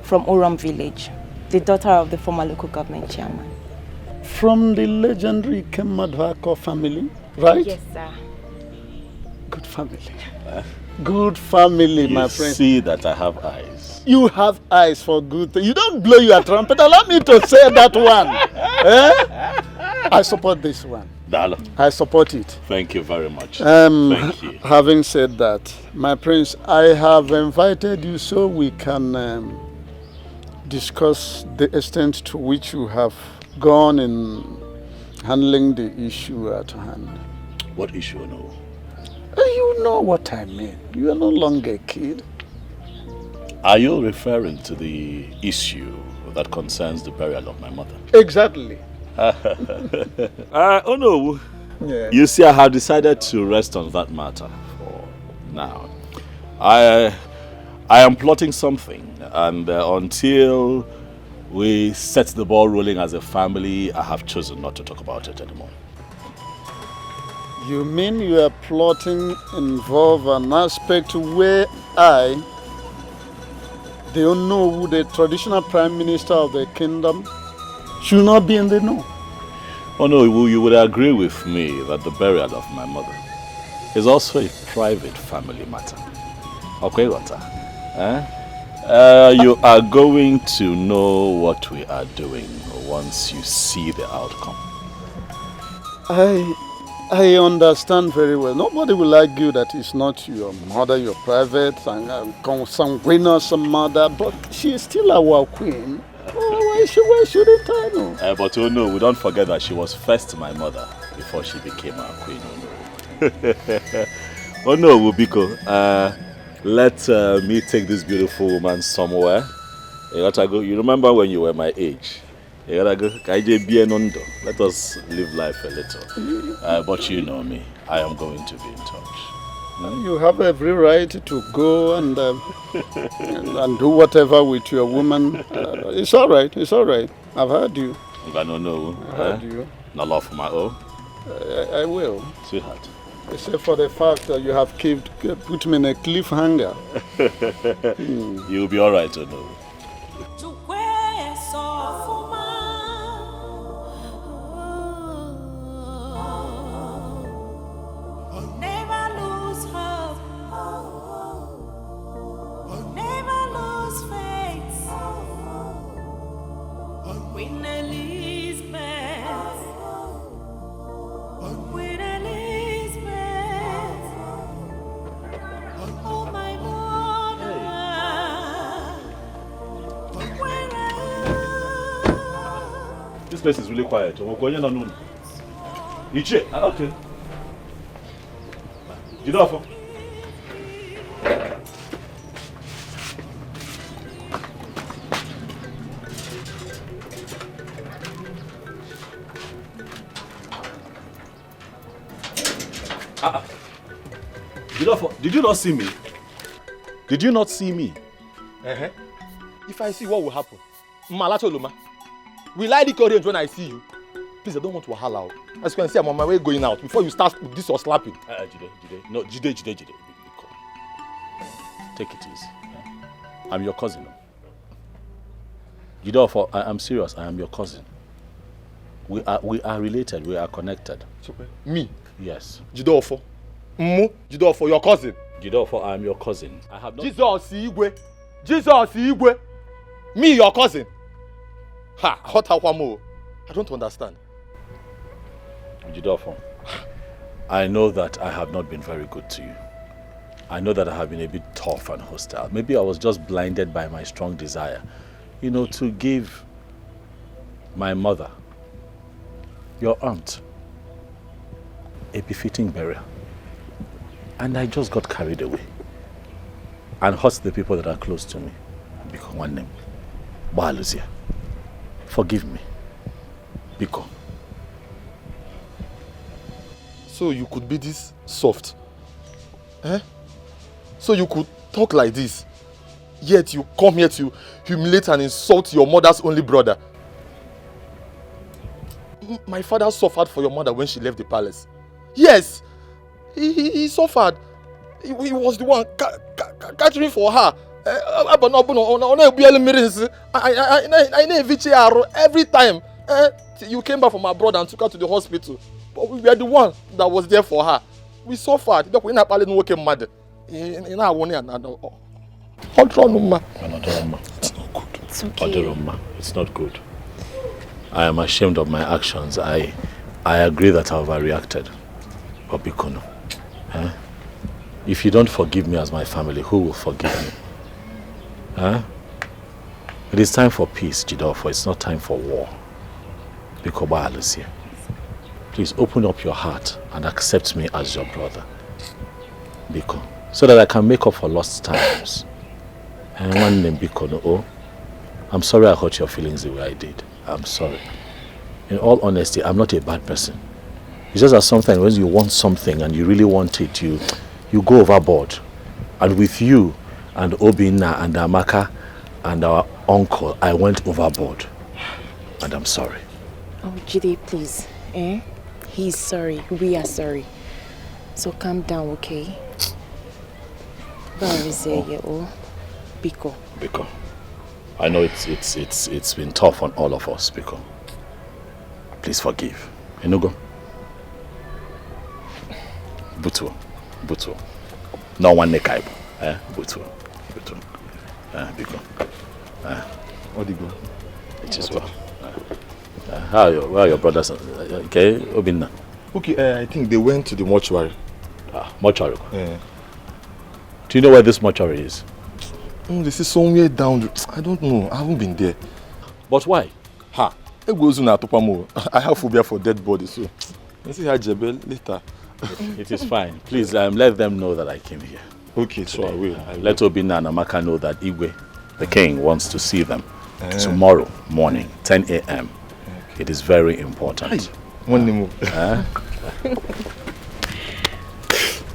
Speaker 8: from Uram village, the daughter of the former local government chairman.
Speaker 19: From the legendary Kemadwako family, right?
Speaker 8: Yes, sir.
Speaker 19: Good family. Good family, my friend.
Speaker 1: You see that I have eyes.
Speaker 19: You have eyes for good things. You don't blow your trumpet. Allow me to say that one. I support this one.
Speaker 1: Dalo.
Speaker 19: I support it.
Speaker 1: Thank you very much. Thank you.
Speaker 19: Having said that, my prince, I have invited you so we can discuss the extent to which you have gone in handling the issue at hand.
Speaker 1: What issue, no?
Speaker 19: You know what I mean. You are no longer a kid.
Speaker 1: Are you referring to the issue that concerns the burial of my mother?
Speaker 19: Exactly.
Speaker 1: Oh no.
Speaker 19: Yeah.
Speaker 1: You see, I have decided to rest on that matter for now. I am plotting something, and until we set the ball rolling as a family, I have chosen not to talk about it anymore.
Speaker 19: You mean you are plotting involve an aspect where I, the Onowu, the traditional prime minister of the kingdom, should not be in the know?
Speaker 1: Oh no, you would agree with me that the burial of my mother is also a private family matter. Okay, Wata? You are going to know what we are doing once you see the outcome.
Speaker 19: I understand very well. Nobody will argue that it's not your mother, your private, and some winner, some mother, but she is still our queen. Why shouldn't I know?
Speaker 1: But oh no, we don't forget that she was first my mother before she became our queen. Oh no. Oh no, Wubiko. Let me take this beautiful woman somewhere. You gotta go. You remember when you were my age? You gotta go. Let us live life a little. But you know me. I am going to be in touch.
Speaker 19: You have every right to go and do whatever with your woman. It's all right. It's all right. I've heard you.
Speaker 1: I don't know.
Speaker 19: I've heard you.
Speaker 1: No love for my own.
Speaker 19: I will.
Speaker 1: Sweetheart.
Speaker 19: Except for the fact that you have put me in a cliffhanger.
Speaker 1: You'll be all right, know. This place is really quiet. Okay. You know, did you not see me? Did you not see me?
Speaker 11: If I see, what will happen? Malatoluma. Will I encourage when I see you? Please, I don't want to wahala out. As you can see, I'm on my way going out. Before you start with this or slapping.
Speaker 1: Jide. No, Jide. Take it easy. I'm your cousin. Jide, I'm serious. I am your cousin. We are related. We are connected.
Speaker 11: Me?
Speaker 1: Yes.
Speaker 11: Jide, Jide, your cousin.
Speaker 1: Jide, I am your cousin. I have not.
Speaker 11: Jesus Igwe. Me, your cousin. Ha! I don't understand.
Speaker 1: Jide, I know that I have not been very good to you. I know that I have been a bit tough and hostile. Maybe I was just blinded by my strong desire, to give my mother, your aunt, a befitting burial. And I just got carried away and hurt the people that are close to me. Because one name, Lucia. Forgive me. Biko.
Speaker 11: So you could be this soft? So you could talk like this, yet you come here to humiliate and insult your mother's only brother. My father suffered for your mother when she left the palace. Yes, he suffered. He was the one catering for her. Every time you came back from abroad and took her to the hospital, but we were the one that was there for her. We suffered. It's not
Speaker 1: good. It's okay. It's not good. I am ashamed of my actions. I agree that I overreacted. But Bikono, if you don't forgive me as my family, who will forgive me? It is time for peace, Jidofo. It's not time for war. Bikoba Alicia, please open up your heart and accept me as your brother. Biko, so that I can make up for lost times. And one name Bikono, I'm sorry I hurt your feelings the way I did. I'm sorry. In all honesty, I'm not a bad person. It's just that sometimes when you want something and you really want it, you go overboard. And with you and Obinna and Amaka and our uncle, I went overboard. And I'm sorry.
Speaker 8: Oh, Jide, please. He's sorry. We are sorry. So calm down, okay? Biko.
Speaker 1: I know it's been tough on all of us, Biko. Please forgive. Enugo. Butu. No one nekaibo. Butu. Biko.
Speaker 11: Odigo.
Speaker 1: It is well. Where are your brothers? Okay, Obinna.
Speaker 11: Okay, I think they went to the mortuary.
Speaker 1: Mortuary?
Speaker 11: Yeah.
Speaker 1: Do you know where this mortuary is?
Speaker 11: This is somewhere down. I don't know. I haven't been there.
Speaker 1: But why?
Speaker 11: I have phobia for dead bodies, so let's see how Jebel later.
Speaker 1: It is fine. Please let them know that I came here.
Speaker 11: Okay, so I will.
Speaker 1: Let Obinna and Amaka know that Igwe, the king, wants to see them tomorrow morning, 10 a.m. It is very important.
Speaker 11: One more.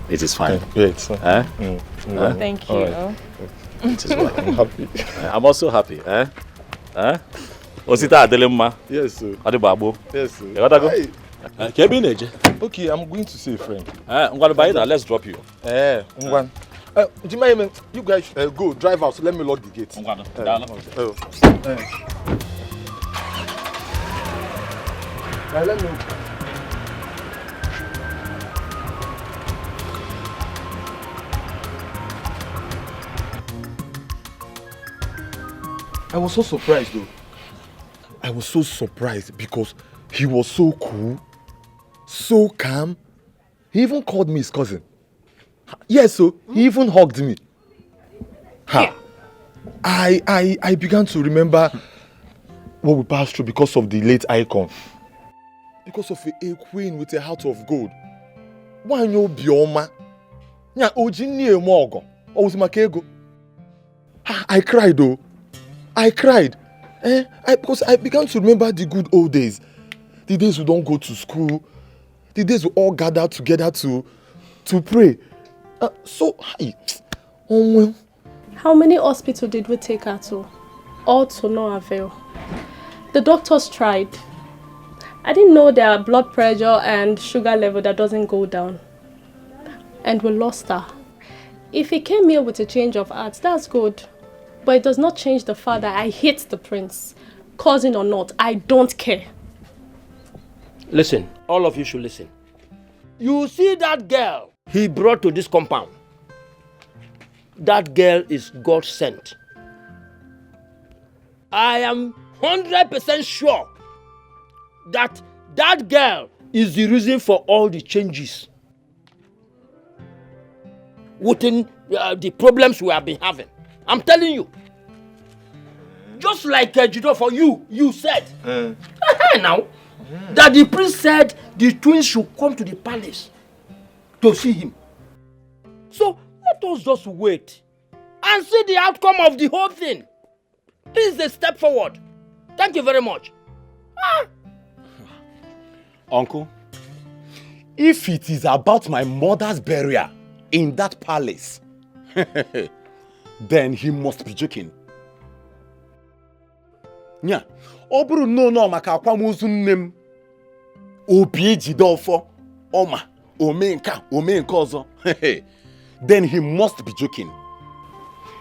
Speaker 1: It is fine.
Speaker 11: Yeah, it's fine.
Speaker 24: Thank you.
Speaker 11: Right.
Speaker 1: It is well.
Speaker 11: I'm happy.
Speaker 1: I'm also happy. Osita Adelemma.
Speaker 11: Yes, sir.
Speaker 1: Adibabo.
Speaker 11: Yes, sir.
Speaker 1: You gotta go.
Speaker 11: Okay, I'm going to see a friend.
Speaker 1: I'm gonna buy that. Let's drop you.
Speaker 11: You guys go drive out. So let me lock the gate. Let me. I was so surprised though. I was so surprised because he was so cool, so calm. He even called me his cousin. Yes, so he even hugged me. I began to remember what we passed through because of the late icon. Because of a queen with a heart of gold. Wanyo bioma. Nya ojini emogo. Ozimakego. I cried though. I cried. Because I began to remember the good old days. The days we don't go to school. The days we all gather together to pray.
Speaker 16: How many hospitals did we take her to? All to no avail. The doctors tried. I didn't know their blood pressure and sugar level that doesn't go down. And we lost her. If he came here with a change of heart, that's good. But it does not change the fact that I hate the prince. Cousin or not, I don't care.
Speaker 17: Listen, all of you should listen. You see that girl he brought to this compound? That girl is God sent. I am 100% sure that that girl is the reason for all the changes within the problems we have been having. I'm telling you. Just like Judo for you said. Now, that the prince said the twins should come to the palace to see him. So let us just wait and see the outcome of the whole thing. This is a step forward. Thank you very much.
Speaker 18: Uncle, if it is about my mother's burial in that palace, then he must be joking. Yeah. Oburu no maka akwamozu nnem. Obi ejide ofo oma omenka ozo. Then he must be joking.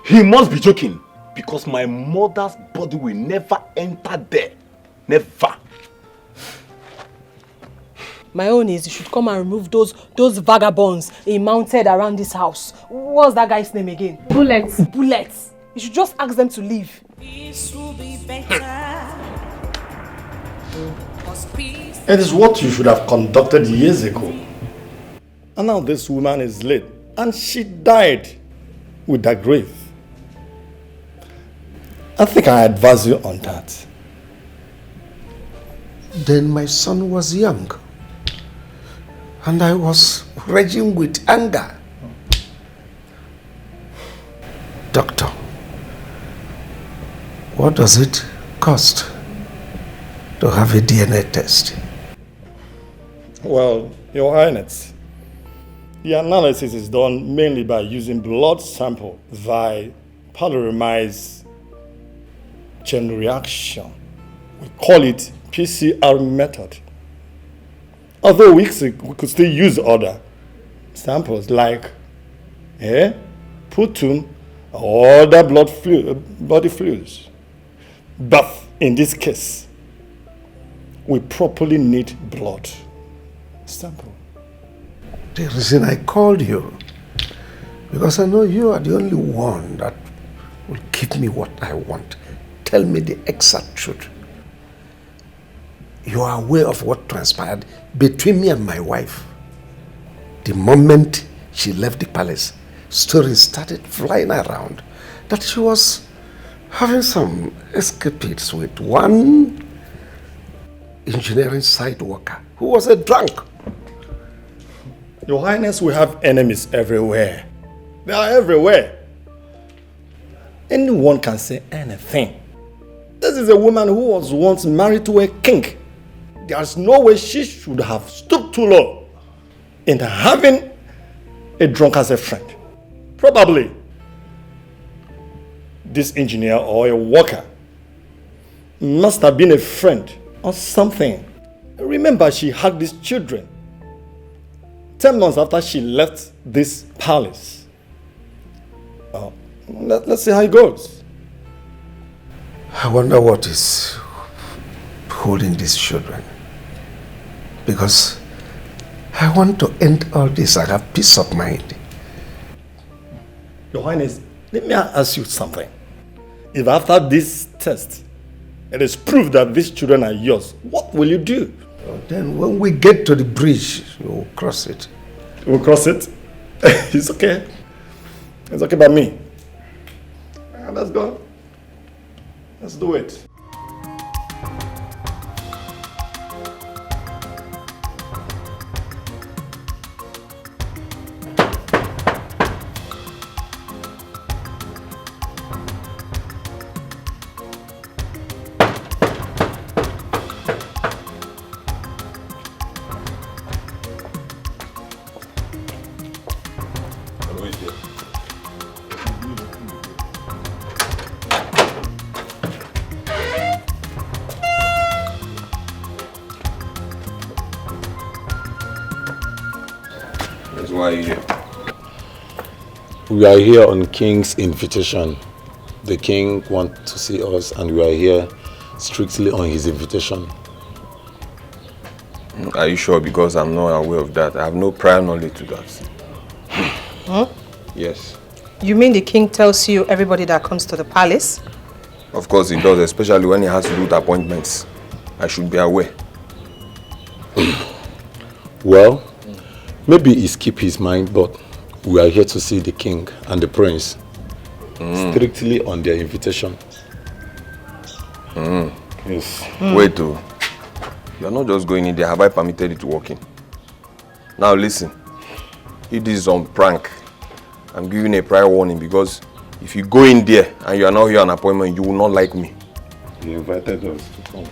Speaker 18: He must be joking because my mother's body will never enter there. Never.
Speaker 13: My own is you should come and remove those vagabonds he mounted around this house. What's that guy's name again?
Speaker 16: Bullets.
Speaker 13: Bullets. You should just ask them to leave.
Speaker 2: This will be better.
Speaker 11: It is what you should have conducted years ago. And now this woman is late. And she died with that grave. I think I advise you on that.
Speaker 14: Then my son was young. And I was raging with anger. Doctor, what does it cost to have a DNA test?
Speaker 11: Well, Your Highness, the analysis is done mainly by using blood sample via polymerase chain reaction. We call it PCR method. Although we could still use other samples like hair, putum, or other body fluids. But in this case, we properly need blood sample.
Speaker 14: The reason I called you, because I know you are the only one that will give me what I want. Tell me the exact truth. You are aware of what transpired between me and my wife. The moment she left the palace, stories started flying around that she was having some escapades with one engineering site worker who was a drunk.
Speaker 11: Your Highness, we have enemies everywhere. They are everywhere. Anyone can say anything. This is a woman who was once married to a king. There's no way she should have stooped too low in having a drunk as a friend. Probably this engineer or a worker must have been a friend or something. Remember, she had these children 10 months after she left this palace. Let's see how it goes.
Speaker 14: I wonder what is holding these children. Because I want to end all this. I have peace of mind.
Speaker 11: Your Highness, let me ask you something. If after this test, it is proved that these children are yours, what will you do?
Speaker 14: Then when we get to the bridge, we'll cross it.
Speaker 11: We'll cross it? It's okay. It's okay by me. Let's go. Let's do it.
Speaker 9: That's why you're here.
Speaker 18: We are here on King's invitation. The King wants to see us and we are here strictly on his invitation.
Speaker 9: Are you sure? Because I'm not aware of that. I have no prior knowledge to that.
Speaker 13: Huh?
Speaker 9: Yes.
Speaker 13: You mean the king tells you everybody that comes to the palace?
Speaker 9: Of course he does, especially when he has to do with appointments. I should be aware.
Speaker 18: Well, maybe he skipped his mind, but we are here to see the king and the prince strictly on their invitation. Yes.
Speaker 9: Wait, though. You are not just going in there. Have I permitted you to walk in? Now listen. If this is on prank, I'm giving a prior warning because if you go in there and you are not here on appointment, you will not like me.
Speaker 18: He invited us to come.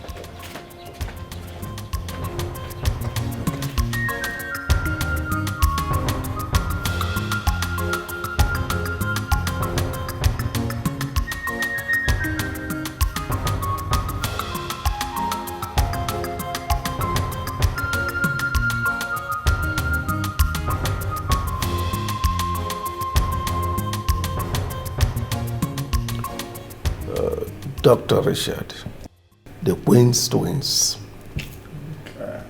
Speaker 14: Dr. Richard, the Queen's twins.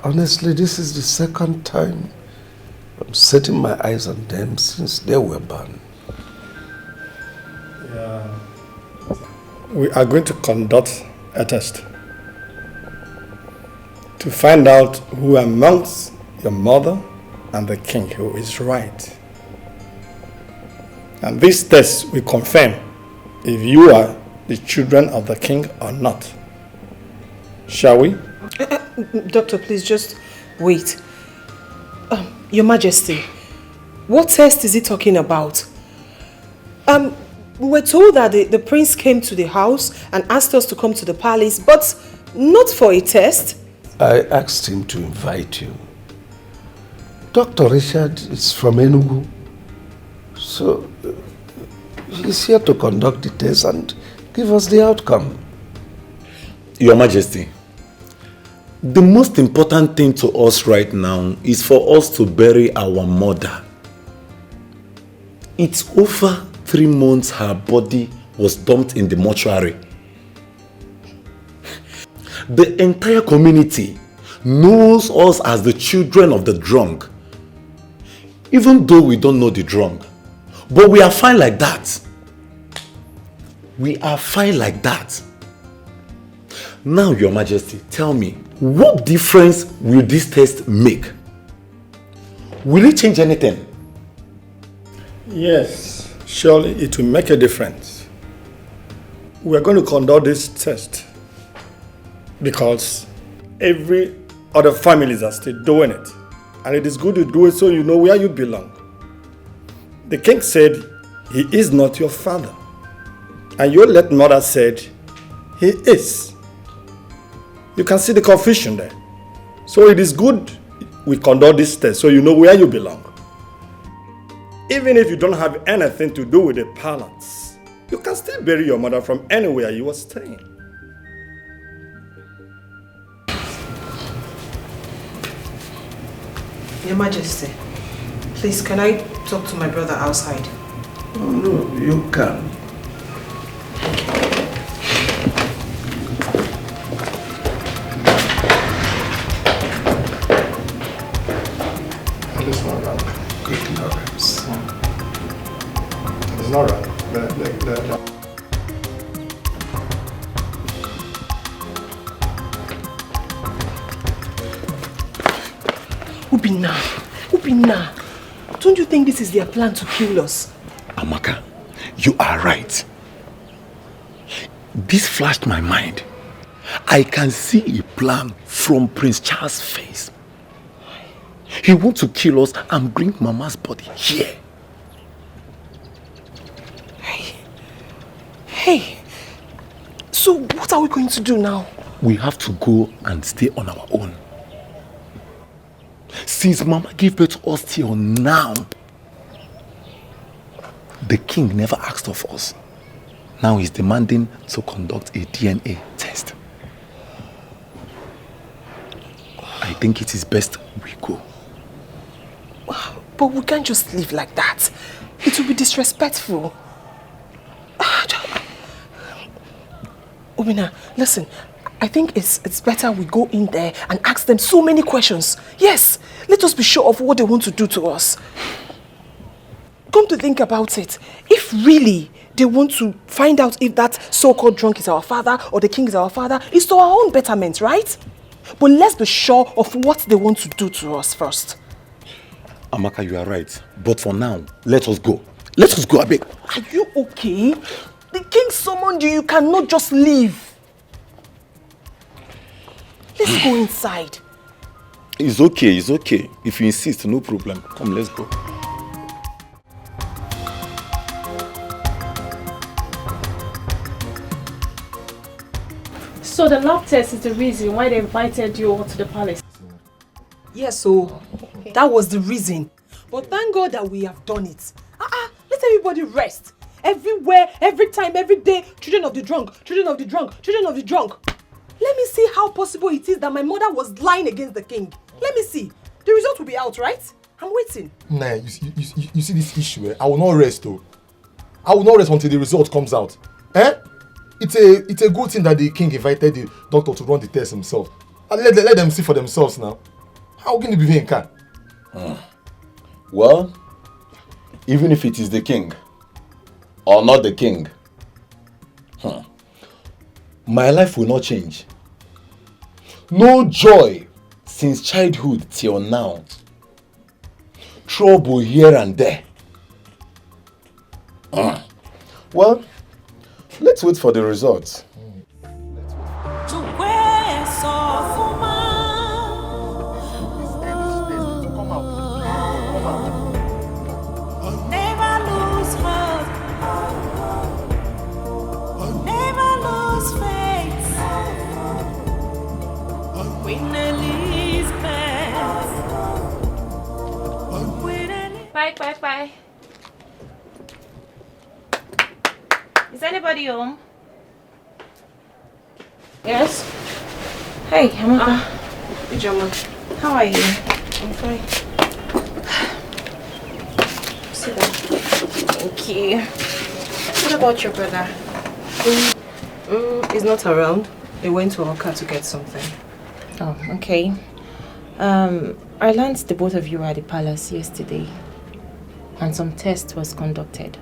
Speaker 14: Honestly, this is the second time I'm setting my eyes on them since they were born.
Speaker 19: Yeah. We are going to conduct a test to find out who amongst your mother and the king who is right. And this test will confirm if you are the children of the king or not. Shall we?
Speaker 13: Doctor, please just wait. Your Majesty, what test is he talking about? We were told that the prince came to the house and asked us to come to the palace, but not for a test.
Speaker 14: I asked him to invite you. Dr. Richard is from Enugu, so he's here to conduct the test and give us the outcome.
Speaker 18: Your Majesty, the most important thing to us right now is for us to bury our mother. It's over 3 months her body was dumped in the mortuary. The entire community knows us as the children of the drunk. Even though we don't know the drunk. But we are fine like that. We are fine like that. Now, Your Majesty, tell me, what difference will this test make? Will it change anything?
Speaker 19: Yes, surely it will make a difference. We are going to conduct this test because every other families are still doing it. And it is good to do it so you know where you belong. The king said he is not your father. And your late mother said, he is. You can see the confusion there. So it is good we conduct this test so you know where you belong. Even if you don't have anything to do with the palace, you can still bury your mother from anywhere you were staying.
Speaker 13: Your Majesty, please can I talk to my brother outside?
Speaker 14: Oh, no, you can.
Speaker 19: It's not wrong.
Speaker 14: Ignorance.
Speaker 19: It's not wrong.
Speaker 13: Ubina, don't you think this is their plan to kill us?
Speaker 18: Amaka, you are right. This flashed my mind. I can see a plan from Prince Charles' face. He wants to kill us and bring Mama's body here.
Speaker 13: Hey, so what are we going to do now?
Speaker 18: We have to go and stay on our own. Since Mama gave birth to us till now, the king never asked of us. Now he's demanding to conduct a DNA test. I think it is best we go.
Speaker 13: But we can't just live like that. It will be disrespectful. Obina, listen. I think it's better we go in there and ask them so many questions. Yes, let us be sure of what they want to do to us. Come to think about it, if really they want to find out if that so-called drunk is our father or the king is our father, it's to our own betterment, right? But let's be sure of what they want to do to us first.
Speaker 18: Amaka, you are right. But for now, let us go. Let us go, I beg.
Speaker 13: Are you okay? The king summoned you, you cannot just leave. Let's go inside.
Speaker 18: It's okay, it's okay. If you insist, no problem. Come, let's go.
Speaker 16: So the lab test is the reason why they invited you all to the palace?
Speaker 13: Yes, so that was the reason. But thank God that we have done it. Let everybody rest. Everywhere, every time, every day, children of the drunk, children of the drunk, children of the drunk. Let me see how possible it is that my mother was lying against the king. Let me see. The result will be out, right? I'm waiting.
Speaker 11: Nah, you see this issue, eh? I will not rest, though. I will not rest until the result comes out. Eh? It's a good thing that the king invited the doctor to run the test himself. And let them see for themselves now. How can it be in car?
Speaker 18: Well, even if it is the king, or not the king, my life will not change. No joy since childhood till now. Trouble here and there. Well, let's wait for the results.
Speaker 8: Bye. Is anybody home? Yes. Hey, Amaka.
Speaker 13: Ijoma.
Speaker 8: How are you?
Speaker 13: I'm fine.
Speaker 8: Sit down. Thank you. What about your brother?
Speaker 13: He's not around. He went to Oka to get something.
Speaker 8: Oh, okay. I learned the both of you were at the palace yesterday. And some test was conducted.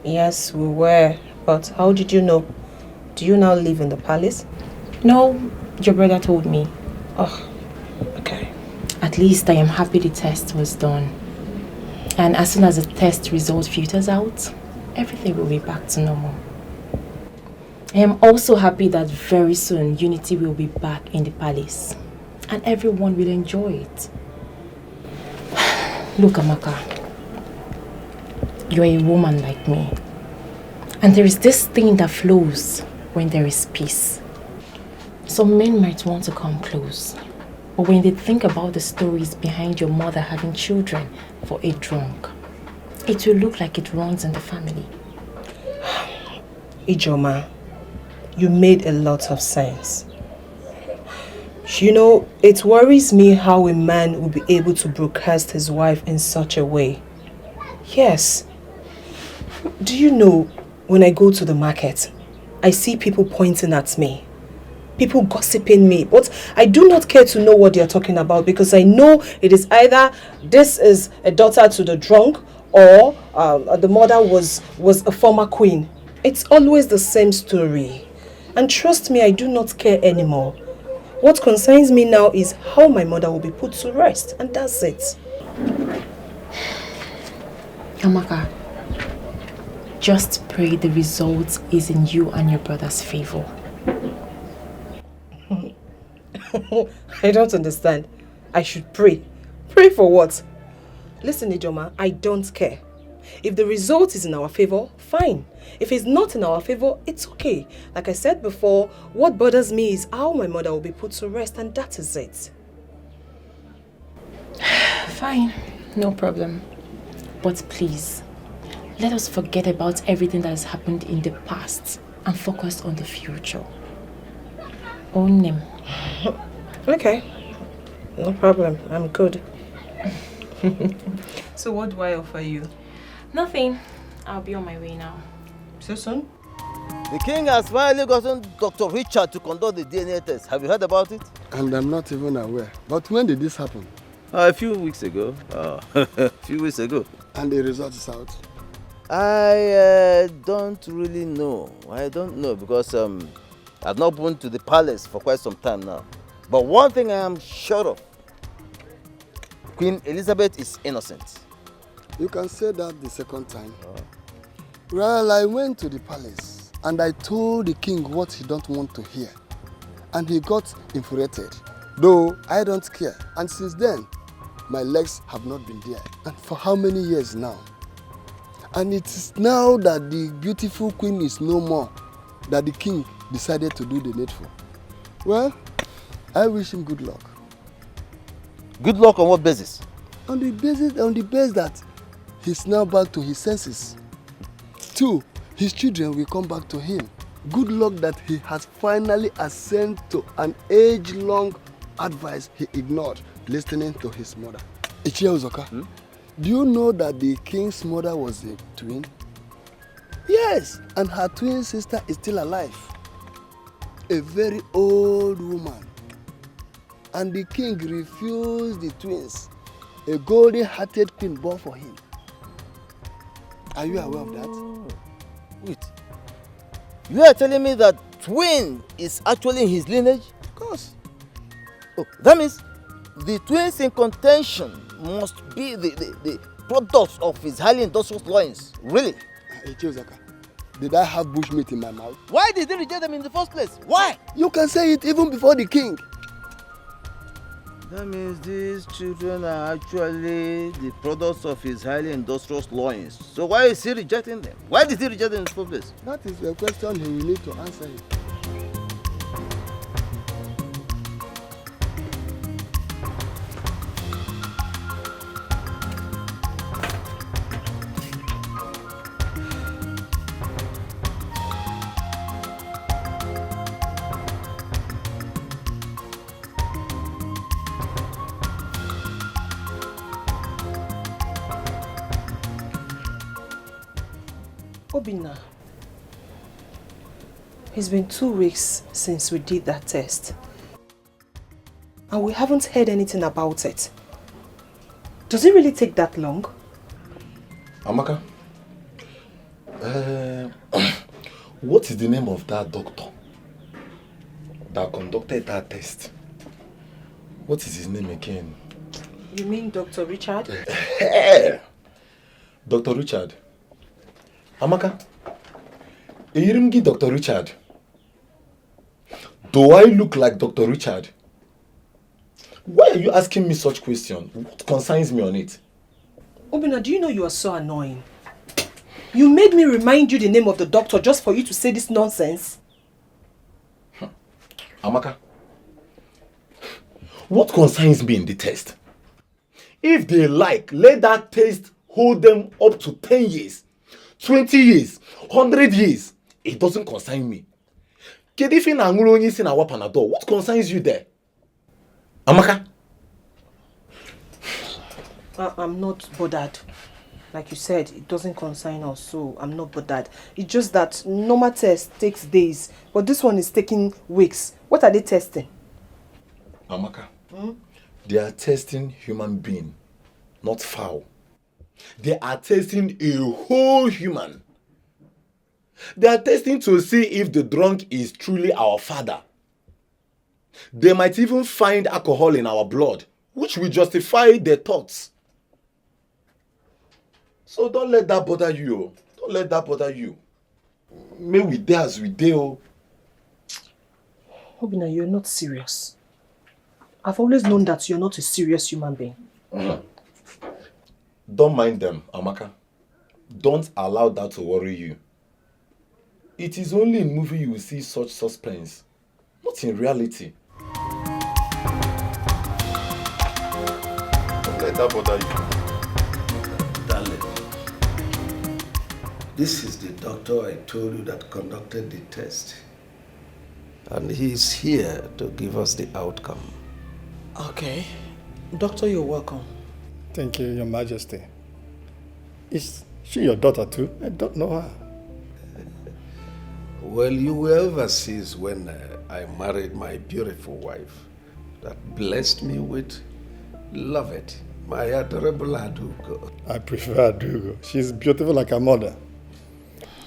Speaker 13: Yes, we were. But how did you know? Do you now live in the palace?
Speaker 8: No, your brother told me.
Speaker 13: Oh, okay.
Speaker 8: At least I am happy the test was done. And as soon as the test result filters out, everything will be back to normal. I am also happy that very soon unity will be back in the palace. And everyone will enjoy it. Look, Amaka. You're a woman like me. And there is this thing that flows when there is peace. Some men might want to come close. But when they think about the stories behind your mother having children for a drunk, it will look like it runs in the family.
Speaker 13: Ijoma, you made a lot of sense. You know, it worries me how a man will be able to broadcast his wife in such a way. Yes. Do you know, when I go to the market, I see people pointing at me. People gossiping me. But I do not care to know what they are talking about because I know it is either this is a daughter to the drunk or the mother was a former queen. It's always the same story. And trust me, I do not care anymore. What concerns me now is how my mother will be put to rest. And that's it.
Speaker 8: Amaka, just pray the result is in you and your brother's favor.
Speaker 13: I don't understand. I should pray. Pray for what? Listen, Ijoma, I don't care. If the result is in our favor, fine. If it's not in our favor, it's okay. Like I said before, what bothers me is how my mother will be put to rest, and that is it.
Speaker 8: Fine, no problem. But please, let us forget about everything that has happened in the past and focus on the future. Own him.
Speaker 13: Okay, no problem. I'm good. So what do I offer you?
Speaker 8: Nothing. I'll be on my way now.
Speaker 13: So soon?
Speaker 10: The king has finally gotten Dr. Richard to conduct the DNA test. Have you heard about it?
Speaker 21: And I'm not even aware. But when did this happen?
Speaker 10: A few weeks ago. A few weeks ago.
Speaker 21: And the result is out?
Speaker 10: I don't really know. I don't know because I've not been to the palace for quite some time now. But one thing I am sure of, Queen Elizabeth is innocent.
Speaker 21: You can say that the second time. Well, I went to the palace and I told the king what he don't want to hear. And he got infuriated. Though I don't care. And since then, my legs have not been there. And for how many years now? And it is now that the beautiful queen is no more that the king decided to do the needful. Well, I wish him good luck.
Speaker 10: Good luck on what basis?
Speaker 21: On the basis that he's now back to his senses. 2, his children will come back to him. Good luck that he has finally ascended to an age-long advice he ignored, listening to his mother. Ichie Uzoka, do you know that the king's mother was a twin? Yes, and her twin sister is still alive. A very old woman. And the king refused the twins. A golden-hearted queen born for him. Are you aware of that?
Speaker 10: Wait. You are telling me that twin is actually in his lineage?
Speaker 21: Of course.
Speaker 10: Oh, that means the twins in contention must be the products of his highly industrious loins. Really?
Speaker 21: Ichiozaka, did I have bushmeat in my mouth?
Speaker 10: Why did he reject them in the first place? Why?
Speaker 21: You can say it even before the king.
Speaker 10: That means these children are actually the products of his highly industrious loins. So why is he rejecting them? Why did he reject them in the first place?
Speaker 21: That is a question he will need to answer it.
Speaker 13: Obinna, it's been 2 weeks since we did that test. And we haven't heard anything about it. Does it really take that long?
Speaker 11: Amaka, what is the name of that doctor that conducted that test? What is his name again?
Speaker 13: You mean Dr. Richard?
Speaker 11: Dr. Richard. Amaka, Irimgi Dr. Richard. Do I look like Dr. Richard? Why are you asking me such questions? What concerns me on it?
Speaker 13: Obinna, do you know you are so annoying? You made me remind you the name of the doctor just for you to say this nonsense.
Speaker 11: Amaka, what concerns me in the test? If they like, let that test hold them up to 10 years. 20 years, 100 years, it doesn't concern me. What concerns you there? Amaka?
Speaker 13: I'm not bothered. Like you said, it doesn't concern us, so I'm not bothered. It's just that normal test takes days, but this one is taking weeks. What are they testing?
Speaker 11: Amaka, they are testing human being, not fowl. They are testing a whole human. They are testing to see if the drunk is truly our father. They might even find alcohol in our blood, which will justify their thoughts. So don't let that bother you. Don't let that bother you. May we die as we do.
Speaker 13: Obinna, you're not serious. I've always known that you're not a serious human being.
Speaker 11: Don't mind them, Amaka. Don't allow that to worry you. It is only in movie you will see such suspense, not in reality. Don't let that bother you.
Speaker 14: Darling, this is the doctor I told you that conducted the test. And he's here to give us the outcome.
Speaker 4: Okay. Doctor, you're welcome.
Speaker 12: Thank you, Your Majesty. Is she your daughter too? I don't know her.
Speaker 14: Well, you were overseas when I married my beautiful wife that blessed me with Lovett, my adorable Adugo.
Speaker 12: I prefer Adugo. She's beautiful like her mother.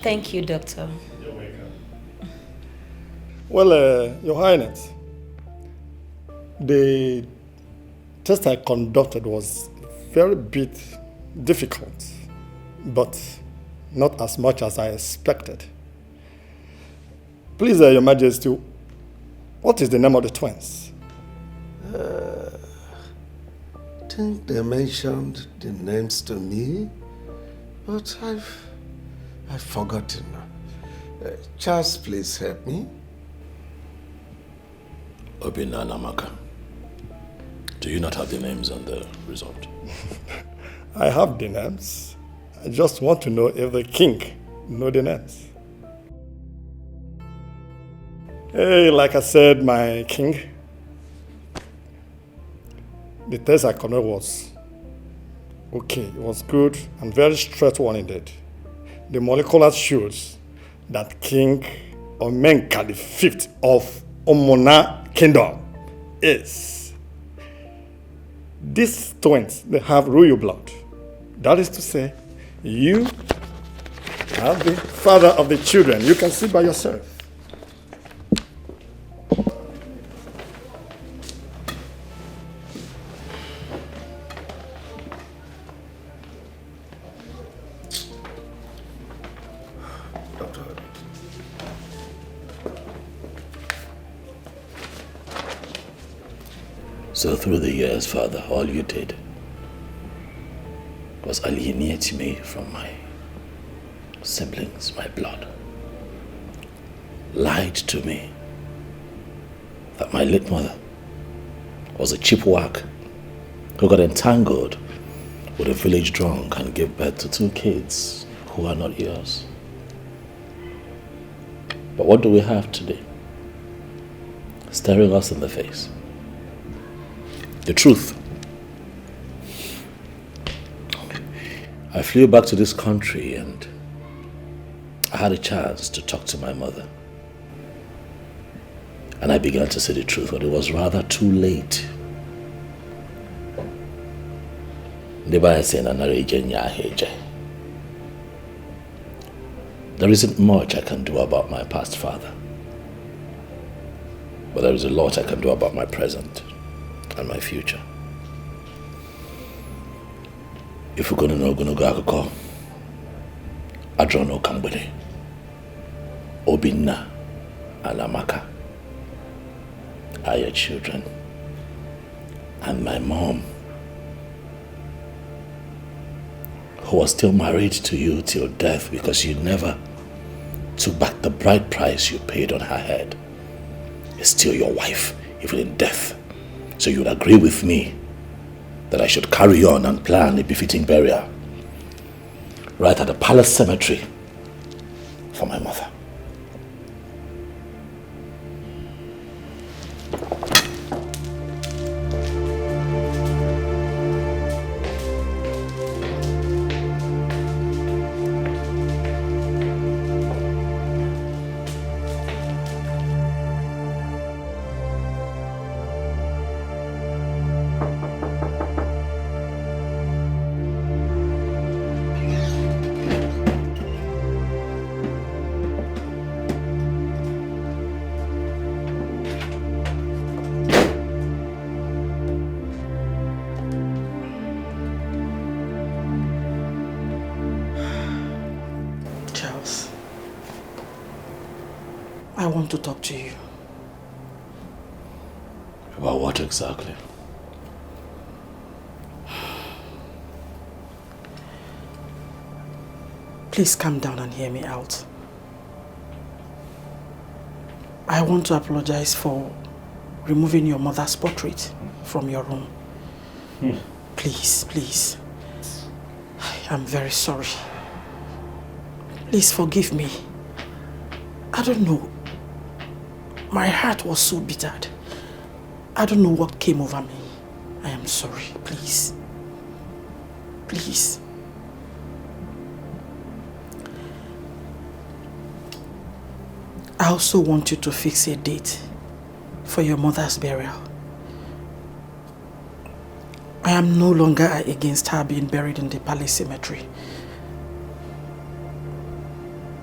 Speaker 6: Thank you, Doctor.
Speaker 12: You're welcome. Well, Your Highness, the test I conducted was very bit difficult, but not as much as I expected. Please, Your Majesty, what is the name of the twins?
Speaker 14: I think they mentioned the names to me, but I've forgotten. Charles, please help me.
Speaker 1: Obinna and Amaka. Do you not have the names on the result?
Speaker 12: I have the names. I just want to know if the king know the names. Hey, like I said, my king, the test I conducted was okay. It was good and very straight one indeed. The molecular shows that King Omenka V of Omona Kingdom is. These twins, they have royal blood. That is to say, you are the father of the children. You can see by yourself.
Speaker 1: So through the years, Father, all you did was alienate me from my siblings, my blood. Lied to me that my late mother was a cheap whack who got entangled with a village drunk and gave birth to 2 kids who are not yours. But what do we have today? Staring us in the face. The truth. I flew back to this country and I had a chance to talk to my mother. And I began to say the truth, but it was rather too late. There isn't much I can do about my past father, but there is a lot I can do about my present and my future. If we're gonna know akụkọ, Adrono Kambele, Obinna and Amaka are your children, and my mom, who was still married to you till death because you never took back the bride price you paid on her head, is still your wife, even in death. So you would agree with me that I should carry on and plan a befitting burial right at the palace cemetery for my mother.
Speaker 4: I want to talk to you.
Speaker 1: About what exactly?
Speaker 4: Please calm down and hear me out. I want to apologize for removing your mother's portrait from your room. Please, please. I'm very sorry. Please forgive me. I don't know. My heart was so bittered. I don't know what came over me. I am sorry, please. Please. I also want you to fix a date for your mother's burial. I am no longer against her being buried in the palace cemetery.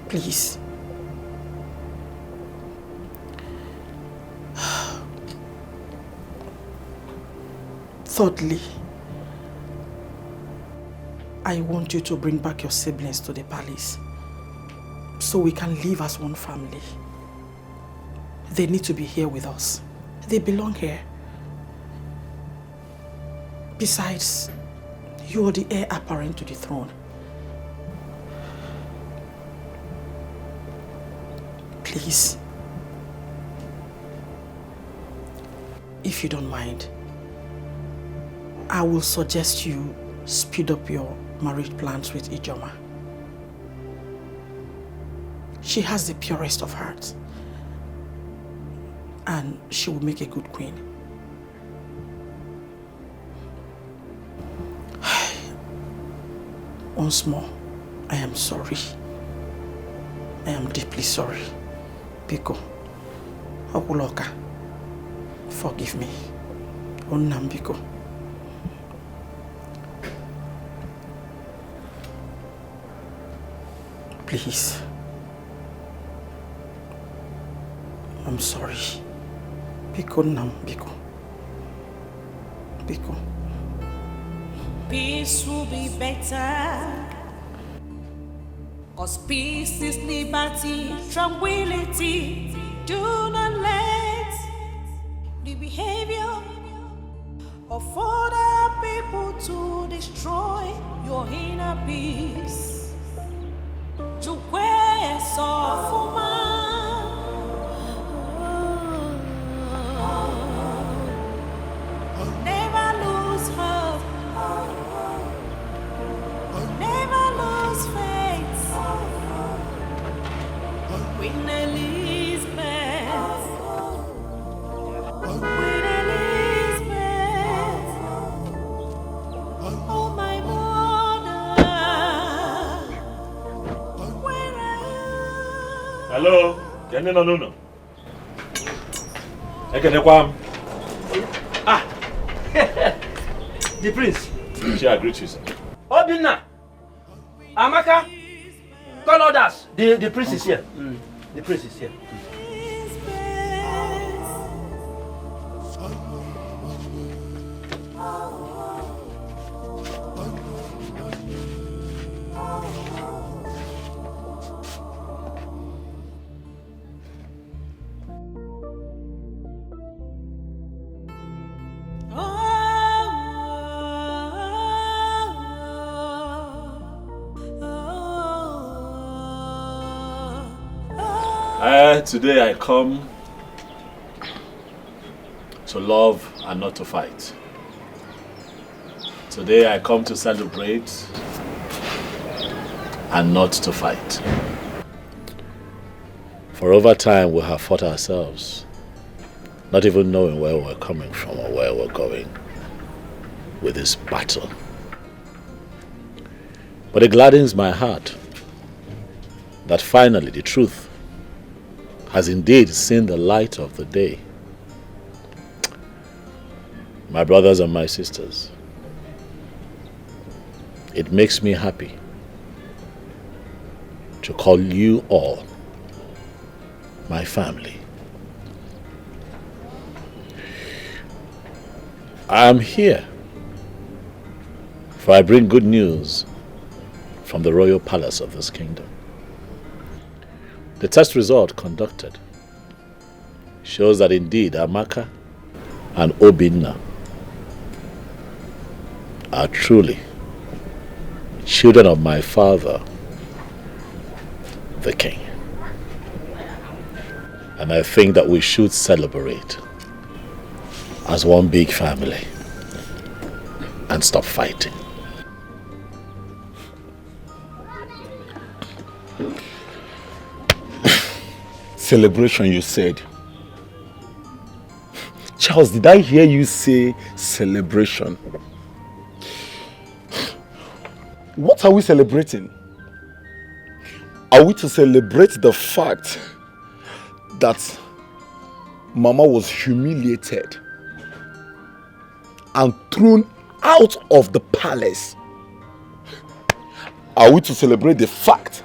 Speaker 4: Please. Thirdly, I want you to bring back your siblings to the palace so we can live as one family. They need to be here with us. They belong here. Besides, you are the heir apparent to the throne. Please, if you don't mind, I will suggest you speed up your marriage plans with Ijoma. She has the purest of hearts, and she will make a good queen. Once more, I am sorry. I am deeply sorry. Biko, Okuloka, forgive me. Onnam Biko. Please. I'm sorry. Biko Nam Biko. Biko.
Speaker 2: Peace will be better. 'Cause peace is liberty, tranquility. Do not let the behavior of other people to destroy your inner peace. To where soft man, never lose hope, never lose faith. Queen Elizabeth, Queen Elizabeth, oh my mother, where are you?
Speaker 1: Hello, Kenny no. Ekenekwam.
Speaker 17: Ah, the prince.
Speaker 1: She agreed to it.
Speaker 17: Obinna, Amaka, call others. The prince is here. The prince is here.
Speaker 1: Today I come to love and not to fight. Today I come to celebrate and not to fight. For over time we have fought ourselves, not even knowing where we're coming from or where we're going with this battle. But it gladdens my heart that finally the truth has indeed seen the light of the day. My brothers and my sisters, it makes me happy to call you all my family. I am here, for I bring good news from the royal palace of this kingdom. The test result conducted shows that indeed Amaka and Obinna are truly children of my father, the king. And I think that we should celebrate as one big family and stop fighting.
Speaker 18: Celebration, you said. Charles, did I hear you say celebration?
Speaker 11: What are we celebrating? Are we to celebrate the fact that Mama was humiliated and thrown out of the palace? Are we to celebrate the fact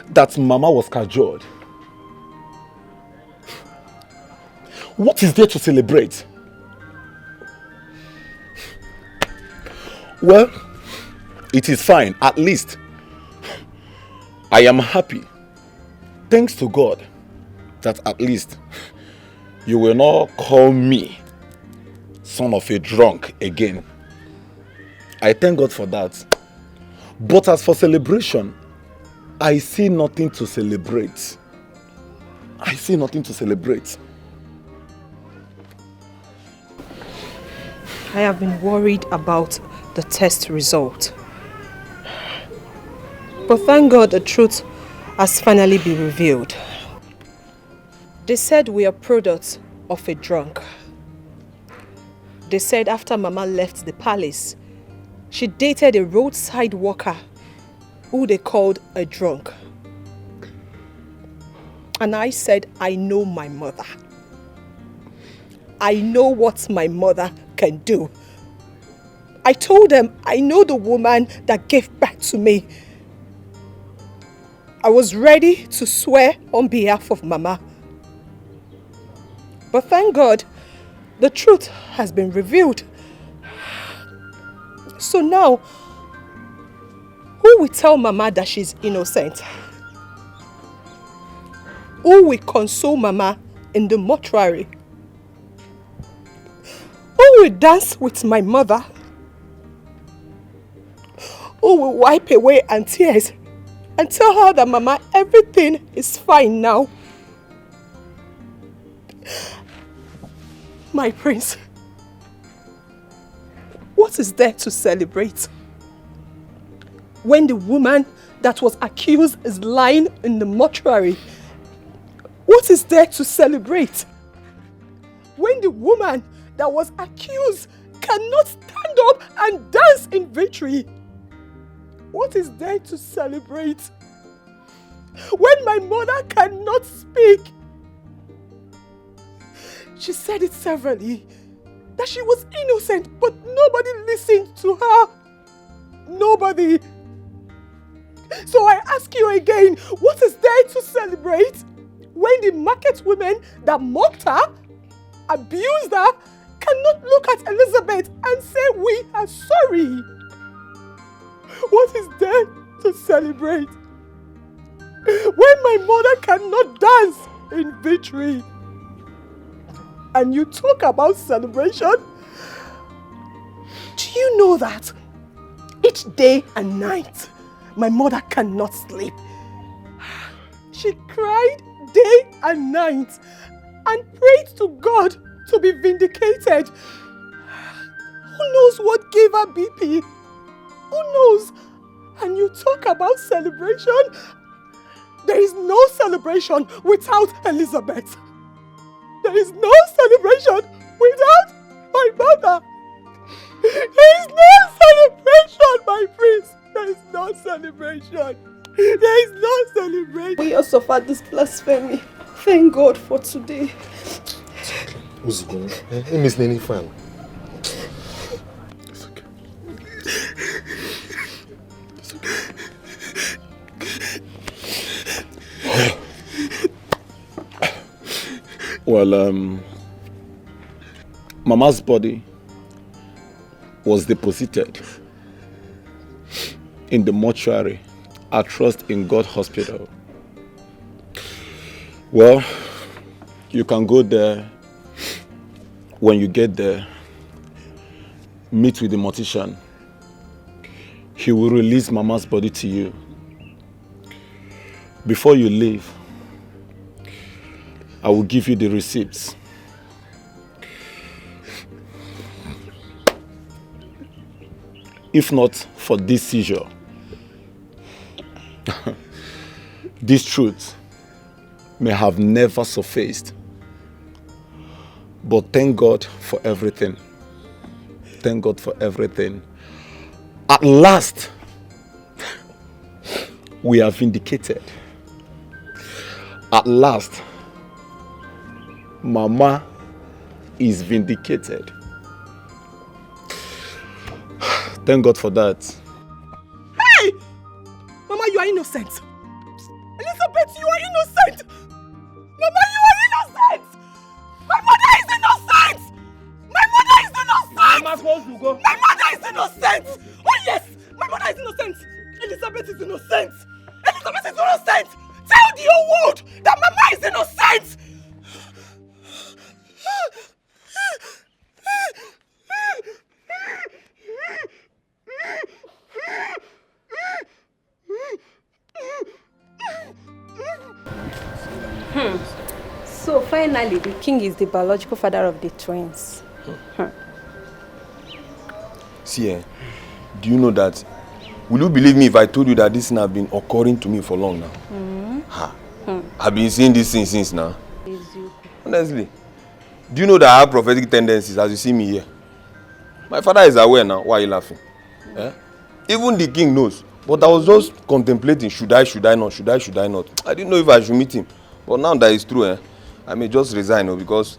Speaker 11: that Mama was cajoled? What is there to celebrate? Well, it is fine. At least I am happy. Thanks to God that at least you will not call me son of a drunk again. I thank God for that. But as for celebration, I see nothing to celebrate. I see nothing to celebrate.
Speaker 13: I have been worried about the test result. But thank God the truth has finally been revealed. They said we are products of a drunk. They said after Mama left the palace, she dated a roadside worker who they called a drunk. And I said, I know my mother. I know what my mother can do. I told them, I know the woman that gave birth to me. I was ready to swear on behalf of Mama. But thank God, the truth has been revealed. So now, who will tell Mama that she's innocent? Who will console Mama in the mortuary? Who will dance with my mother? Who will wipe away her tears and tell her that Mama, everything is fine now? My prince, what is there to celebrate? When the woman that was accused is lying in the mortuary, what is there to celebrate? When the woman that was accused cannot stand up and dance in victory, what is there to celebrate? When my mother cannot speak, she said it severally, that she was innocent, but nobody listened to her. Nobody. So I ask you again, what is there to celebrate? When the market women that mocked her, abused her, cannot look at Elizabeth and say, we are sorry. What is there to celebrate? When my mother cannot dance in victory, and you talk about celebration, do you know that each day and night, my mother cannot sleep? She cried day and night and prayed to God to be vindicated. Who knows what gave her BP? Who knows? And you talk about celebration? There is no celebration without Elizabeth. There is no celebration without my mother. There is no celebration, my prince. There is no celebration. There is no celebration. We have suffered this blasphemy. Thank God for today.
Speaker 11: Who's going? Miss Nini fan.
Speaker 1: It's okay. It's okay. Well, Mama's body was deposited in the mortuary at Trust in God Hospital. Well, you can go there. When you get there, meet with the mortician. He will release Mama's body to you. Before you leave, I will give you the receipts. If not for this seizure, this truth may have never surfaced. But thank God for everything. Thank God for everything. At last,
Speaker 11: We are vindicated. At last, Mama is vindicated. Thank God for that.
Speaker 13: Hey! Mama, you are innocent. Elizabeth, you are innocent. Mama, you are innocent. My mother is innocent. My mother is innocent.
Speaker 17: Where am I supposed to go?
Speaker 13: My mother is innocent. Oh yes, my mother is innocent. Elizabeth is innocent. Elizabeth is innocent. Tell the whole world that Mama is innocent.
Speaker 16: So finally, the king is the biological father of the twins.
Speaker 9: See, do you know that? Will you believe me if I told you that this thing has been occurring to me for long now? I've been seeing this thing since now. Honestly. Do you know that I have prophetic tendencies as you see me here? My father is aware now. Why are you laughing? Even the king knows. But I was just contemplating, should I not? I didn't know if I should meet him. But now that it's true, I may just resign because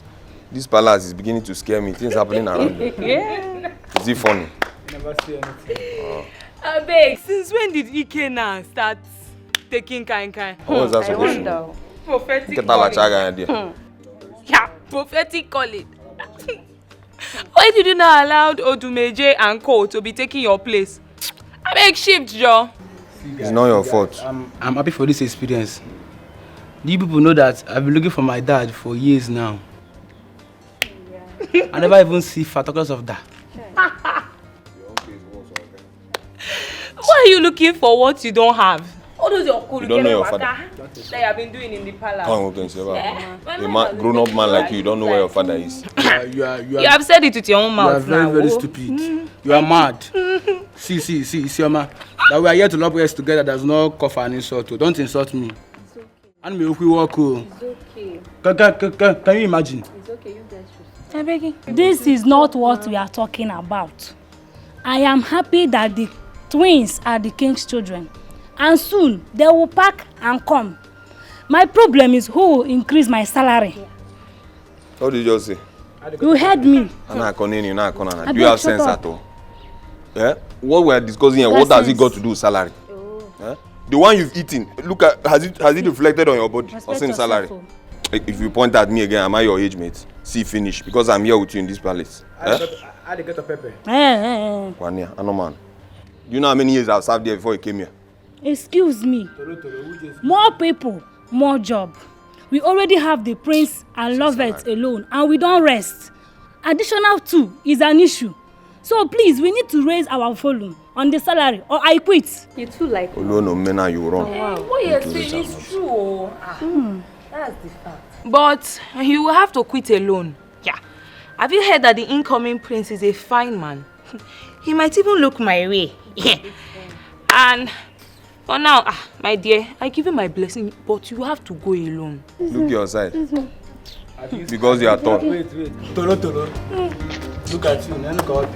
Speaker 9: this palace is beginning to scare me. Things happening around me. Is it funny?
Speaker 7: Never see anything.
Speaker 24: Abeg, since when did Ike now start taking kind?
Speaker 9: What was that supposed to
Speaker 24: do? Prophetic
Speaker 9: Get that idea.
Speaker 24: Yeah, prophetic calling. Why did you not allow Odumeje and Co to be taking your place? Abeg, shift, Joe.
Speaker 9: It's not your fault.
Speaker 5: I'm happy for this experience. Do you people know that I've been looking for my dad for years now? I never even see photographs of that.
Speaker 24: Why are you looking for what you don't have? All those your
Speaker 9: You don't know your father.
Speaker 24: that you have been doing in the palace.
Speaker 9: A grown-up man like you don't know where your father is.
Speaker 5: You
Speaker 24: have said it with your own mouth.
Speaker 5: You are very, very stupid. You are mad. See, Isioma. That we are here to love us together does not cover an insult. Don't insult me.
Speaker 16: It's okay.
Speaker 5: And me, if we walk.
Speaker 16: It's okay.
Speaker 5: Can you imagine?
Speaker 16: It's okay, you guys should.
Speaker 15: This is not what we are talking about. I am happy that the twins are the king's children. And soon they will pack and come. My problem is who will increase my salary.
Speaker 9: What did you just say?
Speaker 15: You heard me.
Speaker 9: Do you have sense at all? What we are discussing here, what has it got to do with salary? The one you've eaten, look at, has it reflected on your body or same salary? If you point at me again, am I your age mate? See, finish, because I'm here with you in this palace.
Speaker 5: I get a pepper.
Speaker 9: 1 year, I know man. Do you know how many years I've served there before you came here?
Speaker 15: Excuse me. More people, more job. We already have the prince and lovers alone, and we don't rest. Additional 2 is an issue. So please, we need to raise our volume on the salary, or I quit.
Speaker 16: You too like.
Speaker 9: Oh no, Mena, you wrong.
Speaker 24: Wow. What you're saying is true. That's the fact. But you will have to quit alone. Yeah. Have you heard that the incoming prince is a fine man? He might even look my way. And for now, my dear, I give you my blessing, but you have to go alone.
Speaker 9: Look your side. Because you are tall.
Speaker 5: Wait. Tolo. Look at you. Look at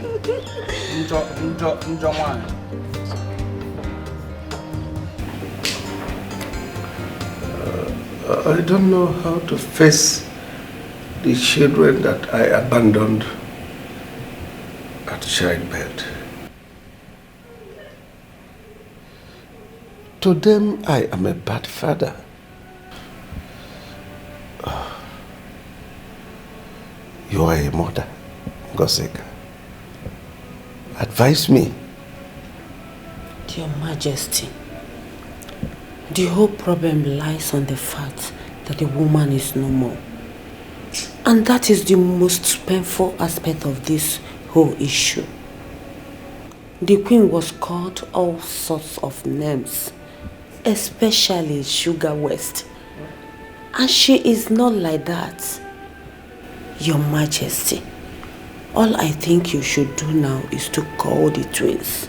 Speaker 14: I don't know how to face the children that I abandoned at childbirth. To them, I am a bad father. You are a mother, Goseka. Advise me.
Speaker 22: Your Majesty, the whole problem lies on the fact that the woman is no more. And that is the most painful aspect of this whole issue. The queen was called all sorts of names, especially Sugar West. And she is not like that. Your Majesty, all I think you should do now is to call the twins.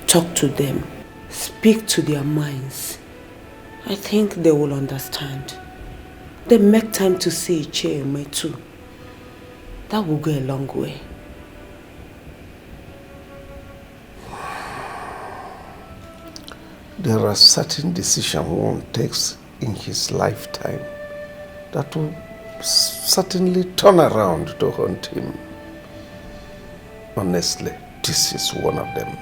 Speaker 22: Talk to them. Speak to their minds. I think they will understand. Then make time to see Icheme too. That will go a long way.
Speaker 14: there are certain decisions one takes in his lifetime that will certainly turn around to haunt him. Honestly, this is one of them.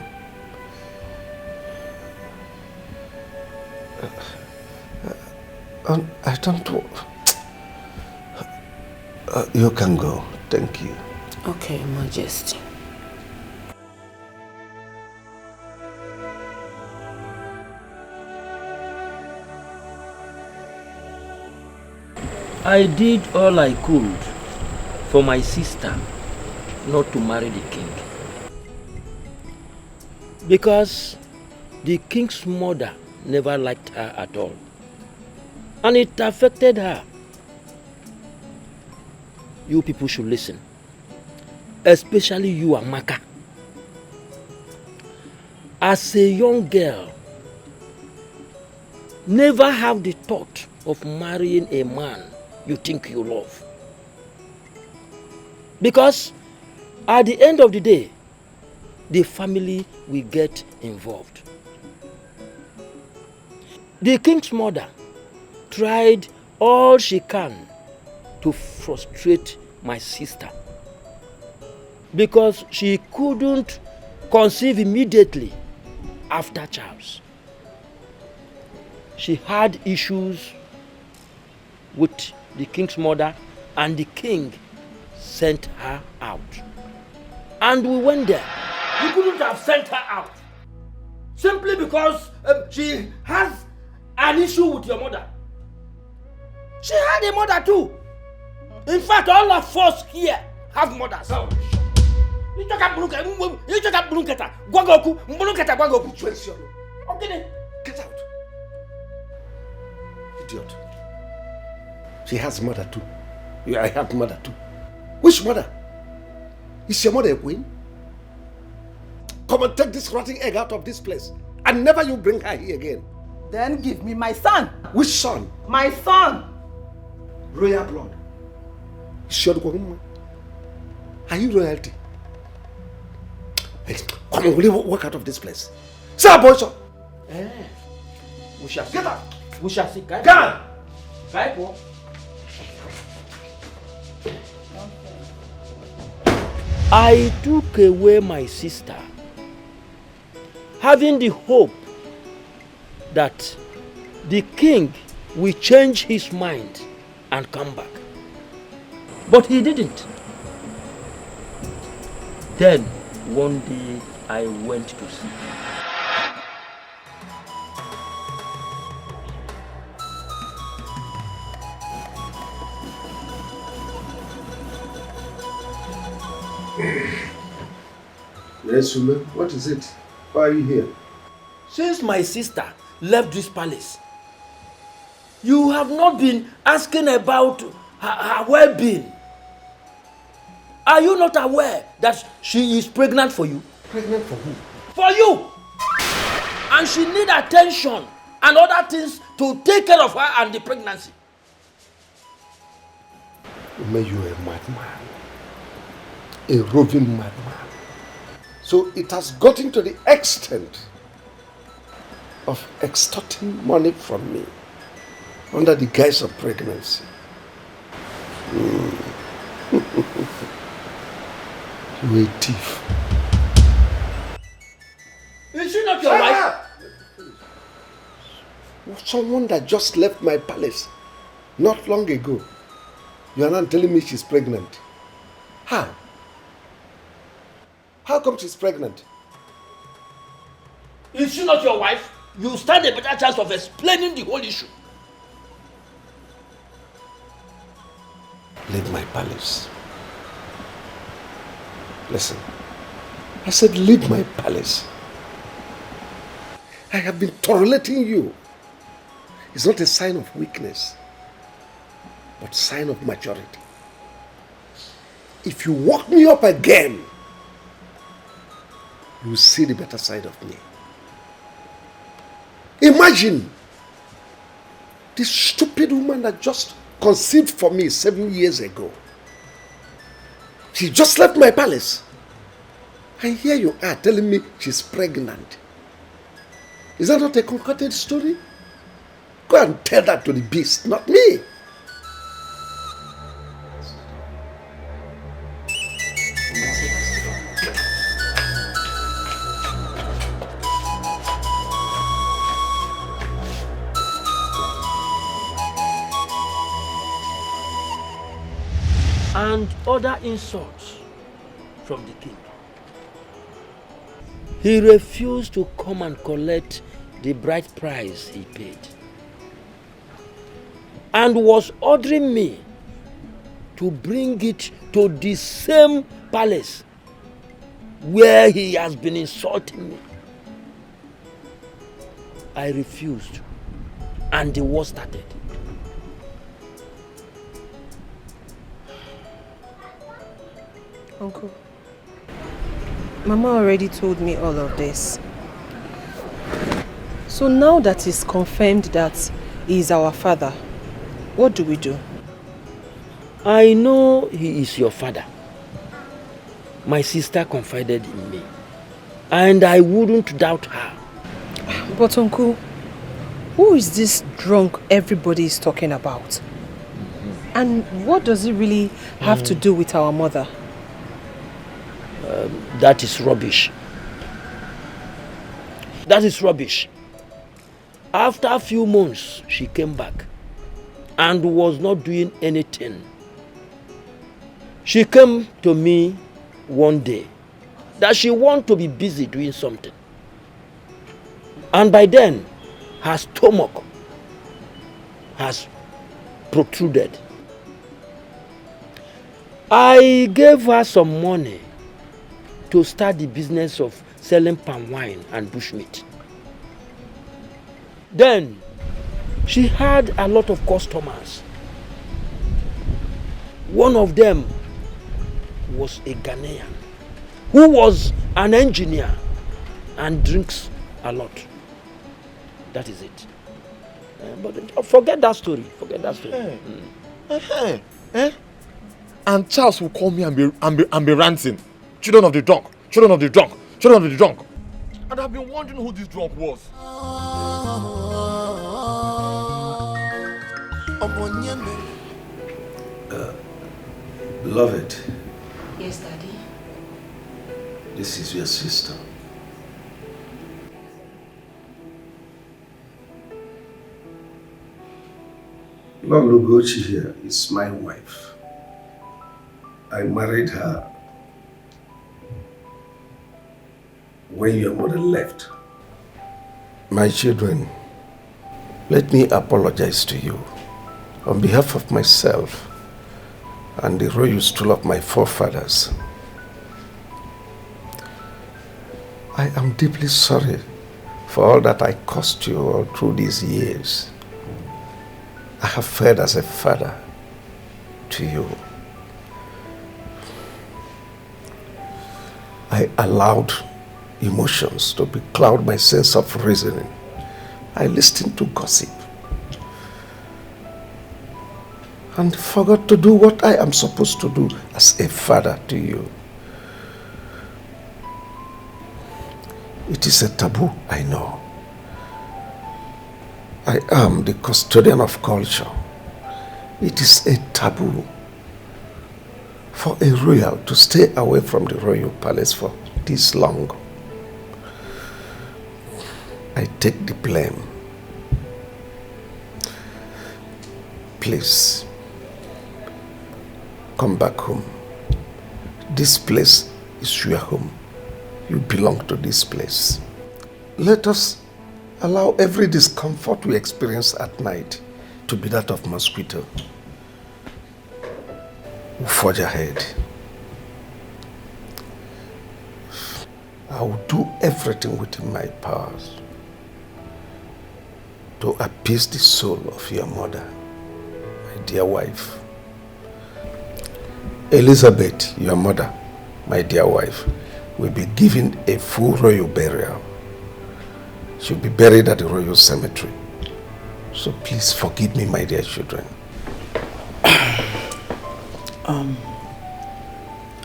Speaker 14: I don't know. You can go. Thank you.
Speaker 22: Okay, Majesty.
Speaker 17: I did all I could for my sister not to marry the king. Because the king's mother never liked her at all. And it affected her. You people should listen. Especially you, Amaka. As a young girl, never have the thought of marrying a man you think you love. Because at the end of the day, the family will get involved. The king's mother tried all she can to frustrate my sister because she couldn't conceive immediately after Charles. She had issues with the king's mother, and the king sent her out. And we went there. We couldn't have sent her out simply because she has an issue with your mother. She had a mother too. In fact, all of us here have mothers. You talk about
Speaker 14: Get out. Idiot. She has a mother too. I have mother too. Which mother? Is your mother a queen? Come and take this rotting egg out of this place. And never you bring her here again.
Speaker 4: Then give me my son.
Speaker 14: Which son?
Speaker 4: My son.
Speaker 14: Royal blood. Are you royalty? Come on, will you walk out of this place? Sir, boy, sir.
Speaker 17: We shall see.
Speaker 14: Get out.
Speaker 17: We shall see.
Speaker 14: Get out.
Speaker 17: I took away my sister, having the hope that the king will change his mind and come back. But he didn't. Then, one day, I went to see.
Speaker 14: Yes, Sume, what is it? Why are you here?
Speaker 17: Since my sister left this palace, you have not been asking about her well-being. Are you not aware that she is pregnant for you?
Speaker 14: Pregnant for who?
Speaker 17: For you! And she needs attention and other things to take care of her and the pregnancy.
Speaker 14: Ume, you are a madman. A roving madman. So it has gotten to the extent of extorting money from me under the guise of pregnancy. You a thief.
Speaker 17: Is she not your wife?
Speaker 14: Someone that just left my palace not long ago. You are not telling me she's pregnant. How? How come she's pregnant?
Speaker 17: Is she not your wife? You stand a better chance of explaining the whole issue.
Speaker 14: Leave my palace. Listen, I said leave my palace. I have been tolerating you. It's not a sign of weakness, but sign of maturity. If you walk me up again, you will see the better side of me. Imagine this stupid woman that just conceived for me 7 years ago. She just left my palace. And here you are telling me she's pregnant. Is that not a concocted story? Go and tell that to the beast, not me.
Speaker 17: And other insults from the king. He refused to come and collect the bride price he paid, and was ordering me to bring it to the same palace where he has been insulting me. I refused, and the war started.
Speaker 13: Uncle, Mama already told me all of this. So now that it's confirmed that he is our father, what do we do?
Speaker 17: I know he is your father. My sister confided in me, and I wouldn't doubt her.
Speaker 13: But Uncle, who is this drunk everybody is talking about? And what does it really have to do with our mother?
Speaker 17: That is rubbish. That is rubbish. After a few months, she came back and was not doing anything. She came to me one day that she wanted to be busy doing something. And by then, her stomach has protruded. I gave her some money to start the business of selling palm wine and bushmeat. Then, she had a lot of customers. One of them was a Ghanaian who was an engineer and drinks a lot. That is it. But forget that story. Forget that story.
Speaker 11: And Charles will call me and be ranting. Children of the drunk, children of the drunk, children of the drunk. And I've been wondering who this drunk was.
Speaker 14: Beloved.
Speaker 6: Yes, Daddy.
Speaker 14: This is your sister. Lugochi here is my wife. I married her when your mother left. My children, let me apologize to you on behalf of myself and the royal stool of my forefathers. I am deeply sorry for all that I caused you all through these years. I have fared as a father to you. I allowed emotions to becloud my sense of reasoning. I listened to gossip and forgot to do what I am supposed to do as a father to you. It is a taboo, I know. I am the custodian of culture. It is a taboo for a royal to stay away from the royal palace for this long. I take the blame. Please, come back home. This place is your home. You belong to this place. Let us allow every discomfort we experience at night to be that of mosquito. We'll forge ahead. I will do everything within my powers to appease the soul of your mother, my dear wife. Elizabeth, your mother, my dear wife, will be given a full royal burial. She'll be buried at the royal cemetery. So please forgive me, my dear children.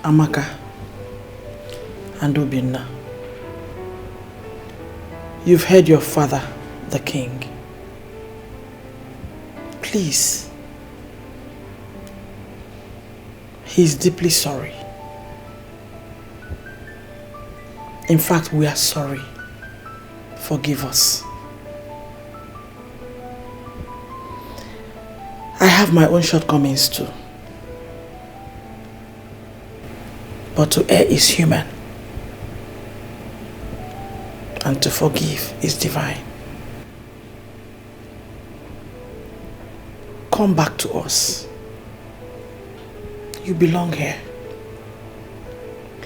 Speaker 4: Amaka and Obinna, You've heard your father, the king. Please. He's deeply sorry. In fact, we are sorry. Forgive us. I have my own shortcomings too. But to err is human. And to forgive is divine. Come back to us. You belong here.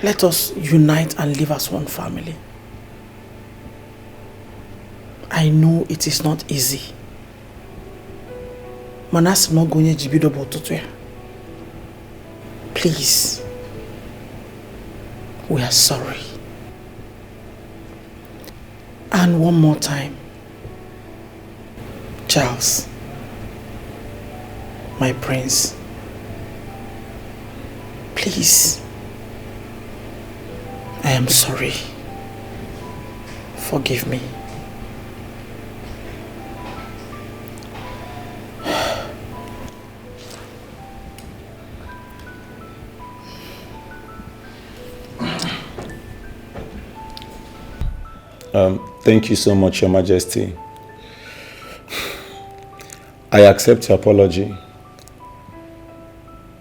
Speaker 4: Let us unite and live as one family. I know it is not easy. Please. We are sorry. And one more time. Charles, my prince, please, I am sorry. Forgive me.
Speaker 18: Thank you so much, Your Majesty. I accept your apology.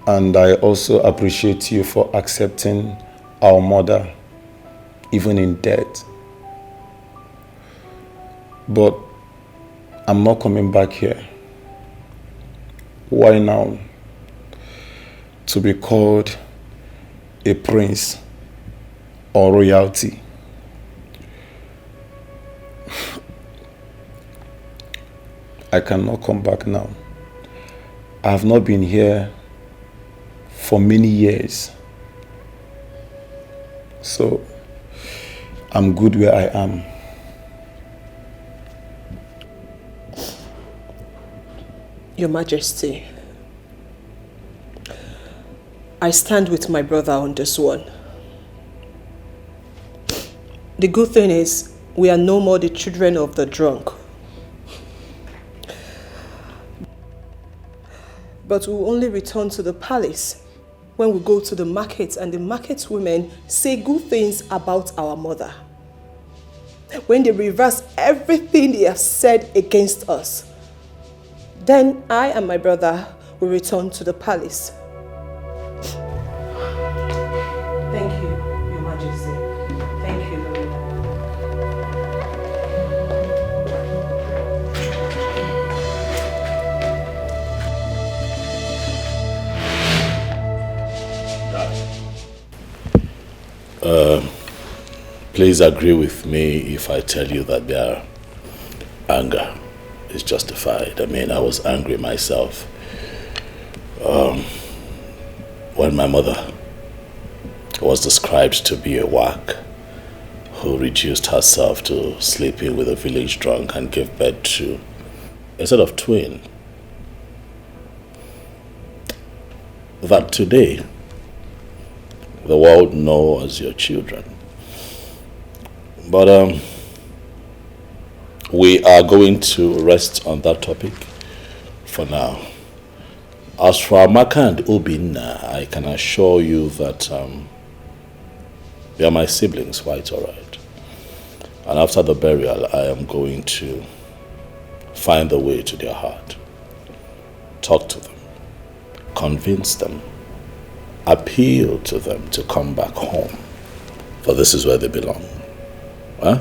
Speaker 18: And I also appreciate you for accepting our mother, even in death. But I'm not coming back here. Why now? To be called a prince or royalty. I cannot come back now. I have not been here for many years. So, I'm good where I am.
Speaker 13: Your Majesty, I stand with my brother on this one. The good thing is, we are no more the children of the drunk. But we will only return to the palace when we go to the market and the market women say good things about our mother. When they reverse everything they have said against us, then I and my brother will return to the palace. Thank you, Your Majesty. Thank you very much.
Speaker 1: Please agree with me if I tell you that their anger is justified. I mean, I was angry myself when my mother was described to be a whack who reduced herself to sleeping with a village drunk and gave birth to a set of twin. That today the world knows as your children. But we are going to rest on that topic for now. As for Amaka and Obinna, I can assure you that they are my siblings, quite all right. And after the burial, I am going to find the way to their heart. Talk to them. Convince them. Appeal to them to come back home. For this is where they belong. Huh?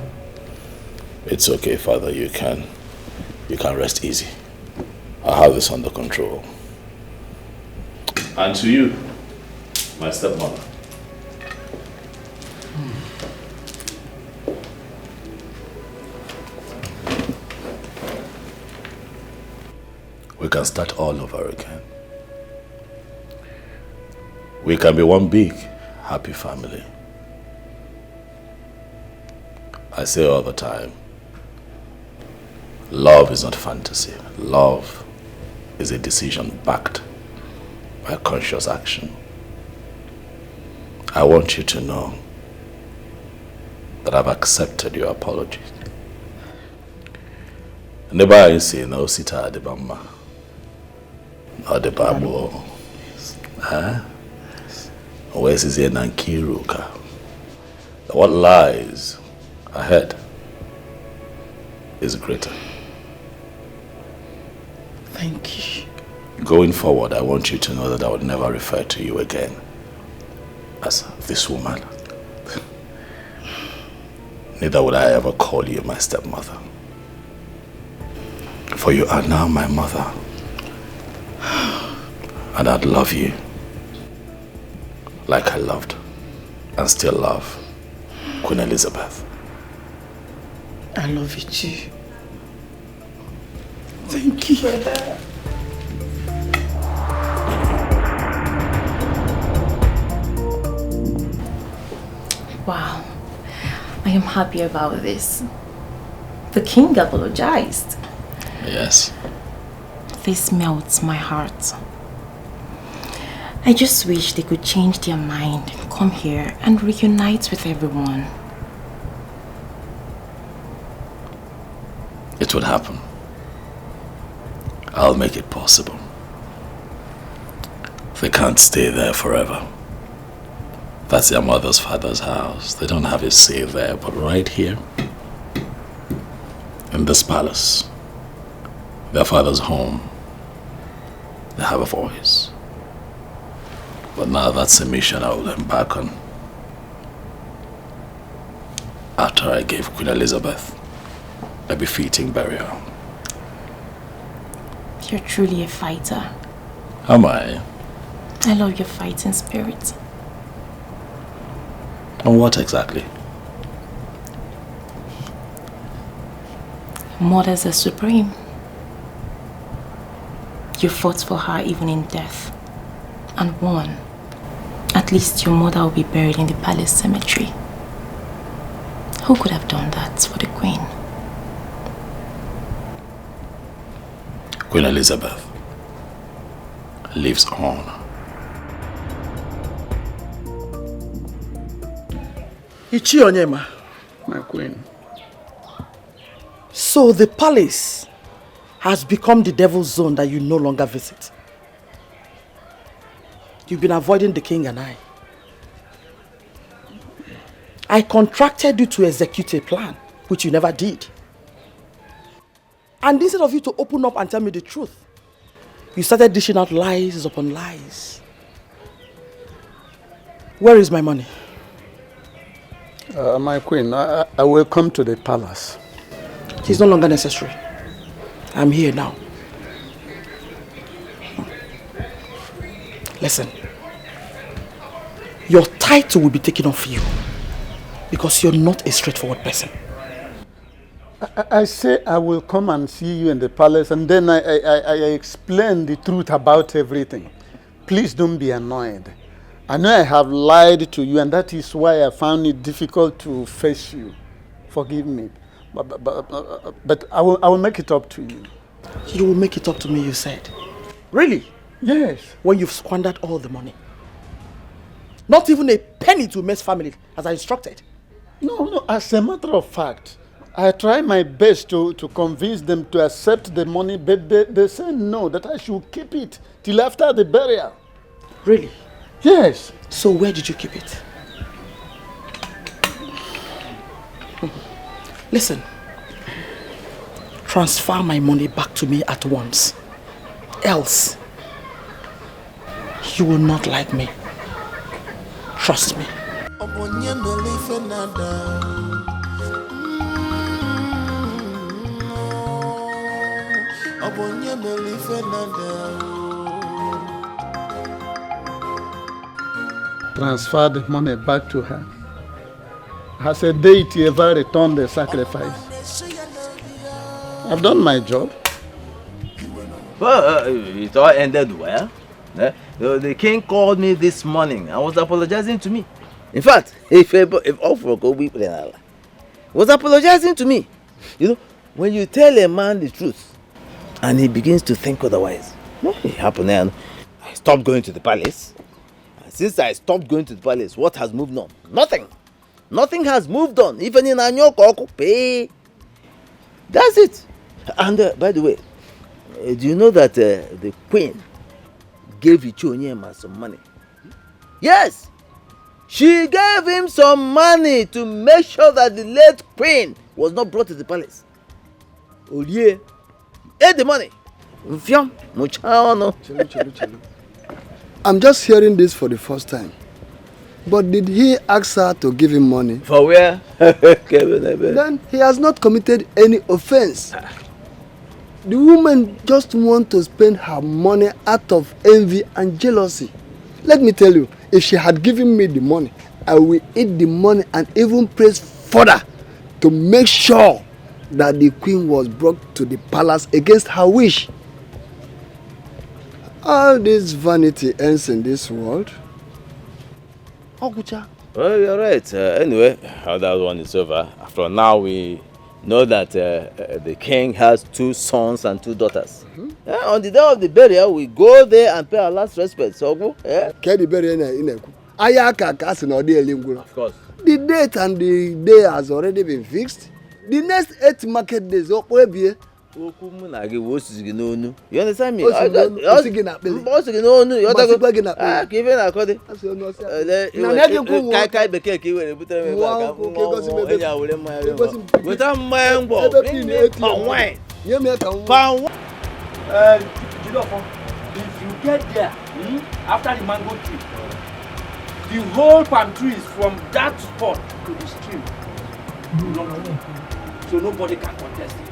Speaker 1: It's okay, Father. You can rest easy. I have this under control. And to you, my stepmother. We can start all over again. We can be one big, happy family. I say all the time, love is not fantasy. Love is a decision backed by conscious action. I want you to know that I've accepted your apologies Neba isi na osita adibama. Adibabo. Huh? Where's his na Nkiruka? What lies ahead is greater.
Speaker 4: Thank you.
Speaker 1: Going forward, I want you to know that I would never refer to you again as this woman. Neither would I ever call you my stepmother. For you are now my mother. And I'd love you like I loved and still love Queen Elizabeth.
Speaker 4: I love you too. Thank you.
Speaker 8: Wow, I am happy about this. The king apologized.
Speaker 1: Yes.
Speaker 8: This melts my heart. I just wish they could change their mind, come here and reunite with everyone.
Speaker 1: It would happen. I'll make it possible. They can't stay there forever. That's their mother's father's house. They don't have a say there, but right here, in this palace, their father's home, they have a voice. But now that's a mission I will embark on. After I gave Queen Elizabeth a befitting burial.
Speaker 8: You're truly a fighter.
Speaker 1: Am I?
Speaker 8: I love your fighting spirit.
Speaker 1: And what exactly?
Speaker 8: Mothers are supreme. You fought for her even in death. And won. At least your mother will be buried in the palace cemetery. Who could have done that for the queen?
Speaker 1: Queen Elizabeth lives on.
Speaker 4: Ichi Onyema.
Speaker 5: My queen.
Speaker 4: So the palace has become the devil's zone that you no longer visit. You've been avoiding the king and I. I contracted you to execute a plan, which you never did. And instead of you to open up and tell me the truth, you started dishing out lies upon lies. Where is my money?
Speaker 14: My queen, I will come to the palace.
Speaker 4: It's no longer necessary. I'm here now. Listen. Your title will be taken off you because you're not a straightforward person.
Speaker 14: I say I will come and see you in the palace and then I explain the truth about everything. Please don't be annoyed. I know I have lied to you and that is why I found it difficult to face you. Forgive me. But I will make it up to you.
Speaker 4: You will make it up to me, you said. Really?
Speaker 14: Yes.
Speaker 4: When you've squandered all the money. Not even a penny to Mess family as I instructed.
Speaker 14: No, as a matter of fact, I try my best to convince them to accept the money, but they say no, that I should keep it till after the burial.
Speaker 4: Really?
Speaker 14: Yes.
Speaker 4: So where did you keep it? Listen, transfer my money back to me at once. Else, you will not like me. Trust me.
Speaker 14: Transfer the money back to her. Has a deity ever returned the sacrifice? I've done my job.
Speaker 10: Well, it all ended well. The king called me this morning and was apologizing to me. In fact, if all for go be was apologizing to me. You know, when you tell a man the truth and he begins to think otherwise, it happened and I stopped going to the palace. And since I stopped going to the palace, what has moved on? Nothing. Nothing has moved on. Even in Anyoko pay. That's it. And by the way, do you know that the queen gave Ichonyema some money? Yes! She gave him some money to make sure that the late queen was not brought to the palace. Oh yeah, ate the money.
Speaker 21: I'm just hearing this for the first time. But did he ask her to give him money?
Speaker 10: For where?
Speaker 21: Then he has not committed any offense. The woman just wants to spend her money out of envy and jealousy. Let me tell you, if she had given me the money, I will eat the money and even press further to make sure that the queen was brought to the palace against her wish. All this vanity ends in this world.
Speaker 10: Well, you're right. Anyway, how that one is over. After now, we know that the king has 2 sons and 2 daughters. On the day of the burial, we go there and pay our last respect. So go.
Speaker 21: Of
Speaker 10: course.
Speaker 21: The date and the day has already been fixed. The next 8 market days,
Speaker 10: you understand me?
Speaker 17: If you get there after the mango tree, the whole palm trees from that spot to the stream belong to me. So nobody can contest it.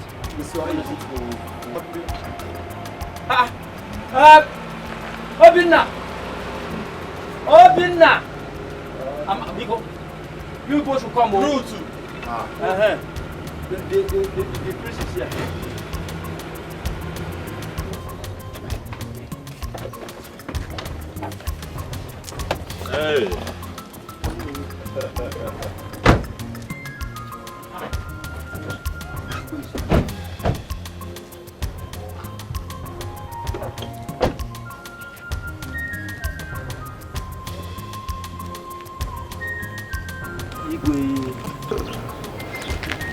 Speaker 17: Obinna! You go to come over. The prince is here.
Speaker 1: Hey.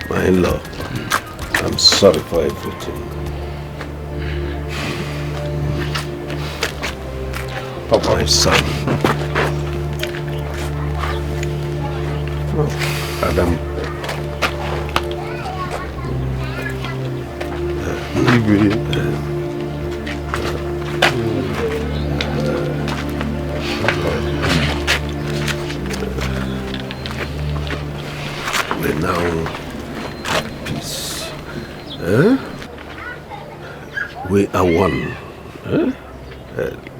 Speaker 14: My in-law, I'm sorry for everything. Papa, my son. Adam. We now have peace. We are one.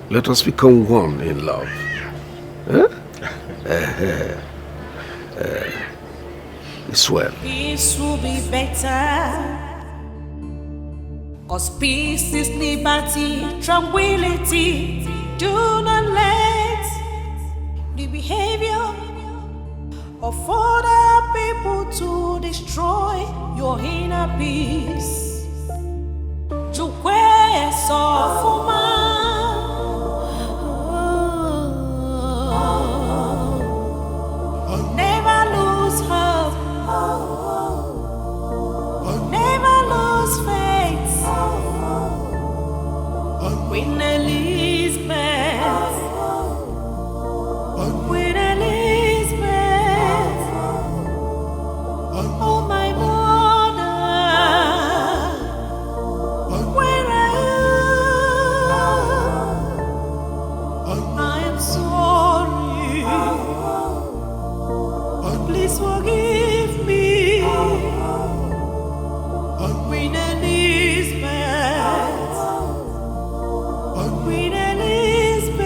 Speaker 14: Let us become one in love. It's well.
Speaker 2: Peace will be better. Cause peace is liberty, tranquility. Do not let the behavior of other people to destroy your inner peace. To where never lose hope. Never lose faith. Queen Elizabeth. Queen Elizabeth. Oh my mother. Where are you? I am sorry. Please forgive me. Queen Elizabeth. Queen Elizabeth.